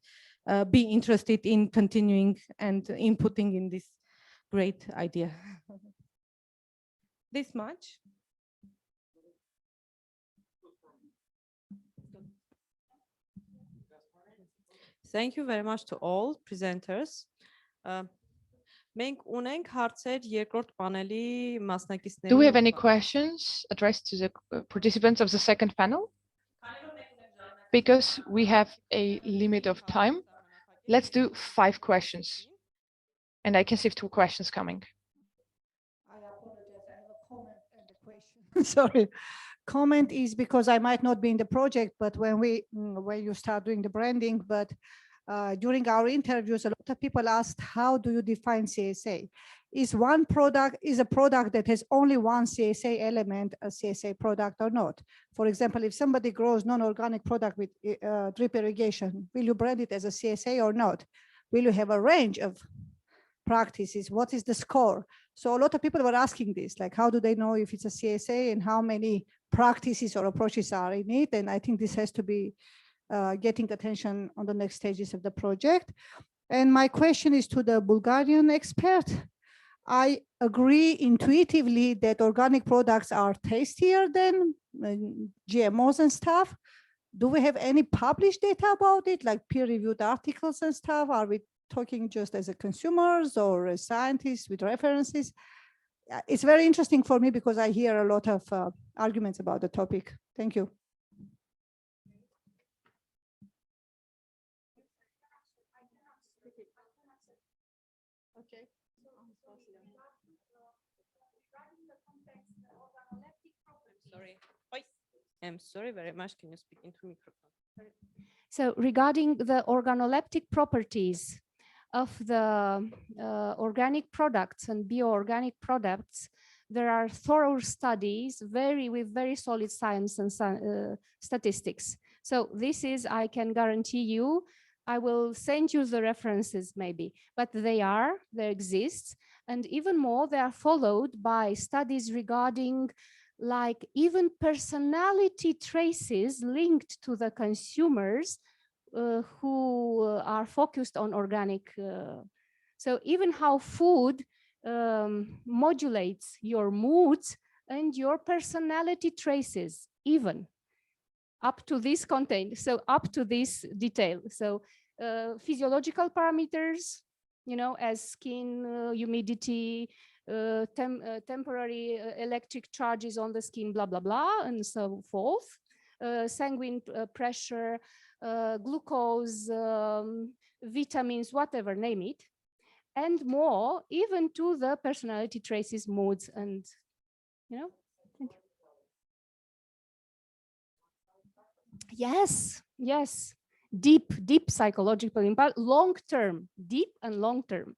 be interested in continuing and inputting in this great idea. This much. Thank you very much to all presenters. Մենք ունենք հարցեր երկրորդ պանելի մասնակիցների։ Do we have any questions addressed to the participants of the second panel? Because we have a limit of time, let's do 5 questions. And I can see 2 questions coming. I apologize, I have a comment and a question. Sorry. Comment is because I might not be in the project, but when you start doing the branding, but during our interviews, a lot of people asked, how do you define CSA? Is a product that has only one CSA element a CSA product or not? For example, if somebody grows non-organic product with drip irrigation, will you brand it as a CSA or not? Will you have a range of practices? What is the score? So a lot of people were asking this, like, how do they know if it's a CSA and how many practices or approaches are in it? And I think this has to be getting attention on the next stages of the project. And my question is to the Bulgarian expert. I agree intuitively that organic products are tastier than GMOs and stuff. Do we have any published data about it, like peer-reviewed articles and stuff? Are we talking just as a consumers or as scientists with references? It's very interesting for me because I hear a lot of arguments about the topic. Thank you. Okay. Sorry. I'm sorry very much. Can you speak into microphone? So regarding the organoleptic properties of the organic products and bioorganic products, there are thorough studies with very solid science and statistics. So this is, I can guarantee you, I will send you the references maybe, but they exist. And even more, they are followed by studies regarding like even personality traces linked to the consumers who are focused on organic. So even how food modulates your moods and your personality traces, even up to this content, so up to this detail. So physiological parameters, you know, as skin humidity, temporary electric charges on the skin, blah, blah, blah, and so forth. Sanguine pressure, glucose, vitamins, whatever, name it. And more, even to the personality traces, moods, and, you know. Thank you. Yes, yes. Deep psychological impact, long term, deep and long term.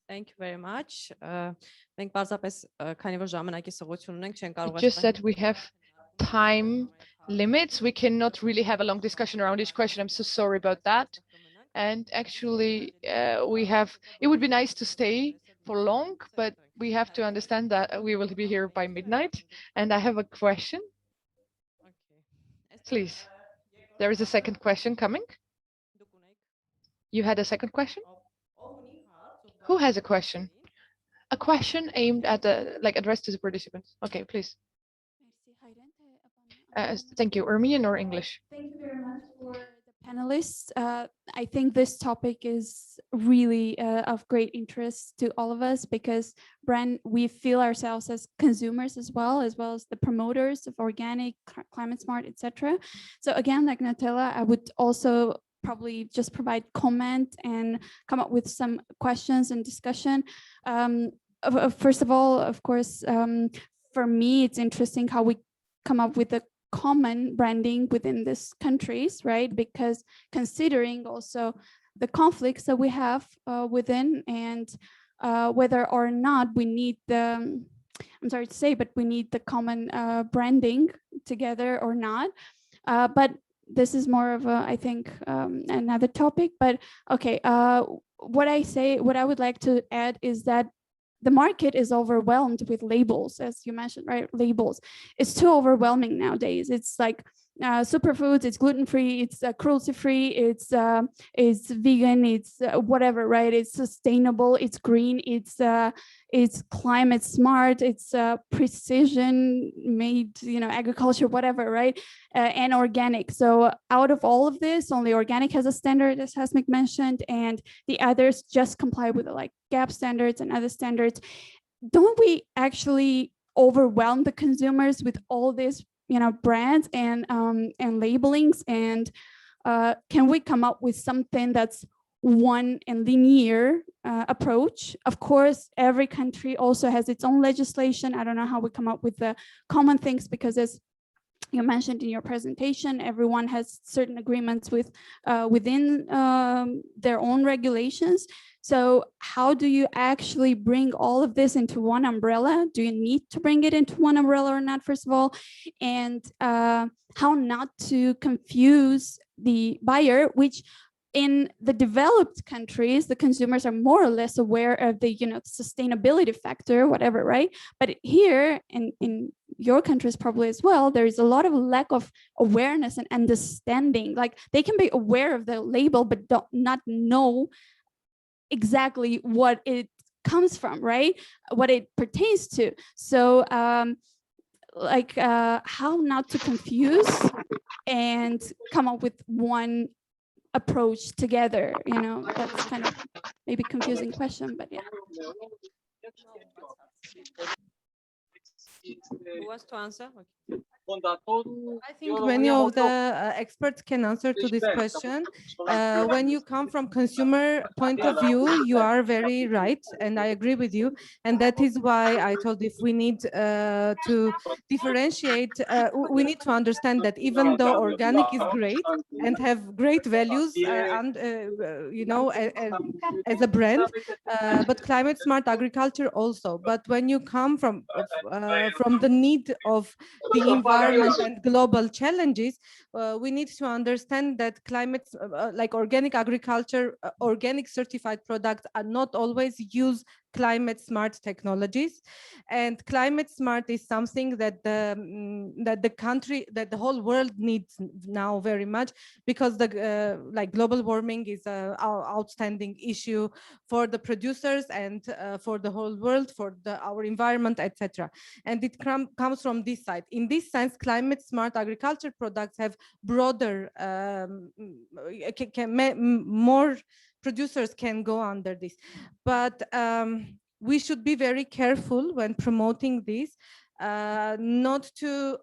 Thank you very much. Մենք բարձրապես քանի որ ժամանակի սղություն ունենք, չեն կարող It's just that we have time limits. We cannot really have a long discussion around each question. I'm so sorry about that. And actually, it would be nice to stay for long, but we have to understand that we will be here by midnight. And I have a question. Please. There is a second question coming. You had a second question? Who has a question? A question aimed at addressed to the participants. Okay, please. Thank you. Armenian or English? Thank you very much for the panelists. I think this topic is really of great interest to all of us because we feel ourselves as consumers as well as the promoters of organic, climate smart, etc. So again, like Natella, I would also probably just provide comment and come up with some questions and discussion. First of all, of course, for me, it's interesting how we come up with a common branding within these countries, right? Because considering also the conflicts that we have within and whether or not we need the, I'm sorry to say, but we need the common branding together or not. But this is more of a, I think, another topic. But okay, what I would like to add is that the market is overwhelmed with labels, as you mentioned, right? Labels. It's too overwhelming nowadays. It's like superfoods, it's gluten-free, it's cruelty-free, it's vegan, it's whatever, right? It's sustainable, it's green, it's climate smart, it's precision made, you know, agriculture, whatever, right? And organic. So out of all of this, only organic has a standard, as Hasmik mentioned, and the others just comply with like GAP standards and other standards. Don't we actually overwhelm the consumers with all these, you know, brands and labelings? And can we come up with something that's one and linear approach? Of course, every country also has its own legislation. I don't know how we come up with the common things because as you mentioned in your presentation, everyone has certain agreements with within their own regulations. So how do you actually bring all of this into one umbrella? Do you need to bring it into one umbrella or not, first of all? And how not to confuse the buyer, which in the developed countries, the consumers are more or less aware of the, you know, sustainability factor, whatever, right? But here in your countries probably as well, there is a lot of lack of awareness and understanding. Like they can be aware of the label, but not know exactly what it comes from, right? What it pertains to. So how not to confuse and come up with one approach together, you know? That's kind of maybe confusing question, but yeah. Who wants to answer? I think many of the experts can answer to this question. When you come from consumer point of view, you are very right, and I agree with you. And that is why I told if we need to differentiate, we need to understand that even though organic is great and have great values, and you know, as a brand, but climate smart agriculture also. But when you come from the need of the environment and global challenges, we need to understand that climate, like organic agriculture, organic certified products are not always use climate smart technologies. And climate smart is something that the whole world needs now very much, because the like global warming is an outstanding issue for the producers and for the whole world, for our environment, etc. And it comes from this side. In this sense, climate smart agriculture products have broader, more producers can go under this. But we should be very careful when promoting this, not to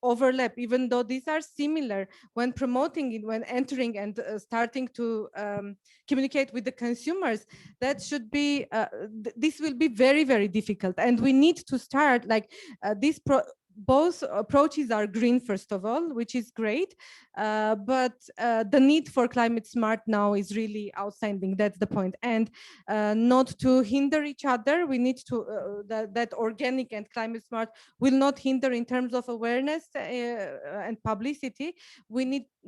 overlap, even though these are similar. When promoting it, when entering and starting to communicate with the consumers, that should be, this will be very, very difficult. And we need to start like both approaches are green, first of all, which is great, but the need for climate smart now is really outstanding. That's the point. And not to hinder each other. We need to, that organic and climate smart will not hinder in terms of awareness and publicity.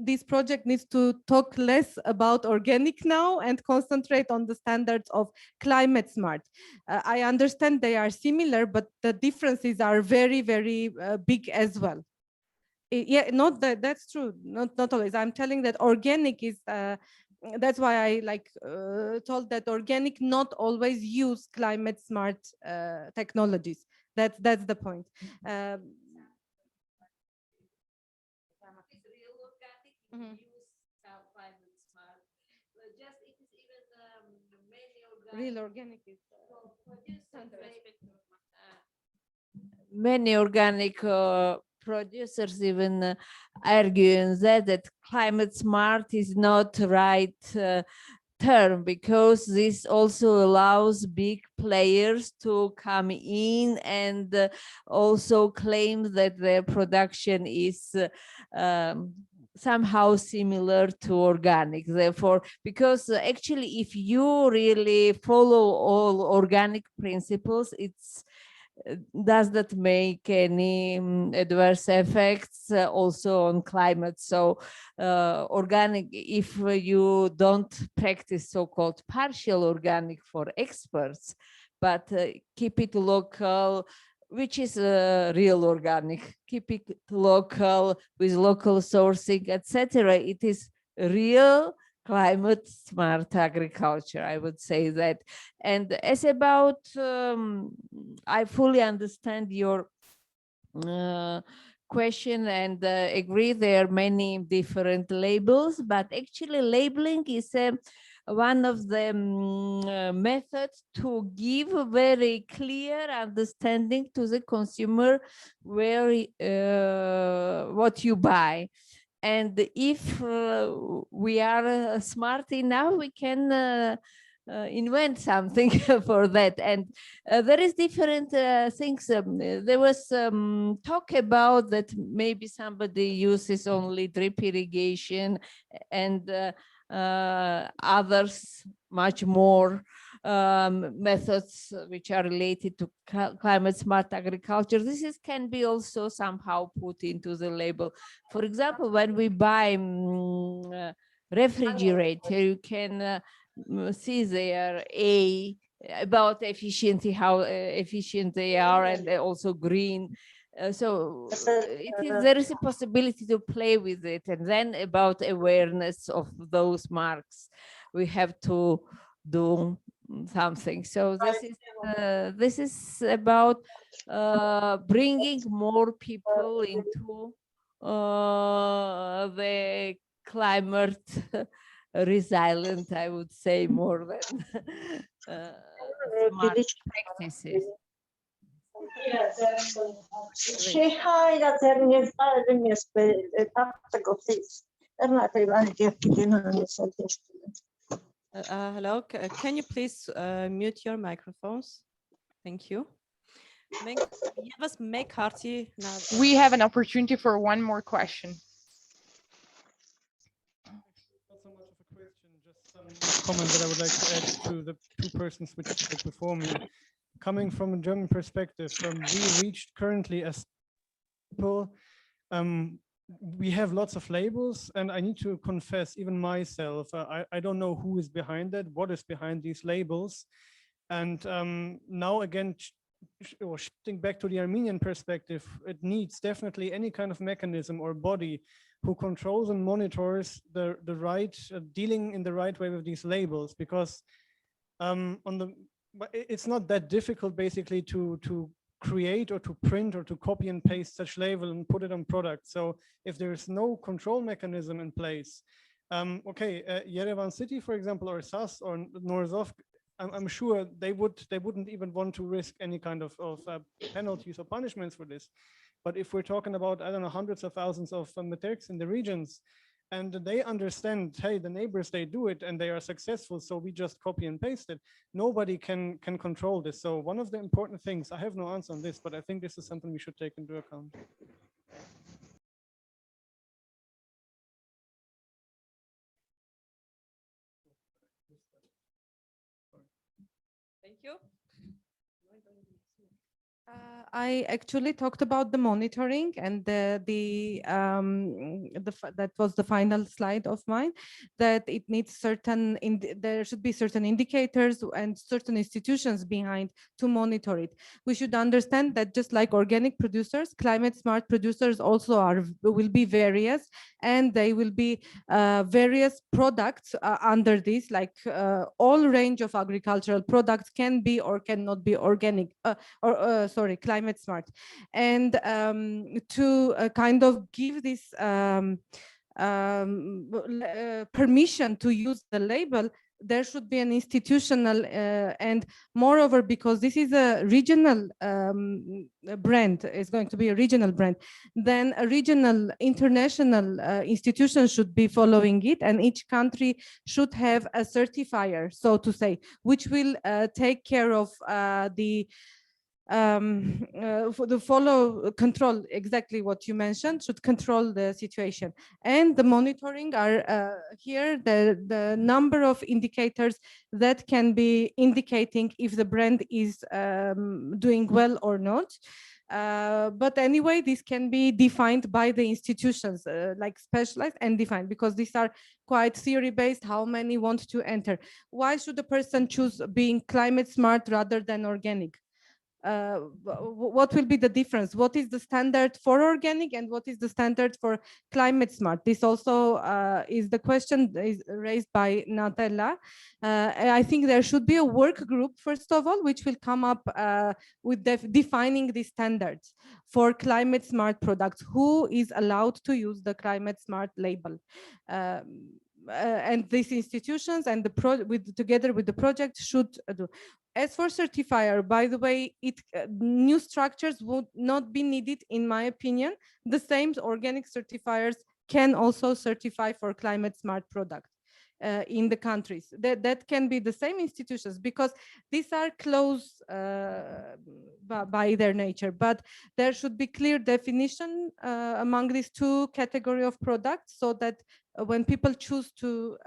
This project needs to talk less about organic now and concentrate on the standards of climate smart. I understand they are similar, but the differences are very, very big as well. Yeah, not that, that's true. Not always. I'm telling that organic is, that's why I like told that organic not always use climate smart technologies. That's the point. Real organic is many organic producers even argue that climate smart is not the right term, because this also allows big players to come in and also claim that their production is somehow similar to organic. Therefore, because actually if you really follow all organic principles, it's does that make any adverse effects also on climate. So organic, if you don't practice so-called partial organic for experts, but keep it local, which is real organic, keep it local with local sourcing, etc. It is real climate smart agriculture, I would say that. And as about, I fully understand your question and agree there are many different labels, but actually labeling is one of the methods to give a very clear understanding to the consumer where what you buy. And if we are smart enough, we can invent something for that. And there is different things. There was talk about that maybe somebody uses only drip irrigation and others much more methods which are related to climate smart agriculture. This can be also somehow put into the label. For example, when we buy refrigerator, you can see there about efficiency, how efficient they are, and also green. So there is a possibility to play with it. And then about awareness of those marks, we have to do something. So this is about bringing more people into the climate resilient, I would say, more than smart practices. Hello, can you please mute your microphones? Thank you. We have an opportunity for one more question. Not so much of a question, just some comment that I would like to add to the two persons which spoke before me. Coming from a German perspective, we reached currently as people, we have lots of labels, and I need to confess, even myself, I don't know who is behind that, what is behind these labels. And now again, or shifting back to the Armenian perspective, it needs definitely any kind of mechanism or body who controls and monitors the right dealing in the right way with these labels, because but it's not that difficult basically to create or to print or to copy and paste such label and put it on product. So if there is no control mechanism in place, okay, Yerevan city, for example, or SAS or Norzov, I'm sure they wouldn't even want to risk any kind of penalties or punishments for this. But if we're talking about, I don't know, hundreds of thousands of metrics in the regions, and they understand, hey, the neighbors, they do it and they are successful, so we just copy and paste it. Nobody can control this. So one of the important things, I have no answer on this, but I think this is something we should take into account. Thank you. I actually talked about the monitoring and that was the final slide of mine, that it needs certain, there should be certain indicators and certain institutions behind to monitor it. We should understand that just like organic producers, climate smart producers also will be various, and they will be various products under this, like all range of agricultural products can be or cannot be organic climate smart. And to kind of give this permission to use the label, there should be an institutional and moreover, because this is a regional brand, it's going to be a regional brand, then a regional international institution should be following it, and each country should have a certifier, so to say, which will take care of for the control, exactly what you mentioned, should control the situation. And the monitoring are here, the number of indicators that can be indicating if the brand is doing well or not. But anyway, this can be defined by the institutions, like specialized and defined, because these are quite theory-based, how many want to enter. Why should a person choose being climate smart rather than organic? What will be the difference? What is the standard for organic and what is the standard for climate smart? This also is the question is raised by Natella. I think there should be a work group, first of all, which will come up with defining the standards for climate smart products. Who is allowed to use the climate smart label? And these institutions and together with the project should do. As for certifier, by the way, new structures would not be needed, in my opinion. The same organic certifiers can also certify for climate smart product in the countries. That can be the same institutions, because these are close by their nature, but there should be clear definition among these two category of products, so that when people choose to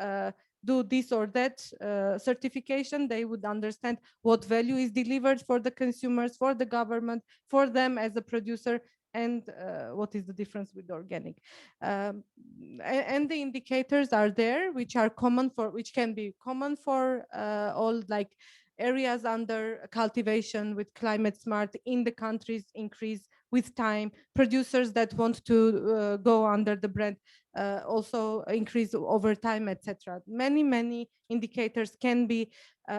do this or that certification, they would understand what value is delivered for the consumers, for the government, for them as a producer, and what is the difference with organic. And the indicators are there, which can be common for all, like areas under cultivation with climate smart in the countries increase with time. Producers that want to go under the brand also increase over time, etc. Many indicators can be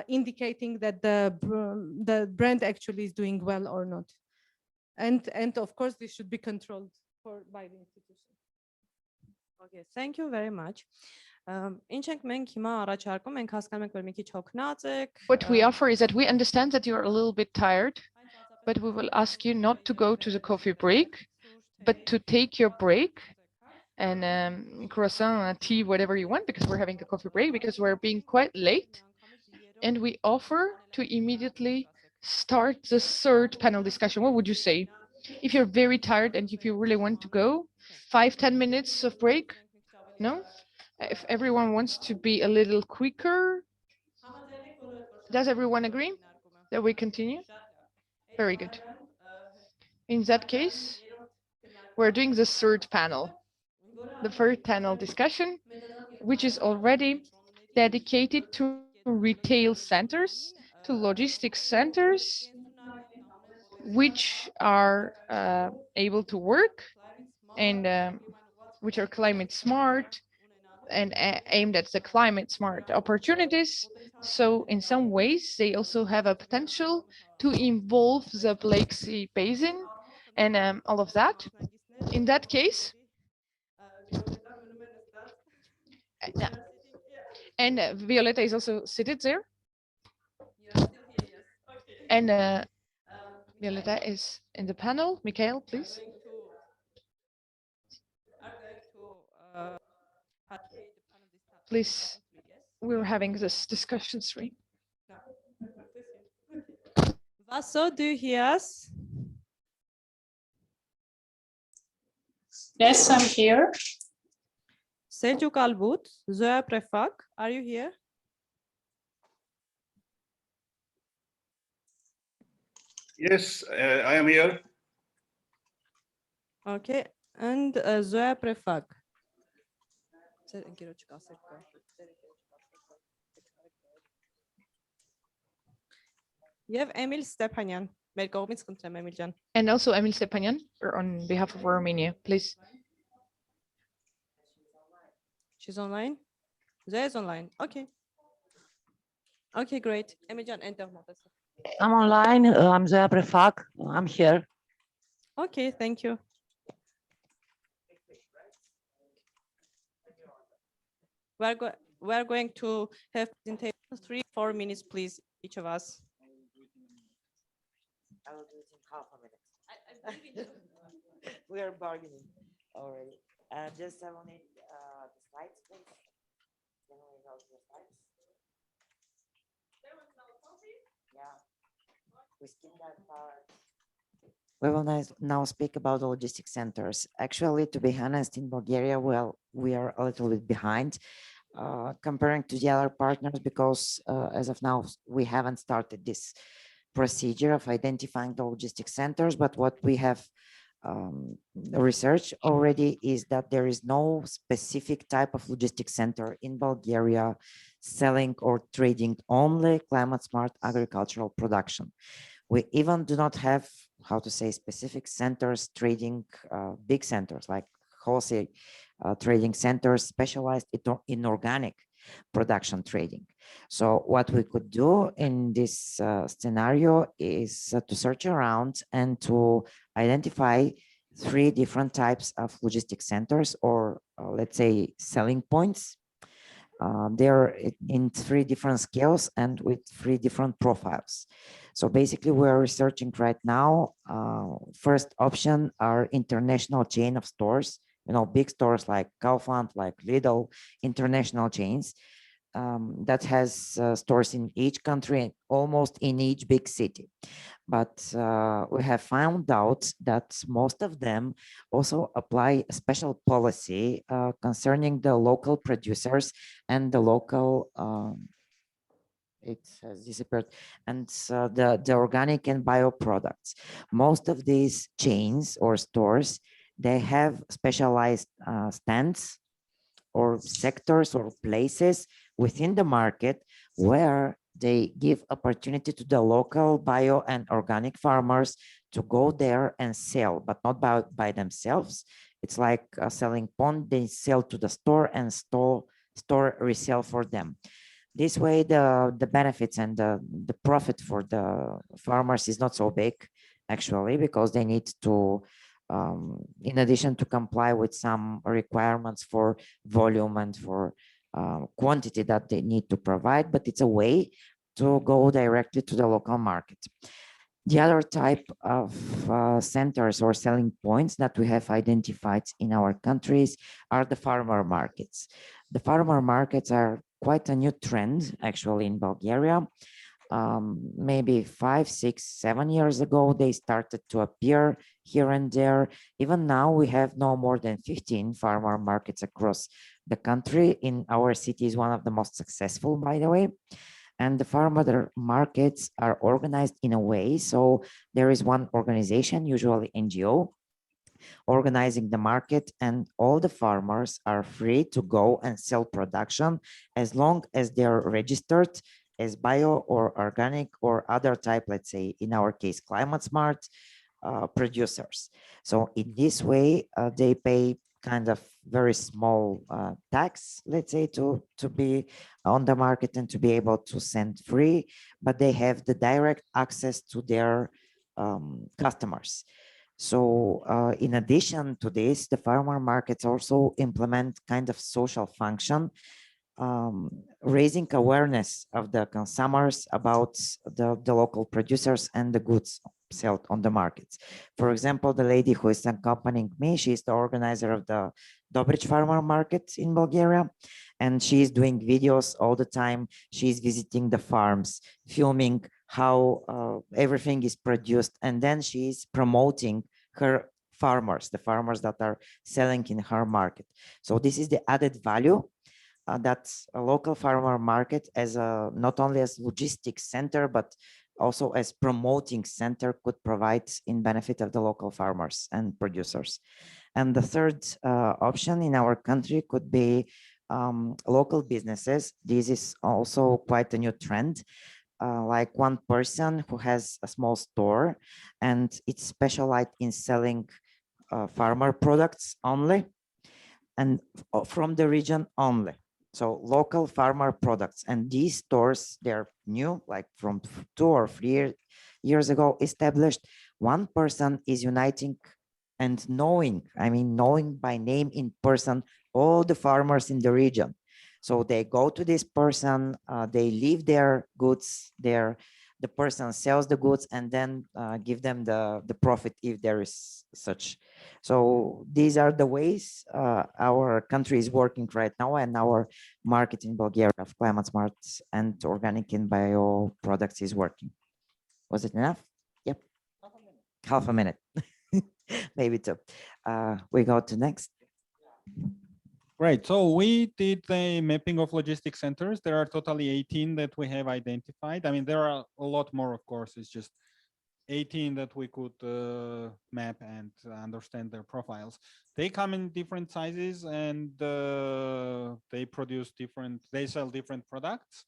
indicating that the brand actually is doing well or not. And of course, this should be controlled by the institution. Okay, thank you very much. Ինչ ենք մենք հիմա առաջարկում, մենք հասկանում ենք, որ մի քիչ հոգնած եք. What we offer is that we understand that you're a little bit tired, but we will ask you not to go to the coffee break, but to take your break and croissant, tea, whatever you want, because we're having a coffee break, because we're being quite late. And we offer to immediately start the third panel discussion. What would you say? If you're very tired and if you really want to go, 5-10 minutes of break? No? If everyone wants to be a little quicker, does everyone agree that we continue? Very good. In that case, we're doing the third panel, the third panel discussion, which is already dedicated to retail centers to logistics centers which are able to work and which are climate smart and aimed at the climate smart opportunities. So in some ways, they also have a potential to involve the Black Sea Basin and all of that. In that case, and Violeta is also seated there. And Violeta is in the panel. Mikhail, please. Please, we're having this discussion stream. Vaso, do you hear us? Yes, I'm here. Selçuk Albut, Zoya Prefak, are you here? Yes, I am here. Okay, and Zoya Prefak. You have Emil Stepanyan. And also Emil Stepanyan on behalf of Armenia, please. She's online? Zoya is online. Okay. Okay, great. Emilcan, enter. I'm online. I'm Zoya Prefak. I'm here. Okay, thank you. We're going to have presentation 3-4 minutes, please, each of us. I will do it in half a minute. We are bargaining already. Just I will need the slides, please. Can we go to the slides? Yeah. We skip that part. We will now speak about the logistics centers. Actually, to be honest, in Bulgaria, well, we are a little bit behind comparing to the other partners because as of now, we haven't started this procedure of identifying the logistics centers, but what we have research already is that there is no specific type of logistics center in Bulgaria selling or trading only climate smart agricultural production. We even do not have, how to say, specific centers trading big centers like wholesale trading centers specialized in organic production trading. So what we could do in this scenario is to search around and to identify 3 different types of logistics centers or let's say selling points. They're in 3 different scales and with 3 different profiles. So basically we're researching right now. First option are international chain of stores, you know, big stores like Kaufland, like Lidl, international chains that has stores in each country and almost in each big city. But we have found out that most of them also apply a special policy concerning the local producers and the local it has disappeared, and the organic and bio products. Most of these chains or stores, they have specialized stands or sectors or places within the market where they give opportunity to the local bio and organic farmers to go there and sell, but not by themselves. It's like a selling point. They sell to the store and store resell for them. This way, the benefits and the profit for the farmers is not so big, actually, because they need to, in addition to comply with some requirements for volume and for quantity that they need to provide, but it's a way to go directly to the local market. The other type of centers or selling points that we have identified in our countries are the farmer markets. The farmer markets are quite a new trend actually in Bulgaria. Maybe 5, 6, 7 years ago, they started to appear here and there. Even now, we have no more than 15 farmer markets across the country. In our city is one of the most successful, by the way. And the farmer markets are organized in a way. So there is one organization, usually NGO, organizing the market, and all the farmers are free to go and sell production as long as they're registered as bio or organic or other type, let's say in our case, climate smart producers. So in this way, they pay kind of very small tax, let's say, to be on the market and to be able to send free, but they have the direct access to their customers. So in addition to this, the farmer markets also implement kind of social function, raising awareness of the consumers about the local producers and the goods sold on the markets. For example, the lady who is accompanying me, she's the organizer of the Dobrich Farmer Market in Bulgaria, and she's doing videos all the time. She's visiting the farms, filming how everything is produced, and then she's promoting her farmers, the farmers that are selling in her market. So this is the added value that a local farmer market as a not only as logistics center, but also as promoting center could provide in benefit of the local farmers and producers. And the third option in our country could be local businesses. This is also quite a new trend. Like one person who has a small store and it's specialized in selling farmer products only and from the region only. So local farmer products, and these stores, they're new, like from 2 or 3 years ago established. One person is uniting and knowing, I mean, knowing by name in person, all the farmers in the region. So they go to this person, they leave their goods there, the person sells the goods and then give them the profit if there is such. So these are the ways our country is working right now, and our market in Bulgaria of climate smart and organic and bio products is working. Was it enough? Yep. Half a minute. Maybe two. We go to next. Great. So we did the mapping of logistics centers. There are totally 18 that we have identified. I mean, there are a lot more, of course. It's just 18 that we could map and understand their profiles. They come in different sizes and they produce different, they sell different products.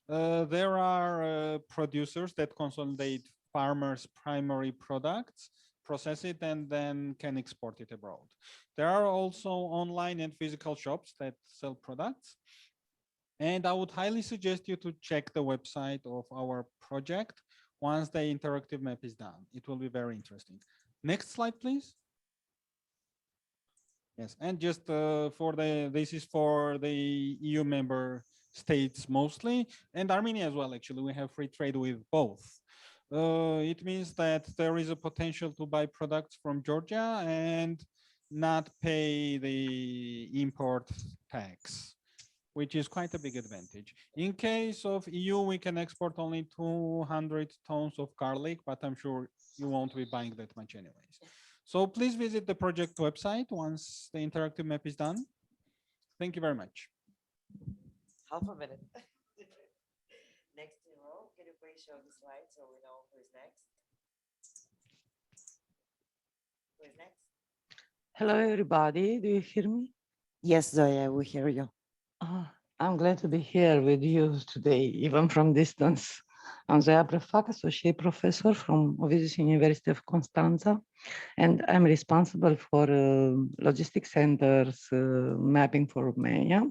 There are producers that consolidate farmers' primary products, process it, and then can export it abroad. There are also online and physical shops that sell products. And I would highly suggest you to check the website of our project once the interactive map is done. It will be very interesting. Next slide, please. Yes, and just this is for the EU member states mostly, and Armenia as well, actually. We have free trade with both. It means that there is a potential to buy products from Georgia and not pay the import tax, which is quite a big advantage. In case of EU, we can export only 200 tons of garlic, but I'm sure you won't be buying that much anyways. So please visit the project website once the interactive map is done. Thank you very much. Half a minute. Next in row, can you please show the slide so we know who is next? Who is next? Hello, everybody. Do you hear me? Yes, Zoya, we hear you. I'm glad to be here with you today, even from distance. I'm Zoya Brefak, Associate Professor from Ovidius University of Constanța, and I'm responsible for logistics centers mapping for Romania.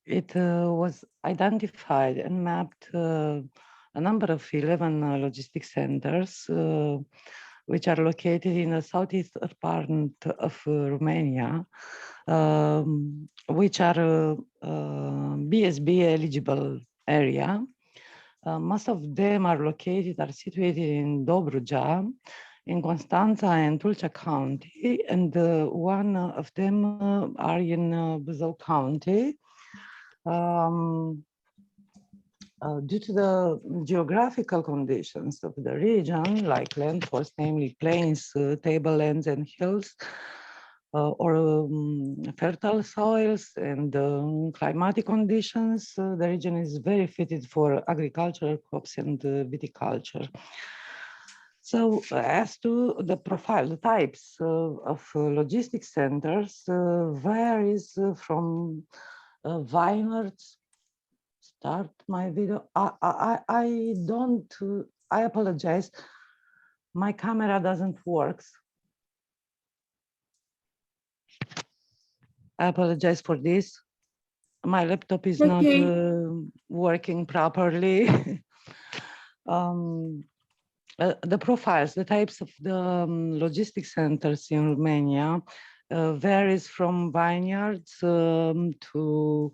It was identified and mapped a number of 11 logistics centers which are located in the southeast part of Romania, which are BSB eligible area. Most of them are situated in Dobruja, in Constanța and Tulcea County, and one of them are in Buzău County. Due to the geographical conditions of the region, like landforms, namely plains, tablelands, and hills, or fertile soils and climatic conditions, the region is very fitted for agricultural crops and viticulture. So as to the profile, the types of logistics centers varies from vineyards, start my video. I don't, I apologize. My camera doesn't work. I apologize for this. My laptop is not working properly. The profiles, the types of the logistics centers in Romania varies from vineyards to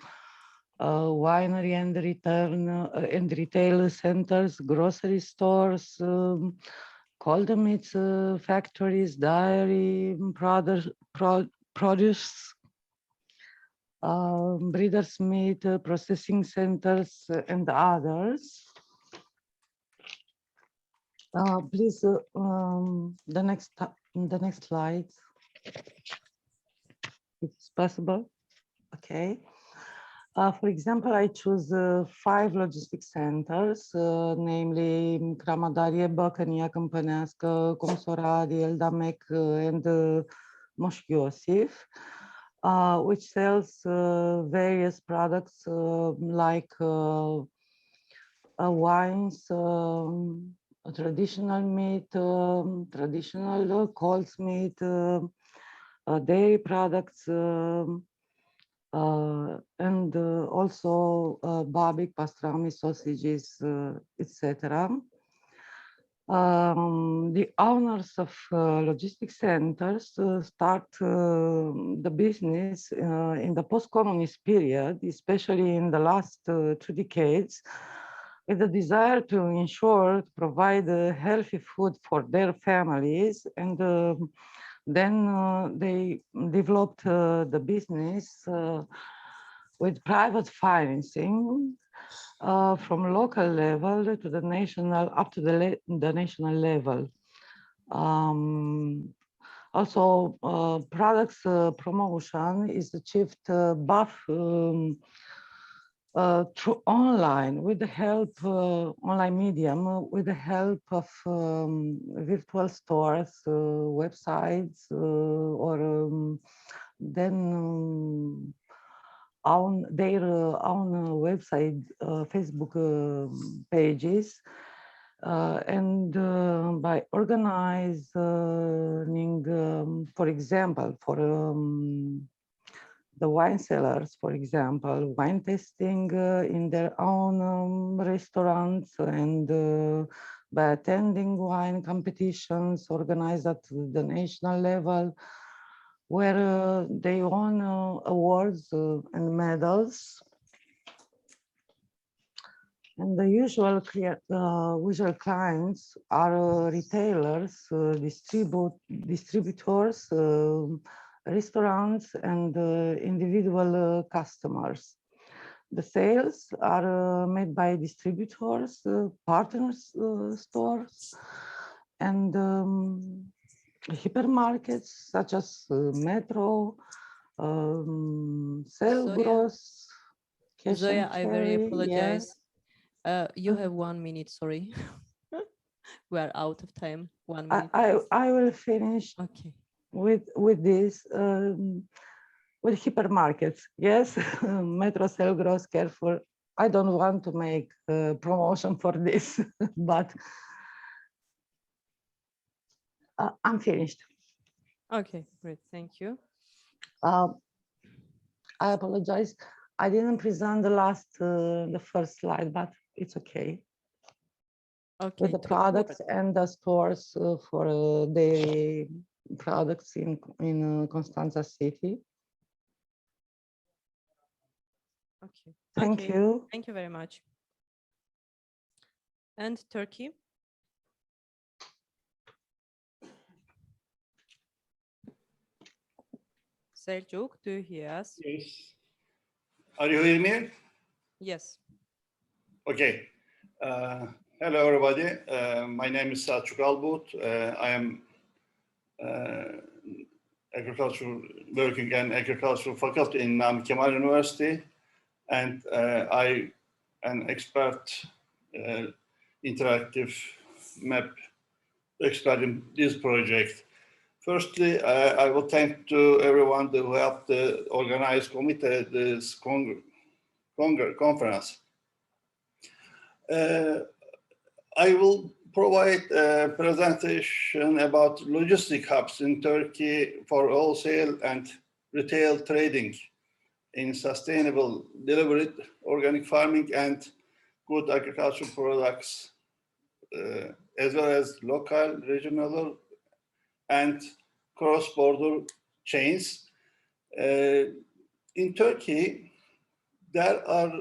winery and retail centers, grocery stores, cold meats factories, dairy produce, breeders' meat processing centers, and others. Please, the next slide, if it's possible. Okay. For example, I choose 5 logistics centers, namely Cramadarie, Băcănia Câmpănească, Comsoradi, Eldamec, and Moș Iosif, which sells various products like wines, traditional meat, traditional cold meat, dairy products, and also babik, pastrami, sausages, etc. The owners of logistics centers start the business in the post-communist period, especially in the last 2 decades, with the desire to ensure, to provide healthy food for their families, and then they developed the business with private financing from local level to the national, up to the national level. Also, products promotion is achieved both through online, with the help, online medium, with the help of virtual stores, websites, or then their own website, Facebook pages, and by organizing, for example, for the wine sellers, for example, wine tasting in their own restaurants, and by attending wine competitions organized at the national level, where they won awards and medals. And the usual clients are retailers, distributors, restaurants, and individual customers. The sales are made by distributors, partners stores, and hypermarkets such as Metro, Selgros, Zoya, I very apologize. Yeah. You have 1 minute, sorry. We are out of time. 1 minute. I will finish with this, with hypermarkets. Yes, Metro, Selgros, Carrefour. I don't want to make promotion for this, but I'm finished. Okay, great, thank you. I apologize. I didn't present the first slide, but it's okay. Okay. With the products and the stores for dairy products in Constanța city. Okay. Thank you. Thank you very much. And Turkey? Selçuk, do you hear us? Yes. Are you hearing me? Yes. Okay. Hello, everybody. My name is Selçuk Albut. I am working in agricultural faculty in Namık Kemal University, and I am an expert, interactive map expert in this project. Firstly, I will thank to everyone who helped organize committee this conference. I will provide a presentation about logistic hubs in Turkey for wholesale and retail trading in sustainable delivery, organic farming, and good agricultural products, as well as local, regional, and cross-border chains. In Turkey, there are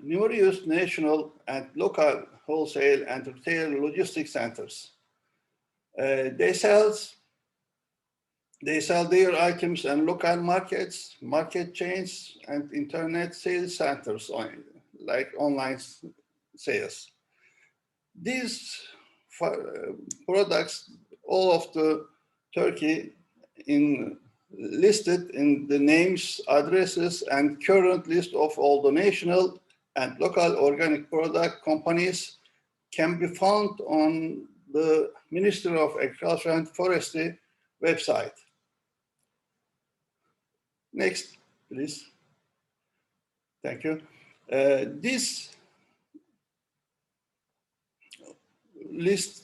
numerous national and local wholesale and retail logistics centers. They sell their items in local markets, market chains, and internet sales centers, like online sales. These products, all of the Turkey listed in the names, addresses, and current list of all the national and local organic product companies can be found on the Ministry of Agriculture and Forestry website. Next, please. Thank you. This list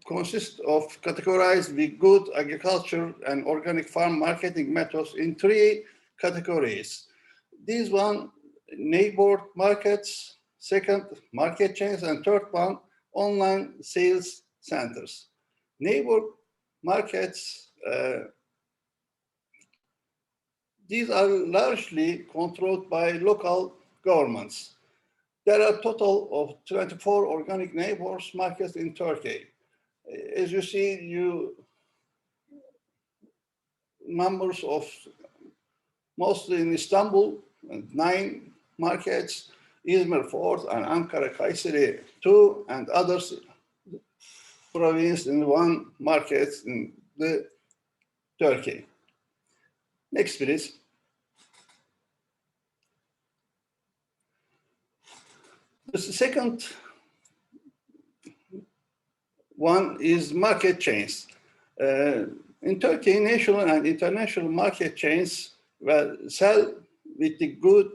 consists of categorized the good agriculture and organic farm marketing methods in 3 categories. These one, neighbor markets, second, market chains, and third one, online sales centers. Neighbor markets, these are largely controlled by local governments. There are a total of 24 organic neighbors markets in Turkey. As you see, numbers of mostly in Istanbul, 9 markets, Izmir 4, and Ankara, Kayseri 2, and others province in 1 market in the Turkey. Next, please. The second one is market chains. In Turkey, national and international market chains sell with the good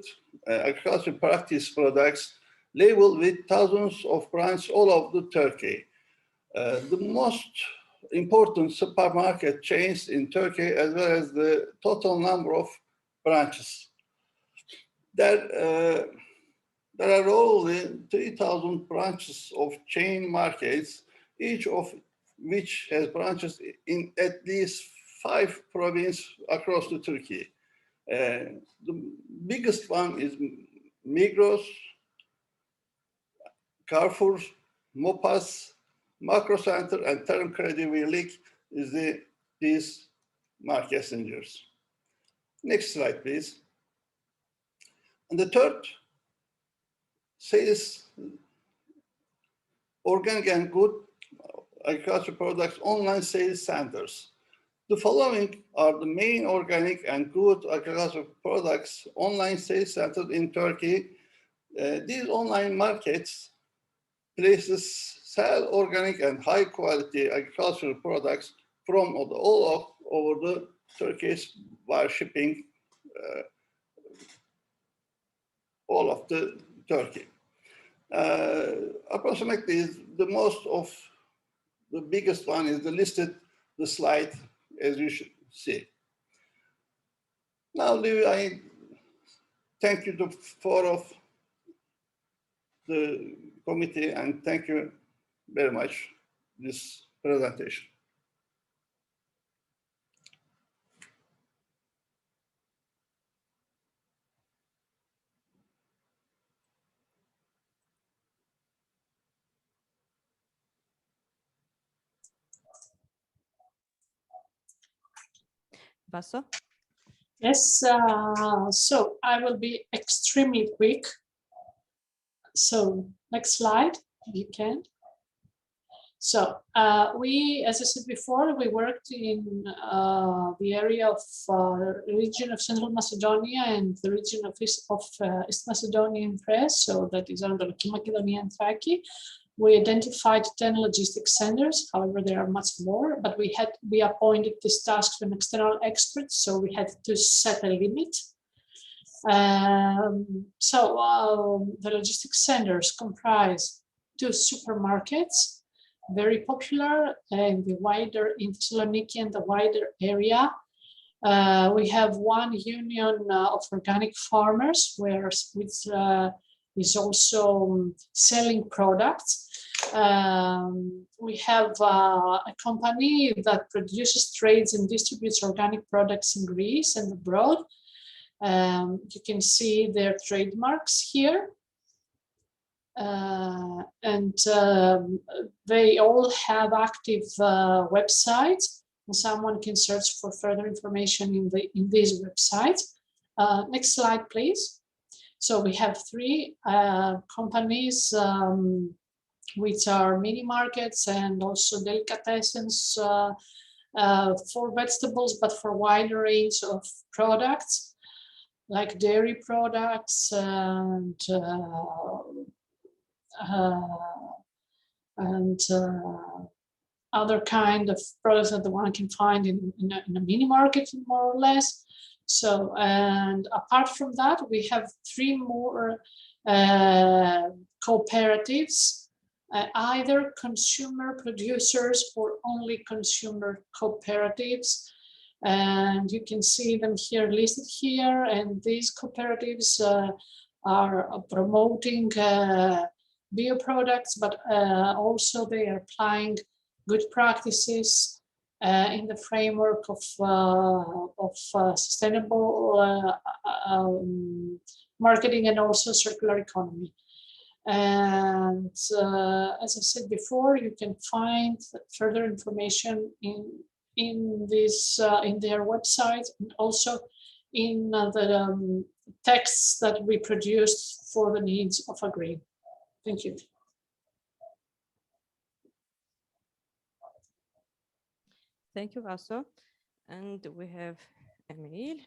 agricultural practice products labeled with thousands of branches all over Turkey. The most important supermarket chains in Turkey, as well as the total number of branches. There are only 3,000 branches of chain markets, each of which has branches in at least 5 provinces across the Turkey. The biggest one is Migros, Carrefour, Mopas, Makro Center, and Tarım Kredi Birlik is these market centers. Next slide, please. And the third, sales organic and good agricultural products online sales centers. The following are the main organic and good agricultural products online sales centers in Turkey. These online markets places sell organic and high quality agricultural products from all over the Turkey by shipping all of the Turkey. Approximately the biggest one is the slide, as you should see. Now, I thank you to 4 of the committee, and thank you very much this presentation. Vaso? Yes, so I will be extremely quick. So next slide, if you can. So we, as I said before, we worked in the area of region of Central Macedonia and the region of East Macedonia and Thrace, so that is Anatolic Macedonia and Thrace. We identified 10 logistics centers. However, there are much more, but we appointed this task to an external expert, so we had to set a limit. The logistics centers comprise 2 supermarkets, very popular in the wider in Thessaloniki and the wider area. We have one union of organic farmers, which is also selling products. We have a company that produces, trades, and distributes organic products in Greece and abroad. You can see their trademarks here. They all have active websites, and someone can search for further information in these websites. Next slide, please. So we have 3 companies which are mini markets and also delicatessens for vegetables, but for a wide range of products like dairy products and other kind of products that the one can find in a mini market, more or less. So, and apart from that, we have 3 more cooperatives, either consumer producers or only consumer cooperatives. And you can see them here listed here. And these cooperatives are promoting bio products, but also they are applying good practices in the framework of sustainable marketing and also circular economy. And as I said before, you can find further information in their website and also in the texts that we produced for the needs of AGREEn. Thank you. Thank you, Vaso. And we have Emil.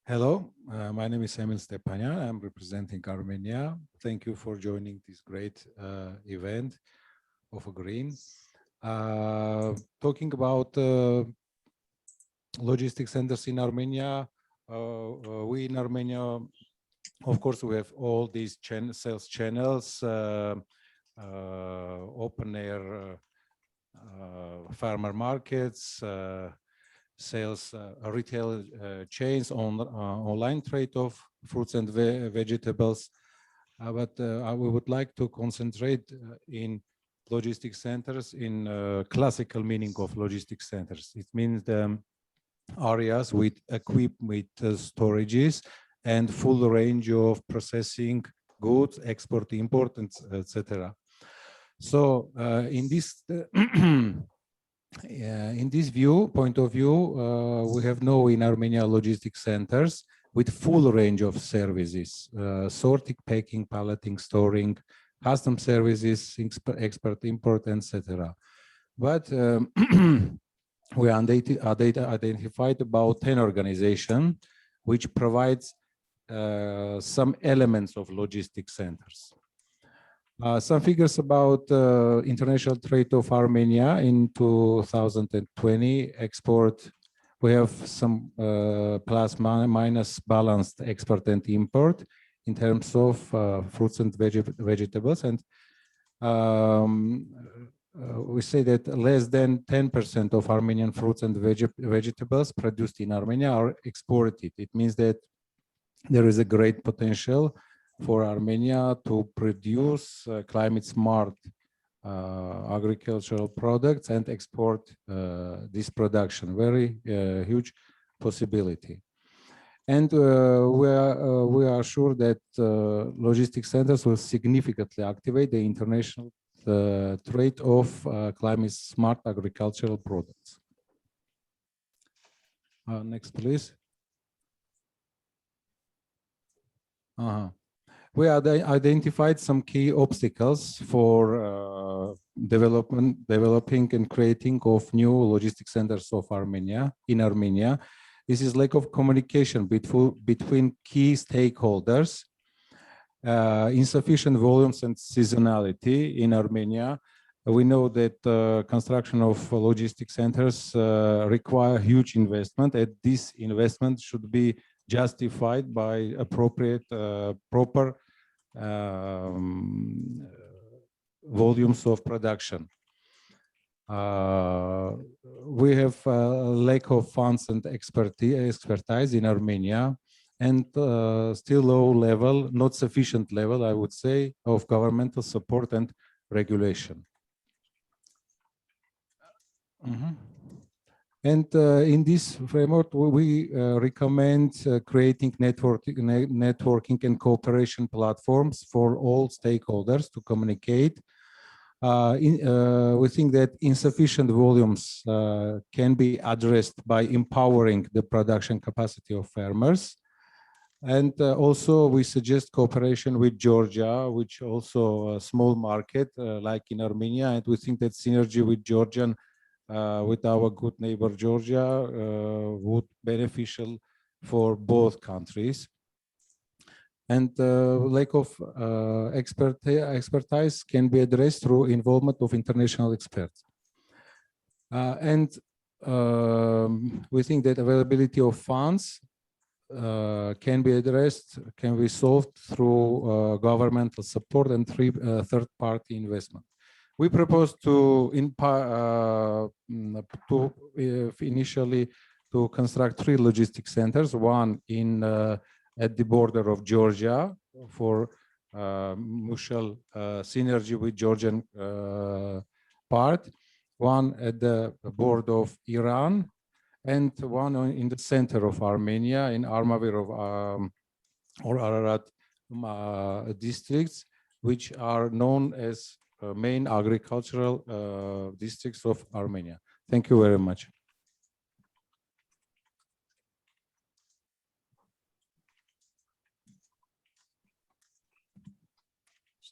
Hello, my name is Emil Stepanian. I'm representing Armenia. Thank you for joining this great event of AGREEn. Talking about logistics centers in Armenia, we in Armenia, of course, we have all these sales channels, open air farmer markets, sales retail chains, online trade of fruits and vegetables. But we would like to concentrate in logistics centers in classical meaning of logistics centers. It means the areas equipped with storages and full range of processing goods, export, import, etc. So in this point of view, we have now in Armenia logistics centers with full range of services, sorting, packing, palleting, storing, custom services, export, import, etc. But we identified about 10 organizations which provides some elements of logistics centers. Some figures about international trade of Armenia in 2020 export. We have some plus minus balanced export and import in terms of fruits and vegetables, and we say that less than 10% of Armenian fruits and vegetables produced in Armenia are exported. It means that there is a great potential for Armenia to produce climate smart agricultural products and export this production. Very huge possibility. And we are sure that logistics centers will significantly activate the international trade of climate smart agricultural products. Next, please. We identified some key obstacles for developing and creating of new logistics centers of Armenia in Armenia. This is lack of communication between key stakeholders, insufficient volumes and seasonality in Armenia. We know that construction of logistics centers require huge investment, and this investment should be justified by appropriate, proper volumes of production. We have a lack of funds and expertise in Armenia, and still low level, not sufficient level, I would say, of governmental support and regulation. And in this framework, we recommend creating networking and cooperation platforms for all stakeholders to communicate. We think that insufficient volumes can be addressed by empowering the production capacity of farmers. And also we suggest cooperation with Georgia, which also a small market like in Armenia. And we think that synergy with Georgian, with our good neighbor Georgia, would beneficial for both countries. And lack of expertise can be addressed through involvement of international experts. We think that availability of funds can be addressed, can be solved through governmental support and third-party investment. We propose to initially to construct 3 logistics centers, one in at the border of Georgia for mutual synergy with Georgian part, one at the border of Iran, and one in the center of Armenia in Armavir or Ararat districts, which are known as main agricultural districts of Armenia. Thank you very much.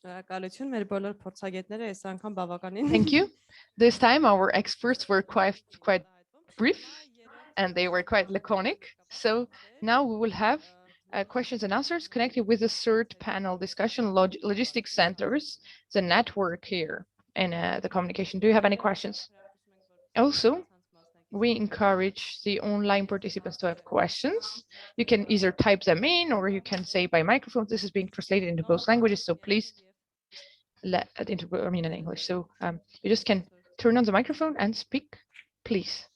Thank you. This time our experts were quite brief and they were quite laconic. So now we will have questions and answers connected with the third panel discussion, logistics centers, the network here and the communication. Do you have any questions? Also, we encourage the online participants to have questions. You can either type them in or you can say by microphone. This is being translated into both languages, so please let it into Armenian and English. So you just can turn on the microphone and speak, please.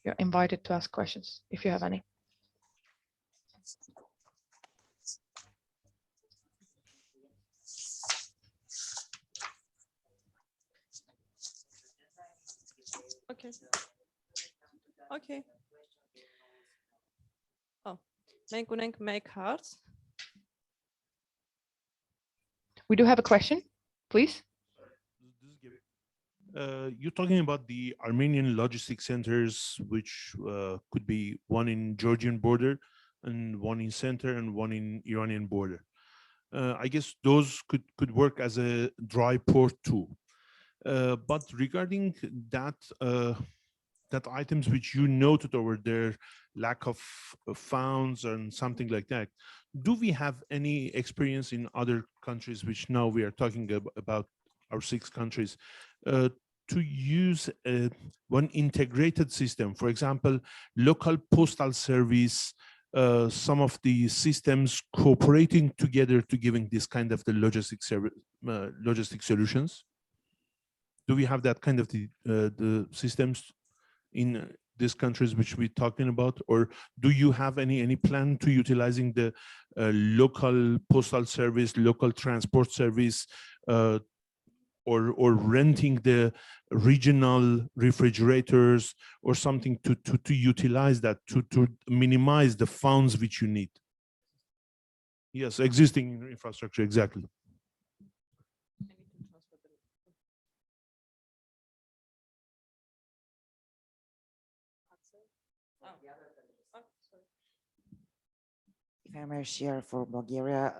You're invited to ask questions if you have any. Okay. Okay. Oh, make hearts. We do have a question, please. You're talking about the Armenian logistics centers, which could be one in Georgian border and one in center and one in Iranian border. I guess those could work as a dry port too. But regarding that, that items which you noted over there, lack of funds and something like that, do we have any experience in other countries, which now we are talking about our 6 countries, to use one integrated system, for example, local postal service, some of the systems cooperating together to giving this kind of the logistic solutions? Do we have that kind of the systems in these countries which we're talking about, or do you have any plan to utilizing the local postal service, local transport service, or renting the regional refrigerators or something to utilize that to minimize the funds which you need? Yes, existing infrastructure, exactly. If I may share for Bulgaria,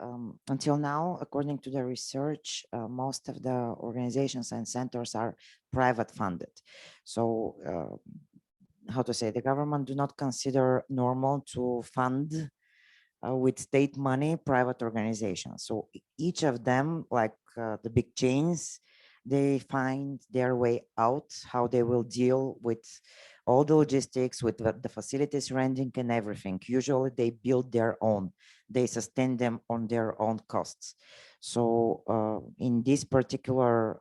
until now, according to the research, most of the organizations and centers are private funded. So how to say, the government do not consider normal to fund with state money, private organizations. So each of them, like the big chains, they find their way out, how they will deal with all the logistics, with the facilities renting and everything. Usually they build their own, they sustain them on their own costs. So in this particular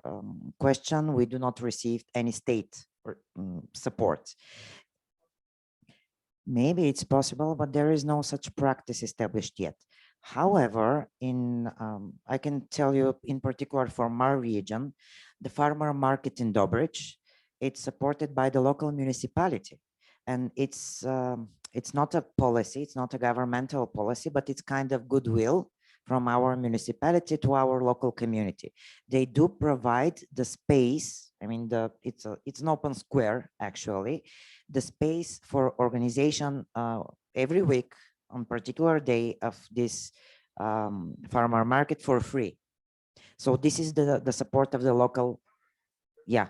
question, we do not receive any state support. Maybe it's possible, but there is no such practice established yet. However, I can tell you in particular for my region, the farmer market in Dobrich, it's supported by the local municipality. And it's not a policy, it's not a governmental policy, but it's kind of goodwill from our municipality to our local community. They do provide the space. I mean, it's an open square, actually, the space for organization every week on particular day of this farmer market for free. So this is the support of the local. Yeah.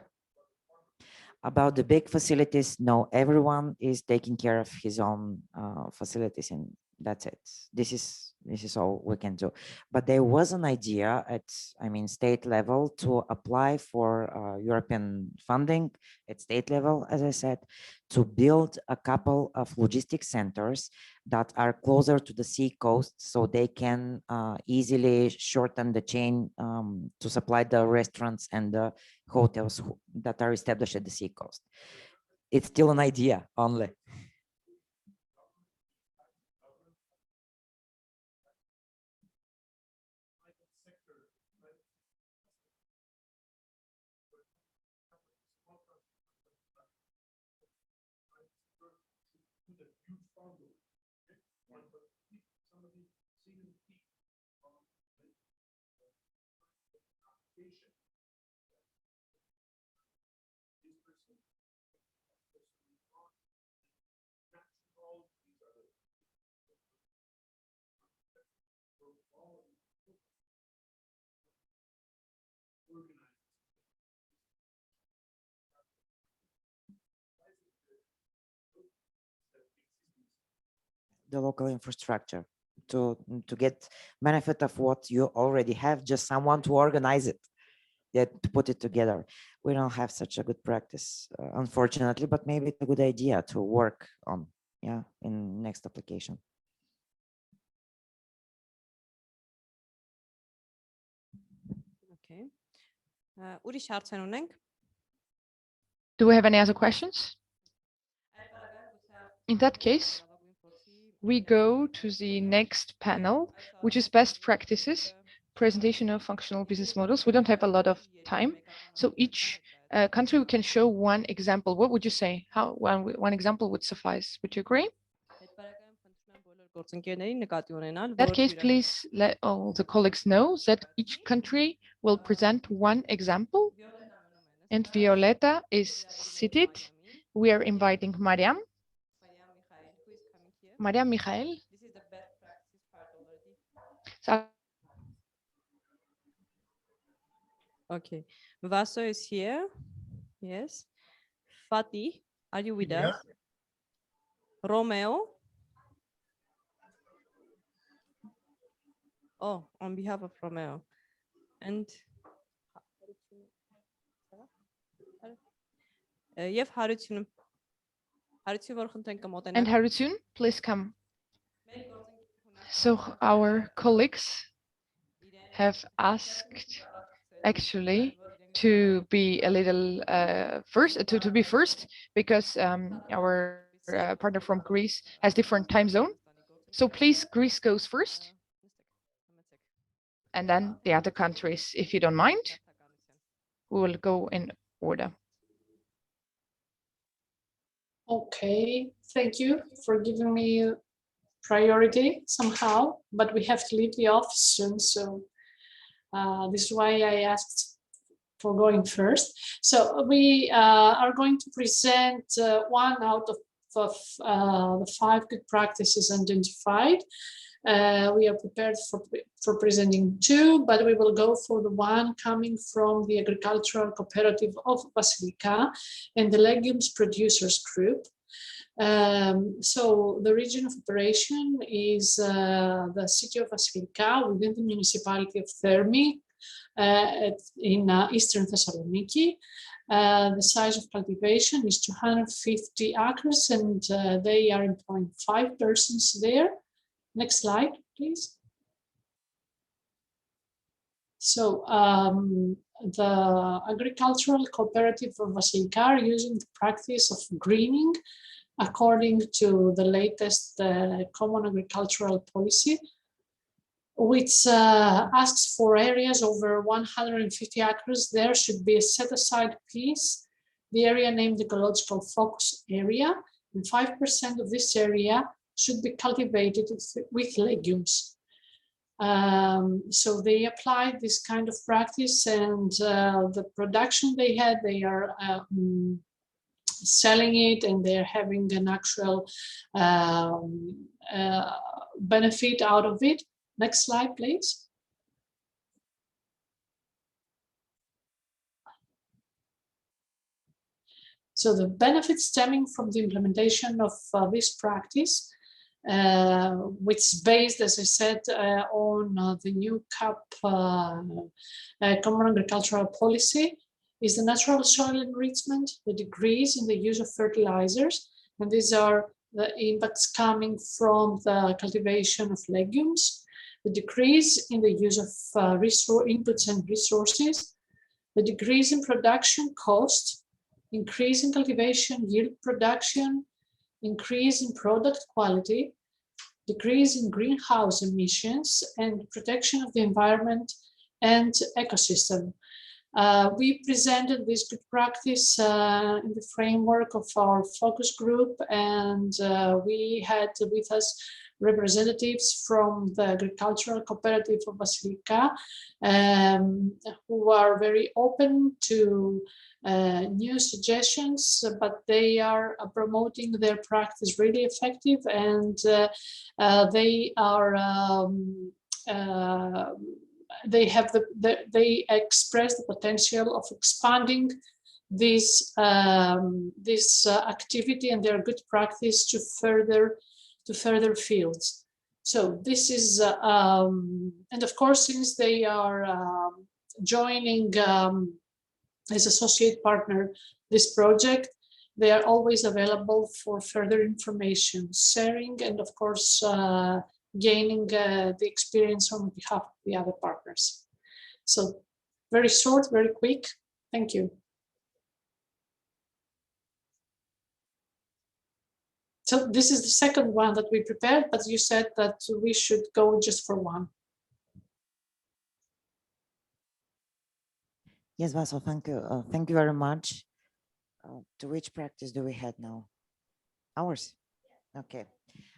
About the big facilities, no, everyone is taking care of his own facilities, and that's it. This is all we can do. But there was an idea at, I mean, state level to apply for European funding at state level, as I said, to build a couple of logistics centers that are closer to the sea coast, so they can easily shorten the chain to supply the restaurants and the hotels that are established at the sea coast. It's still an idea only. The local infrastructure to get benefit of what you already have, just someone to organize it, to put it together. We don't have such a good practice, unfortunately, but maybe it's a good idea to work on, yeah, in next application. Okay. ուրիշ հարցեր ունենք? Do we have any other questions? In that case, we go to the next panel, which is best practices, presentation of functional business models. We don't have a lot of time, so each country we can show one example. What would you say? How one example would suffice? Would you agree? In that case, please let all the colleagues know that each country will present one example. And Violeta is seated. We are inviting Mariam. Mariam Michael. This is the best practices part already. So, okay. Vaso is here. Yes. Fatih, are you with us? Romeo. Oh, on behalf of Romeo. And Harutun, and Harutun, please come. So our colleagues have asked actually to be a little to be first, because our partner from Greece has different time zone. So please, Greece goes first, and then the other countries, if you don't mind. We will go in order. Okay, thank you for giving me priority somehow, but we have to leave the office soon, so this is why I asked for going first. So we are going to present one out of the 5 good practices identified. We are prepared for presenting 2, but we will go for the one coming from the agricultural cooperative of Basilica and the legumes producers group. So the region of operation is the city of Vasilika within the municipality of Thermi in eastern Thessaloniki. The size of cultivation is 250 acres and they are employing 5 persons there. Next slide, please. So the agricultural cooperative of Vasilika are using the practice of greening according to the latest common agricultural policy, which asks for areas over 150 acres. There should be a set aside piece, the area named ecological focus area, and 5% of this area should be cultivated with legumes. So they applied this kind of practice, and the production they had, they are selling it, and they're having an actual benefit out of it. Next slide, please. So the benefits stemming from the implementation of this practice, which is based, as I said, on the new CAP Common Agricultural Policy, is the natural soil enrichment, the decrease in the use of fertilizers, and these are the impacts coming from the cultivation of legumes, the decrease in the use of inputs and resources, the decrease in production cost, increase in cultivation yield production, increase in product quality, decrease in greenhouse emissions, and protection of the environment and ecosystem. We presented this good practice in the framework of our focus group, and we had with us representatives from the agricultural cooperative of Vasilika, who are very open to new suggestions, but they are promoting their practice really effective, and they are they express the potential of expanding this activity and their good practice to further fields. So this is and of course, since they are joining as associate partner this project, they are always available for further information sharing, and of course gaining the experience on behalf of the other partners. So very short, very quick. Thank you. So this is the second one that we prepared, but you said that we should go just for one. Yes, Vasil, thank you. Thank you very much. To which practice do we head now? Ours? Okay.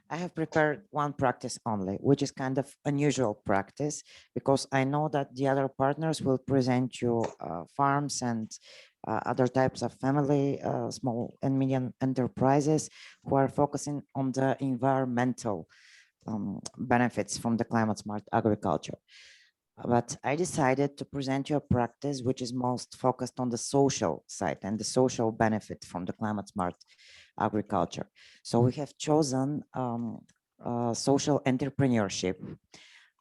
I have prepared one practice only, which is kind of unusual practice, because I know that the other partners will present you farms and other types of family, small and medium enterprises who are focusing on the environmental benefits from the climate smart agriculture. But I decided to present you a practice which is most focused on the social side and the social benefit from the climate smart agriculture. So we have chosen social entrepreneurship,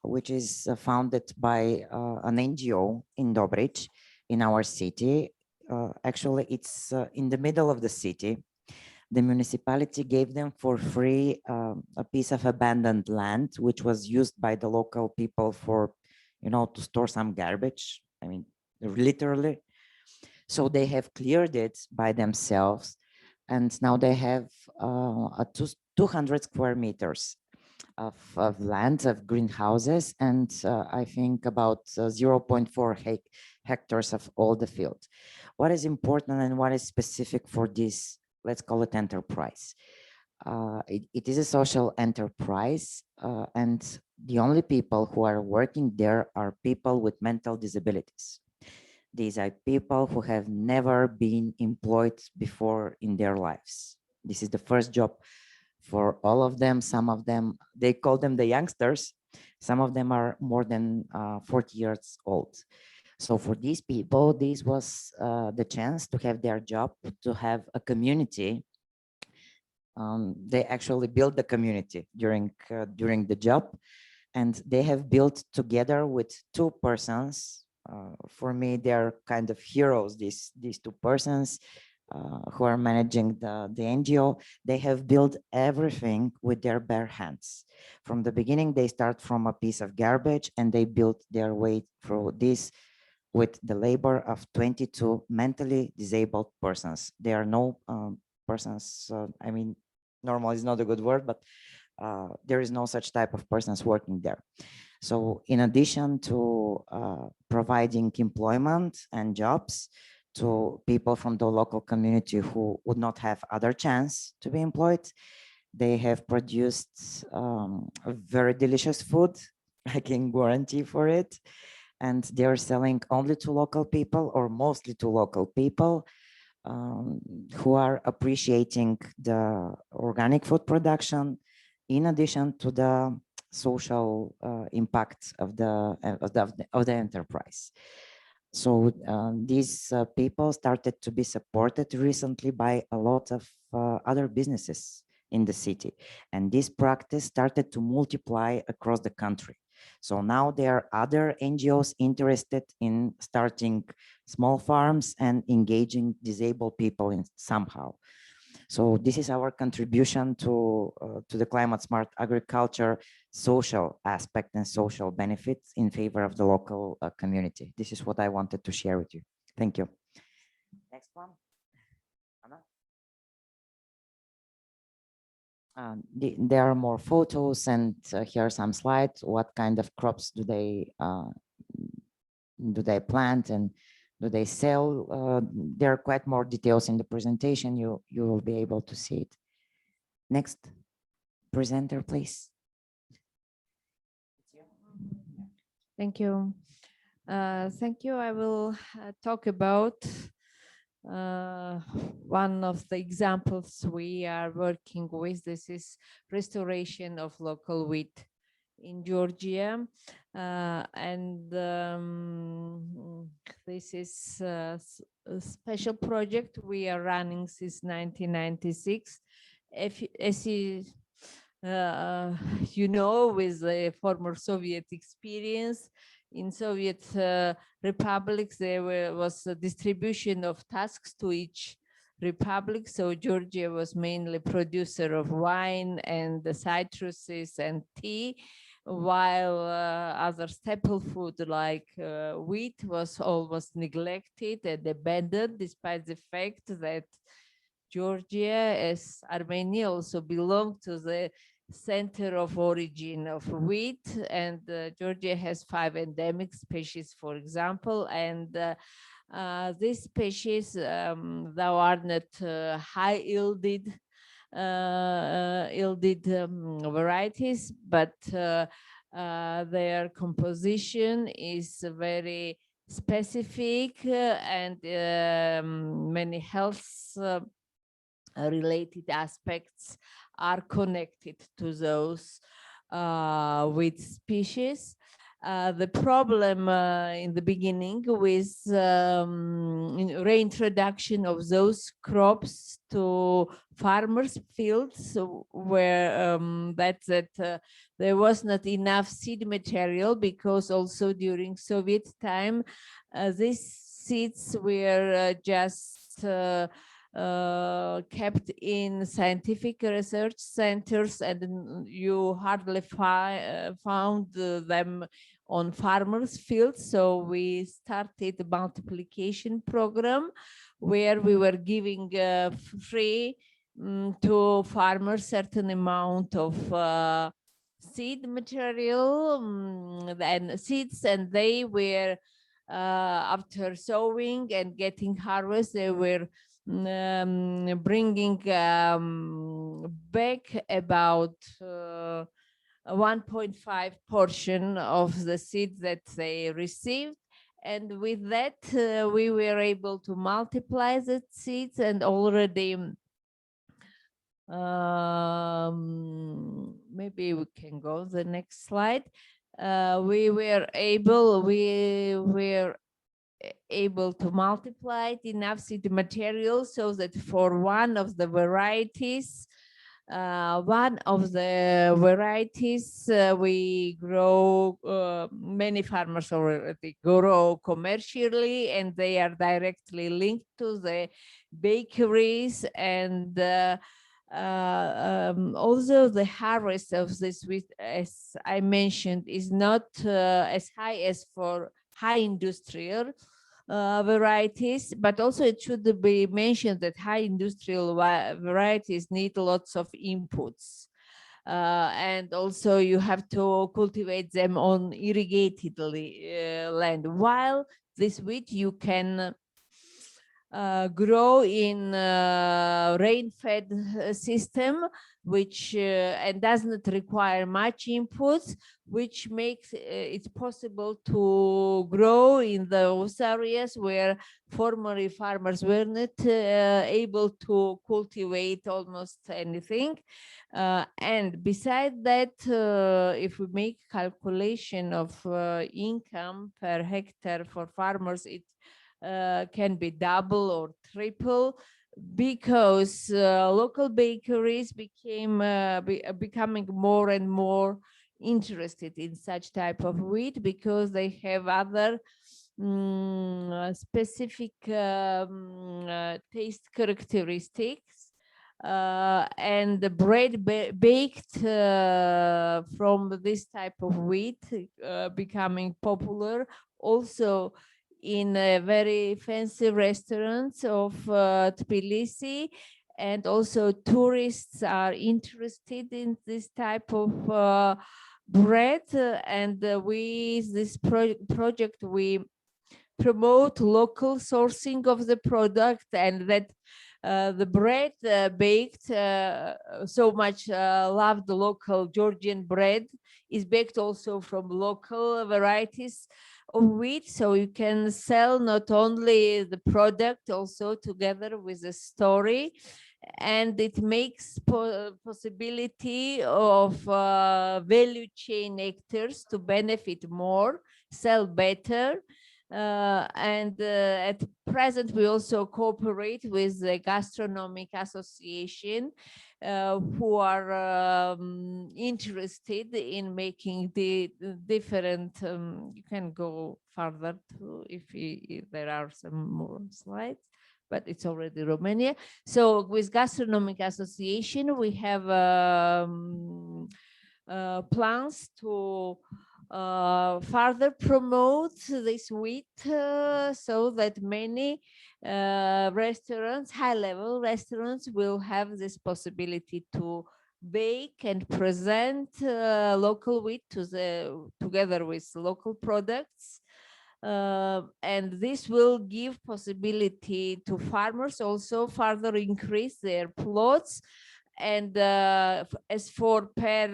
which is founded by an NGO in Dobrich in our city. Actually, it's in the middle of the city. The municipality gave them for free a piece of abandoned land, which was used by the local people for, you know, to store some garbage. I mean, literally. So they have cleared it by themselves. And now they have 200 square meters of land, of greenhouses, and I think about 0.4 hectares of all the field. What is important and what is specific for this, let's call it enterprise? It is a social enterprise, and the only people who are working there are people with mental disabilities. These are people who have never been employed before in their lives. This is the first job for all of them. Some of them, they call them the youngsters. Some of them are more than 40 years old. So for these people, this was the chance to have their job, to have a community They actually build the community during the job, and they have built together with two persons. For me, they are kind of heroes. These two persons who are managing the NGO. They have built everything with their bare hands. From the beginning, they start from a piece of garbage, and they built their way through this with the labor of 22 mentally disabled persons. There are no persons, I mean, normal is not a good word, but there is no such type of persons working there. So in addition to providing employment and jobs to people from the local community who would not have other chance to be employed, they have produced a very delicious food. I can guarantee for it. And they're selling only to local people, or mostly to local people, who are appreciating the organic food production, in addition to the social impact of the enterprise. So these people started to be supported recently by a lot of other businesses in the city, and this practice started to multiply across the country. So now there are other NGOs interested in starting small farms and engaging disabled people in somehow. So this is our contribution to the climate smart agriculture social aspect and social benefits in favor of the local community. This is what I wanted to share with you. Thank you. Next one. There are more photos, and here are some slides. What kind of crops do they plant and do they sell? There are quite more details in the presentation. You will be able to see it. Next presenter, please. Thank you. Thank you. I will talk about one of the examples we are working with. This is restoration of local wheat in Georgia. This is a special project we are running since 1996. As you know, with the former Soviet experience, in Soviet republics, there was a distribution of tasks to each republic. So Georgia was mainly producer of wine and the citruses and tea, while other staple food like wheat was almost neglected and abandoned, despite the fact that Georgia, as Armenia, also belonged to the center of origin of wheat, and Georgia has 5 endemic species, for example, and these species, though are not high yielded varieties, but their composition is very specific, and many health related aspects are connected to those wheat species. The problem in the beginning with reintroduction of those crops to farmers' fields where there was not enough seed material, because also during Soviet time, these seeds were just kept in scientific research centers, and you hardly found them on farmers' fields. So we started a multiplication program where we were giving free to farmers certain amount of seed material and seeds, and they were after sowing and getting harvest, they were bringing back about 1.5 portion of the seeds that they received. And with that, we were able to multiply the seeds, and already maybe we can go the next slide. We were able to multiply enough seed material so that for one of the varieties, One of the varieties we grow, many farmers already grow commercially, and they are directly linked to the bakeries. And also the harvest of this wheat, as I mentioned, is not as high as for high industrial varieties, but also it should be mentioned that high industrial varieties need lots of inputs. And also you have to cultivate them on irrigated land, while this wheat you can grow in rain-fed system, which and does not require much inputs, which makes it possible to grow in those areas where formerly farmers were not able to cultivate almost anything. And besides that, if we make calculation of income per hectare for farmers, it can be double or triple, because local bakeries becoming more and more interested in such type of wheat, because they have other specific taste characteristics. And the bread baked from this type of wheat becoming popular also in very fancy restaurants of Tbilisi, and also tourists are interested in this type of bread. And with this project, we promote local sourcing of the product, and that the bread baked, so much loved local Georgian bread, is baked also from local varieties of wheat. So you can sell not only the product, also together with the story, and it makes possibility of value chain actors to benefit more, sell better. And at present, we also cooperate with the Gastronomic Association, who are interested in making the different, you can go further too if there are some more slides, but it's already Romania. So with Gastronomic Association, we have plans to further promote this wheat, so that many restaurants, high-level restaurants, will have this possibility to bake and present local wheat together with local products. And this will give possibility to farmers also further increase their plots. And as for per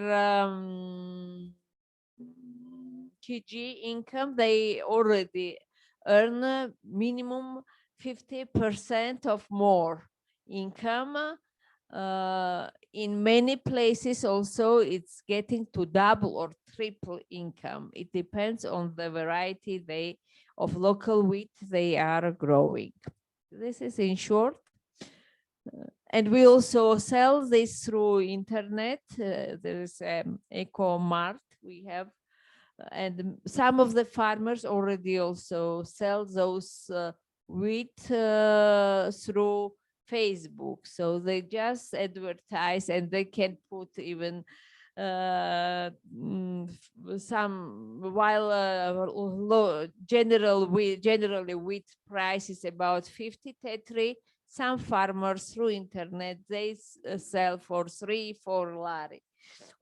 kg income, they already earn minimum 50% of more income. In many places also it's getting to double or triple income. It depends on the variety of local wheat they are growing. This is in short. And we also sell this through internet. There is Eco Mart we have, and some of the farmers already also sell those wheat through Facebook. So they just advertise, and they can put even some, while generally wheat price is about 50 tetri. Some farmers through internet, they sell for 3-4 lari,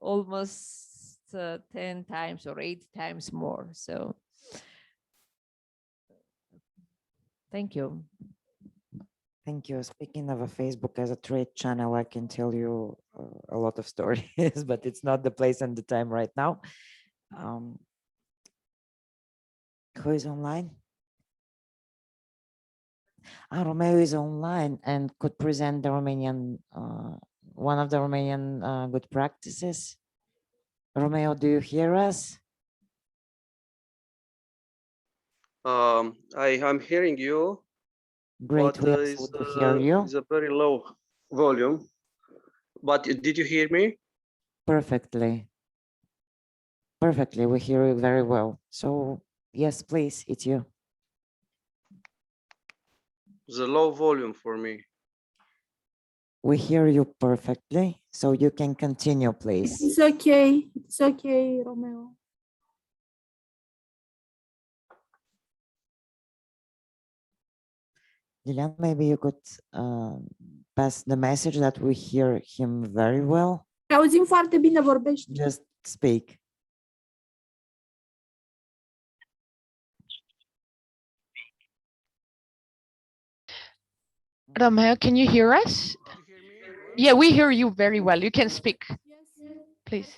almost 10 times or 8 times more. So thank you. Thank you. Speaking of a Facebook as a trade channel, I can tell you a lot of stories, but it's not the place and the time right now. Who is online? Romeo is online and could present the Romanian, one of the Romanian good practices. Romeo, do you hear us? I'm hearing you. Great, But we also do hear you. it's a very low volume. But did you hear me? Perfectly. Perfectly. We hear you very well. So yes, please, it's you. The low volume for me. We hear you perfectly. So you can continue, please. It's okay. It's okay, Romeo. Lilian, maybe you could pass the message that we hear him very well. Auzim foarte bine, vorbești. Just speak. Romeo, can you hear us? Yeah, we hear you very well. You can speak, please.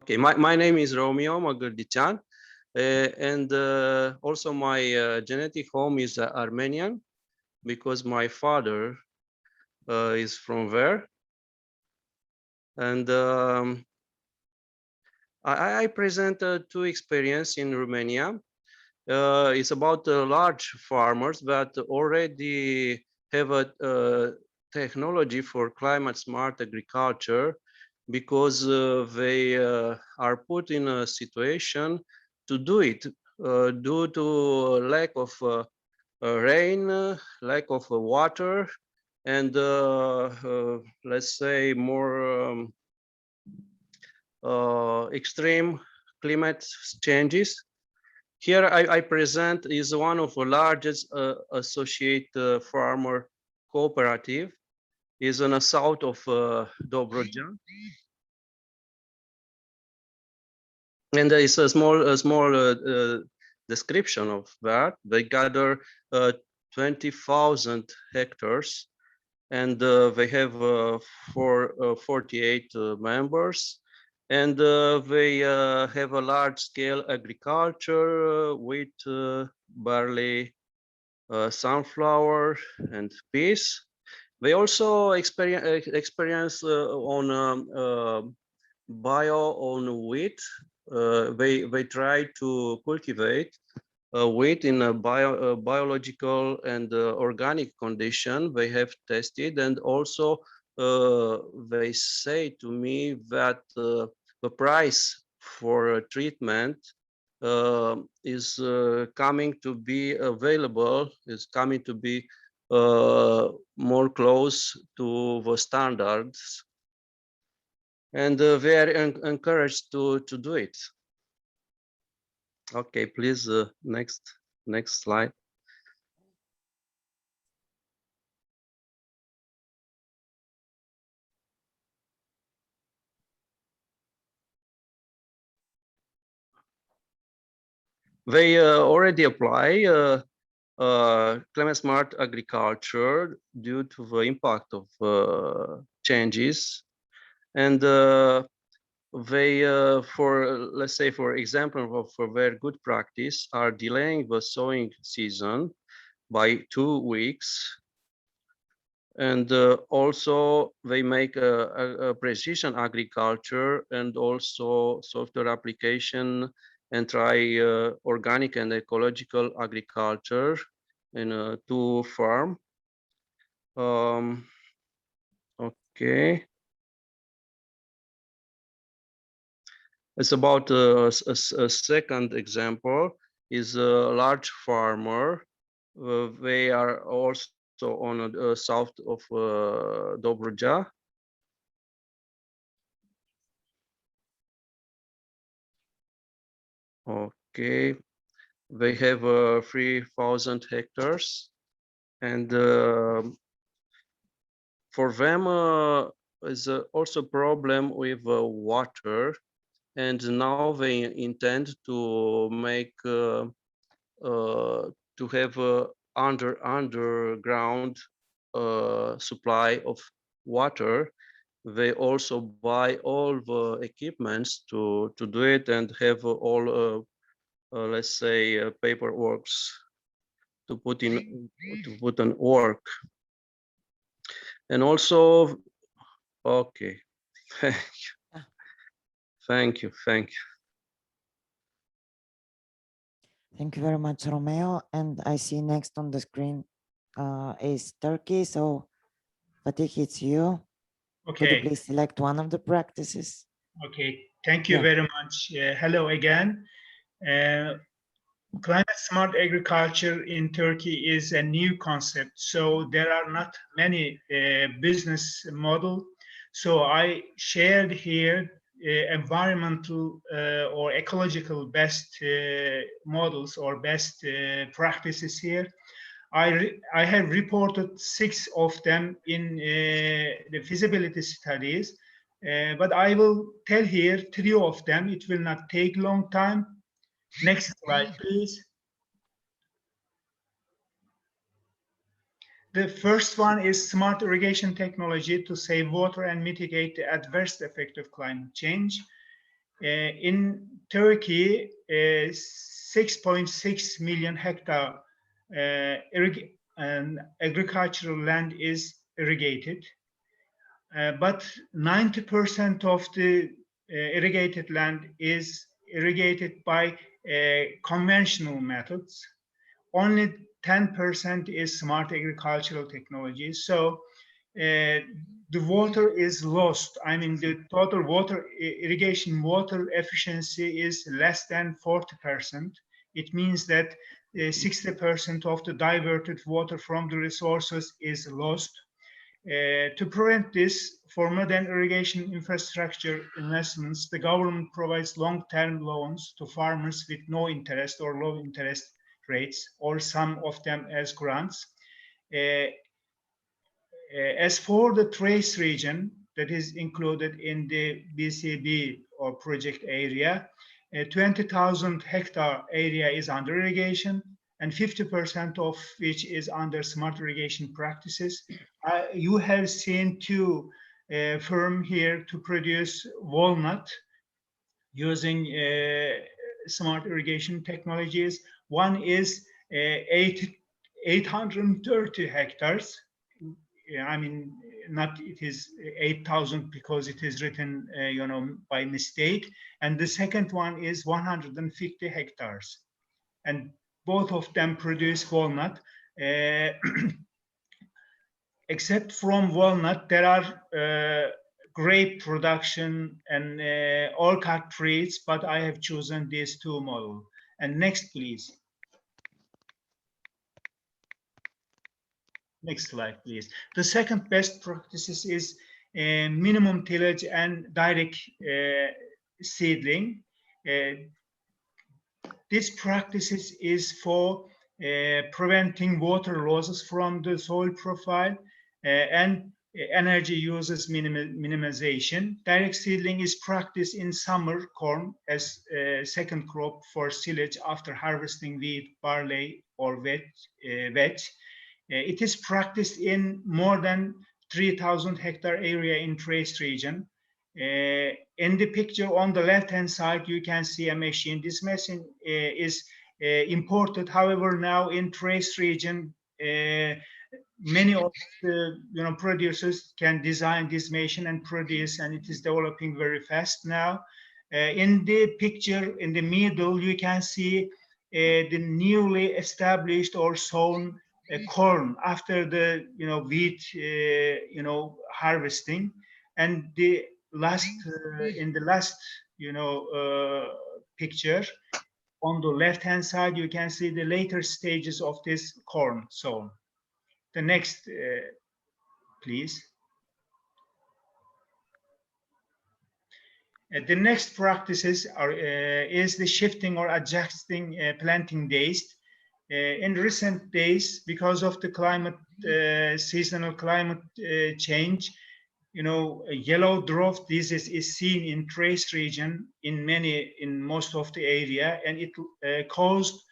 Okay, my name is Romeo Magurdichan, and also my genetic home is Armenian because my father is from there. And I present two experience in Romania. It's about large farmers that already have a technology for climate smart agriculture because they are put in a situation to do it due to lack of rain, lack of water, and let's say more extreme climate changes. Here I present is one of the largest associate farmer cooperative, is in the south of Dobroja. And there is a small description of that. They gather 20,000 hectares, and they have 48 members. And they have a large-scale agriculture with barley, sunflower, and peas. They also experience on bio on wheat. They try to cultivate wheat in a biological and organic condition. They have tested, and also they say to me that the price for treatment is coming to be available, is coming to be more close to the standards, and they are encouraged to do it. Okay, please, next slide. They already apply climate smart agriculture due to the impact of changes, and they, let's say, for example, for their good practice, are delaying the sowing season by 2 weeks. And also they make a precision agriculture and also software application, and try organic and ecological agriculture in 2 farm. Okay. It's about a second example is a large farmer. They are also on the south of Dobruja. Okay, they have 3,000 hectares, and for them is also problem with water, and now they intend to make to have underground supply of water. They also buy all the equipments to do it, and have all let's say paperwork to put on work. And also, okay, thank you. Thank you very much, Romeo. And I see next on the screen is Turkey. So Fatih, it's you. Could you Okay. please select one of the practices? Okay. Thank you Yeah. very much. Hello again. Climate smart agriculture in Turkey is a new concept, so there are not many business model. So I shared here environmental or ecological best models or best practices here. I have reported 6 of them in the feasibility studies, but I will tell here 3 of them. It will not take long time. Next slide, please. The first one is smart irrigation technology to save water and mitigate the adverse effect of climate change. In Turkey, 6.6 million hectare agricultural land is irrigated, but 90% of the irrigated land is irrigated by conventional methods. Only 10% is smart agricultural technology. So the water is lost. I mean, the total water irrigation water efficiency is less than 40%. It means that 60% of the diverted water from the resources is lost. To prevent this, for modern irrigation infrastructure investments, the government provides long-term loans to farmers with no interest or low interest rates, or some of them as grants. As for the trace region that is included in the BCB or project area, 20,000 hectare area is under irrigation, and 50% of which is under smart irrigation practices. You have seen 2 firms here to produce walnut using smart irrigation technologies. One is 830 hectares. I mean, not it is 8,000 because it is written, by mistake. And the second one is 150 hectares. And both of them produce walnut. Except from walnut, there are grape production and orchard trees, but I have chosen these 2 models. And next, please. Next slide, please. The second best practices is minimum tillage and direct seedling. This practices is for preventing water losses from the soil profile and energy uses minimization. Direct seedling is practiced in summer corn as second crop for silage after harvesting wheat, barley, or veg. It is practiced in more than 3,000 hectare area in Trace region. In the picture on the left-hand side, you can see a machine. This machine is imported. However, now in Trace region, many of the producers can design this machine and produce, and it is developing very fast now. In the picture in the middle, you can see the newly established or sown corn after the wheat harvesting, and the last in the last picture on the left hand side you can see the later stages of this corn sown. The next please. The next practices are is the shifting or adjusting planting days. In recent days, because of the climate, seasonal climate change, a yellow drought disease is seen in Trace region in most of the area, and it caused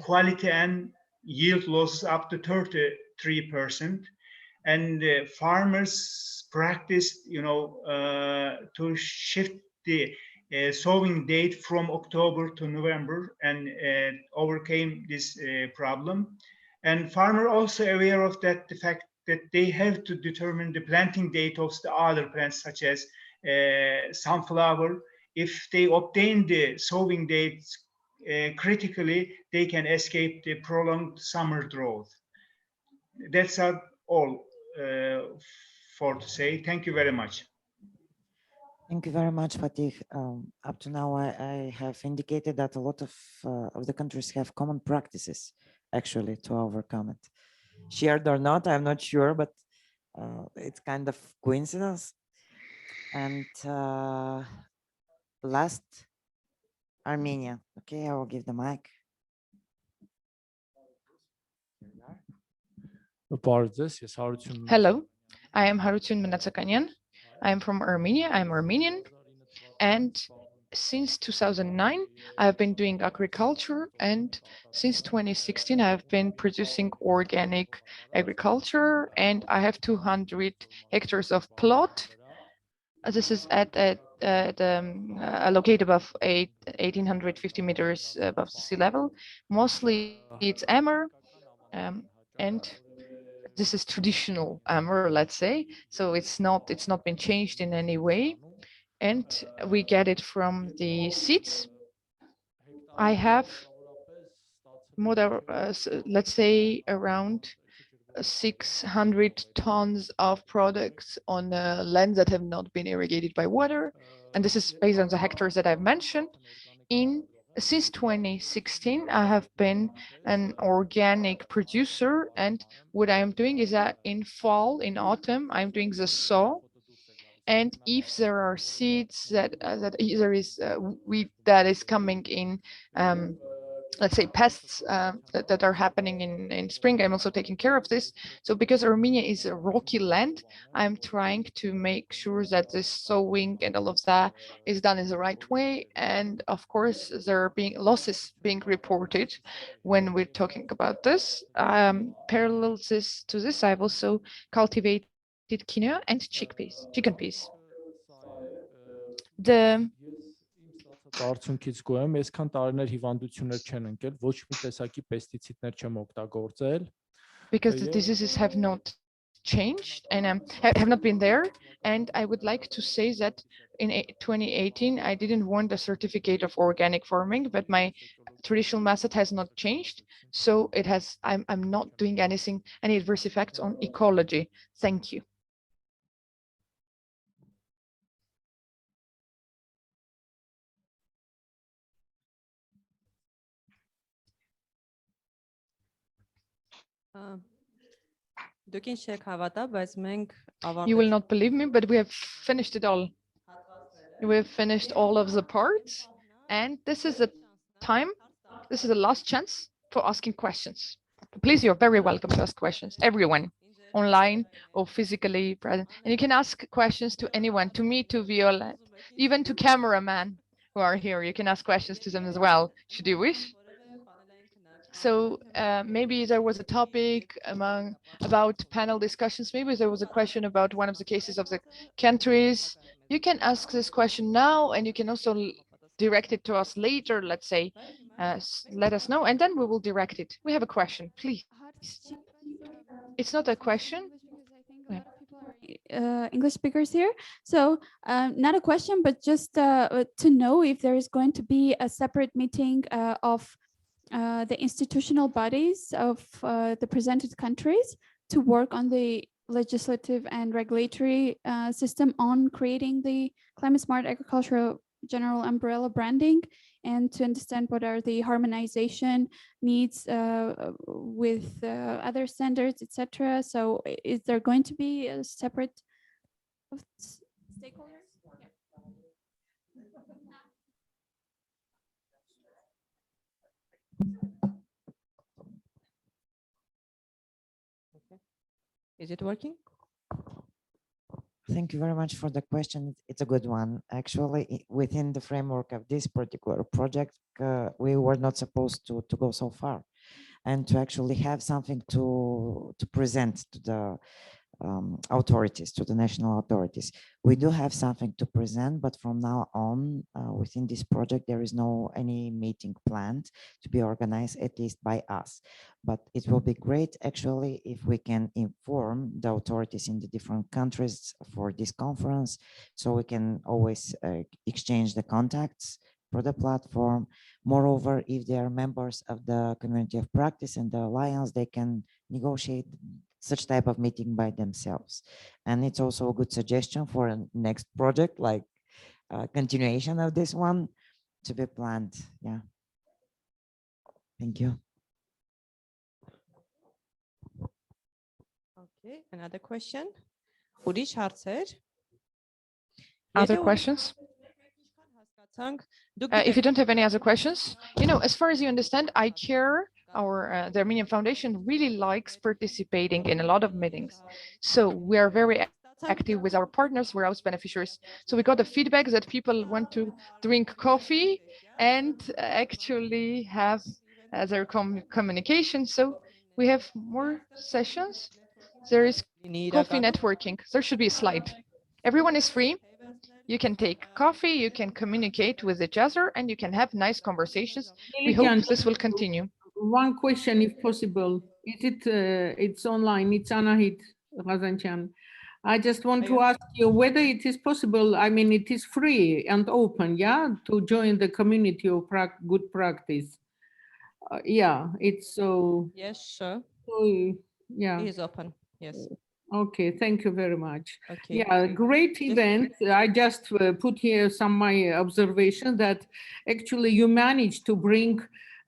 quality and yield losses up to 33%. And farmers practiced, to shift the sowing date from October to November and overcame this problem. And farmers also aware of that, the fact that they have to determine the planting date of the other plants such as sunflower. If they obtain the sowing dates critically, they can escape the prolonged summer drought. That's all for to say. Thank you very much. Thank you very much, Fatih. Up to now, I have indicated that a lot of the countries have common practices, actually, to overcome it. Shared or not, I'm not sure, but it's kind of coincidence. And last, Armenia. Okay, I will give the mic. Hello, I am Harutun Manatsakanian. I am from Armenia. I'm Armenian. And since 2009, I have been doing agriculture. And since 2016, I have been producing organic agriculture. And I have 200 hectares of plot. This is located above 1,850 meters above the sea level. Mostly it's emmer. And this is traditional amber, let's say. So it's not been changed in any way. And we get it from the seeds. I have more than, let's say, around 600 tons of products on lands that have not been irrigated by water. And this is based on the hectares that I've mentioned. Since 2016, I have been an organic producer, and what I am doing is that in fall, in autumn, I'm doing the sow. And if there are seeds that there is wheat that is coming in, let's say pests that are happening in spring, I'm also taking care of this. So because Armenia is a rocky land, I'm trying to make sure that this sowing and all of that is done in the right way. And of course, there are losses being reported when we're talking about this. Parallel to this, I've also cultivated quinoa and chicken peas. The Արդյունքից գոյ եմ, այսքան տարիներ հիվանդություններ չեն ընկել, ոչ մի տեսակի պեստիցիդներ չեմ օգտագործել. Because the diseases have not changed and have not been there. And I would like to say that in 2018, I didn't want a certificate of organic farming, but my traditional method has not changed. So I'm not doing any adverse effects on ecology. Thank you. You will not believe me, but we have finished it all. We have finished all of the parts, and this is the time. This is the last chance for asking questions. Please, you're very welcome to ask questions. Everyone, online or physically present, and you can ask questions to anyone, to me, to Viola, even to cameraman who are here. You can ask questions to them as well, should you wish. So maybe there was a topic about panel discussions. Maybe there was a question about one of the cases of the countries. You can ask this question now, and you can also direct it to us later. Let's say, let us know, and then we will direct it. We have a question, please. It's not a question. English speakers here. So not a question, but just to know if there is going to be a separate meeting of the institutional bodies of the presented countries to work on the legislative and regulatory system on creating the climate smart agricultural general umbrella branding, and to understand what are the harmonization needs with other standards, etc. So is there going to be a separate stakeholders? Is it working? Thank you very much for the question. It's a good one. Actually, within the framework of this particular project, we were not supposed to go so far and to actually have something to present to the authorities, to the national authorities. We do have something to present, but from now on, within this project, there is no any meeting planned to be organized, at least by us. But it will be great, actually, if we can inform the authorities in the different countries for this conference, so we can always exchange the contacts for the platform. Moreover, if they are members of the community of practice and the alliance, they can negotiate such type of meeting by themselves. And it's also a good suggestion for a next project, like continuation of this one to be planned. Yeah. Thank you. Okay, another question. Ուրիշ հարցեր։ Other questions? If you don't have any other questions, as far as you understand, ICARE, the Armenian Foundation, really likes participating in a lot of meetings. So we are very active with our partners, we're house beneficiaries. So we got the feedback that people want to drink coffee and actually have their communication. So we have more sessions. There is coffee networking. There should be a slide. Everyone is free. You can take coffee, you can communicate with each other, and you can have nice conversations. We hope this will continue. One question, if possible. It's online, it's Anahit Ghazanchian. I just want to ask you whether it is possible, I mean, it is free and open, yeah, to join the community of good practice. Yeah, it's so. Yes, sure. So, yeah. It is open, yes. Okay, thank you very much. Okay. Yeah, great event. I just put here my observation that actually you managed to bring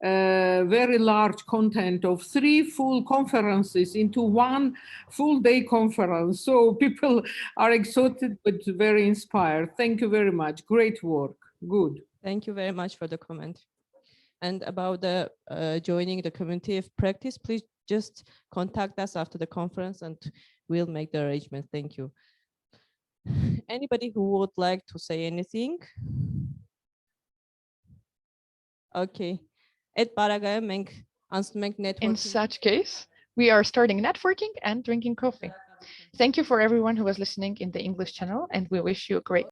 very large content of 3 full conferences into 1 full day conference. So people are excited but very inspired. Thank you very much. Great work. Good. Thank you very much for the comment. And about the joining the community of practice, please just contact us after the conference and we'll make the arrangement. Thank you. Anybody who would like to say anything? Okay. In such case, we are starting networking and drinking coffee. Thank you for everyone who was listening in the English channel, and we wish you a great